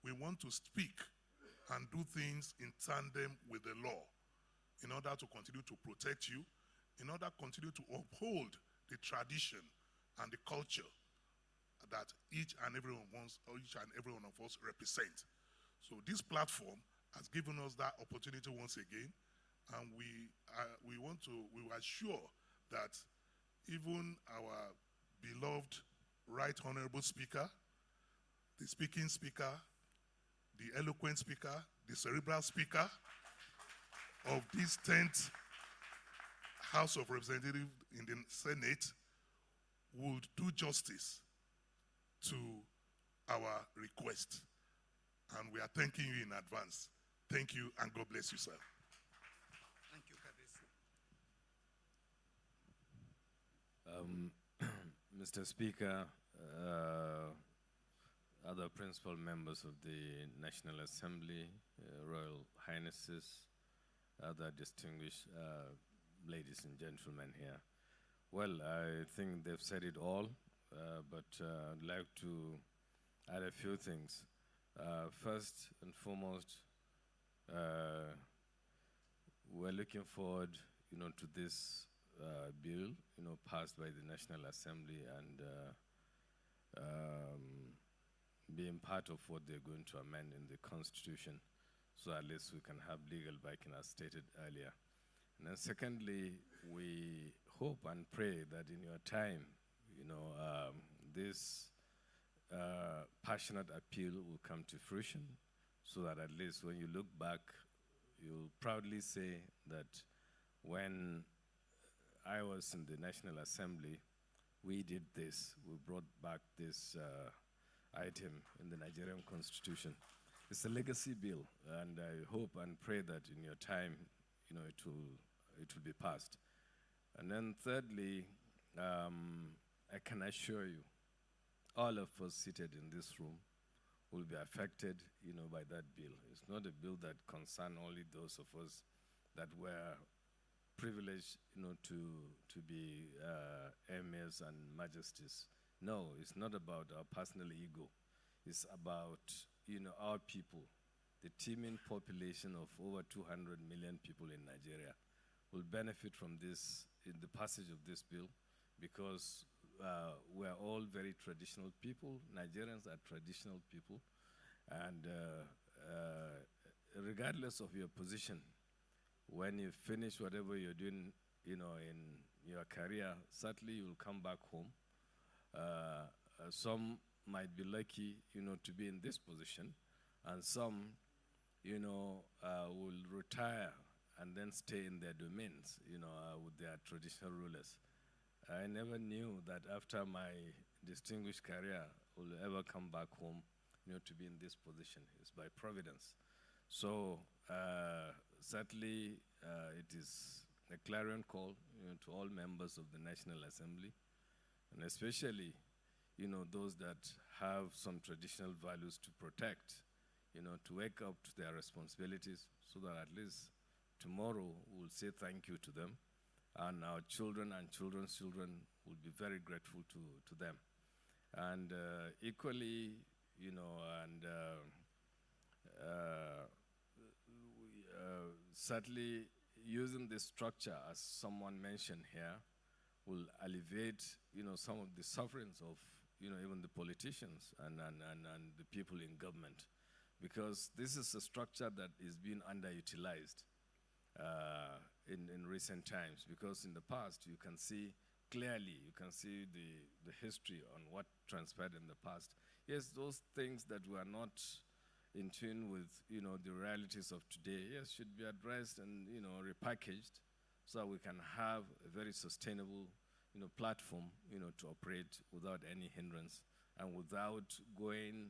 We want to speak and do things in tandem with the law in order to continue to protect you, in order to continue to uphold the tradition and the culture that each and every one of us represent. So this platform has given us that opportunity once again, and we will assure that even our beloved Right Honorable Speaker, the speaking speaker, the eloquent speaker, the cerebral speaker of this 10th House of Representatives in the Senate would do justice to our request. And we are thanking you in advance. Thank you, and God bless you, sir. Thank you, Kabisi. Mr. Speaker, other principal members of the National Assembly, Royal Highnesses, other distinguished ladies and gentlemen here, Well, I think they've said it all, but I'd like to add a few things. First and foremost, we're looking forward, to this bill, passed by the National Assembly and being part of what they're going to amend in the Constitution, so at least we can have legal backing as stated earlier. And then secondly, we hope and pray that in your time, this passionate appeal will come to fruition, so that at least when you look back, you'll proudly say that when I was in the National Assembly, we did this. We brought back this item in the Nigerian Constitution. It's a legacy bill, and I hope and pray that in your time, it will be passed. And then thirdly, I can assure you, all of us seated in this room will be affected, by that bill. It's not a bill that concerns only those of us that were privileged, to be emirs and majesties. No, it's not about our personal ego. It's about, our people. The teeming population of over 200 million people in Nigeria will benefit from this, in the passage of this bill, because we're all very traditional people. Nigerians are traditional people, and regardless of your position, when you finish whatever you're doing, in your career, certainly you'll come back home. Some might be lucky, to be in this position, and some, will retire and then stay in their domains, with their traditional rulers. I never knew that after my distinguished career, I will ever come back home, to be in this position. It's by providence. So certainly it is a clarion call, to all members of the National Assembly, and especially, those that have some traditional values to protect, to wake up to their responsibilities, so that at least tomorrow we'll say thank you to them, and our children and children's children will be very grateful to them. And equally, certainly using this structure, as someone mentioned here, will alleviate, some of the sufferings of, even the politicians and the people in government, because this is a structure that is being underutilized in recent times, because in the past you can see clearly, the history on what transpired in the past. Yes, those things that were not in tune with, the realities of today, yes, should be addressed and, repackaged, so we can have a very sustainable, platform, to operate without any hindrance and without going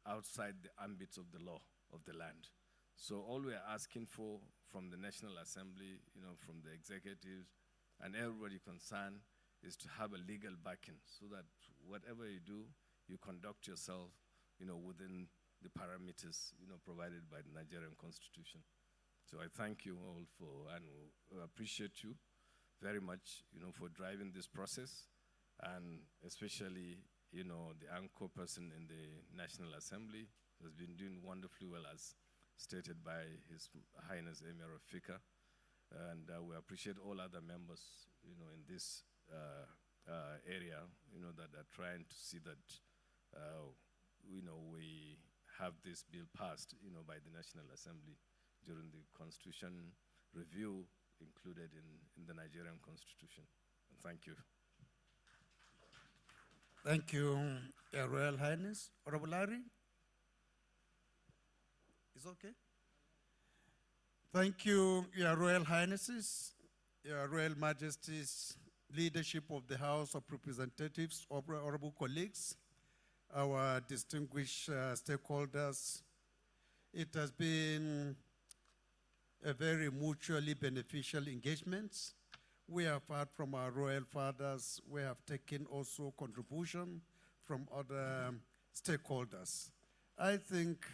outside the ambits of the law of the land. So all we're asking for from the National Assembly, from the executives and everybody concerned, is to have a legal backing, so that whatever you do, you conduct yourself, within the parameters, provided by the Nigerian Constitution. So I thank you all and appreciate you very much, for driving this process, and especially, the anchor person in the National Assembly has been doing wonderfully well, as stated by His Highness Emir of Fika, and we appreciate all other members, in this area, that are trying to see that, we have this bill passed, by the National Assembly during the Constitution review included in the Nigerian Constitution. And thank you. Thank you, Your Royal Highness. Honorable Larry? Is okay? Thank you, Your Royal Highnesses, Your Royal Majesties, leadership of the House of Representatives, honorable colleagues, our distinguished stakeholders. It has been a very mutually beneficial engagement. We have heard from our royal fathers. We have taken also contribution from other stakeholders. I think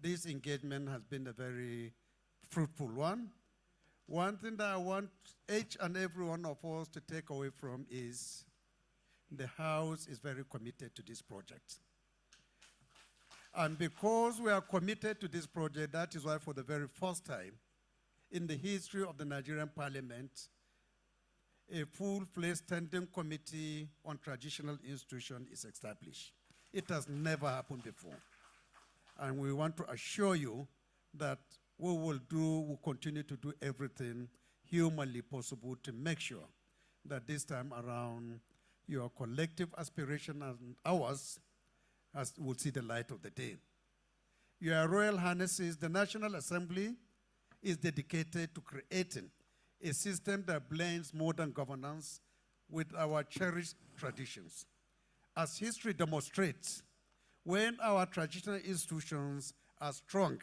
this engagement has been a very fruitful one. One thing that I want each and every one of us to take away from is the House is very committed to this project. And because we are committed to this project, that is why for the very first time in the history of the Nigerian Parliament, a full-fledged standing committee on traditional institutions is established. It has never happened before. And we want to assure you that we'll continue to do everything humanly possible to make sure that this time around your collective aspiration and ours will see the light of the day. Your Royal Highnesses, the National Assembly is dedicated to creating a system that blends modern governance with our cherished traditions. As history demonstrates, when our traditional institutions are strong,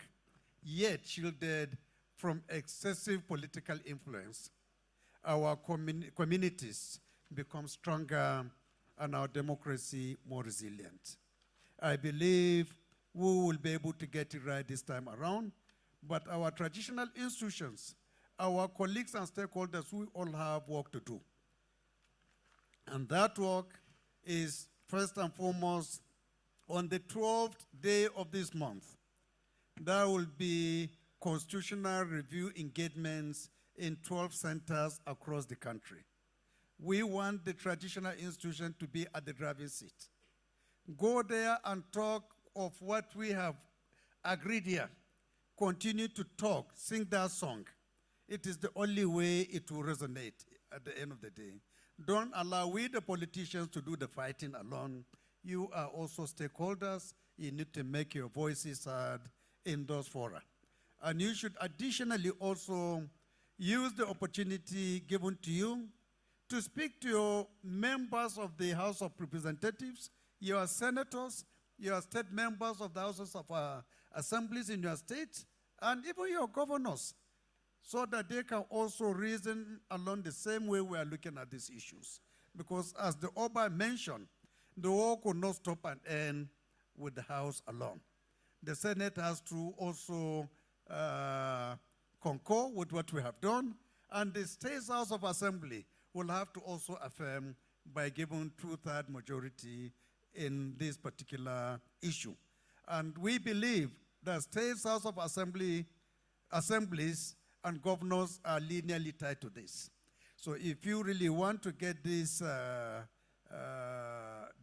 yet shielded from excessive political influence, our communities become stronger and our democracy more resilient. I believe we will be able to get it right this time around, but our traditional institutions, our colleagues and stakeholders, we all have work to do. And that work is first and foremost on the 12th day of this month. There will be constitutional review engagements in 12 centers across the country. We want the traditional institution to be at the driving seat. Go there and talk of what we have agreed here. Continue to talk, sing that song. It is the only way it will resonate at the end of the day. Don't allow we, the politicians, to do the fighting alone. You are also stakeholders. You need to make your voices heard in those fora. And you should additionally also use the opportunity given to you to speak to your members of the House of Representatives, your senators, your state members of the houses of assemblies in your state, and even your governors, so that they can also reason along the same way we are looking at these issues. Because as the Oba mentioned, the war could not stop and end with the House alone. The Senate has to also concur with what we have done, and the State House of Assembly will have to also affirm by giving two-thirds majority in this particular issue. And we believe that State House of Assemblies and governors are linearly tied to this. So if you really want to get this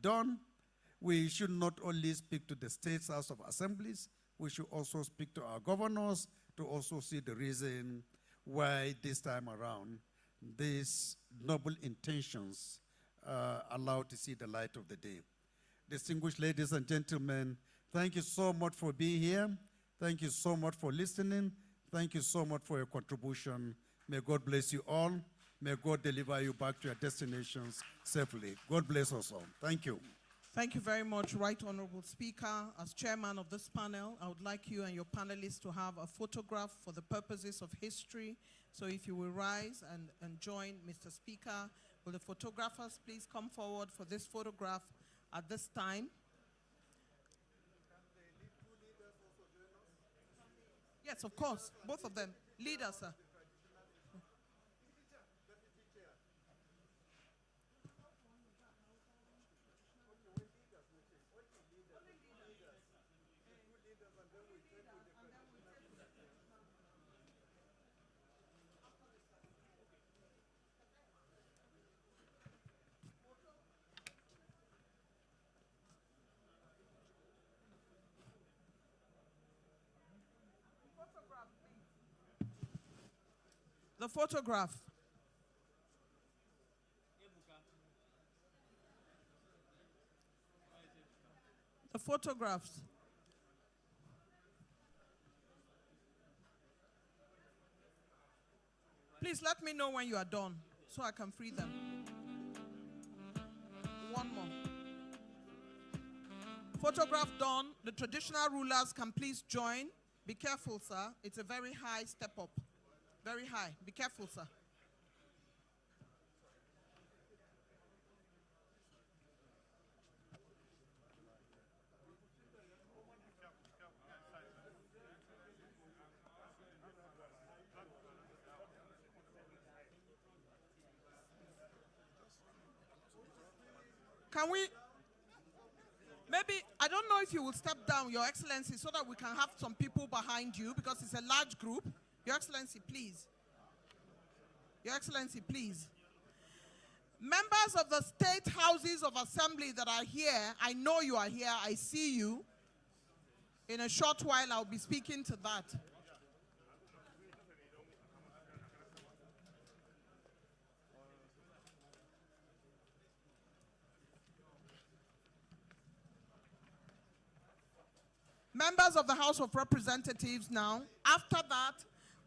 done, we should not only speak to the State House of Assemblies, we should also speak to our governors to also see the reason why this time around these noble intentions are allowed to see the light of the day. Distinguished ladies and gentlemen, thank you so much for being here. Thank you so much for listening. Thank you so much for your contribution. May God bless you all. May God deliver you back to your destinations safely. God bless us all. Thank you. Thank you very much, Right Honorable Speaker. As chairman of this panel, I would like you and your panelists to have a photograph for the purposes of history. So if you will rise and join Mr. Speaker, will the photographers please come forward for this photograph at this time? Yes, of course, both of them. Leaders, sir. The photograph. The photographs. Please let me know when you are done so I can free them. One more. Photograph done. The traditional rulers can please join. Be careful, sir. It's a very high step up. Very high. Be careful, sir. Can we, maybe, I don't know if you will step down, Your Excellency, so that we can have some people behind you, because it's a large group. Your Excellency, please. Your Excellency, please. Members of the state houses of assembly that are here, I know you are here, I see you. In a short while, I'll be speaking to that. Members of the House of Representatives now, after that,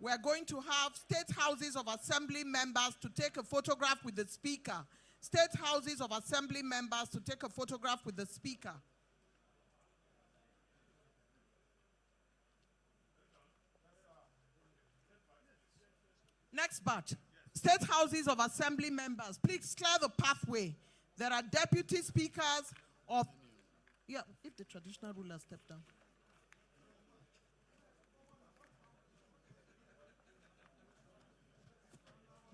we're going to have state houses of assembly members to take a photograph with the speaker. State houses of assembly members to take a photograph with the speaker. Next batch. State houses of assembly members, please clear the pathway. There are deputy speakers of, yeah, if the traditional ruler step down.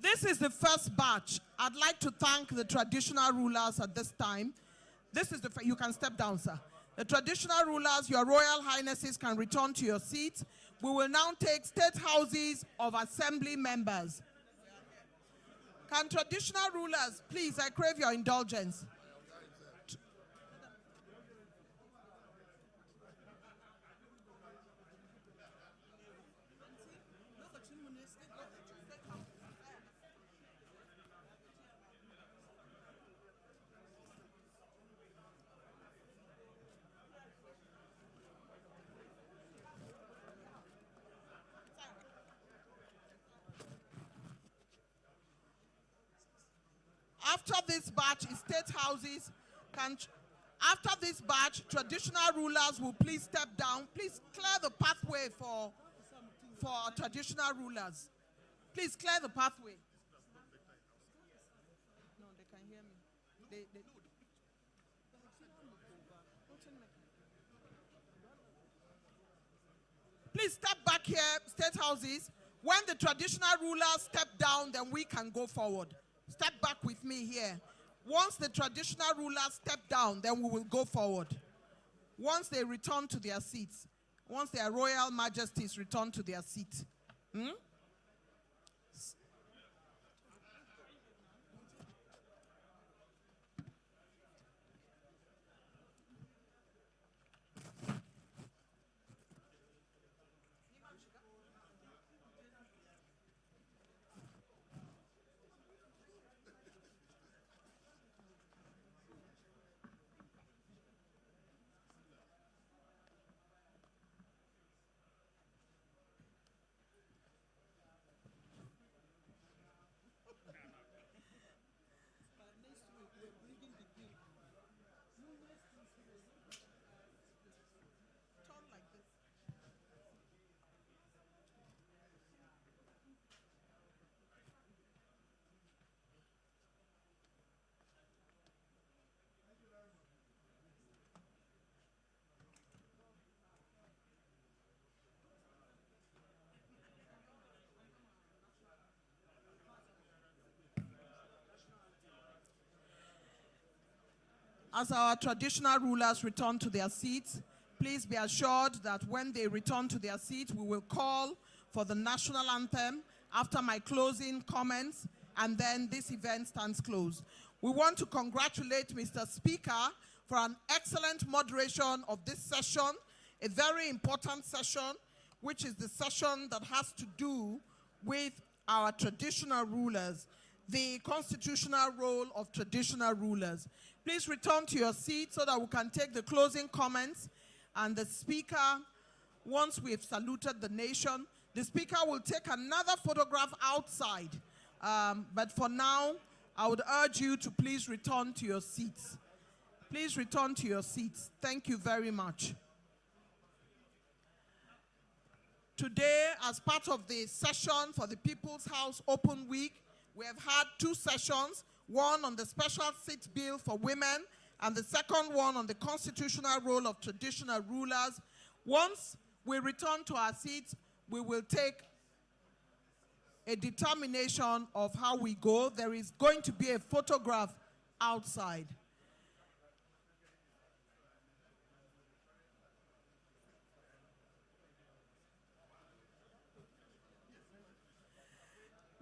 This is the first batch. I'd like to thank the traditional rulers at this time. This is you can step down, sir. The traditional rulers, your royal highnesses, can return to your seats. We will now take state houses of assembly members. Can traditional rulers, please, I crave your indulgence. After this batch is state houses. After this batch, traditional rulers will please step down. Please clear the pathway for traditional rulers. Please clear the pathway. No, they can hear me. Please step back here, state houses. When the traditional rulers step down, then we can go forward. Step back with me here. Once the traditional rulers step down, then we will go forward. Once they return to their seats, once their royal majesties return to their seat. As our traditional rulers return to their seats, please be assured that when they return to their seats, we will call for the national anthem after my closing comments, and then this event stands closed. We want to congratulate Mr. Speaker for an excellent moderation of this session, a very important session, which is the session that has to do with our traditional rulers, the constitutional role of traditional rulers. Please return to your seat so that we can take the closing comments. And the speaker, once we've saluted the nation, the speaker will take another photograph outside. But for now, I would urge you to please return to your seats. Please return to your seats. Thank you very much. Today, as part of the session for the People's House Open Week, we have had two sessions, one on the special seat bill for women, and the second one on the constitutional role of traditional rulers. Once we return to our seats, we will take a determination of how we go. There is going to be a photograph outside.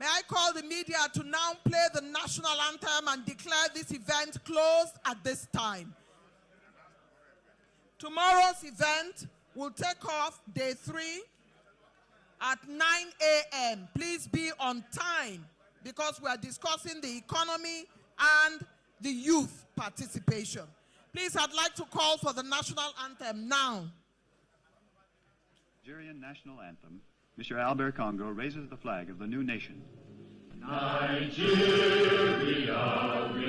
May I call the media to now play the national anthem and declare this event closed at this time. Tomorrow's event will take off day 3 at 9 a.m. Please be on time because we are discussing the economy and the youth participation. Please, I'd like to call for the national anthem now. Nigerian national anthem. Mr. Albert Congo raises the flag of the new nation. Nigeria, we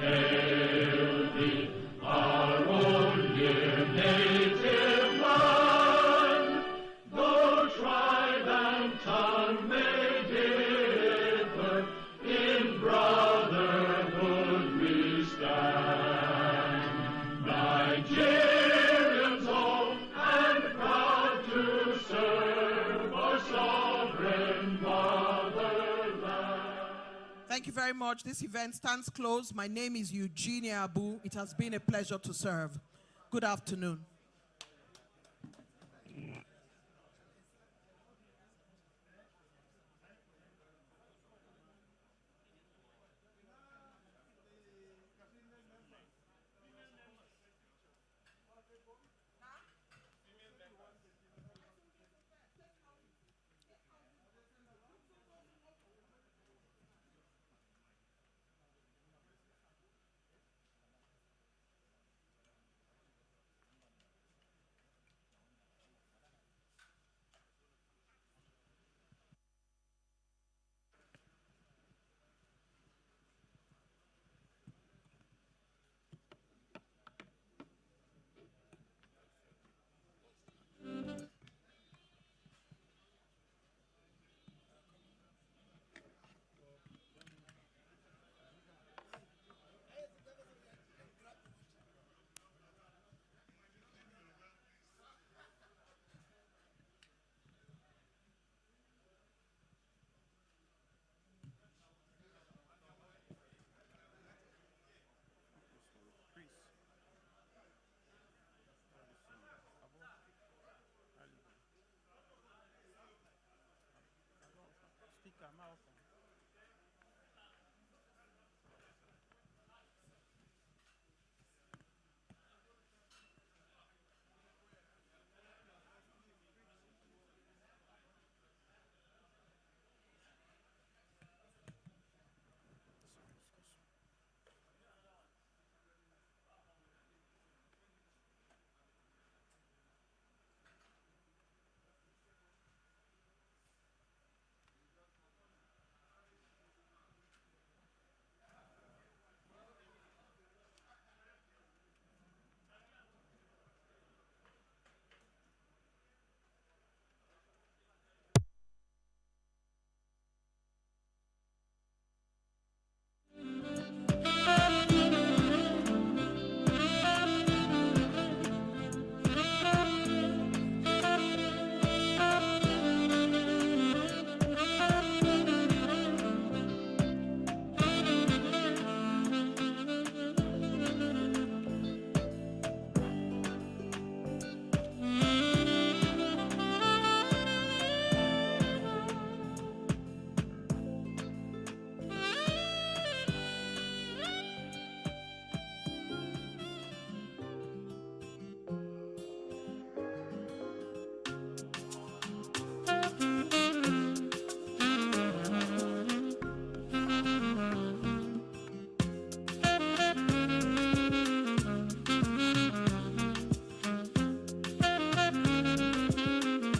hail thee, our own dear native land. Though tribe and tongue may differ, in brotherhood we stand. Nigerians all and proud to serve our sovereign motherland. Thank you very much. This event stands closed. My name is Eugenia Abu. It has been a pleasure to serve. Good afternoon.